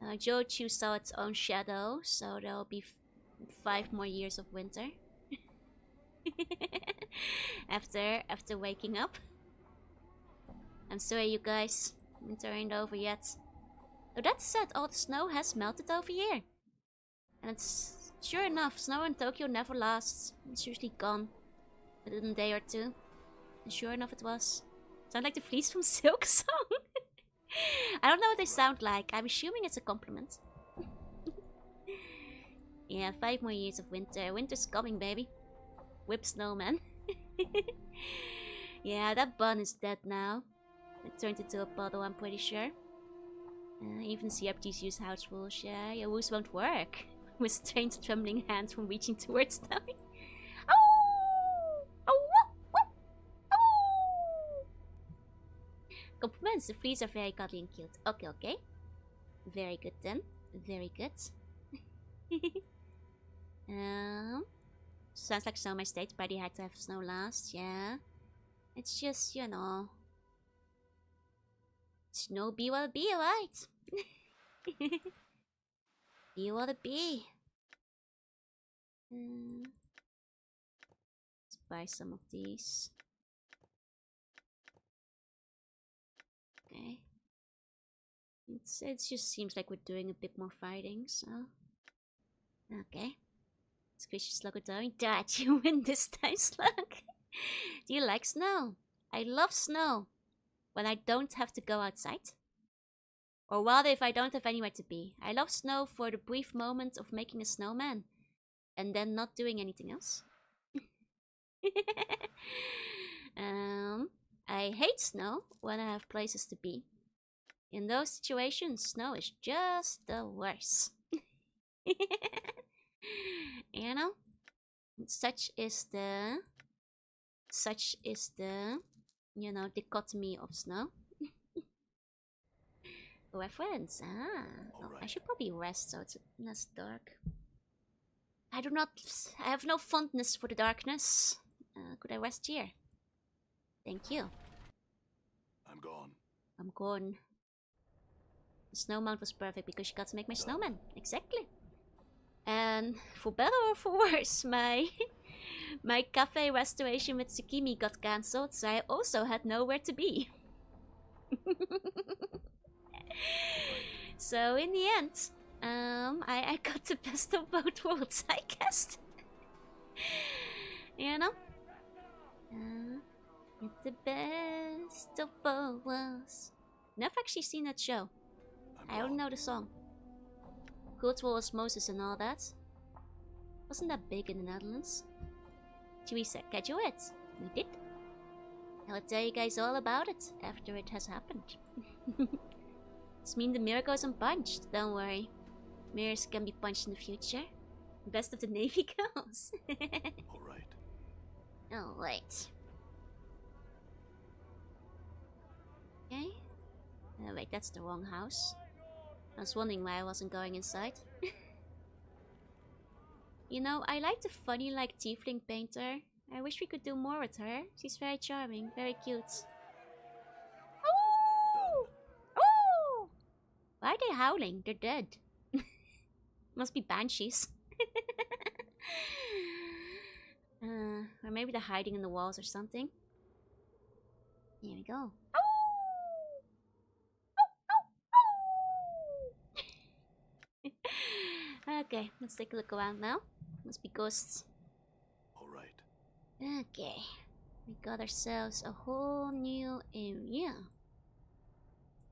Joju saw its own shadow, so there'll be 5 more years of winter. after waking up. I'm sorry, you guys. Winter ain't over yet. Though that said, all the snow has melted over here. And it's sure enough, snow in Tokyo never lasts. It's usually gone within a day or two. And sure enough, it was. Sound like the fleas from Silk Song. I don't know what they sound like. I'm assuming it's a compliment. Yeah, 5 more years of winter. Winter's coming, baby. Whip snowman. Yeah, that bun is dead now. It turned into a puddle, I'm pretty sure. Even CFGs use house rules. Yeah, your woos won't work. With strange trembling hands from reaching towards them. Compliments, the fleas are very cuddly and cute. Okay. Very good then. Very good. Sounds like so my state's pretty hard to have snow last, yeah. It's just, you know. Snow be what it be, right? Be what it be. Let's buy some of these. Okay. It just seems like we're doing a bit more fighting, so. Okay. Squishy Slug going. Dad, you win this time, Slug. Do you like snow? I love snow. When I don't have to go outside. Or rather, if I don't have anywhere to be. I love snow for the brief moment of making a snowman. And then not doing anything else. I hate snow when I have places to be. In those situations, snow is just the worst. You know? Such is the, you know, dichotomy of snow. Reference, oh, I should probably rest so it's less dark. I have no fondness for the darkness. Could I rest here? Thank you. I'm gone. The snow mount was perfect because she got to make my snowman. Exactly. And for better or for worse, my cafe restoration with Tsukimi got cancelled, so I also had nowhere to be. So in the end, I got the best of both worlds, I guess. You know? Get the best of both worlds. Never actually seen that show. I only know the song. Cultural osmosis and all that. Wasn't that big in the Netherlands? Chewie said, "Catch you it." We did. I'll tell you guys all about it after it has happened. This means the mirror goes unpunched. Don't worry. Mirrors can be punched in the future. Best of the Navy goes. Alright. Okay. Oh wait, that's the wrong house. I was wondering why I wasn't going inside. You know, I like the funny like tiefling painter. I wish we could do more with her. She's very charming, very cute. Oh! Oh! Why are they howling? They're dead. Must be banshees. Or maybe they're hiding in the walls or something. Here we go. Okay, let's take a look around now. Must be ghosts. All right. Okay, we got ourselves a whole new area.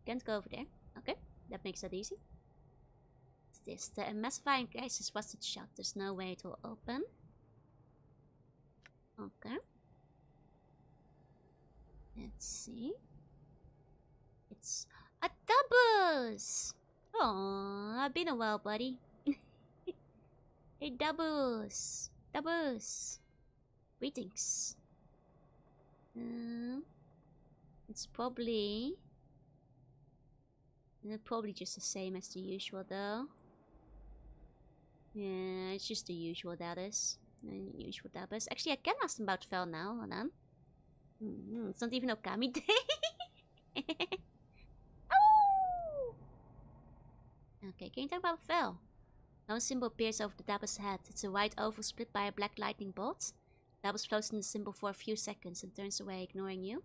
Can't go over there. Okay, that makes that easy. What's this? The emulsifying gas is busted shut. There's no way it will open. Okay. Let's see. It's a doubles! Aww, been a while, buddy. Hey, doubles! Doubles! Greetings. It's probably just the same as the usual, though. Yeah, it's just the usual, that is. Usual doubles. Actually, I can ask them about Fel now. Hold on. It's not even Okami Day. Oh! Okay, can you talk about Fel? No symbol appears over the Dabba's head. It's a white oval split by a black lightning bolt. Dabbas floats in the symbol for a few seconds and turns away, ignoring you.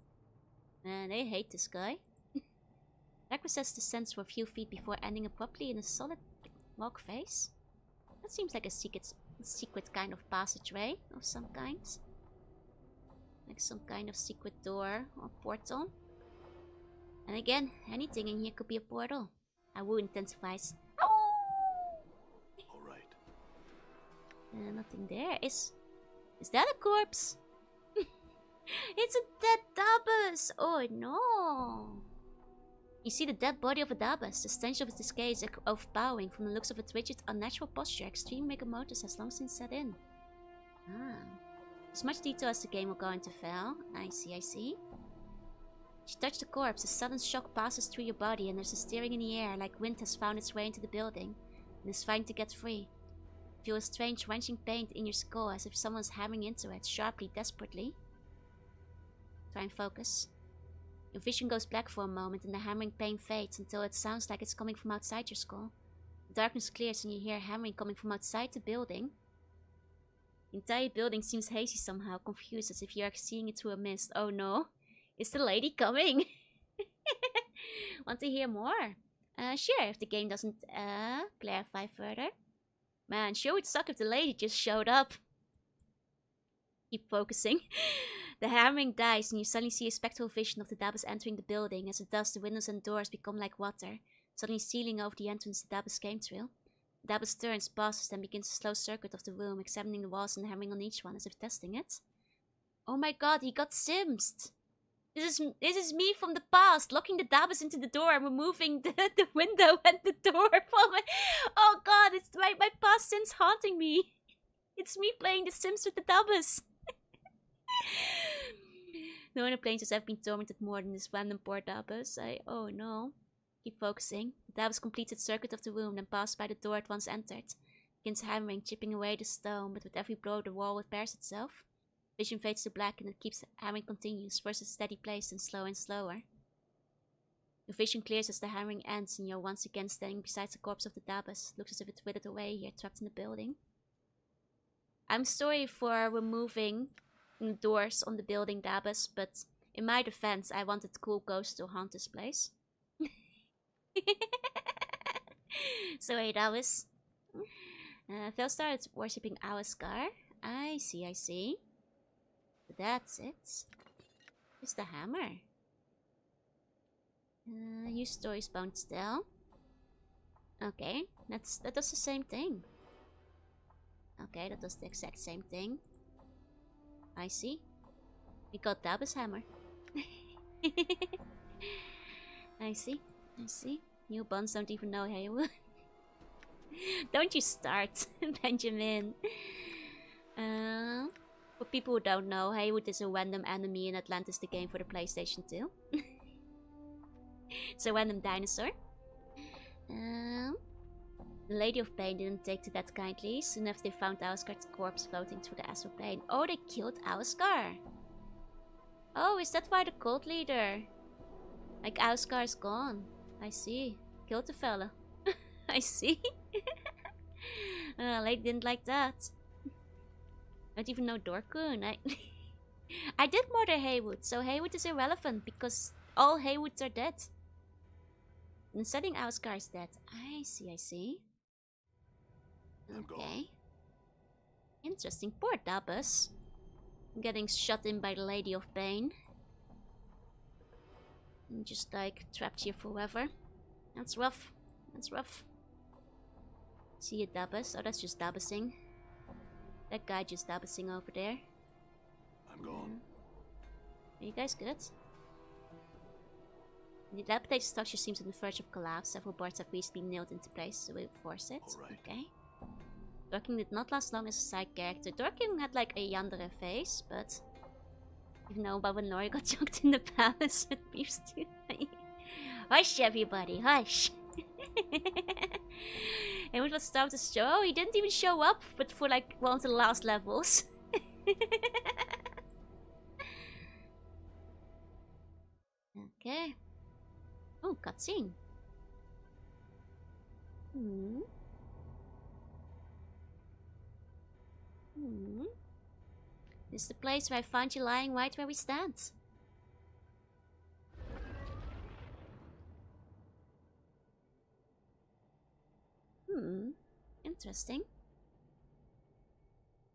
Man, they hate this guy. Black recesses descends for a few feet before ending abruptly in a solid rock face. That seems like a secret kind of passageway of some kind. Like some kind of secret door or portal. And again, anything in here could be a portal. Our wound intensifies. All right. Nothing there. Is that a corpse? It's a dead Dabbas! Oh no! You see the dead body of a Dabbas. The stench of its decay is overpowering. From the looks of its rigid, unnatural posture, extreme rigor mortis has long since set in. As much detail as the game will go into Fel. I see. As you touch the corpse, a sudden shock passes through your body and there's a stirring in the air like wind has found its way into the building and is trying to get free. You feel a strange wrenching pain in your skull as if someone's hammering into it, sharply, desperately. Try and focus. Your vision goes black for a moment and the hammering pain fades until it sounds like it's coming from outside your skull. The darkness clears and you hear hammering coming from outside the building. The entire building seems hazy somehow, confused as if you are seeing it through a mist. Oh no, is the lady coming? Want to hear more? Sure, if the game doesn't clarify further. Man, sure would suck if the lady just showed up. Keep focusing. The hammering dies and you suddenly see a spectral vision of the Dabbas entering the building. As it does, the windows and doors become like water, suddenly sealing over the entrance the Dabbas came through. The Dabbas turns, pauses, then begins a slow circuit of the room, examining the walls and hammering on each one as if testing it. Oh my god, he got simsed! This is me from the past, locking the Dabbas into the door and removing the window and the door from it. Oh god, it's my past sins haunting me. It's me playing The Sims with the Dabbas. No one planes has ever been tormented more than this random poor Dabbas. Oh no. Keep focusing. The Dabbas completes its circuit of the room, then passed by the door it once entered. Begins hammering, chipping away the stone, but with every blow the wall repairs itself. Vision fades to black and it keeps hammering continues, first at a steady pace and slower. Your vision clears as the hammering ends and you're once again standing beside the corpse of the Dabbas. Looks as if it withered away here, trapped in the building. I'm sorry for removing doors on the building Dabbas, but in my defense, I wanted cool ghosts to haunt this place. Sorry, Dabbas. Fel started worshipping Awaskar. I see. But that's it. It's the hammer. Use story spawned still. Okay, that does the same thing. Okay, that does the exact same thing. I see. We got Dabbas hammer. I see. You buns don't even know Haywood. Don't you start, Benjamin. For people who don't know, Haywood is a random enemy in Atlantis the game for the PlayStation 2. It's a random dinosaur. The Lady of Pain didn't take to that kindly. Soon after they found Auskar's corpse floating through the astral plane. Oh, they killed Auskar. Oh, is that why the cult leader? Like, Auskar is gone. I see. Killed the fella. I see. Lady didn't like that. I don't even know Dorkun. I did murder Haywood, so Haywood is irrelevant because all Haywoods are dead. And setting Auskar is dead. I see, I see. Okay. Interesting. Poor Dabus. Getting shot in by the Lady of Pain. And just like trapped here forever. That's rough. That's rough. See a Dabus. Oh, that's just Dabusing. That guy just Dabusing over there. I'm gone. Are you guys good? The dilapidated structure seems on the verge of collapse. Several boards have recently nailed into place, so we force it. Right. Okay. Dorking did not last long as a side character. Dorking had like a yandere face, but you know about when Lori got chunked in the palace with beef stew. Hush, everybody, hush. And it was start to show. He didn't even show up, but for like one of the last levels. Okay. Oh, cutscene. This is the place where I found you lying right where we stand. Interesting.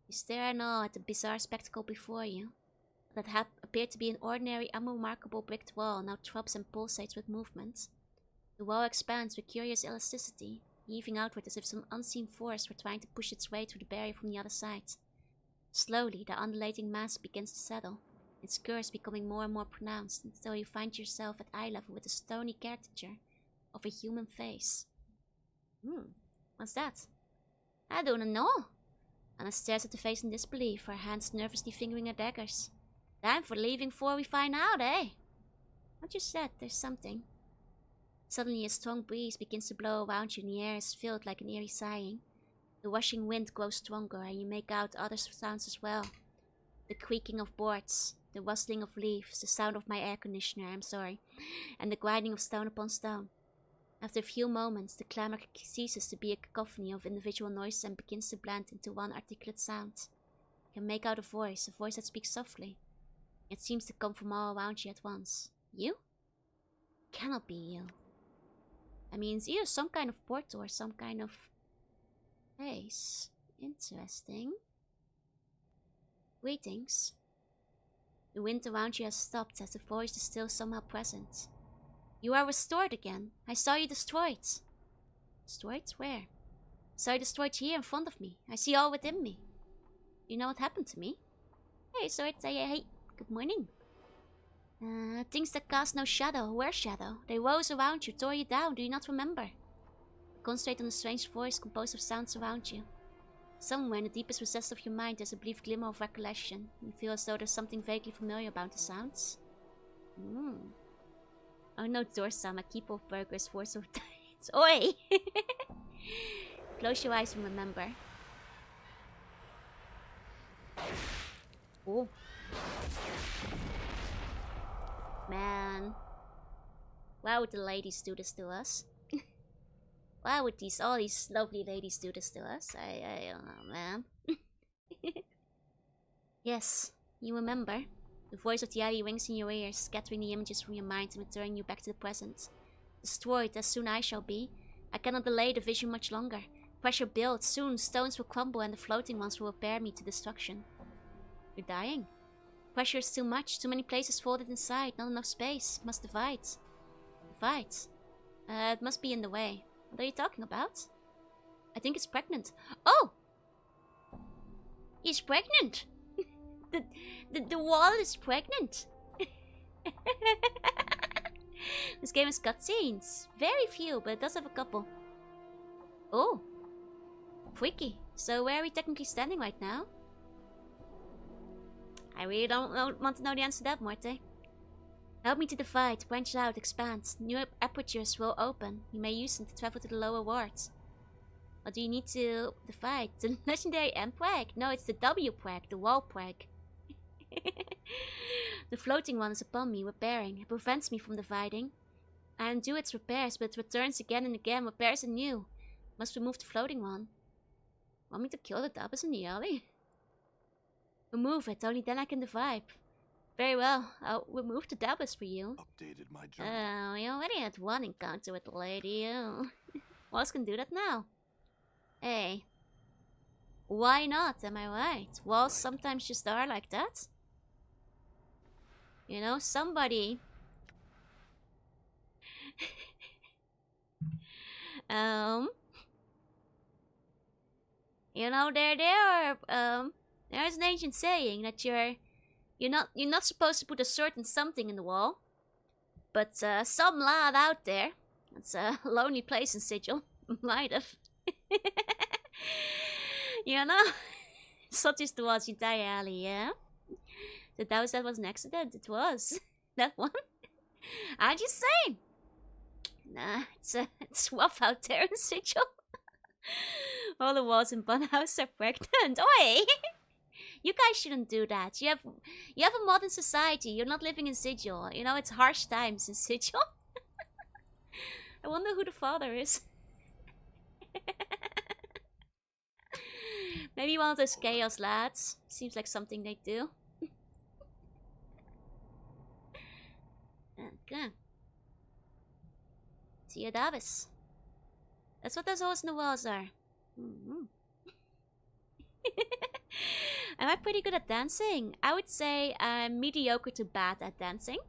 You stare in awe at the bizarre spectacle before you. That appeared to be an ordinary, unremarkable bricked wall now throbs and pulsates with movement. The wall expands with curious elasticity, heaving outward as if some unseen force were trying to push its way through the barrier from the other side. Slowly, the undulating mass begins to settle, its curves becoming more and more pronounced until you find yourself at eye level with the stony caricature of a human face. What's that? I don't know. Anna stares at the face in disbelief, her hands nervously fingering her daggers. Time for leaving before we find out, eh? What you said, there's something. Suddenly a strong breeze begins to blow around you and the air is filled like an eerie sighing. The rushing wind grows stronger and you make out other sounds as well. The creaking of boards, the rustling of leaves, the sound of my air conditioner, and the grinding of stone upon stone. After a few moments, the clamor ceases to be a cacophony of individual noises and begins to blend into one articulate sound. You can make out a voice that speaks softly. It seems to come from all around you at once. You? Cannot be you. I mean, it's either some kind of portal or some kind of face. Interesting. Greetings. The wind around you has stopped as the voice is still somehow present. You are restored again. I saw you destroyed. Destroyed? Where? I saw you destroyed here in front of me. I see all within me. You know what happened to me? Hey, Sword. Hey, good morning. Things that cast no shadow. Where shadow? They rose around you, tore you down. Do you not remember? Concentrate on the strange voice composed of sounds around you. Somewhere in the deepest recess of your mind there's a brief glimmer of recollection. You feel as though there's something vaguely familiar about the sounds. Oh no, Dorsam, a keeper of burgers, force of tides. Oi! Close your eyes and remember. Oh. Man. Why would the ladies do this to us? Why would all these lovely ladies do this to us? I don't know, man. Yes, you remember. The voice of the Yeti rings in your ears, scattering the images from your mind and returning you back to the present. Destroyed, as soon I shall be. I cannot delay the vision much longer. Pressure builds, soon stones will crumble and the floating ones will bear me to destruction. You're dying. Pressure is too much, too many places folded inside, not enough space. Must divide. Divide? It must be in the way. What are you talking about? I think it's pregnant. Oh! He's pregnant! The wall is pregnant. This game has cutscenes. Very few, but it does have a couple. Oh. Freaky. So where are we technically standing right now? I really don't want to know the answer to that, Morte. Help me to divide, branch out, expand. New apertures will open. You may use them to travel to the lower wards. Or do you need to fight? The legendary M-Quag? No, it's the W-Quag, the wall quag. The floating one is upon me, repairing. It prevents me from dividing. I undo its repairs, but it returns again and again, repairs anew. Must remove the floating one. Want me to kill the Dabbas in the alley? Remove it, only then I can divide. Very well, I'll remove the Dabbas for you. Updated my journal. We already had one encounter with the lady. Who else can do that now? Hey. Why not, am I right? Walls sometimes just are like that. You know, somebody... You know, there's an ancient saying that you're not supposed to put a certain something in the wall. But some lad out there, it's a lonely place in Sigil, might have. You know? Such as there was entire alley, yeah? That was an accident, it was. That one. I'm just saying. Nah, it's rough out there in Sigil. All the walls in Bunhouse are pregnant. Oi! You guys shouldn't do that. You have a modern society. You're not living in Sigil. You know, it's harsh times in Sigil. I wonder who the father is. Maybe one of those chaos lads. Seems like something they do. Okay. See Davis. That's what those holes in the walls are. Am I pretty good at dancing? I would say I'm mediocre to bad at dancing.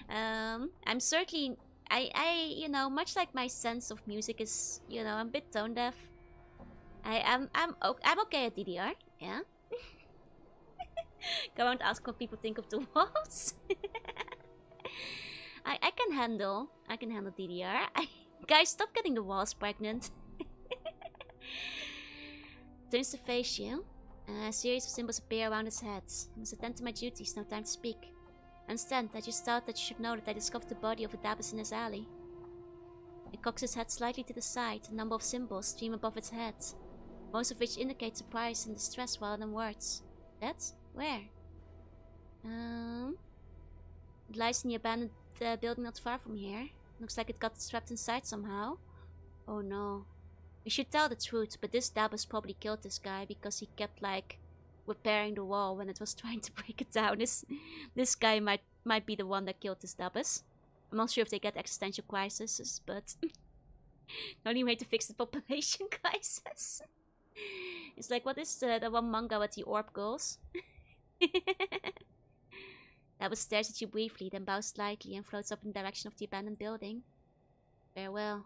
I'm certainly... you know, much like my sense of music is, you know, I'm a bit tone deaf. I'm okay at DDR, yeah. Go around ask what people think of the walls. I can handle DDR. Guys, stop getting the walls pregnant. Turns to face you. A series of symbols appear around his head. I must attend to my duties, no time to speak. Understand, I just thought that you should know that I discovered the body of a Dabbas in this alley. It cocks its head slightly to the side, a number of symbols stream above its head, most of which indicate surprise and distress rather than words. That? Where? It lies in the abandoned building not far from here. Looks like it got trapped inside somehow. Oh no. We should tell the truth, but this Dabbas probably killed this guy because he kept like repairing the wall when it was trying to break it down. This guy might be the one that killed this Dabbas. I'm not sure if they get existential crises, but the only way to fix the population crisis. It's like, what is the one manga with the orb girls? Dabbas stares at you briefly, then bows slightly and floats up in the direction of the abandoned building. Farewell.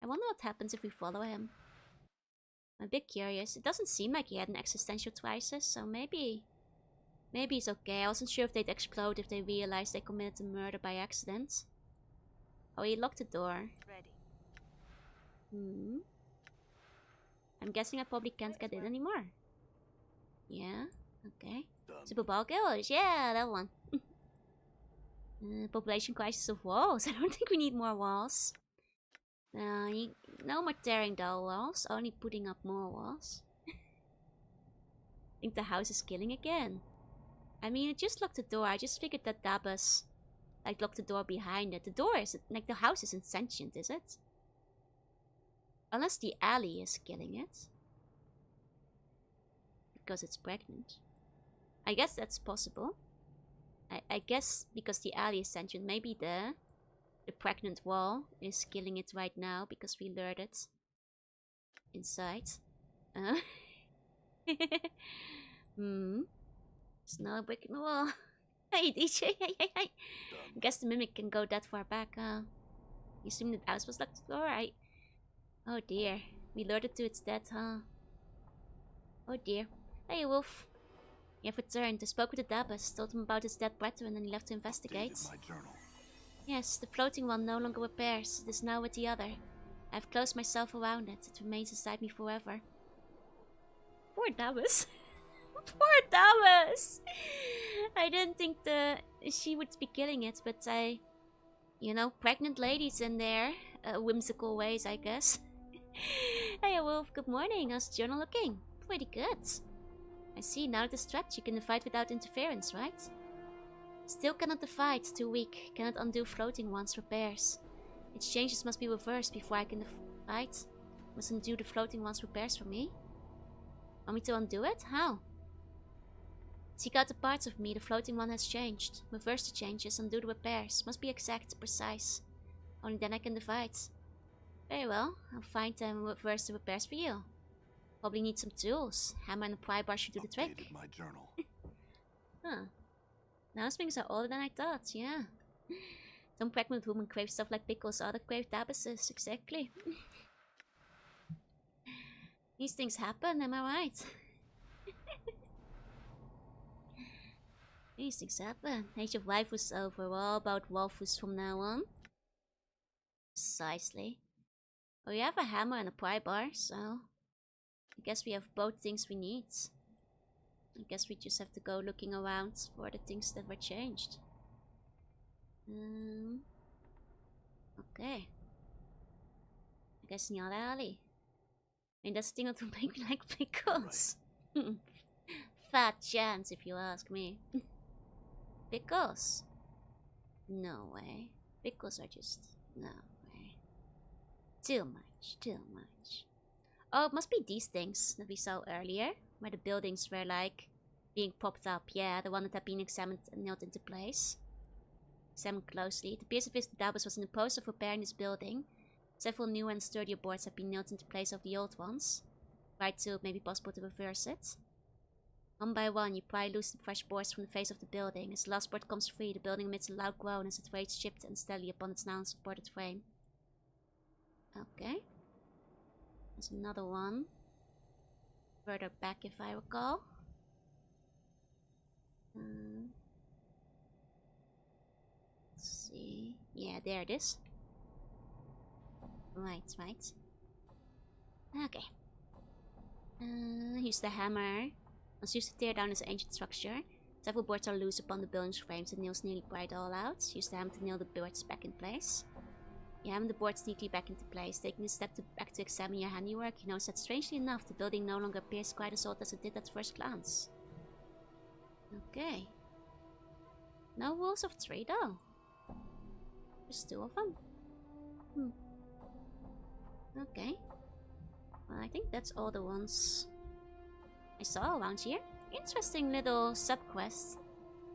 I wonder what happens if we follow him. I'm a bit curious. It doesn't seem like he had an existential crisis, so maybe it's okay. I wasn't sure if they'd explode if they realized they committed a murder by accident. Oh, he locked the door. Ready. I'm guessing I probably can't get in anymore. Yeah, okay. Super Ball Killers, yeah, that one. Population crisis of walls. I don't think we need more walls. No more tearing down walls, only putting up more walls. I think the house is killing again. I mean, it just locked the door. I just figured that Dabbas like locked the door behind it. The door is like the house isn't sentient, is it? Unless the alley is killing it. Because it's pregnant. I guess that's possible. I guess because the alley is sentient, maybe the pregnant wall is killing it right now because we lured it inside. It's not a brick in the wall. Hey DJ, hey. I guess the mimic can go that far back, You assume that house was locked the door, right? Oh dear. We lured it to its death, huh? Oh dear. Hey Wolf. You have returned. I spoke with the Dabbas, told him about his dead brethren and he left to investigate. My journal. Yes, the floating one no longer repairs. It is now with the other. I have closed myself around it. It remains inside me forever. Poor Dabbas. Poor Dabbas! I didn't think she would be killing it, but you know, pregnant ladies in there. whimsical ways, I guess. Hey Wolf, good morning. How's the journal looking? Pretty good. I see, now it is trapped, you can divide without interference, right? Still cannot divide, too weak. Cannot undo floating ones, repairs. Its changes must be reversed before I can divide. Must undo the floating ones, repairs for me. Want me to undo it? How? Seek out the parts of me, the floating one has changed. Reverse the changes, undo the repairs. Must be exact, precise. Only then I can divide. Very well, I'll find and reverse the repairs for you. Probably need some tools. Hammer and a pry bar should do the trick. My journal. Huh. Now things are older than I thought, yeah. Some pregnant woman craves stuff like pickles, other crave dabases, exactly. These things happen, am I right? These things happen. Age of waifus over, we're all about waifus from now on. Precisely. Well, we have a hammer and a pry bar, so I guess we have both things we need. I guess we just have to go looking around for the things that were changed. Okay. I guess in the other alley. I mean, that's the thing that will make me like pickles. Right. Fat chance, if you ask me. Pickles? No way. Pickles are just... no way. Too much, too much. Oh, it must be these things that we saw earlier, where the buildings were like being popped up. Yeah, the one that had been examined and nailed into place. Examined closely. It appears as if the Dabus was in the process of repairing this building. Several new and sturdier boards have been nailed into place of the old ones. Right to it may be possible to reverse it. One by one, you pry loose the fresh boards from the face of the building. As the last board comes free, the building emits a loud groan as it waits chipped and steadily upon its now unsupported frame. Okay. There's another one. Further back, if I recall. Let's see. Yeah, there it is. Right. Okay. Here's the hammer. Was used to tear down this ancient structure. Several boards are loose upon the building's frames. The nails nearly pry it all out. Use the hammer to nail the boards back in place. You hammer the boards neatly back into place. Taking a step back to examine your handiwork, you notice that strangely enough, the building no longer appears quite as old as it did at first glance. Okay. No rules of 3 though. There's 2 of them. Okay. Well, I think that's all the ones I saw around here. Interesting little sub-quest.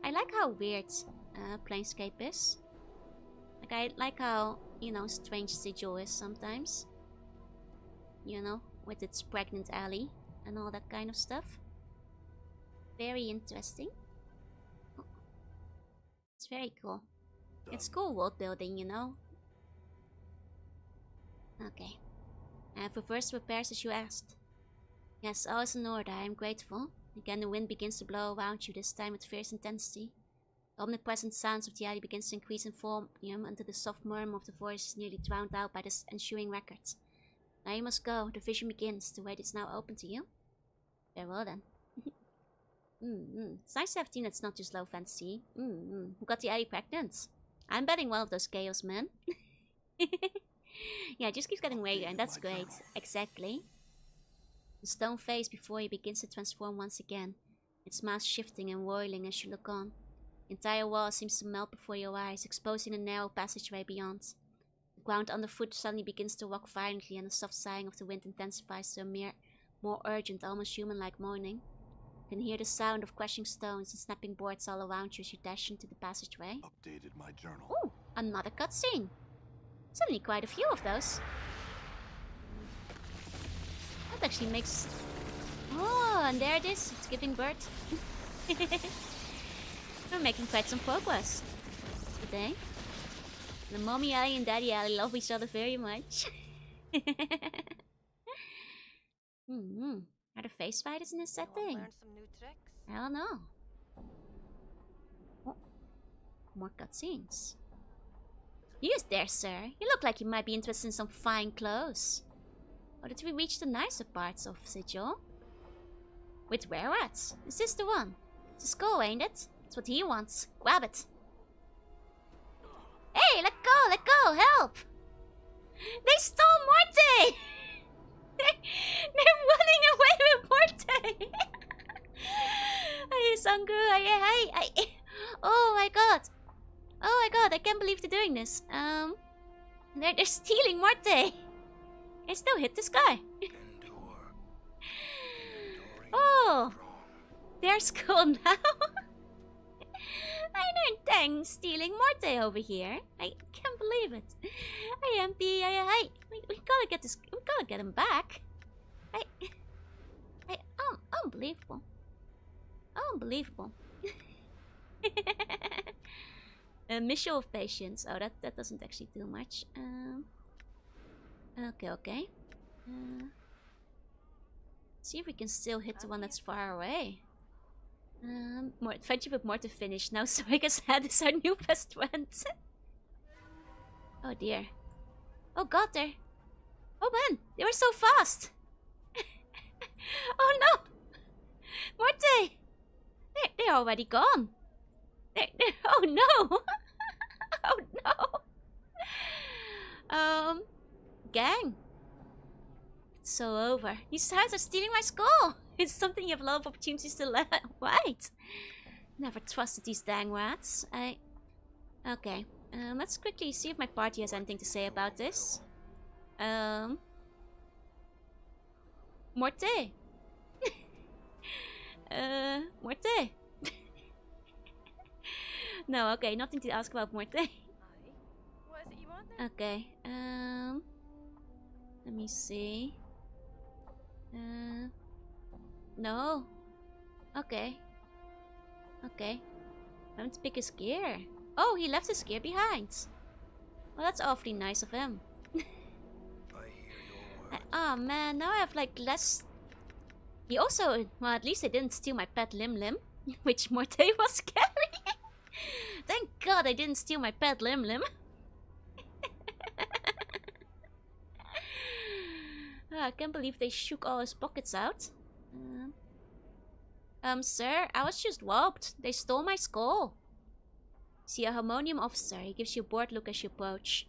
I like how weird Planescape is. Like, I like how, you know, strange Sigil is sometimes. You know, with its pregnant alley and all that kind of stuff. Very interesting. Oh. It's very cool. It's cool world building, you know. Okay. I have reversed repairs as you asked. Yes, all is in order, I am grateful. Again the wind begins to blow around you, this time with fierce intensity. The omnipresent sounds of the alley begins to increase in volume until the soft murmur of the voice is nearly drowned out by the ensuing records. Now you must go, the vision begins, the way is now open to you. Very well then. It's nice to have a team that's not just low fantasy. Who got the alley pregnant? I'm betting one of those chaos men. Yeah, it just keeps getting weirder, and that's great. Exactly. The stone face before you begins to transform once again. Its mass shifting and whirling as you look on. The entire wall seems to melt before your eyes, exposing a narrow passageway beyond. The ground underfoot suddenly begins to rock violently, and the soft sighing of the wind intensifies to a more urgent, almost human-like moaning. You can hear the sound of crashing stones and snapping boards all around you as you dash into the passageway. Updated my journal. Ooh, another cutscene. Suddenly quite a few of those. That actually makes... Oh, and there it is. It's giving birth. We're making quite some progress today. The Mommy Alley and Daddy Alley love each other very much. Are there face fighters in this setting? Learn some new tricks? I don't know. Oh, more cutscenes. Yes, there, sir. You look like you might be interested in some fine clothes. Or did we reach the nicer parts of Sigil? With were rats? Is this the one? It's a skull, ain't it? It's what he wants. Grab it. Hey, let go, help! can't believe they're doing this. They're stealing Marte. They still hit this guy. Oh, there's cool now. I know, dang, stealing Marte over here. I can't believe it. Hey, MP, hey, we gotta get this. We gotta get him back. Unbelievable. Unbelievable. A mission of patience. Oh, that doesn't actually do much. Okay. See if we can still hit the one that's far away. More friendship with more to finish now. So I guess that is our new best friend. Oh dear. Oh god, there. Oh man, they were so fast. Oh no, Morte. They're already gone. Oh no. Oh no. Gang. It's so over. These guys are stealing my skull. It's something you have a lot of opportunities to learn. Right. Never trusted these dang rats. Okay. Let's quickly see if my party has anything to say about this. Morte. Morte. No, okay, nothing to ask about Morte. What is it you want then? Okay, let me see. No. Okay. Okay. I want to pick his gear. Oh, he left his gear behind. Well, that's awfully nice of him. Oh man, now I have like less. He also, well, at least I didn't steal my pet Lim Lim, which Morte was carrying. Thank God I didn't steal my pet Lim Lim. I can't believe they shook all his pockets out. Sir, I was just robbed. They stole my skull. See a harmonium officer. He gives you a bored look as you approach.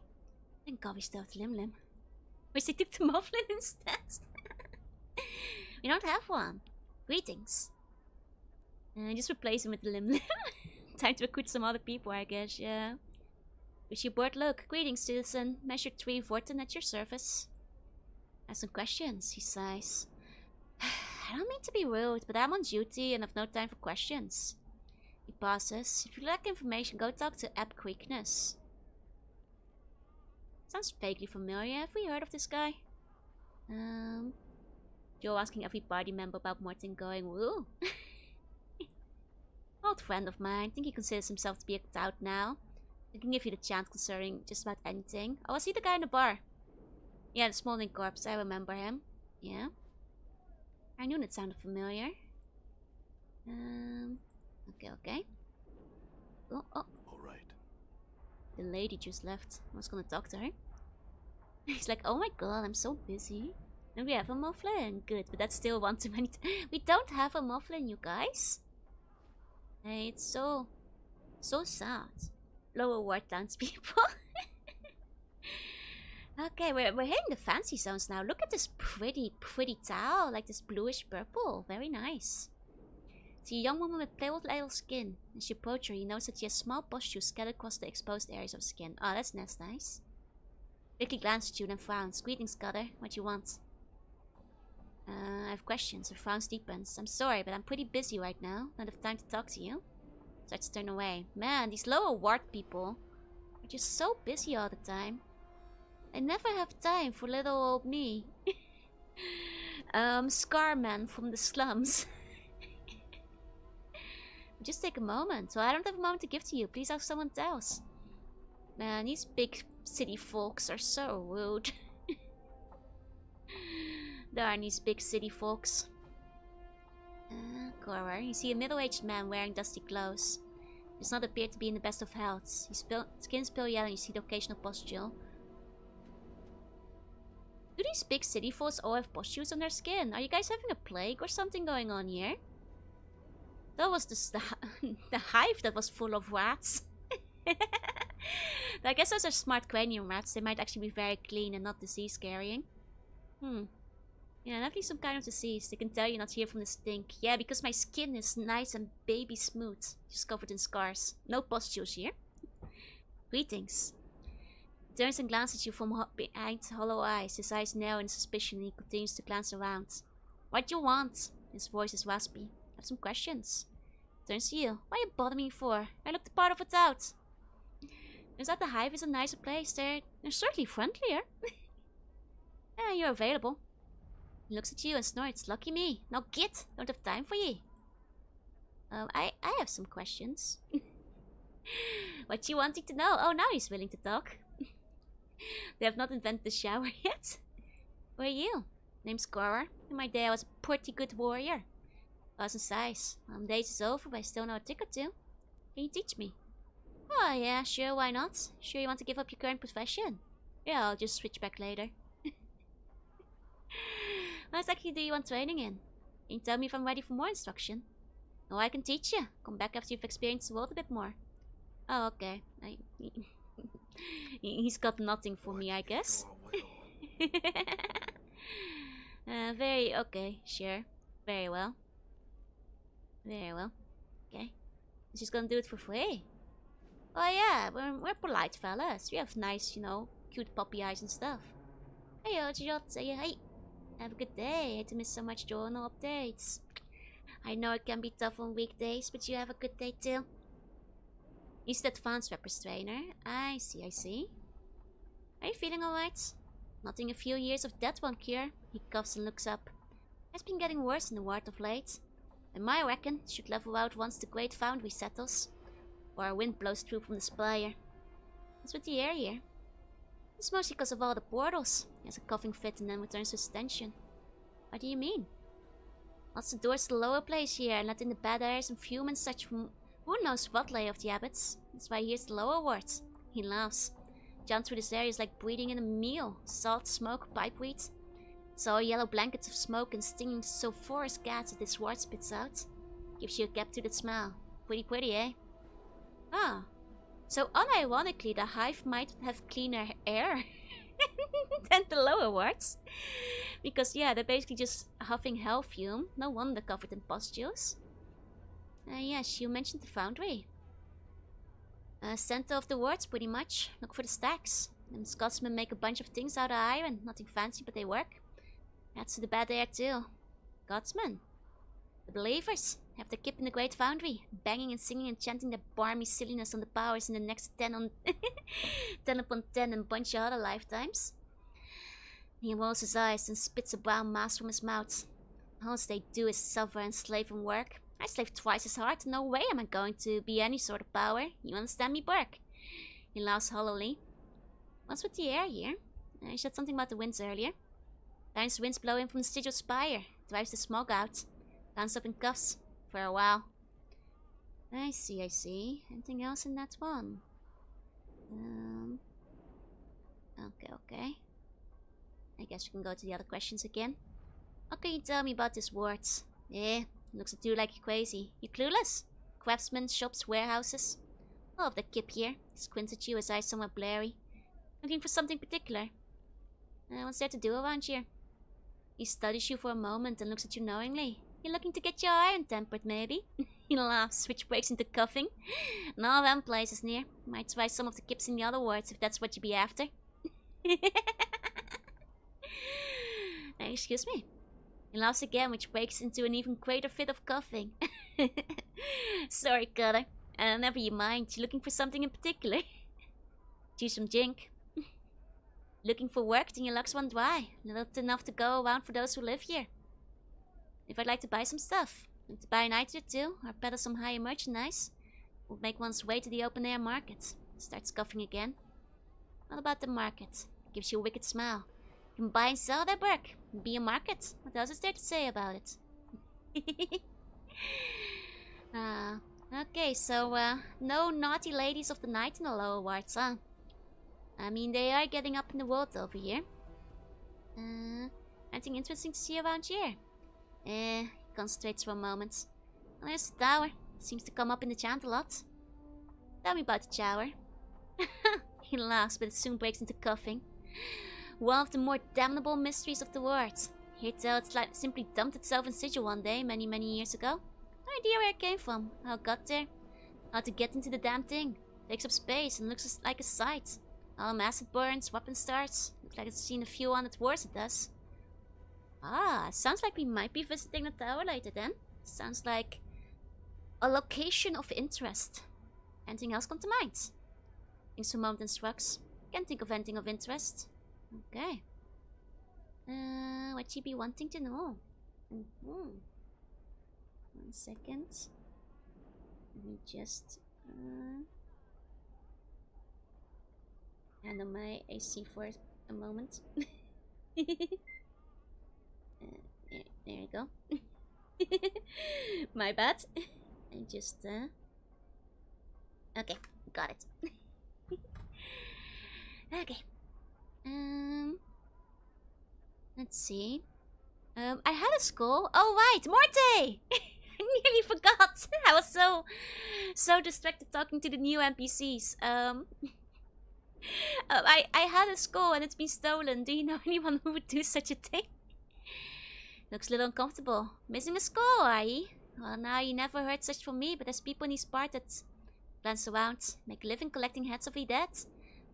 Thank God we still have Lim Lim. Wish they took the mufflin instead. We don't have one. Greetings. Just replace him with the Lim Lim. Time to recruit some other people, I guess, yeah. Wish you a bored look. Greetings, citizen. Measure 3 Vorten at your service. I have some questions, he sighs. I don't mean to be rude, but I'm on duty and have no time for questions. He pauses. If you lack information, go talk to App Quickness. Sounds vaguely familiar. Have we heard of this guy? Joe asking every party member about Morton going, woo. Old friend of mine. Think he considers himself to be a tout now. I can give you the chance concerning just about anything. Oh, was he the guy in the bar? Yeah, the Smoldering Corpse. I remember him. Yeah. I knew that sounded familiar. Okay. Oh. All right. The lady just left. I was gonna talk to her. He's like, oh my god, I'm so busy. And we have a mufflin. Good, but that's still one too many. We don't have a mufflin, you guys. Hey, it's so sad. Lower ward townspeople. Okay, we're hitting the fancy zones now. Look at this pretty towel, like this bluish purple. Very nice. See a young woman with pale little skin. As you approach her, you notice that she has small pustules scattered across the exposed areas of skin. Oh, that's nice. Quickly glances at you, then frowns. Greetings, Cutter. What you want? I have questions. Her frown deepens. I'm sorry, but I'm pretty busy right now. Not have time to talk to you. Starts to turn away. Man, these lower ward people are just so busy all the time. I never have time for little old me. Scarman from the slums. Just take a moment. So I don't have a moment to give to you. Please ask someone else. Man, these big city folks are so rude. Darn these big city folks. Cora, you see a middle-aged man wearing dusty clothes. He does not appear to be in the best of health. His skin's pale yellow and you see the occasional pustule. Do these big city folks all have pustules on their skin? Are you guys having a plague or something going on here? That was just the hive that was full of rats. I guess those are smart cranium rats. They might actually be very clean and not disease carrying. Yeah, definitely some kind of disease. They can tell you're not here from the stink. Yeah, because my skin is nice and baby smooth. Just covered in scars. No pustules here. Greetings. He turns and glances at you from behind hollow eyes. His eyes narrow in suspicion and he continues to glance around. What do you want? His voice is raspy. I have some questions. Turns to you. What are you bothering me for? I look the part of it out. Turns out the Hive is a nicer place. They're certainly friendlier. Yeah, you're available. He looks at you and snorts. Lucky me. Now get. Don't have time for ye. I have some questions. What you wanting to know? Oh, now he's willing to talk. They have not invented the shower yet. Who are you? Name's Cora. In my day I was a pretty good warrior. I was in size. Days is over, but I still know a trick or two. Can you teach me? Oh yeah, sure, why not? Sure you want to give up your current profession? Yeah, I'll just switch back later. What exactly do you want training in? Can you tell me if I'm ready for more instruction? Oh, I can teach you. Come back after you've experienced the world a bit more. Oh, okay. He's got nothing for me, I guess. Very okay, sure. Very well. Very well. Okay. She's gonna do it for free. Oh yeah, we're polite fellas. We have nice, you know, cute puppy eyes and stuff. Hey, Ojot, say hey. Have a good day. I hate to miss so much journal updates. I know it can be tough on weekdays, but you have a good day too. He's the advanced weapons trainer. I see. Are you feeling alright? Nothing a few years of that won't cure. He coughs and looks up. It's been getting worse in the ward of late. And my reckon should level out once the Great Foundry settles. Or a wind blows through from the spire. What's with the air here? It's mostly because of all the portals. He has a coughing fit and then returns to his tension. What do you mean? Lots of doors to the lower place here and let in the bad airs and fume and such from who knows what lay of the abbots. That's why here's the lower wards. He laughs. Jump through this area is like breathing in a meal. Salt, smoke, pipeweed. So yellow blankets of smoke and stinging sulphurous gas that this ward spits out. Gives you a captured smell. Pretty, eh? Ah. So unironically, the Hive might have cleaner air than the lower wards. Because yeah, they're basically just huffing hell fume. No wonder covered in pustules. Yes, you mentioned the foundry. Center of the wards, pretty much. Look for the stacks. And Scotsmen make a bunch of things out of iron. Nothing fancy, but they work. Adds to the bad air too. Scotsmen. The believers have their kip in the Great Foundry, banging and singing and chanting their barmy silliness on the powers in the next 10 on 10 upon 10 and bunch of other lifetimes. He rolls his eyes and spits a brown mass from his mouth. All they do is suffer and slave and work. I slave twice as hard. No way am I going to be any sort of power. You understand me, Burke? He laughs hollowly. What's with the air here? You said something about the winds earlier. Times winds blow in from the sigil spire. Drives the smog out. Bounce up in cuffs. For a while. I see. Anything else in that one? Okay. I guess we can go to the other questions again. What can you tell me about this wards? Looks at you like you're crazy. You clueless? Craftsmen, shops, warehouses. All of the kip here. He squints at you, his eyes somewhat blurry. Looking for something particular. What's there to do around here? He studies you for a moment and looks at you knowingly. You're looking to get your iron tempered, maybe? He laughs, which breaks into coughing. No run places near. Might try some of the kips in the other wards if that's what you be after. Excuse me. He laughs again, which breaks into an even greater fit of coughing. Sorry, Cutter. Never you mind. You looking for something in particular? Choose some jink. Looking for work, then your luck's run dry. Not enough to go around for those who live here. If I'd like to buy some stuff, like to buy an item or two, or peddle some higher merchandise, would make one's way to the open-air market. Starts coughing again. What about the market? Gives you a wicked smile. You can buy and sell there, Burke. Be a market. What else is there to say about it? Okay, so, no naughty ladies of the night in the lower wards, huh? I mean, they are getting up in the world over here. Anything interesting to see around here? He concentrates for a moment. Well, there's the tower. Seems to come up in the chant a lot. Tell me about the tower. He laughs, but it soon breaks into coughing. One of the more damnable mysteries of the world. Here tell it's like simply dumped itself in sigil one day, many years ago. No idea where it came from, how it got there, how to get into the damn thing. Takes up space and looks like a site. Acid burns, weapon starts. Looks like it's seen a few hundred wars it does. Ah, sounds like we might be visiting the tower later then. Sounds like a location of interest. Anything else come to mind? Thinks for a moment and shrugs. Can't think of anything of interest. Okay. What you be wanting to know? 1 second. Let me just handle my AC for a moment. There you go. My bad. I just okay, got it. Okay. Let's see. I had a skull. Oh right, Morte! I nearly forgot. I was so distracted talking to the new NPCs. I had a skull and it's been stolen. Do you know anyone who would do such a thing? Looks a little uncomfortable. Missing a skull, are ye? Well, now you never heard such from me, but there's people in these parts that glance around, make a living collecting heads of the dead.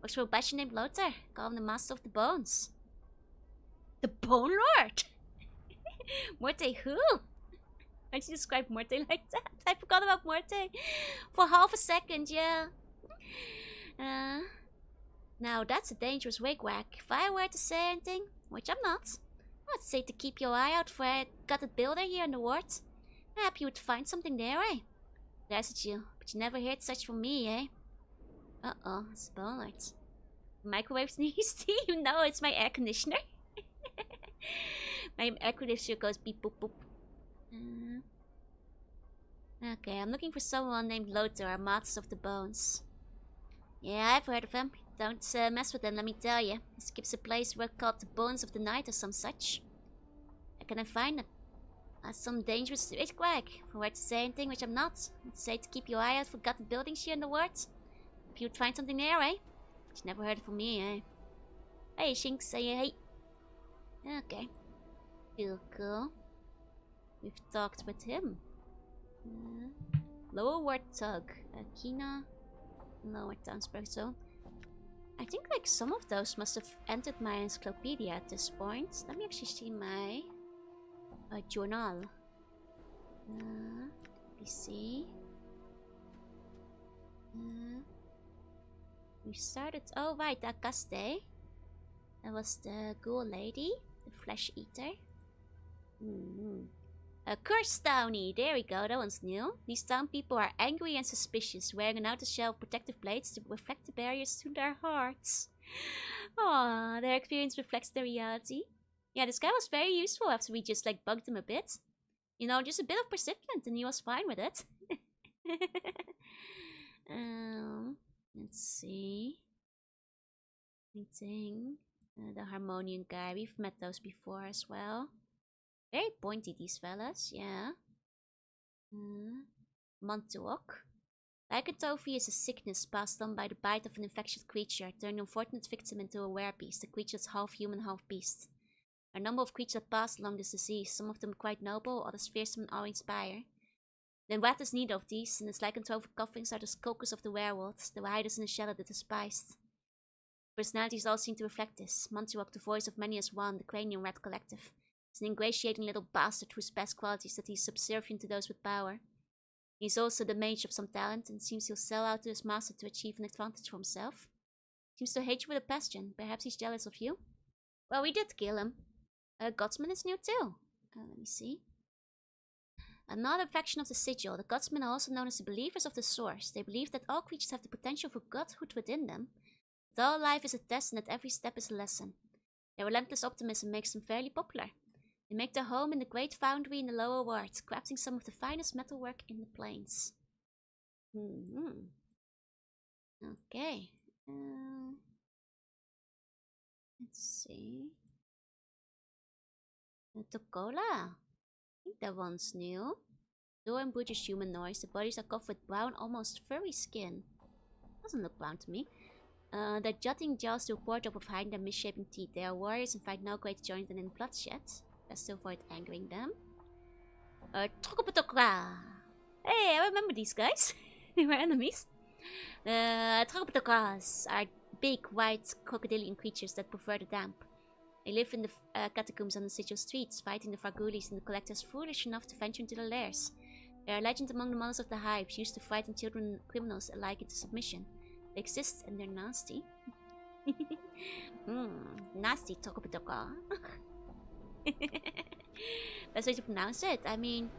Works for a basher named Lothar. Call him the master of the bones. The Bone Lord? Morte who? Why'd you describe Morte like that? I forgot about Morte for half a second, yeah. Now that's a dangerous wigwag. If I were to say anything, which I'm not, I'd say to keep your eye out for a gutted builder here in the ward. Perhaps you would find something there, eh? There's at you, but you never heard such from me, eh? Uh-oh, it's Bone Lord. Microwave sneeze? You know it's my air conditioner. My air conditioner goes beep boop boop. Okay, I'm looking for someone named Lothar, Masters of the Bones. Yeah, I've heard of him. Don't mess with him, let me tell you. He skips a place where called the Bones of the Night or some such. Where can I find him? That's some dangerous wigwag. If I were to say anything, which I'm not, I'd say to keep your eye out for gutted buildings here in the world. If you'd find something there, eh? But you never heard it from me, eh? Hey, Shink, say hey. Okay. Cool. We've talked with him. Lower Ward Tug. Kina. Lower Townsburg Zone. I think like some of those must have entered my encyclopedia at this point. Let me actually see my journal. Let me see. We started. Oh right, Akaste. That was the ghoul lady, the flesh eater. A curse townie. There we go. That one's new. These town people are angry and suspicious, wearing an outer-shell protective blades to reflect the barriers to their hearts. Aww, their experience reflects their reality. Yeah, this guy was very useful after we just like bugged him a bit. You know, just a bit of persistence and he was fine with it. Let's see. Anything. The Harmonian guy. We've met those before as well. Very pointy, these fellas, yeah. Montuok. Lycanthropy is a sickness passed on by the bite of an infectious creature, turning an unfortunate victim into a werebeast. The creature is half human, half beast. A number of creatures that pass along this disease, some of them quite noble, others fearsome and awe-inspire. Then what is neither of these, and its lycanthropic coughings are the skulkers of the werewolves, the hiders in the shadow, the despised. Personalities all seem to reflect this. Montuok, the voice of many as one, the Cranium Rat Collective. He's an ingratiating little bastard whose best quality is that he's subservient to those with power. He's also the mage of some talent, and seems he'll sell out to his master to achieve an advantage for himself. Seems to hate you with a passion. Perhaps he's jealous of you? Well, we did kill him. Godsman is new too. Let me see. Another faction of the Sigil. The Godsmen are also known as the Believers of the Source. They believe that all creatures have the potential for godhood within them. That all life is a test and that every step is a lesson. Their relentless optimism makes them fairly popular. They make their home in the great foundry in the lower wards, crafting some of the finest metalwork in the plains. Okay. Let's see. Tokola. I think that one's new. Door and brutish humanoids. The bodies are covered with brown, almost furry skin. Doesn't look brown to me. Their jutting jaws do a poor job of hiding their misshapen teeth. They are warriors and find no greater joy than in bloodshed. Best to avoid angering them. Tokopotokra. Hey, I remember these guys. They were enemies. Tropicals are big, white, crocodilian creatures that prefer the damp. They live in the catacombs on the sigil streets, fighting the Fargulis and the collectors foolish enough to venture into their lairs. They are legend among the monsters of the Hypes, used to frighten children and criminals alike into submission. They exist and they're nasty. Nasty Tokopitoka. That's how you pronounce it. I mean,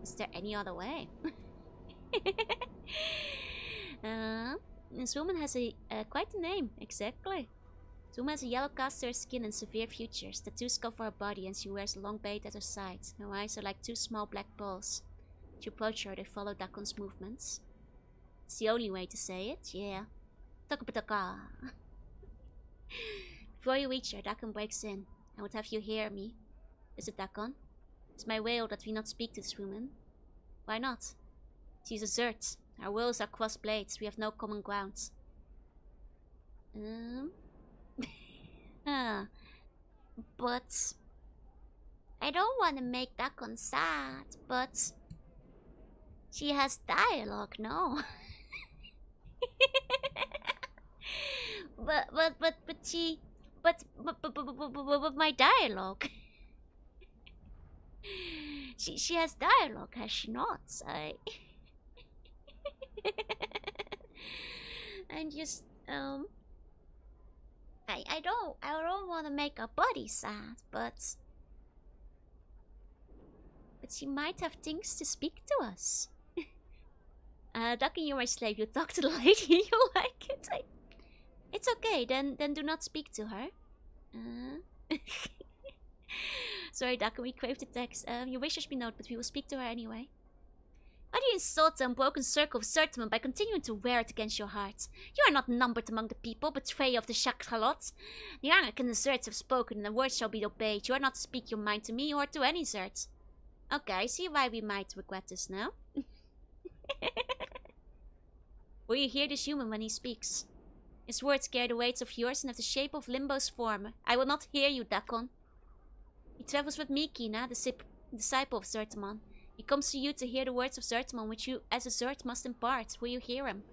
is there any other way? This woman has quite a name, exactly. This woman has a yellow cast to her skin and severe features. Tattoos cover her body and she wears a long braid at her side. Her eyes are like two small black balls. As you approach her, they follow Dakon's movements. It's the only way to say it, yeah. Tokopitoka. Before you reach her, Dakon breaks in. I would have you hear me. Is it Dakon? It's my will that we not speak to this woman. Why not? She's a Zert. Our wills are cross blades. We have no common ground. But I don't want to make Dakon sad, but she has dialogue, no? but my dialogue. She has dialogue, has she not? I'm just I don't want to make her body sad, but she might have things to speak to us. Ducking, you're my slave. You talk to the lady. You like it. It's okay. Then do not speak to her. Sorry, Ducking. We craved the text. Your wishes be known, but we will speak to her anyway. Why do you insult the unbroken circle of Sertman by continuing to wear it against your heart? You are not numbered among the people, betrayer of the Chakralot. The Arak and the Zerts have spoken, and the words shall be obeyed. You are not to speak your mind to me or to any Zert. Okay, I see why we might regret this now. Will you hear this human when he speaks? His words carry the weights of yours and have the shape of Limbo's form. I will not hear you, Dakon. He travels with me, Kina, the disciple of Zertamon. He comes to you to hear the words of Zertamon, which you, as a Zert, must impart. Will you hear him?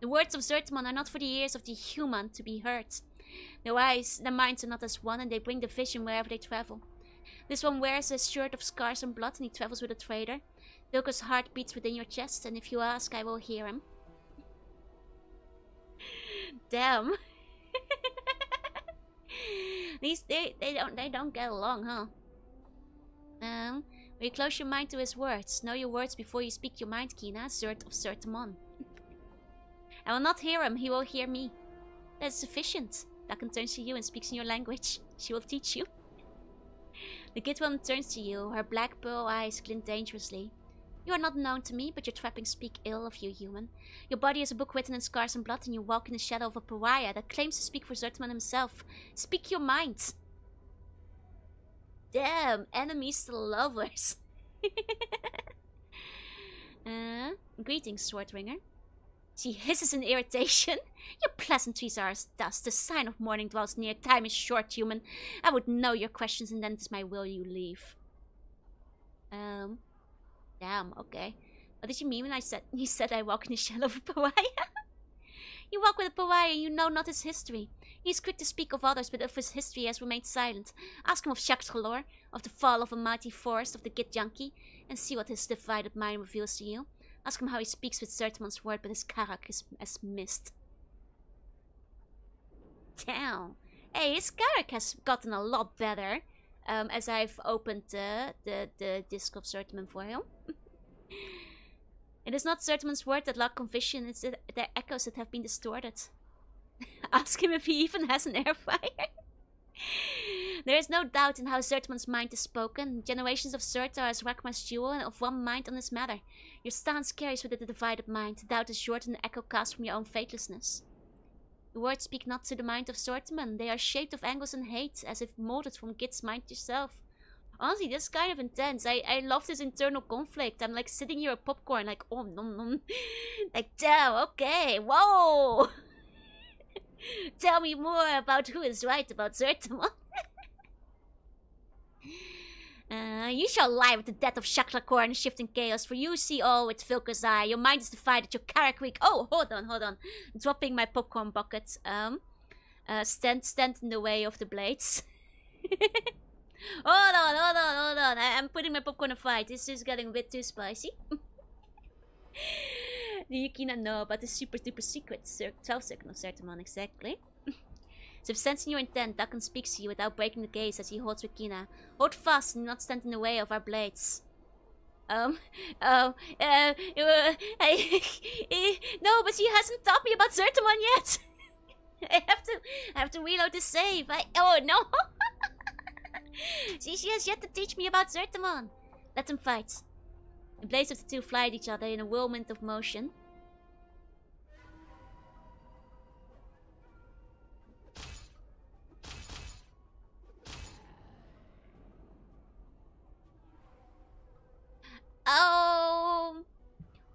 The words of Zertamon are not for the ears of the human to be heard. Their eyes, their minds are not as one, and they bring the vision wherever they travel. This one wears a shirt of scars and blood, and he travels with a trader. Vilka's heart beats within your chest, and if you ask, I will hear him. Damn. These they don't get along, huh? Will you close your mind to his words? Know your words before you speak your mind, Kina, Zert of Zertamon. I will not hear him, he will hear me. That is sufficient. Dakan turns to you and speaks in your language. She will teach you. The Git woman turns to you, her black pearl eyes glint dangerously. You are not known to me, but your trappings speak ill of you, human. Your body is a book written in scars and blood, and you walk in the shadow of a pariah that claims to speak for Zertman himself. Speak your mind. Damn, enemies to lovers. Greetings, Swordringer. She hisses in irritation. Your pleasantries are as dust. The sign of morning dwells near. Time is short, human. I would know your questions, and then it is my will you leave. Damn, okay. What did you mean when you said I walk in the shadow of a pariah? You walk with a pariah and you know not his history. He is quick to speak of others, but of his history he has remained silent. Ask him of Shaktralor, of the fall of a mighty forest, of the Git Yankee, and see what his divided mind reveals to you. Ask him how he speaks with Zertamon's word, but his karak is as mist. Damn. Hey, his karak has gotten a lot better. As I've opened the disc of Zertamon for him. It is not Zertamon's word that lack conviction, it's the echoes that have been distorted. Ask him if he even has an air fryer. There is no doubt in how Zertamon's mind is spoken. Generations of Zert are as Rakma's jewel and of one mind on this matter. Your stance carries with it a divided mind. Doubt is short and the echo cast from your own faithlessness. The words speak not to the mind of Zertamon. They are shaped of angles and hate, as if molded from Git's mind yourself. Honestly, this is kind of intense. I love this internal conflict. I'm like sitting here with popcorn, like, oh, nom nom. Like, damn, okay, whoa! Tell me more about who is right about Zertamon. You shall lie with the death of Shaklacore and shifting chaos, for you see all with Vilka's eye. Your mind is divided, your character weak. Oh, hold on. Dropping my popcorn bucket. Stand in the way of the blades. Hold on. I'm putting my popcorn in a fight. This is getting a bit too spicy. Do you not know about the super duper secret 12 second of Sertamon exactly? So if sensing your intent, Dakan speaks to you without breaking the gaze as he holds with Kina. Hold fast and not stand in the way of our blades. No, but she hasn't taught me about Sertamon yet. I have to reload the save. Oh no. She has yet to teach me about Sertamon. Let them fight. The blades of the two fly at each other in a whirlwind of motion. Oh,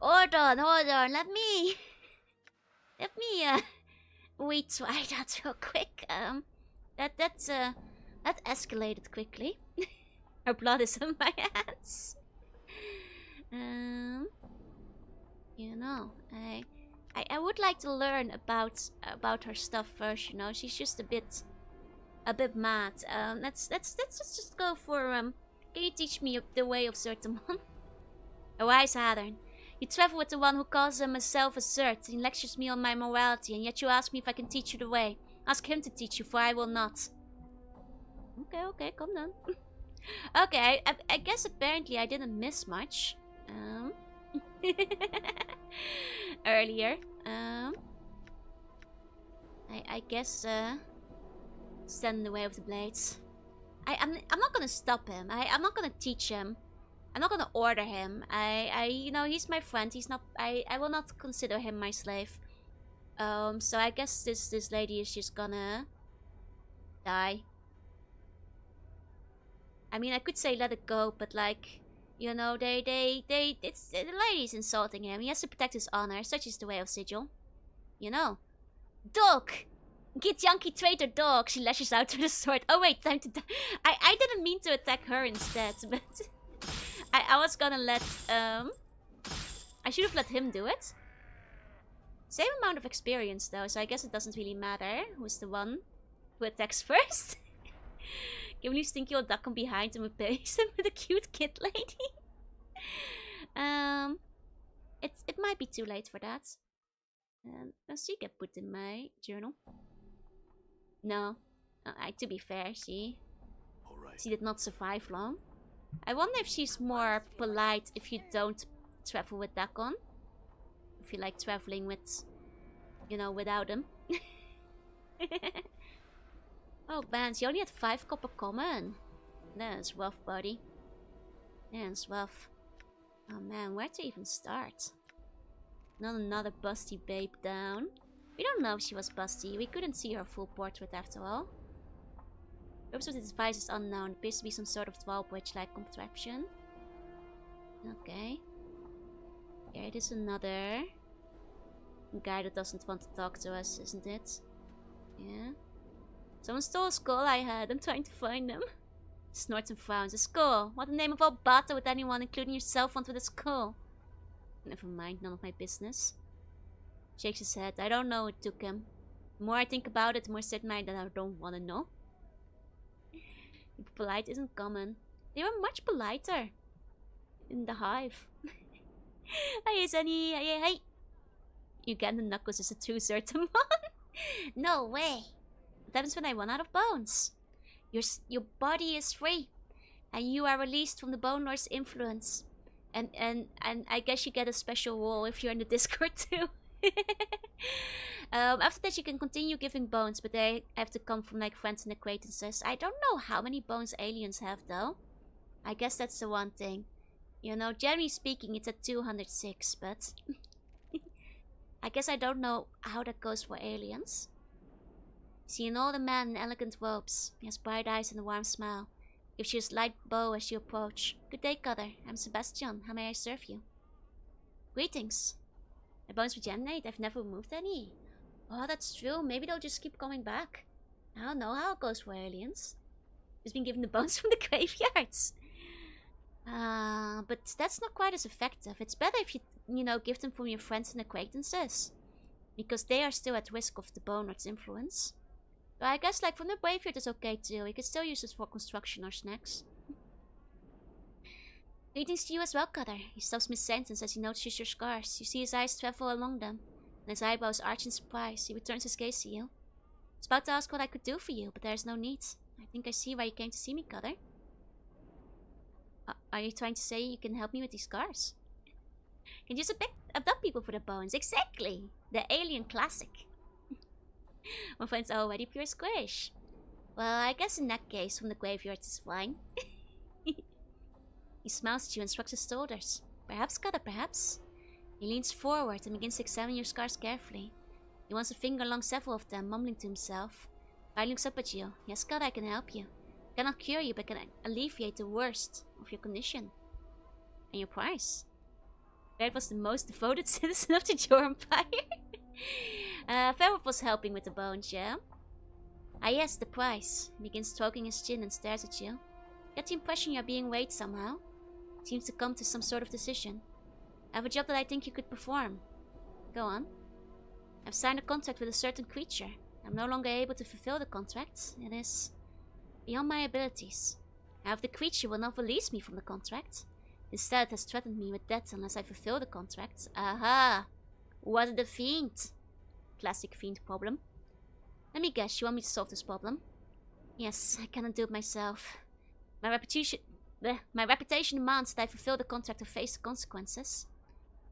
hold on. Let me retry that real quick. That escalated quickly. Her blood is on my hands. You know, I would like to learn about her stuff first. You know, she's just a bit mad. Let's just go for Can you teach me the way of Sertamon? A wise Hadern. You travel with the one who calls himself a Zert. He lectures me on my morality, and yet you ask me if I can teach you the way. Ask him to teach you, for I will not. Okay, calm down. Okay, I guess apparently I didn't miss much. Earlier. I guess stand in the way of the blades. I'm not gonna stop him. I'm not gonna teach him. I'm not gonna order him. You know, he's my friend. He's not. I will not consider him my slave. So I guess this lady is just gonna die. I mean, I could say let it go, but like, you know, the lady's insulting him. He has to protect his honor. Such is the way of Sigil. You know. Dog! Get Yankee traitor dog! She lashes out with a sword. Oh wait, time to die. I didn't mean to attack her instead, but I was gonna let I should have let him do it. Same amount of experience though, so I guess it doesn't really matter who's the one who attacks first. Can you think you'll duck him behind him and replace him with a cute kid lady? It might be too late for that. Does she get put in my journal? No. To be fair, she did not survive long. I wonder if she's more polite if you don't travel with Dakon. If you like traveling with, you know, without him. Oh, Bans, you only had 5 copper common. That's rough, buddy. That's rough. Oh man, where to even start? Not another busty babe down. We don't know if she was busty. We couldn't see her full portrait after all. The purpose of this device is unknown. It appears to be some sort of dwell bridge-like contraption. Okay. Here it is, another guy that doesn't want to talk to us, isn't it? Yeah. Someone stole a skull I had. I'm trying to find them. Snorts and frowns. A skull. What the name of all bata would anyone, including yourself, want with a skull? Never mind, none of my business. Shakes his head. I don't know what took him. The more I think about it, the more certain I that I don't want to know. Polite isn't common. They were much politer in the hive. Hey, Sunny. Hey. You get the knuckles as a true Sertamon? No way. What happens when I run out of bones? Your body is free, and you are released from the Bone Lord's influence. And I guess you get a special role if you're in the Discord too. After that, you can continue giving bones, but they have to come from like friends and acquaintances. I don't know how many bones aliens have though. I guess that's the one thing. You know, generally speaking, it's at 206, but I guess I don't know how that goes for aliens. See an older man in elegant robes. He has bright eyes and a warm smile. Gives you a slight bow as you approach. Good day, Cutter. I'm Sebastian. How may I serve you? Greetings. My bones regenerate. I've never removed any. Oh, that's true. Maybe they'll just keep coming back. I don't know how it goes for aliens. Just been given the bones from the graveyards. But that's not quite as effective. It's better if you know, give them from your friends and acquaintances. Because they are still at risk of the bone lord's influence. But I guess like from the graveyard is okay too. You can still use it for construction or snacks. Greetings to you as well, Cutter. He stops mid-sentence as he notices your scars. You see his eyes travel along them, and his eyebrows arch in surprise. He returns his gaze to you. I was about to ask what I could do for you, but there is no need. I think I see why you came to see me, Cutter. Are you trying to say you can help me with these scars? Can you just abduct people for the bones? Exactly! The alien classic. My friend's already pure squish. Well, I guess in that case, from the graveyard is fine. He smiles at you and shrugs his shoulders. Perhaps, Cutter, perhaps. He leans forward and begins to examine your scars carefully. He wants a finger along several of them, mumbling to himself. He looks up at you. Yes, Cutter, I can help you. I cannot cure you, but can alleviate the worst of your condition. And your price. Red was the most devoted citizen of the Jor Empire. Ferroth was helping with the bones, yeah? Ah yes, the price. He begins stroking his chin and stares at you. Get the impression you're being weighed somehow. Seems to come to some sort of decision. I have a job that I think you could perform. Go on. I've signed a contract with a certain creature. I'm no longer able to fulfill the contract. It is beyond my abilities. However, the creature will not release me from the contract. Instead, it has threatened me with death unless I fulfill the contract. Aha! Was it a fiend? Classic fiend problem. Let me guess, you want me to solve this problem? Yes, I cannot do it myself. My reputation demands that I fulfill the contract or face the consequences.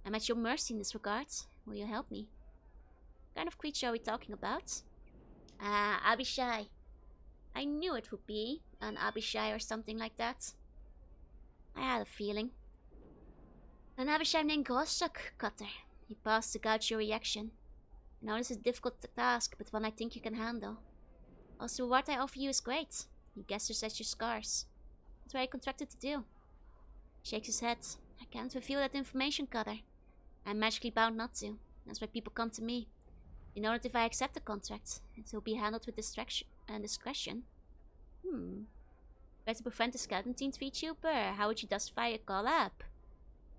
I'm at your mercy in this regard. Will you help me? What kind of creature are we talking about? Abishai. I knew it would be an Abishai or something like that. I had a feeling. An Abishai named Groshuk, Cutter. He paused to gauge your reaction. I know this is a difficult task, but one I think you can handle. Also, what I offer you is great. He gestures at your scars. That's what I contracted to do. He shakes his head. I can't reveal that information, Cutter. I'm magically bound not to. That's why people come to me. You know that if I accept the contract, it will be handled with discretion. Try to prevent the skeleton team Vtuber. How would you justify a collab?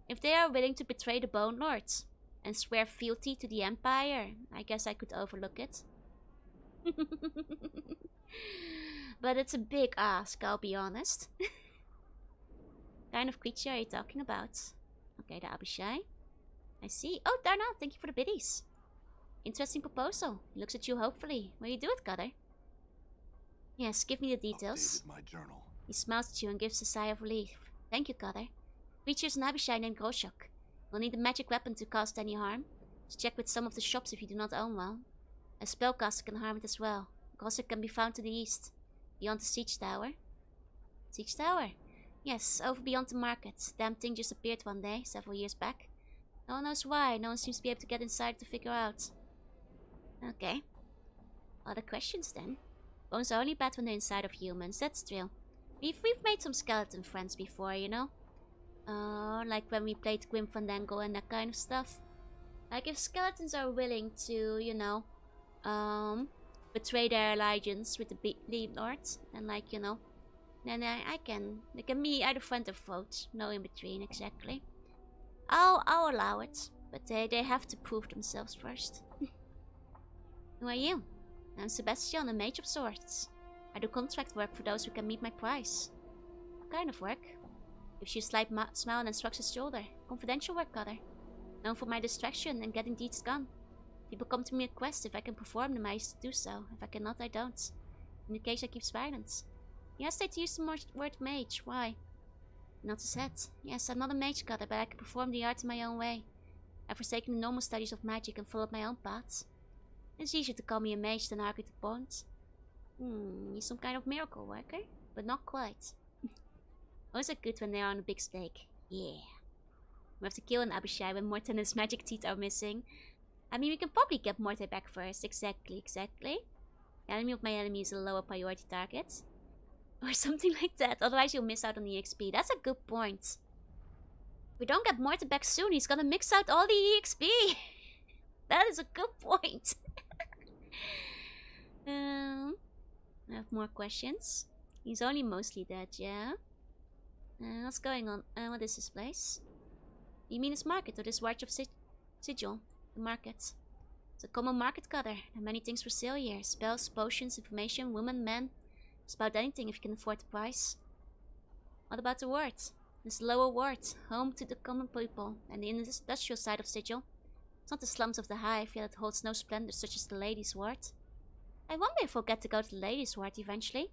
If they are willing to betray the Bone Lords and swear fealty to the Empire, I guess I could overlook it. But it's a big ask, I'll be honest. What kind of creature are you talking about? Okay, the Abishai. I see. Oh, Darnell, thank you for the biddies. Interesting proposal. He looks at you hopefully. Will you do it, Cutter? Yes, give me the details. My journal. He smiles at you and gives a sigh of relief. Thank you, Cutter. Creature's an Abishai named Groshuk. You'll need a magic weapon to cause any harm. Just check with some of the shops if you do not own one. A spellcaster can harm it as well. Groshuk can be found to the east, beyond the siege tower. Siege tower? Yes, over beyond the market. Damn thing just appeared one day, several years back. No one knows why. No one seems to be able to get inside to figure out. Okay. Other questions then? Bones are only bad when they're inside of humans, that's true. We've made some skeleton friends before, you know? Like when we played Grim Fandango and that kind of stuff. Like if skeletons are willing to, you know, betray their allegiance with the Lead Lords, and like, you know, then they can be either friend or foe, no in between exactly. I'll allow it, but they have to prove themselves first. Who are you? I'm Sebastian, a mage of sorts. I do contract work for those who can meet my price. What kind of work? Gives you a slight smile and shrugs his shoulder. Confidential work, Cutter. Known for my distraction and getting deeds done. People come to me at quest. If I can perform them, I do so. If I cannot, I don't. In the case, I keep silence. He hesitates to use the word mage. Why? Not his head. Yes, I'm not a mage, Cutter, but I can perform the art in my own way. I've forsaken the normal studies of magic and followed my own paths. It's easier to call me a mage than argue the point. He's some kind of miracle worker, but not quite. Those are good when they are on a big stake. Yeah. We have to kill an Abishai when Morte and his magic teeth are missing. I mean, we can probably get Morte back first. Exactly. The enemy of my enemy is a lower priority target. Or something like that, otherwise you'll miss out on the EXP. That's a good point. If we don't get Morte back soon, he's gonna mix out all the EXP. That is a good point. I have more questions. He's only mostly dead, yeah? What's going on? What is this place? You mean this market or this watch of sigil? The market. It's a common market, Cutter. There are many things for sale here. Spells, potions, information, women, men. Just about anything if you can afford the price. What about the ward? This lower ward, home to the common people and the industrial side of Sigil. It's not the slums of the hive, yet it holds no splendor such as the ladies' ward. I wonder if we'll get to go to the ladies' ward eventually.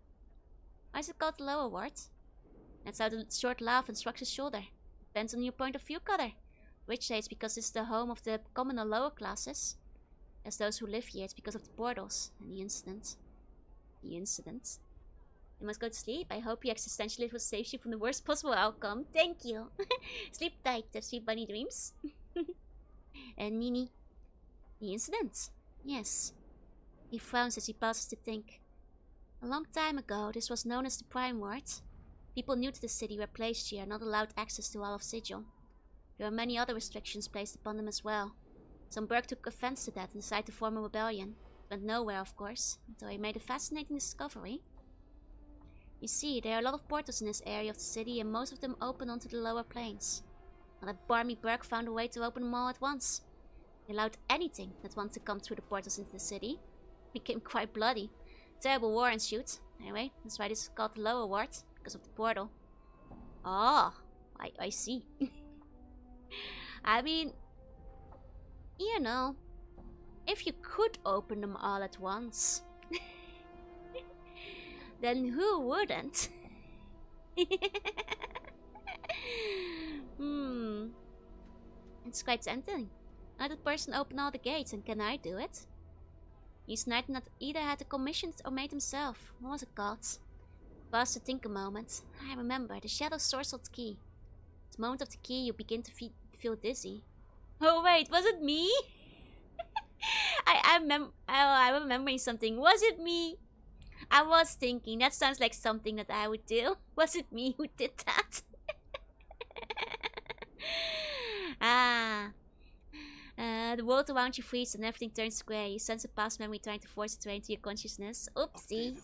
Why is it called the lower ward? That's how the short laugh and shrugs his shoulder. Depends on your point of view, Cutter. Which say it's because it's the home of the common or lower classes. As those who live here, it's because of the portals and the incident. The incident? You must go to sleep. I hope your existentialist will save you from the worst possible outcome. Thank you. Sleep tight, sweet bunny dreams. And Nini. The incident? Yes. He frowns as he pauses to think. A long time ago, this was known as the Prime Ward. People new to the city were placed here and not allowed access to all of Sigil. There were many other restrictions placed upon them as well. Some Burg took offense to that and decided to form a rebellion. It went nowhere, of course, until he made a fascinating discovery. You see, there are a lot of portals in this area of the city, and most of them open onto the lower planes. Now that Barmy Burg found a way to open them all at once. He allowed anything that wanted to come through the portals into the city. It became quite bloody. Terrible war ensued. Anyway, that's why this is called the lower ward, because of the portal. Oh, I see. I mean, you know, if you could open them all at once, then who wouldn't? It's quite tempting. Let the person open all the gates, and can I do it? He's not either had it commissioned or made himself. What was it called? Pause to think a moment. I remember, the Shadow Sorcered Key. At the moment of the key, you begin to feel dizzy. Oh wait, was it me? I'm remembering something. Was it me? I was thinking, that sounds like something that I would do. Was it me who did that? The world around you freezes and everything turns grey. You sense a past memory trying to force its way into your consciousness. Oopsie.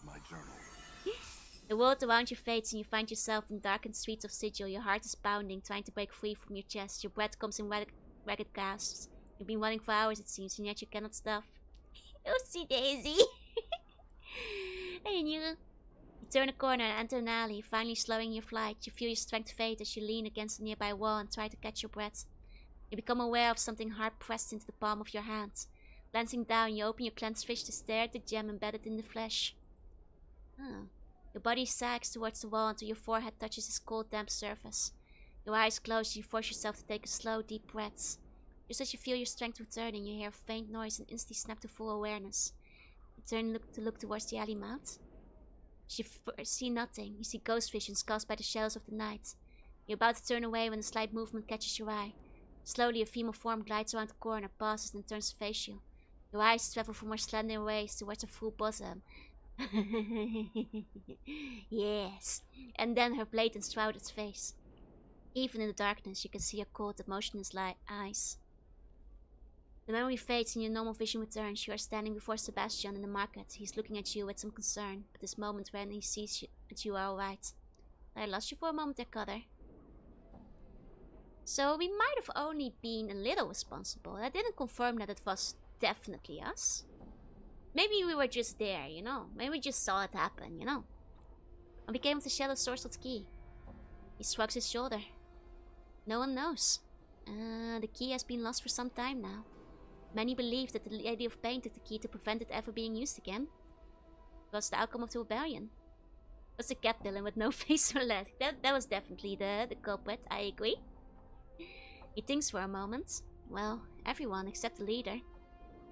The world around you fades and you find yourself in darkened streets of Sigil. Your heart is pounding, trying to break free from your chest. Your breath comes in ragged gasps. You've been running for hours, it seems, and yet you cannot stop. Oopsie daisy. Hey, you turn a corner and enter an alley, finally slowing your flight. You feel your strength fade as you lean against a nearby wall and try to catch your breath. You become aware of something hard pressed into the palm of your hand. Glancing down, you open your clenched fist to stare at the gem embedded in the flesh. Your body sags towards the wall until your forehead touches its cold, damp surface. Your eyes close, you force yourself to take a slow, deep breath. Just as you feel your strength returning, you hear a faint noise and instantly snap to full awareness. You turn to look towards the alley mouth. You see nothing. You see ghost visions caused by the shadows of the night. You're about to turn away when a slight movement catches your eye. Slowly, a female form glides around the corner, pauses, and turns to face you. Your eyes travel from her slender waist towards her full bosom. Yes. And then her blade enshrouded face. Even in the darkness, you can see her cold, emotionless eyes. The memory fades and your normal vision returns. You are standing before Sebastian in the market. He's looking at you with some concern, but this moment when he sees that you are alright. I lost you for a moment there, Cutter. So we might have only been a little responsible. That didn't confirm that it was definitely us. Maybe we were just there, you know. Maybe we just saw it happen, you know. What became of the Shadow Sorcered Key? He shrugs his shoulder. No one knows. The key has been lost for some time now. Many believe that the Lady of Pain took the key to prevent it ever being used again. It was the outcome of the rebellion. It was the cat villain with no face or leg. That was definitely the culprit, I agree. He thinks for a moment. Well, everyone except the leader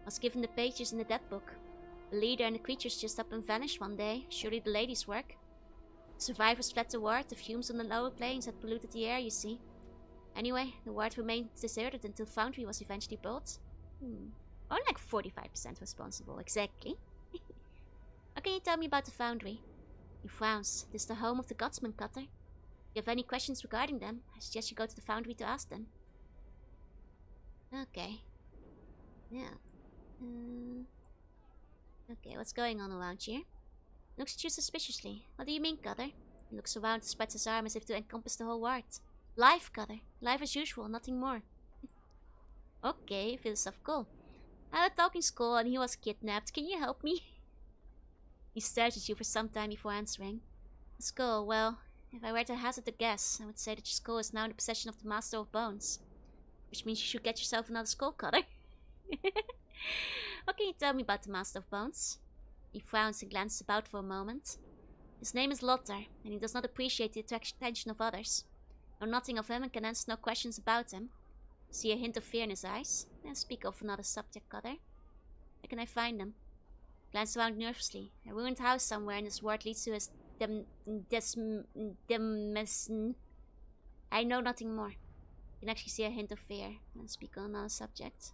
was given the pages in the dead book. The leader and the creatures just up and vanished one day. Surely the lady's work. The survivors fled the ward. The fumes on the lower planes had polluted the air, you see. Anyway, the ward remained deserted until Foundry was eventually built. Only like 45% responsible, exactly. What can you tell me about the Foundry? He frowns. This is the home of the Godsman, Cutter. If you have any questions regarding them, I suggest you go to the Foundry to ask them. Okay. Yeah. Okay, what's going on around here? Looks at you suspiciously. What do you mean, Cutter? He looks around and spreads his arm as if to encompass the whole world. Life, Cutter. Life as usual, nothing more. Okay, philosophical. I had a talking skull and he was kidnapped. Can you help me? He stares at you for some time before answering. A skull, well, if I were to hazard a guess, I would say that your skull is now in the possession of the Master of Bones. Which means you should get yourself another skull, Cutter. What can you tell me about the Master of Bones? He frowns and glances about for a moment. His name is Lothar, and he does not appreciate the attention of others. Know nothing of him and can answer no questions about him. See a hint of fear in his eyes? Then speak of another subject, Cutter. Where can I find him? Glance around nervously. A ruined house somewhere in this world leads to his I know nothing more. You can actually see a hint of fear. Then speak on another subject.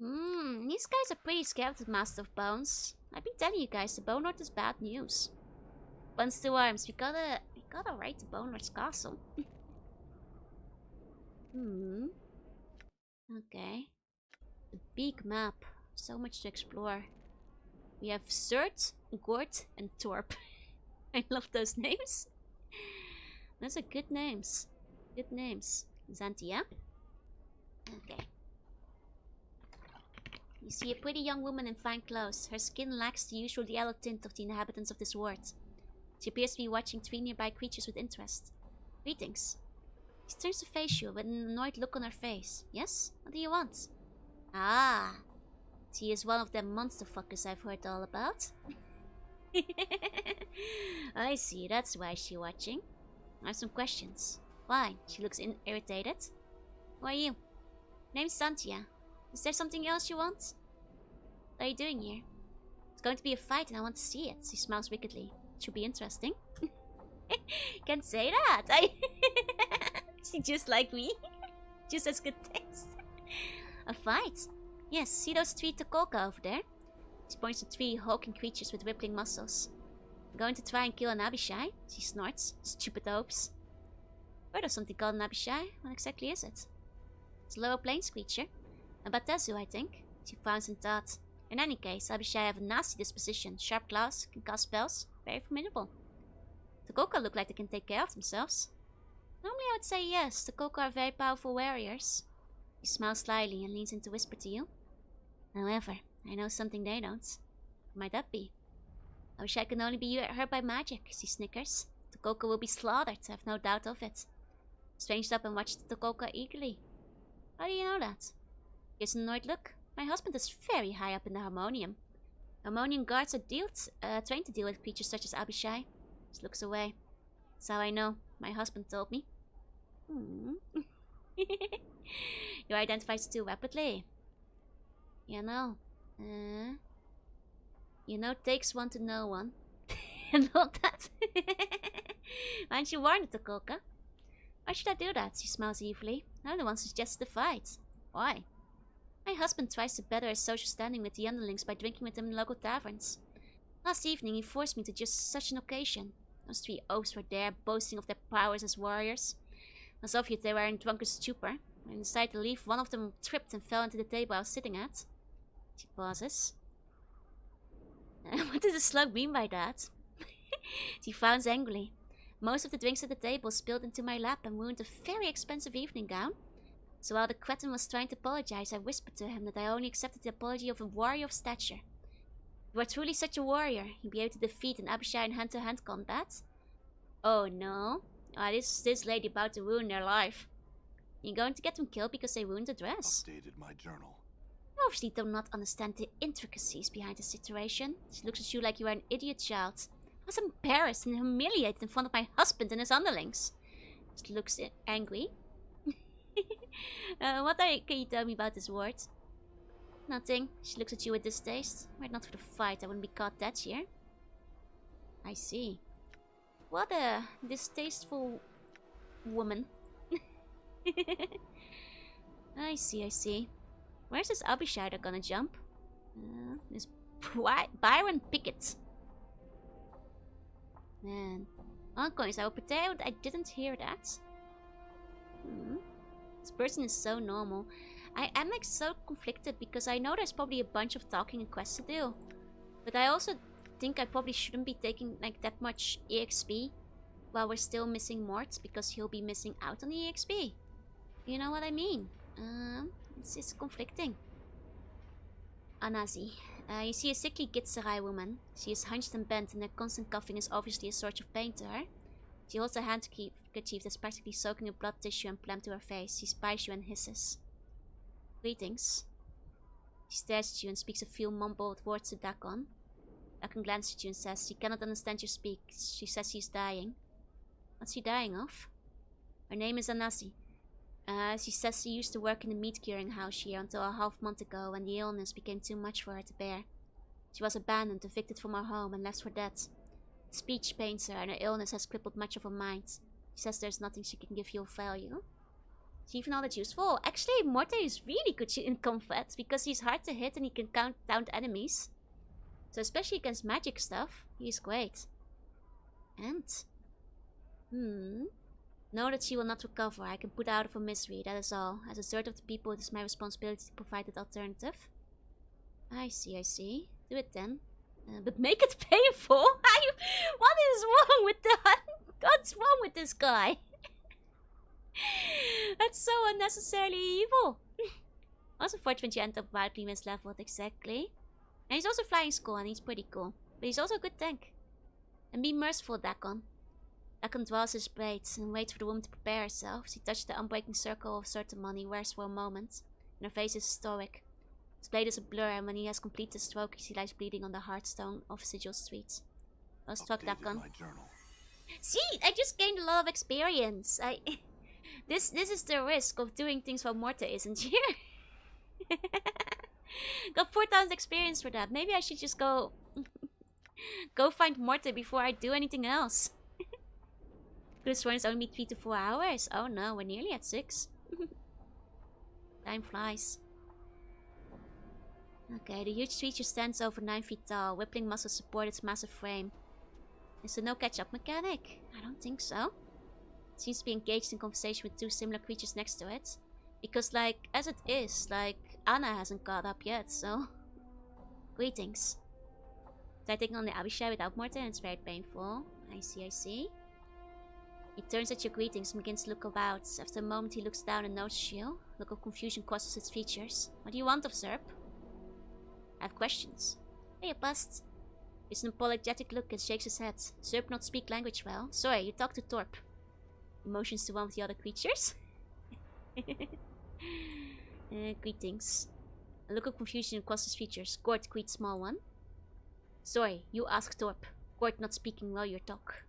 These guys are pretty scared of the Master of Bones. I've been telling you guys, the Bone Lord is bad news. Buns to arms, we gotta raid the Bone Lord's castle. Okay. The big map. So much to explore. We have Zert, Gort, and Torp. I love those names. Those are good names. Good names. Xantia. Okay. You see a pretty young woman in fine clothes. Her skin lacks the usual yellow tint of the inhabitants of this world. She appears to be watching 3 nearby creatures with interest. Greetings. She turns to face you with an annoyed look on her face. Yes? What do you want? Ah. She is one of them monster fuckers I've heard all about. I see, that's why she's watching. I have some questions. Why? She looks irritated. Who are you? Name's Santia. Is there something else you want? What are you doing here? It's going to be a fight and I want to see it. She smiles wickedly. It should be interesting. Can't say that. She's just like me. Just as good taste. A fight? Yes, see those 3 Takolka over there? She points to 3 hulking creatures with rippling muscles. I'm going to try and kill an Abishai. She snorts. Stupid hopes. Heard of something called an Abishai? What exactly is it? It's a lower plains creature. A Batezu, I think. She frowns in thought. In any case, Abishai have a nasty disposition. Sharp claws, can cast spells. Very formidable. Takolka look like they can take care of themselves. Normally I would say yes. Takolka are very powerful warriors. She smiles slyly and leans in to whisper to you. However, I know something they don't. What might that be? Abishai can only be hurt by magic, she snickers. Takolka will be slaughtered, I have no doubt of it. Stranged up and watched Takolka eagerly. How do you know that? Gives an annoyed look. My husband is very high up in the Harmonium. Harmonium guards are trained to deal with creatures such as Abishai. Just looks away. That's how I know. My husband told me. You identify too rapidly. You know. Takes one to know one. I love that. Why don't you warn the Takolka? Why should I do that? She smiles evilly. I'm the one who suggested the fight. Why? My husband tries to better his social standing with the underlings by drinking with them in local taverns. Last evening he forced me to just such an occasion. Those 3 oafs were there, boasting of their powers as warriors. As obvious they were in drunken stupor. When I decided to leave, one of them tripped and fell into the table I was sitting at. She pauses. What does the slug mean by that? She frowns angrily. Most of the drinks at the table spilled into my lap and ruined a very expensive evening gown. So while the cretin was trying to apologize, I whispered to him that I only accepted the apology of a warrior of stature. If you are truly such a warrior, you'd be able to defeat an Abishai in hand-to-hand combat. Oh no. This lady about to ruin their life. You're going to get them killed because they ruined the dress. Updated my journal. You obviously do not understand the intricacies behind the situation. She looks at you like you are an idiot child. I was embarrassed and humiliated in front of my husband and his underlings. She looks angry. Can you tell me about this ward? Nothing. She looks at you with distaste. Were it not for the fight, I wouldn't be caught dead here. I see. What a distasteful woman. I see. Where's this Abishai they're gonna jump? This Byron Pickett. Man. Coins, I will pretend I didn't hear that. This person is so normal. I am like so conflicted because I know there's probably a bunch of talking and quests to do. But I also think I probably shouldn't be taking like that much EXP while we're still missing Mort, because he'll be missing out on the EXP. You know what I mean? It's conflicting. Anazi. You see a sickly Gitzerai woman. She is hunched and bent, and her constant coughing is obviously a source of pain to her. She holds a handkerchief that's practically soaking in blood tissue and plumb to her face. She spies you and hisses. Greetings. She stares at you and speaks a few mumbled words to Dakon. Dakon glances at you and says she cannot understand your speak. She says she's dying. What's she dying of? Her name is Anasi. She says she used to work in the meat curing house here until a half-month ago, when the illness became too much for her to bear. She was abandoned, evicted from her home, and left for dead. Speech pains her, and her illness has crippled much of her mind. She says there's nothing she can give you of value. She even all that's useful. Actually, Morte is really good in combat, because he's hard to hit and he can count down enemies. So especially against magic stuff, he's great. And... know that she will not recover. I can put her out of her misery, that is all. As a third of the people, it is my responsibility to provide that alternative. I see. Do it then. But make it painful? What is wrong with that? What's wrong with this guy? That's so unnecessarily evil. Also, fortunately, you end up wildly misleveled, exactly. And he's also flying skull, and he's pretty cool. But he's also a good tank. And be merciful, Dakon. Dakon draws his blade and waits for the woman to prepare herself. She touches the unbreaking circle of certain money he wears for a moment, and her face is stoic. His blade is a blur, and when he has completed the stroke, she lies bleeding on the hard stone of Sigil Street. Well struck, Dakon. See, I just gained a lot of experience. This is the risk of doing things while Morta isn't here. Got 4,000 experience for that. Maybe I should just go find Morta before I do anything else. This one is only 3 to 4 hours. Oh no, we're nearly at 6. Time flies. Okay, the huge creature stands over 9 feet tall. Rippling muscles support its massive frame. Is there no catch-up mechanic? I don't think so. It seems to be engaged in conversation with 2 similar creatures next to it. Because, like, as it is, like, Anna hasn't caught up yet, so... Greetings. Try taking on the Abishai without Morta, and it's very painful. I see. He turns at your greetings and begins to look about. After a moment, he looks down and notices you. A look of confusion crosses its features. What do you want of Zerp? I have questions. Hey, you bust. He's an apologetic look and shakes his head. Zerp not speak language well. Sorry, you talk to Torp. He motions to one of the other creatures. Greetings. A look of confusion across his features. Gort greets small one. Sorry, you ask Torp. Gort not speaking well your talk.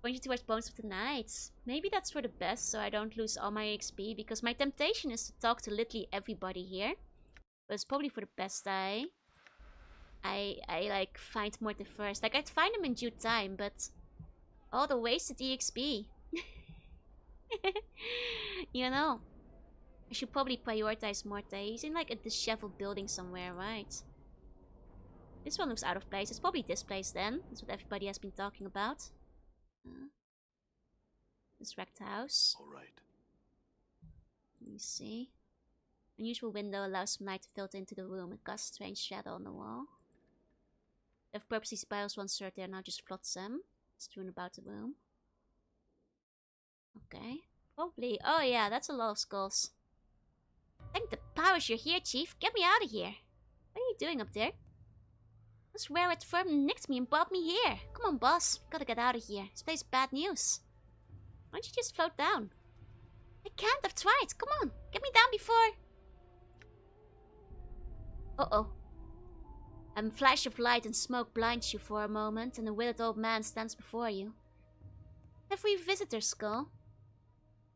Point you towards Bones of the Night. Maybe that's for the best, so I don't lose all my XP, because my temptation is to talk to literally everybody here. But it's probably for the best I like find Morte first. Like, I'd find him in due time, but all the wasted EXP. You know, I should probably prioritize Morte. He's in like a disheveled building somewhere, right? This one looks out of place. It's probably this place then. That's what everybody has been talking about. This wrecked house. All right. Let me see. Unusual window allows some light to filter into the room. It casts a strange shadow on the wall. If purposely spirals one shirt there, now just floats them. Strewn about the room. Okay. Probably. Oh yeah, that's a lot of skulls. Thank the powers you're here, Chief. Get me out of here. What are you doing up there? I swear it firm nicked me and brought me here. Come on, boss. Gotta get out of here. This place is bad news. Why don't you just float down? I can't. I've tried. Come on. Get me down before... Uh-oh. A flash of light and smoke blinds you for a moment, and a withered old man stands before you. Have we visitors, Skull?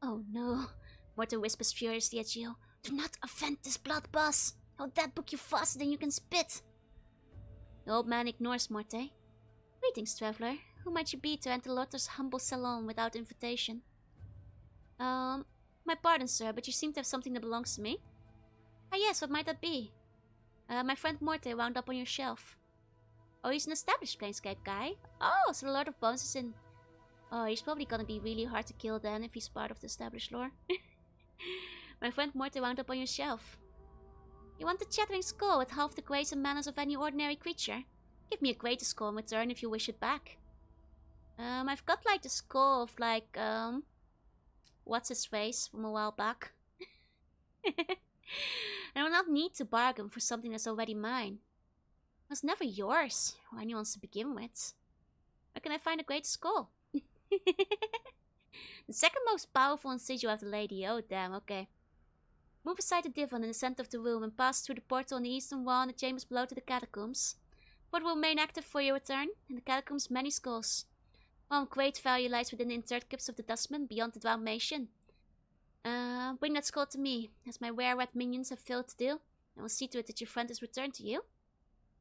Oh no. Morta whispers furiously at you. Do not offend this blood, boss. I'll dead book you faster than you can spit. The old man ignores Morte. Greetings, traveler. Who might you be to enter Lotter's humble salon without invitation? My pardon, sir, but you seem to have something that belongs to me. Ah yes, what might that be? My friend Morte wound up on your shelf. Oh, he's an established Planescape guy. Oh, so the Lord of Bones is in... Oh, he's probably gonna be really hard to kill then if he's part of the established lore. My friend Morte wound up on your shelf. You want the chattering skull with half the grace and manners of any ordinary creature? Give me a greater skull in return if you wish it back. I've got like the skull of like, what's his face from a while back. I will not need to bargain for something that's already mine. It was never yours, or anyone's to begin with. Where can I find a great skull? The second most powerful and sigil of the lady. Oh damn, okay. Move aside the divan in the center of the room and pass through the portal on the eastern wall and the chambers below to the catacombs. Port will remain active for your return. In the catacombs, many skulls. One of great value lies within the interred crypts of the dustmen beyond the drowned nation. Bring that skull to me, as my were-rat minions have failed to do. I will see to it that your friend is returned to you.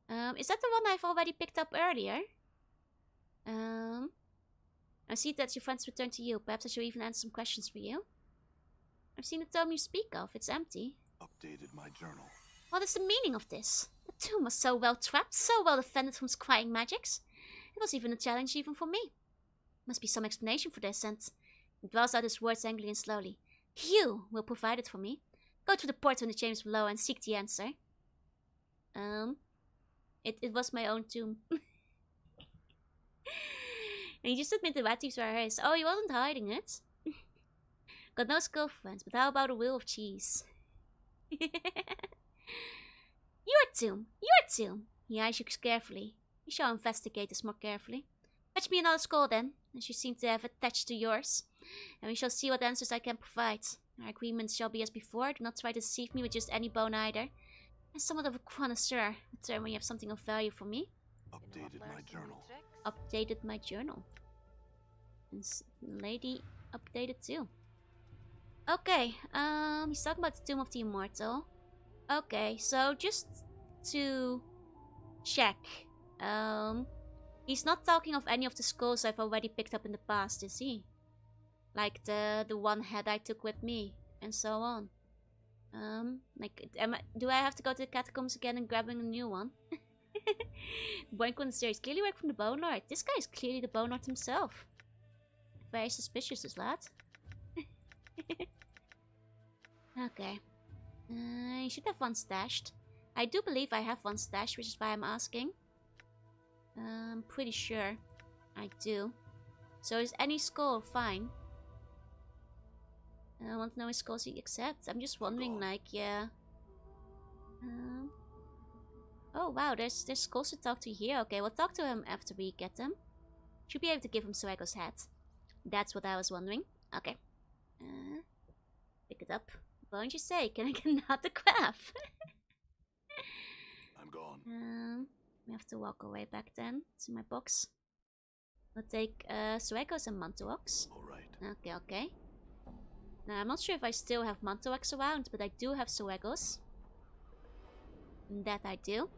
Is that the one I've already picked up earlier? I see that your friend's returned to you. Perhaps I should even answer some questions for you. I've seen the tome you speak of. It's empty. Updated my journal. What is the meaning of this? The tomb was so well trapped, so well defended from scrying magics. It was even a challenge even for me. Must be some explanation for this, and he draws out his words angrily and slowly. You will provide it for me. Go to the portal in the chambers below and seek the answer. It was my own tomb. And he just admitted that these were his. Oh, he wasn't hiding it. Got no girlfriends, but how about a wheel of cheese? Your tomb! Your tomb! He eyes you carefully. We shall investigate this more carefully. Fetch me another skull then, as you seem to have attached to yours. And we shall see what answers I can provide. Our agreement shall be as before. Do not try to deceive me with just any bone either. I'm somewhat of a connoisseur. Return when you have something of value for me. Updated my journal. Updated my journal. And the lady updated too. Okay, he's talking about the Tomb of the Immortal. Okay, so just to check. He's not talking of any of the skulls I've already picked up in the past, is he? Like the one head I took with me, and so on. Do I have to go to the catacombs again and grabbing a new one? Boink on the series. Clearly work from the Bone Lord. This guy is clearly the Bone Lord himself. Very suspicious, this lad. Okay. You should have one stashed. I do believe I have one stashed, which is why I'm asking. I'm pretty sure I do. So is any skull fine? I want to know which skulls he accepts. I'm just wondering, like, yeah. Oh wow, there's skulls to talk to here. Okay, we'll talk to him after we get them. Should be able to give him Suego's hat. That's what I was wondering. Okay. Pick it up. What don't you say? Can I get another craft? I'm gone. We have to walk our way back then to my box. We'll take Suegos and Mantuox. Alright. Okay. Now, I'm not sure if I still have Mantuox around, but I do have Suegos. That I do.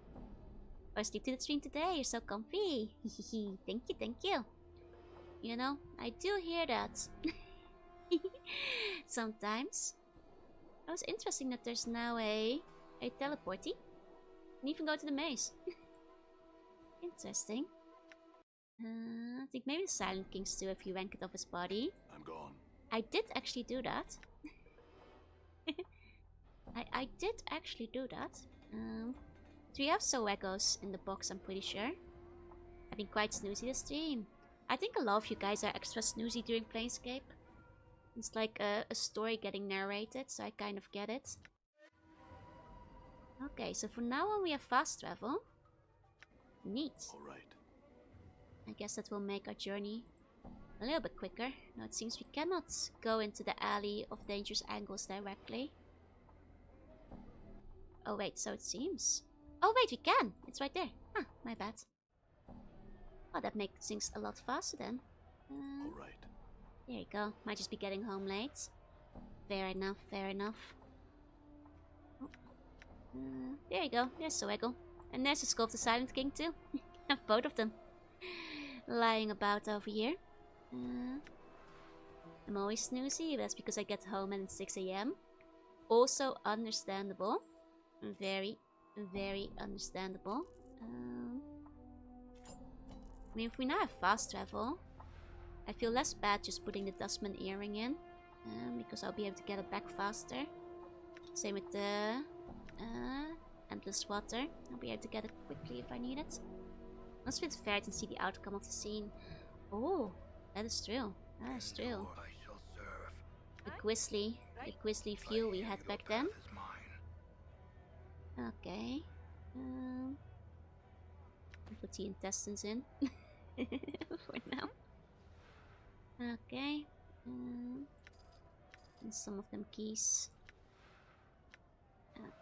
First sleep to the stream today, you're so comfy. Thank you. You know, I do hear that. Sometimes. Oh, it's interesting that there's now a teleporty. You can even go to the maze. Interesting. I think maybe the Silent King's too if you rank it off his body. I'm gone. I did actually do that. I did actually do that. Do we have Suegos in the box? I'm pretty sure. I've been quite snoozy this stream. I think a lot of you guys are extra snoozy during Planescape. It's like a story getting narrated, so I kind of get it. Okay, so for now on we have fast travel. Neat. Alright. I guess that will make our journey a little bit quicker. Now it seems we cannot go into the alley of dangerous angles directly. Oh wait, so it seems. Oh wait, we can! It's right there. Ah, my bad. Oh, that makes things a lot faster then. Alright. There you go. Might just be getting home late. Fair enough, fair enough. Oh. There you go. There's Suego. And there's the skull of the Silent King too. Both of them. Lying about over here. I'm always snoozy. That's because I get home at 6 AM. Also understandable. Very, very understandable. I mean, if we now have fast travel, I feel less bad just putting the Dustman earring in. Because I'll be able to get it back faster. Same with the Endless water. I'll be able to get it quickly if I need it. Let's fit ferret and see the outcome of the scene. Oh, that is true. That is true. I shall serve. The grisly view we had back then. Okay. Put the intestines in for now. Okay. And some of them keys.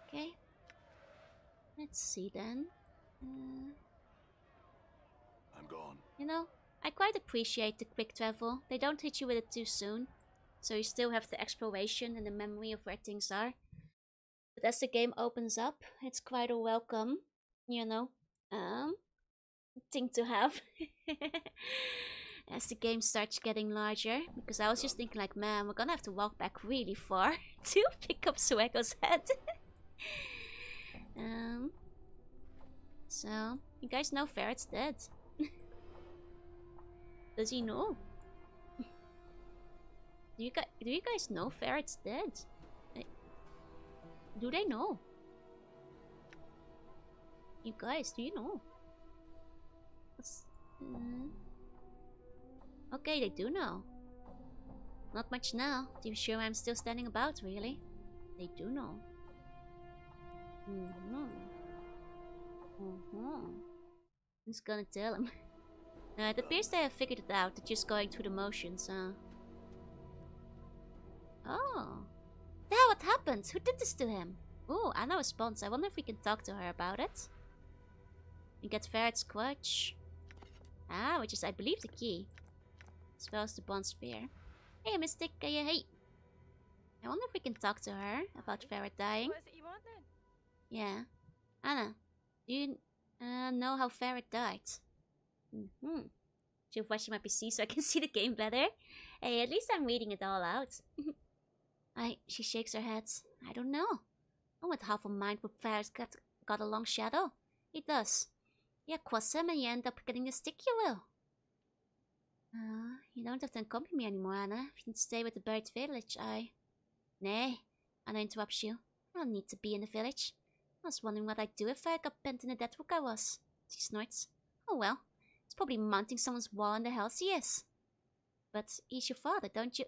Okay. Let's see then. I'm gone. You know, I quite appreciate the quick travel. They don't hit you with it too soon. So you still have the exploration and the memory of where things are. But as the game opens up, it's quite a welcome, you know, thing to have. As the game starts getting larger. Because I was just thinking like, man, we're gonna have to walk back really far to pick up Suego's head. So, you guys know Ferret's dead. Does he know? Do you guys know Ferret's dead? Do they know? You guys, do you know? Okay, they do know. Not much now. To be sure I'm still standing about, really. They do know. Who's gonna tell him? It appears they have figured it out. They're just going through the motions, Oh. The hell, what happened? Who did this to him? Oh, Anna responds. I wonder if we can talk to her about it. And get Ferret's clutch. Ah, which is, I believe, the key. As well as the bond sphere. Hey, Mystic, hey. I wonder if we can talk to her about Ferret dying. What is it you want then? Yeah. Anna, do you know how Ferret died? Should watch my PC so I can see the game better. Hey, at least I'm reading it all out. She shakes her head. I don't know. Oh, with half a mind would Ferret got a long shadow? He does. Yeah, cross him and you end up getting the stick you will. You don't have to accompany me anymore, Anna. If you can stay with the bird village, Nay, Anna interrupts you. I don't need to be in the village. I was wondering what I'd do if I got bent in the death hook I was. She snorts. Oh well, he's probably mounting someone's wall in the hells he is. But he's your father, don't you?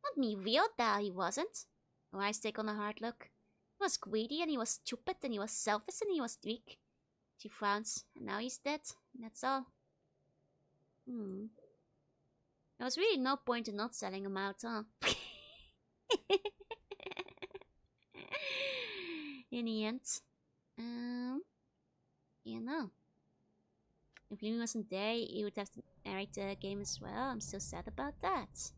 Not me real dad, he wasn't. Her eyes take on a hard look. He was greedy and he was stupid and he was selfish and he was weak. She frowns, and now he's dead. That's all. There was really no point in not selling him out, huh? In the end. You know. If Lumi wasn't there, he would have to narrate the game as well. I'm still sad about that.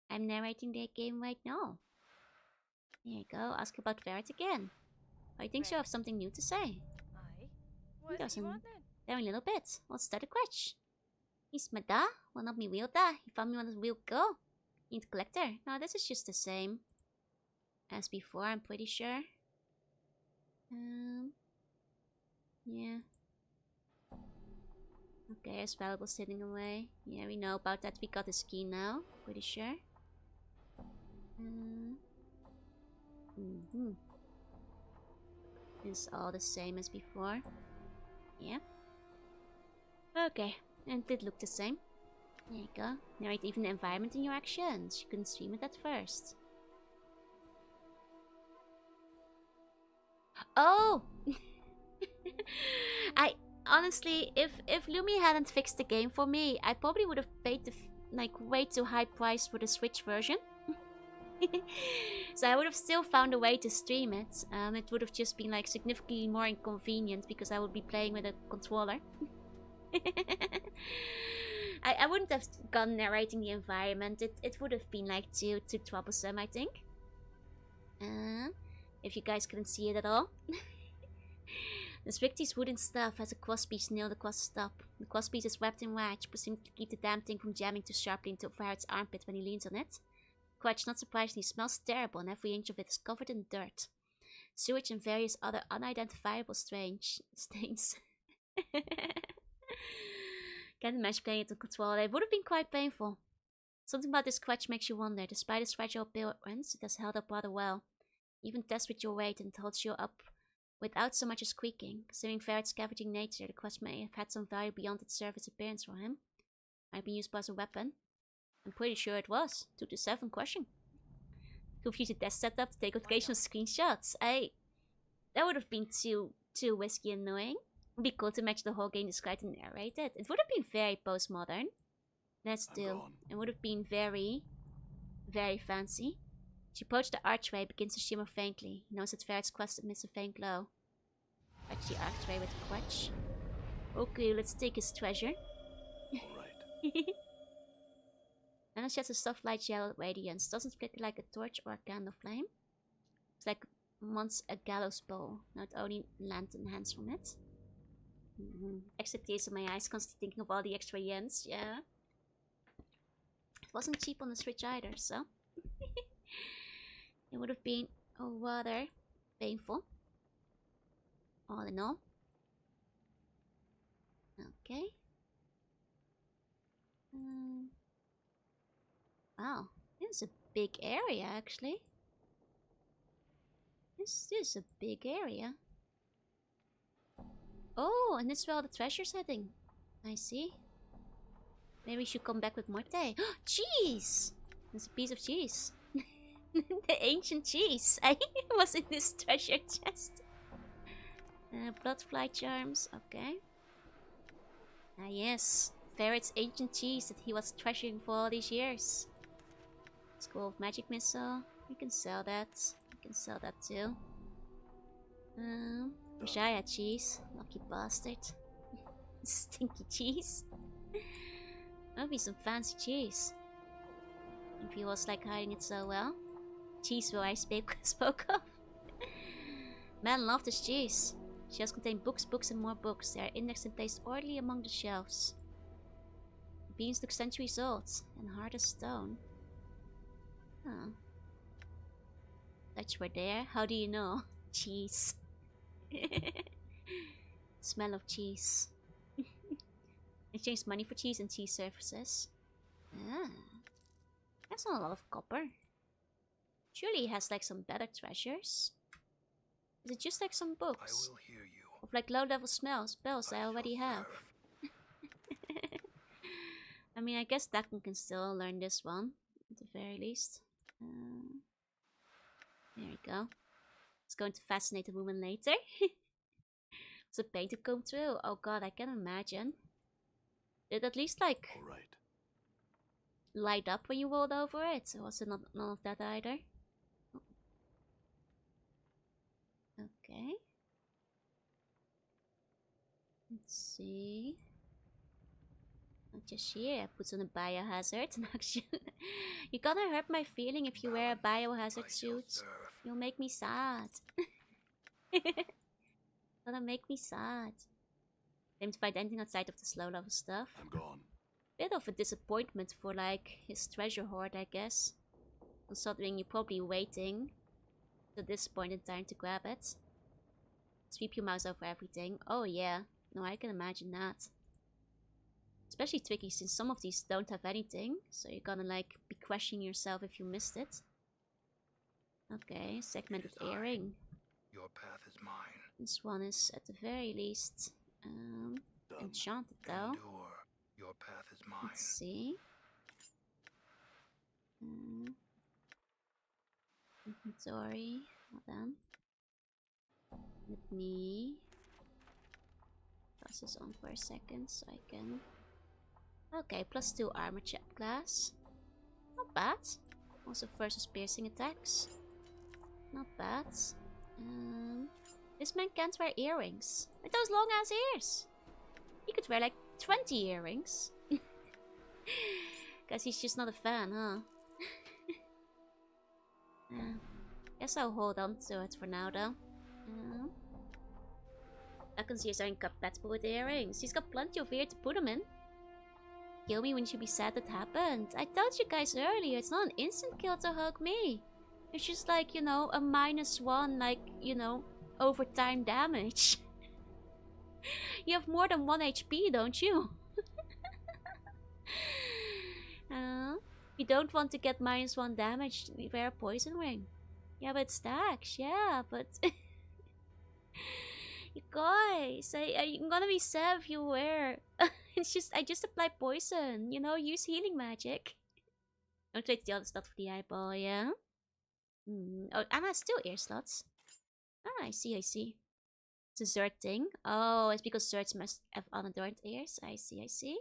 I'm narrating the game right now. There you go. Ask about Ferret again. I think she'll have something new to say. Aye. What is it you want then? Very little bit. What's that a question? He's my da? Well, not me real da. He found me on a real go. Need a collector. No, this is just the same as before, I'm pretty sure. Yeah. Okay, there's valuables sitting away. Yeah, we know about that. We got his key now. Pretty sure. It's all the same as before. Yeah. Okay, and it did look the same. There you go. Narrate even the environment in your actions. You couldn't stream it at first. Oh! I honestly, if Lumi hadn't fixed the game for me, I probably would have paid the way too high price for the Switch version. So I would have still found a way to stream it. It would have just been significantly more inconvenient because I would be playing with a controller. I wouldn't have gone narrating the environment. It would have been too troublesome, I think. If you guys couldn't see it at all. The Swicty's wooden staff has a crosspiece nailed across the stop. The crosspiece is wrapped in wax, presumed to keep the damn thing from jamming too sharply into Ferret's armpit when he leans on it. Crutch, not surprisingly, smells terrible and every inch of it is covered in dirt. Sewage and various other unidentifiable stains. Can't imagine playing it on controller. It would have been quite painful. Something about this quetch makes you wonder. Despite its fragile appearance, it has held up rather well. Even tests with your weight and holds you up without so much as squeaking. Considering Ferret's scavenging nature, the quest may have had some value beyond its surface appearance for him. Might be used as a weapon. I'm pretty sure it was. 2 to 7 question. Could use a test setup to take occasional screenshots. That would have been too whiskey annoying. It would be cool to match the whole game described and narrated. It would have been very postmodern. That's still. It would have been very, very fancy. She approached the archway, begins to shimmer faintly. He knows that Ferret's quest amidst a faint glow. Touch the archway with a quetch. Okay, let's take his treasure. Alright. And sheds a soft light yellow radiance. Doesn't flicker like a torch or a candle flame. It's like once a gallows pole. Not only lantern hands from it. Extra tears in my eyes, constantly thinking of all the extra yens. Yeah. It wasn't cheap on the Switch either, so. It would have been rather painful. All in all. Okay. Wow, this is a big area actually. This is a big area. Oh, and this is where all the treasure's heading. I see. Maybe we should come back with more tea. Cheese! There's a piece of cheese. The ancient cheese. I was in this treasure chest. Bloodfly charms. Okay. Ah yes. Ferret's ancient cheese that he was treasuring for all these years. School of Magic Missile. We can sell that. We can sell that too. Wish I had cheese. Lucky bastard. Stinky cheese. That'd be some fancy cheese. If he was like hiding it so well. Cheese where I spoke of. Man loved his cheese. Shelves contain books, books and more books. They are indexed and placed orderly among the shelves. The beans look centuries old and hard as stone. Huh. Dutch were there. How do you know? Cheese. Smell of cheese. Exchange money for cheese and cheese services. Ah. That's not a lot of copper. Surely he has like some better treasures. Is it just like some books? I will hear you. Of like low level spells I already have. I mean, I guess Dakin can still learn this one. At the very least. There we go. It's going to fascinate the woman later. It's a pain to comb through. Oh god, I can imagine. Did it at least like light up when you rolled over it? Or was it not none of that either? Oh. Okay. Let's see. Not just here. Puts on a biohazard. You're gonna hurt my feeling if you wear a biohazard suit. You'll make me sad. Gonna make me sad. Claimed to find anything outside of the slow level stuff. I'm gone. Bit of a disappointment for like his treasure hoard, I guess. Considering you're probably waiting to this point in time to grab it. Sweep your mouse over everything. Oh yeah, no, I can imagine that. Especially tricky since some of these don't have anything, so you're gonna like be questioning yourself if you missed it. Okay, segmented earring. Your path is mine. This one is at the very least enchanted though. Endure. Your path is mine. Let's see. Inventory. Hold on. Let me toss this on for a second so I can. Okay, +2 armor check class. Not bad. Also versus piercing attacks. Not bad. This man can't wear earrings. With those long ass ears. He could wear like 20 earrings. Guess he's just not a fan, huh? Guess I'll hold on to it for now though. I can see he's incompatible with earrings. He's got plenty of ear to put them in. Kill me when you should be sad that happened. I told you guys earlier, it's not an instant kill to hug me. It's just like, you know, a -1, like, you know, over time damage. You have more than 1 HP, don't you? You don't want to get -1 damage, wear a poison ring. Yeah, but it stacks, yeah, but... You guys, I'm gonna be sad if you wear. It's just, I just apply poison, you know, use healing magic. I'll trade the other stuff for the eyeball, yeah? Oh, and I still ear slots. Ah, I see, I see. It's a Zerd thing. Oh, it's because Zerds must have unadorned ears. I see, I see.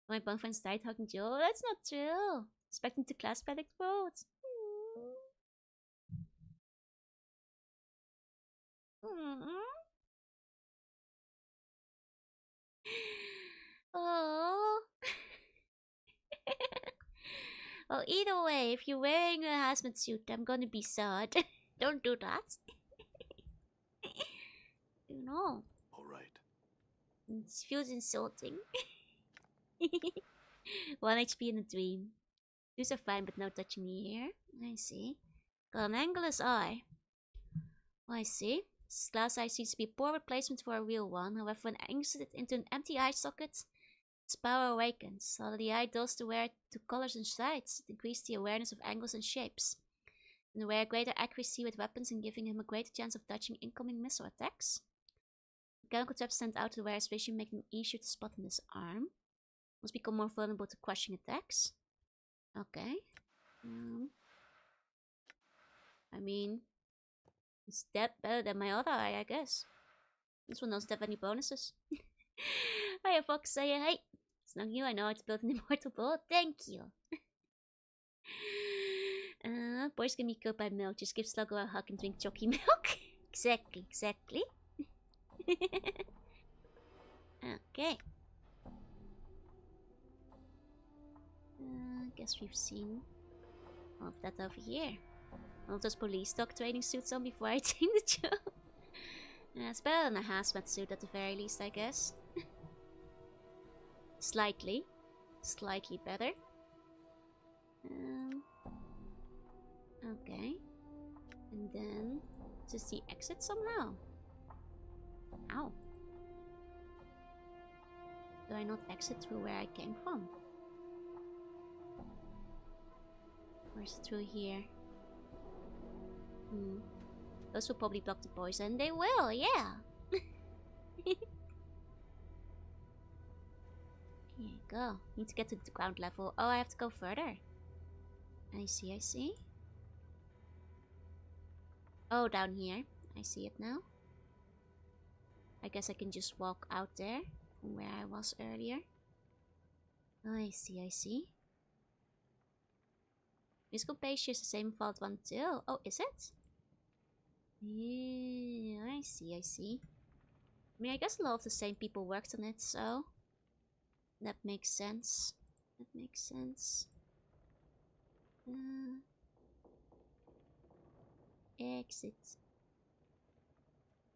My boyfriend's died hugging Joe. That's not true. Expecting to class predict votes. Oh. Well, either way, if you're wearing a hazmat suit, I'm gonna be sad. Don't do that. You know. All right. It feels insulting. 1 HP in a dream. These are fine, but no touching me here. I see. Got an angleless eye. I see. This glass eye seems to be a poor replacement for a real one. However, when inserted into an empty eye socket, its power awakens. Although the eye does to wear to colors and sights, it increases the awareness of angles and shapes. And wear greater accuracy with weapons and giving him a greater chance of dodging incoming missile attacks. Mechanical traps stand out to wear his vision, making him easier to spot in his arm. Must become more vulnerable to crushing attacks. Okay. I mean, it's that better than my other eye, I guess. This one doesn't have any bonuses. Hiya, Fox. Say hi. It's not you. I know how to build an immortal bullet. Thank you. Boys can be killed by milk. Just give Sluggo a hug and drink chalky milk. Exactly, exactly. Okay. Guess we've seen all of that over here. All those police dog training suits on before I take the job. It's better than a hazmat suit at the very least, I guess. Slightly. Slightly better. Okay. And then just the exit somehow. Ow. Do I not exit through where I came from? Or is it through here? Those will probably block the poison. They will, yeah. Here you go. Need to get to the ground level. Oh, I have to go further. I see, I see. Oh, down here. I see it now. I guess I can just walk out there from where I was earlier. I see, I see. Musical page is the same Vault 1 too. Oh, is it? Yeah, I see, I see. I mean, I guess a lot of the same people worked on it, so... That makes sense. That makes sense. Exit.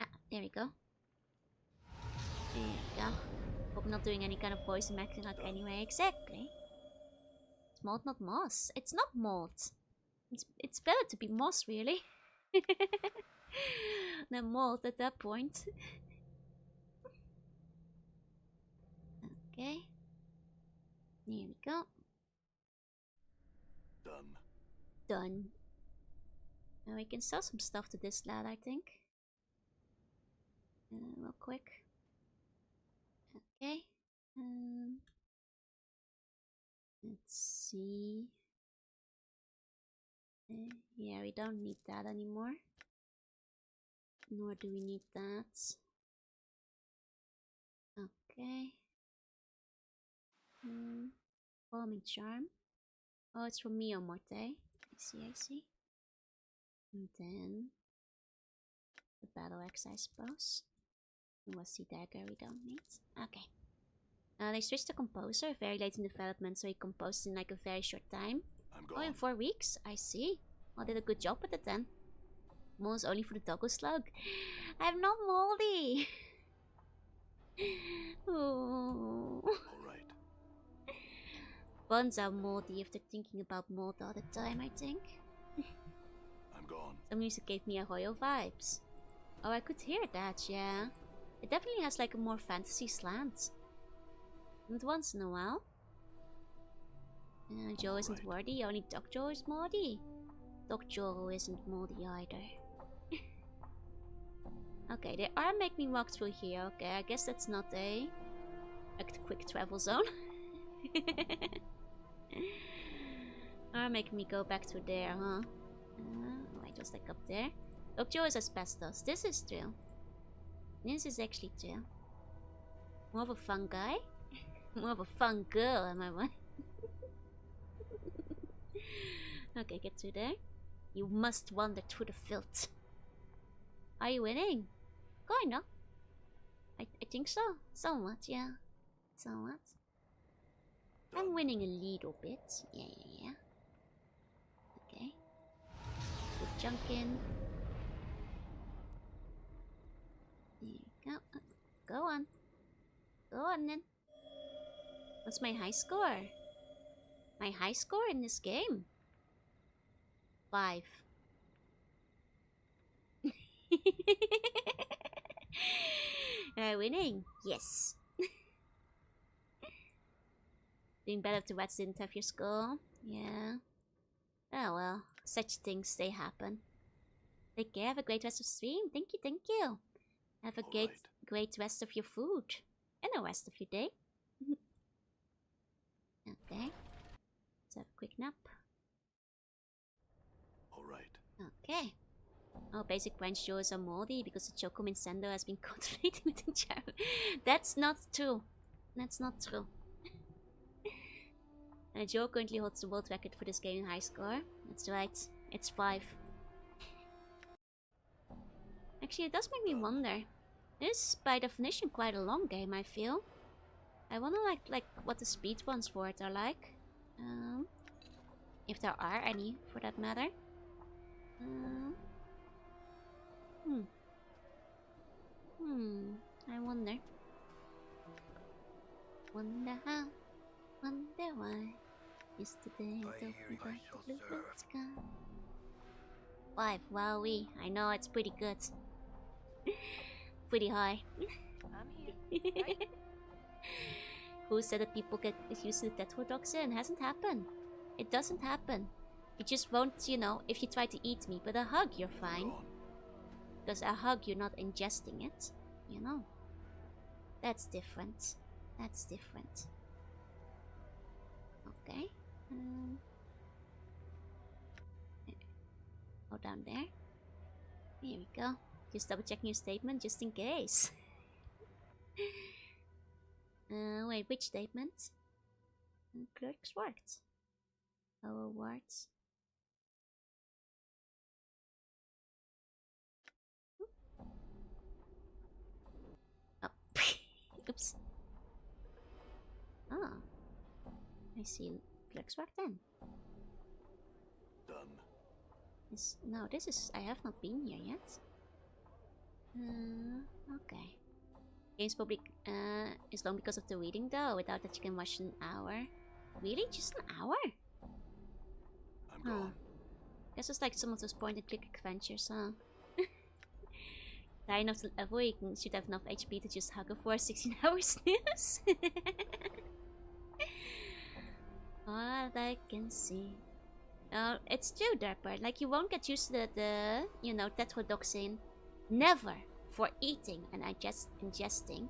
Ah, there we go. There we go. Hope I'm not doing any kind of poison mechanic anyway. Exactly. It's mold, not moss. It's not mold. It's better to be moss, really. Than mold at that point. Okay. There we go. Done. Done. Now we can sell some stuff to this lad, I think. Real quick. Okay. Let's see. Yeah, we don't need that anymore. Nor do we need that. Okay. Calming charm. Oh, it's from Mio Morte. I see, I see. And then the battle axe, I suppose. And what's the dagger we don't need? Okay. They switched the composer very late in development, so he composed in like a very short time. Oh, in 4 weeks? I see. Well, did a good job with it then. Mold's only for the doggo slug. I'm not moldy. Oh. Alright. Buns are moldy if they're thinking about mold all the time, I think. I'm gone. Some music gave me a Hoyo vibes. Oh, I could hear that, yeah. It definitely has like a more fantasy slant. And once in a while. Joe isn't Right. worthy, only Doc Joe is moldy. Doc Joe isn't moldy either. Okay, they are making me walk through here. Okay, I guess that's not a quick travel zone. Are making me go back to there, huh? Wait, just like up there. Doc Joe is asbestos. This is true. This is actually true. More of a fun guy? More of a fun girl, am I right? Okay, get through there. You must wander through the filth. Are you winning? Kinda. I think so. Somewhat, yeah. Somewhat. I'm winning a little bit. Yeah. Okay. Good junk in. There you go. Go on. Go on then. What's my high score? My high score in this game? 5. Am I winning? Yes. Doing better if the rats didn't have your skull. Yeah. Oh well. Such things, they happen. Take care. Have a great rest of the stream. Thank you. Have a great rest of your food. And the rest of your day. Okay. Let's have a quick nap. Alright. Okay. Oh, basic branch Joes are moldy because the Choco Mincendo has been cultivated with the jar. That's not true. That's not true. Joe currently holds the world record for this game in high score. That's right. It's 5. Actually, it does make me wonder. It is, by definition, quite a long game, I feel. I wonder, like what the speed ones for it are like. If there are any, for that matter. I wonder. Wonder how, wonder why. Yesterday, don't forget the blue sky. 5, wowee. I know, it's pretty good. Pretty high. I'm here. Right? Who said that people get used to the tetrodotoxin? It hasn't happened. It doesn't happen. You just won't, you know, if you try to eat me. But a hug, you're fine. Because a hug, you're not ingesting it. You know. That's different. That's different. Okay. Go down there. Here we go. Just double checking your statement just in case. Wait, which statement? Clerk's worked. Our awards. Oh. Oops. Oh. I see clerk's work then. Done. No, this is... I have not been here yet. Okay. Game's probably is long because of the reading though. Without that you can watch an hour. Really? Just an hour? I'm gone. Guess it's like some of those point and click adventures, huh? Die enough to level, you should have enough HP to just hug her for 16 hours snooze. All I can see. Oh, it's true, Derper. Like, you won't get used to the you know, tetrodotoxin. Never for eating and ingesting.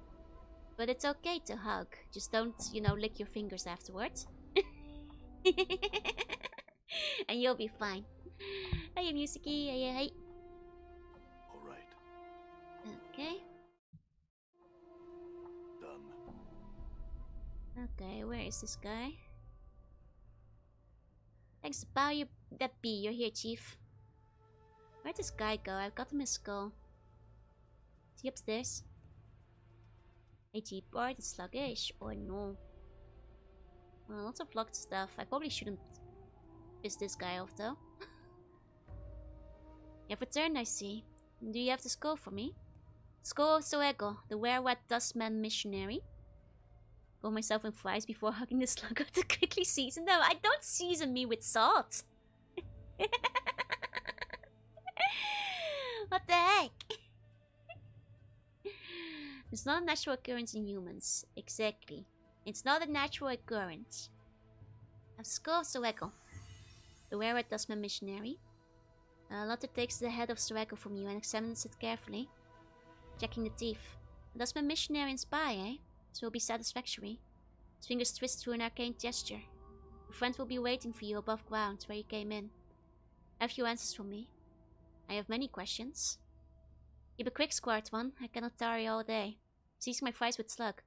But it's okay to hug. Just don't, you know, lick your fingers afterwards. And you'll be fine. Hey, Musiki. Hey. Alright. Okay. Done. Okay, where is this guy? Thanks to power you that bee. You're here, Chief. Where'd this guy go? I've got him his skull. Is he upstairs? Hey, Jeep boy, it's sluggish. Oh no. Well, lots of locked stuff. I probably shouldn't piss this guy off though. You have returned, I see. Do you have the skull for me? Skull of Soego, the were-wet dustman missionary. Go myself in fries before hugging the slug up to quickly season them. I don't season me with salt. What the heck? It's not a natural occurrence in humans. Exactly. It's not a natural occurrence. A skull of Soreko. The wearer Dustman missionary. Lotte takes the head of Soreko from you and examines it carefully, checking the teeth. A Dustman missionary and spy, eh? This will be satisfactory. His fingers twist through an arcane gesture. Your friend will be waiting for you above ground, where you came in. Have you answers for me? I have many questions. Keep a quick, squirt one. I cannot tarry all day. Seize my fries with slug.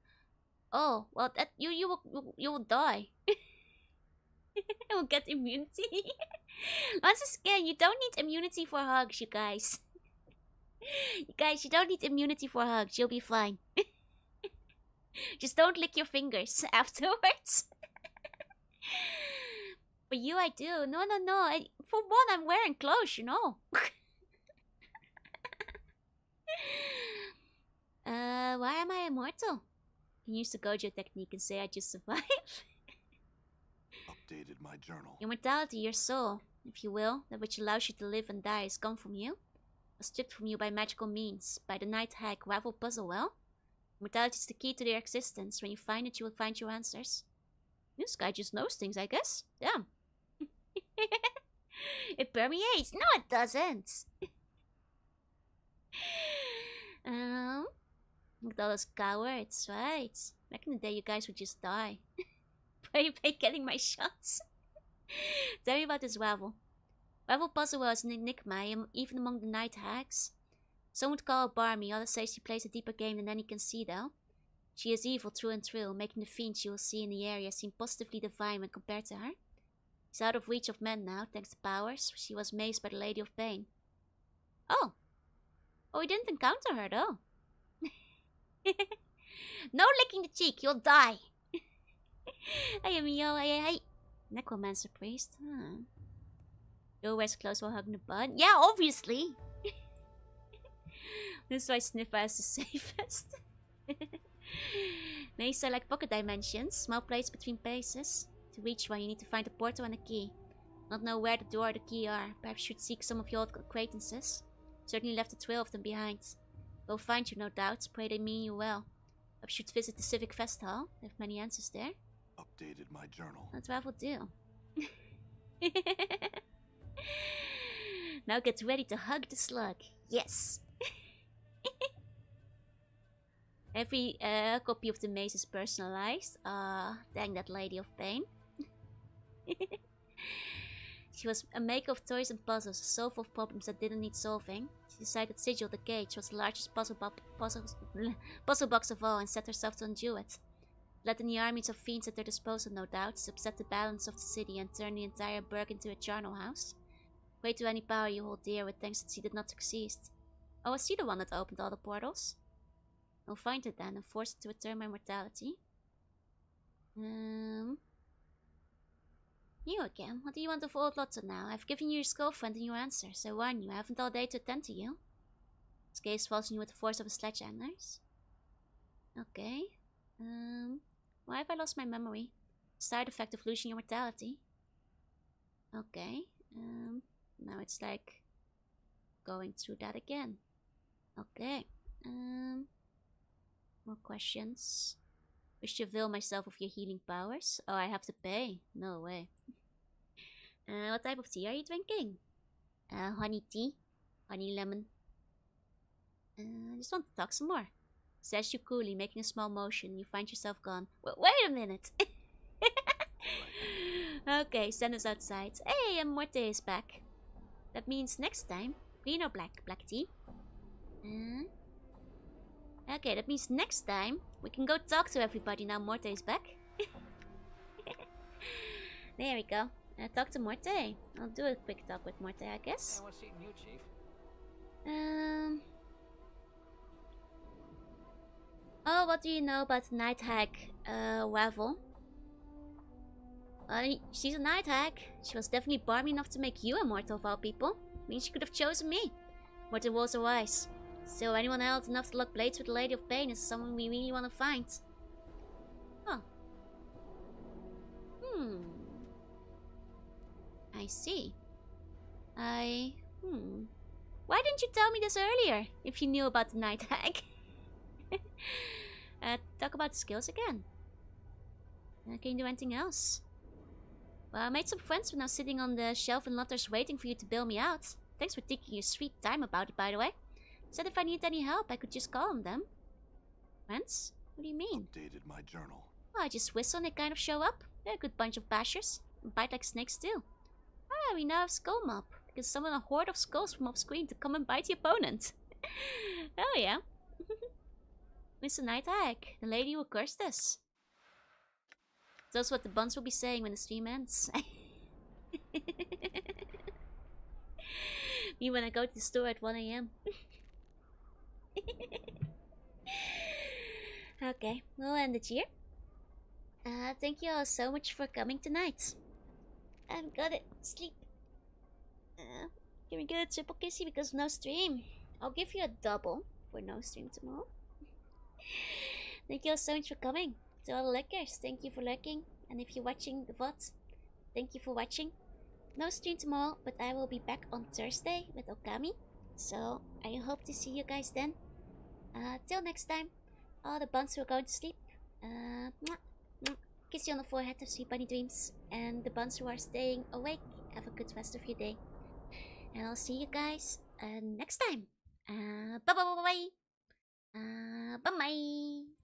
Oh, well, that you will die. I will get immunity. Once again, you don't need immunity for hugs, you guys. You guys, you don't need immunity for hugs. You'll be fine. Just don't lick your fingers afterwards. For you, I do. No. For one, I'm wearing clothes, you know. Why am I immortal? You can use the Gojo technique and say I just survived. Updated my journal. Your mortality, your soul, if you will, that which allows you to live and die, is gone from you. Was stripped from you by magical means, by the night hag Ravel puzzle well. Mortality is the key to their existence. When you find it, you will find your answers. This guy just knows things, I guess. Damn. It permeates. No, it doesn't. Look at all those cowards, right? Back in the day, you guys would just die. By getting my shots. Tell me about this Ravel. Ravel puzzle is an enigma, even among the night hags. Some would call her barmy, others say she plays a deeper game than any can see, though. She is evil through and through, making the fiends you will see in the area seem positively divine when compared to her. She's out of reach of men now, thanks to powers. She was mazed by the Lady of Pain. Oh, we didn't encounter her, though. No licking the cheek, you'll die. Hey, Mio, hey. Necromancer priest, huh? Joe wears clothes while hugging the butt. Yeah, obviously. This is why Sniffer is the safest. Maze are like pocket dimensions, small places between paces. To reach one, you need to find a portal and a key. Not know where the door or the key are. Perhaps you should seek some of your old acquaintances. Certainly left a trail of them behind. They'll find you, no doubt. Pray they mean you well. Perhaps you should visit the Civic Fest Hall. They have many answers there. Updated my journal. That's what I will do. Now get ready to hug the slug. Yes. Every copy of the maze is personalized. Dang that Lady of Pain. She was a maker of toys and puzzles, a solver of problems that didn't need solving. She decided Sigil the Cage was the largest puzzle box of all and set herself to undo it. Led in the armies of fiends at their disposal, no doubt, to upset the balance of the city and turn the entire burg into a charnel house. Pray to any power you hold dear with thanks that she did not succeed. Oh, was she the one that opened all the portals? I'll find it then and force it to return my mortality. You again? What do you want of old Lotte now? I've given you your skull friend and your answer, so I warn you, I haven't all day to attend to you. This gaze falls on you with the force of a sledgehammer's. Okay. Why have I lost my memory? Side effect of losing your mortality. Okay. Now it's like going through that again. Okay. More questions. Wish to avail myself of your healing powers. Oh, I have to pay. No way. What type of tea are you drinking? Honey tea. Honey lemon. I just want to talk some more. Says you coolly, making a small motion. You find yourself gone. Wait a minute. Okay, send us outside. Hey, Morte is back. That means next time, green or black? Black tea. Okay, that means next time we can go talk to everybody now Morte is back. There we go. Talk to Morte. I'll do a quick talk with Morte, I guess. What's eating you, Chief? Oh, what do you know about Night Hag, Ravel? She's a Night Hag. She was definitely barmy enough to make you immortal of all people. Means she could have chosen me. Morte was are wise. So anyone else enough to lock blades with the Lady of Pain is someone we really want to find. Huh. I see. Why didn't you tell me this earlier, if you knew about the Night Hag? Talk about the skills again. Can you do anything else? Well, I made some friends who are now sitting on the shelf in Lotters waiting for you to bail me out. Thanks for taking your sweet time about it, by the way. Said if I need any help, I could just call on them. Friends? What do you mean? Updated my journal. Well, I just whistle and they kind of show up. They're a good bunch of bashers. And bite like snakes too. Ah, we now have Skull Mob. You can summon a horde of skulls from off screen to come and bite the opponent. Oh yeah. Mr. Night Hag, the lady who cursed us. That's what the buns will be saying when the stream ends. Me when I go to the store at 1 AM. Okay, we'll end it here. Thank you all so much for coming tonight. I'm gonna sleep. Can we get a triple kissy because no stream? I'll give you a double for no stream tomorrow. Thank you all so much for coming. To all the lurkers, thank you for lurking. And if you're watching the VOD, thank you for watching. No stream tomorrow, but I will be back on Thursday with Okami. So I hope to see you guys then. Till next time, all the buns who are going to sleep, kiss you on the forehead to sweet bunny dreams. And the buns who are staying awake, have a good rest of your day. And I'll see you guys next time. Bye bye bye bye. Bye bye.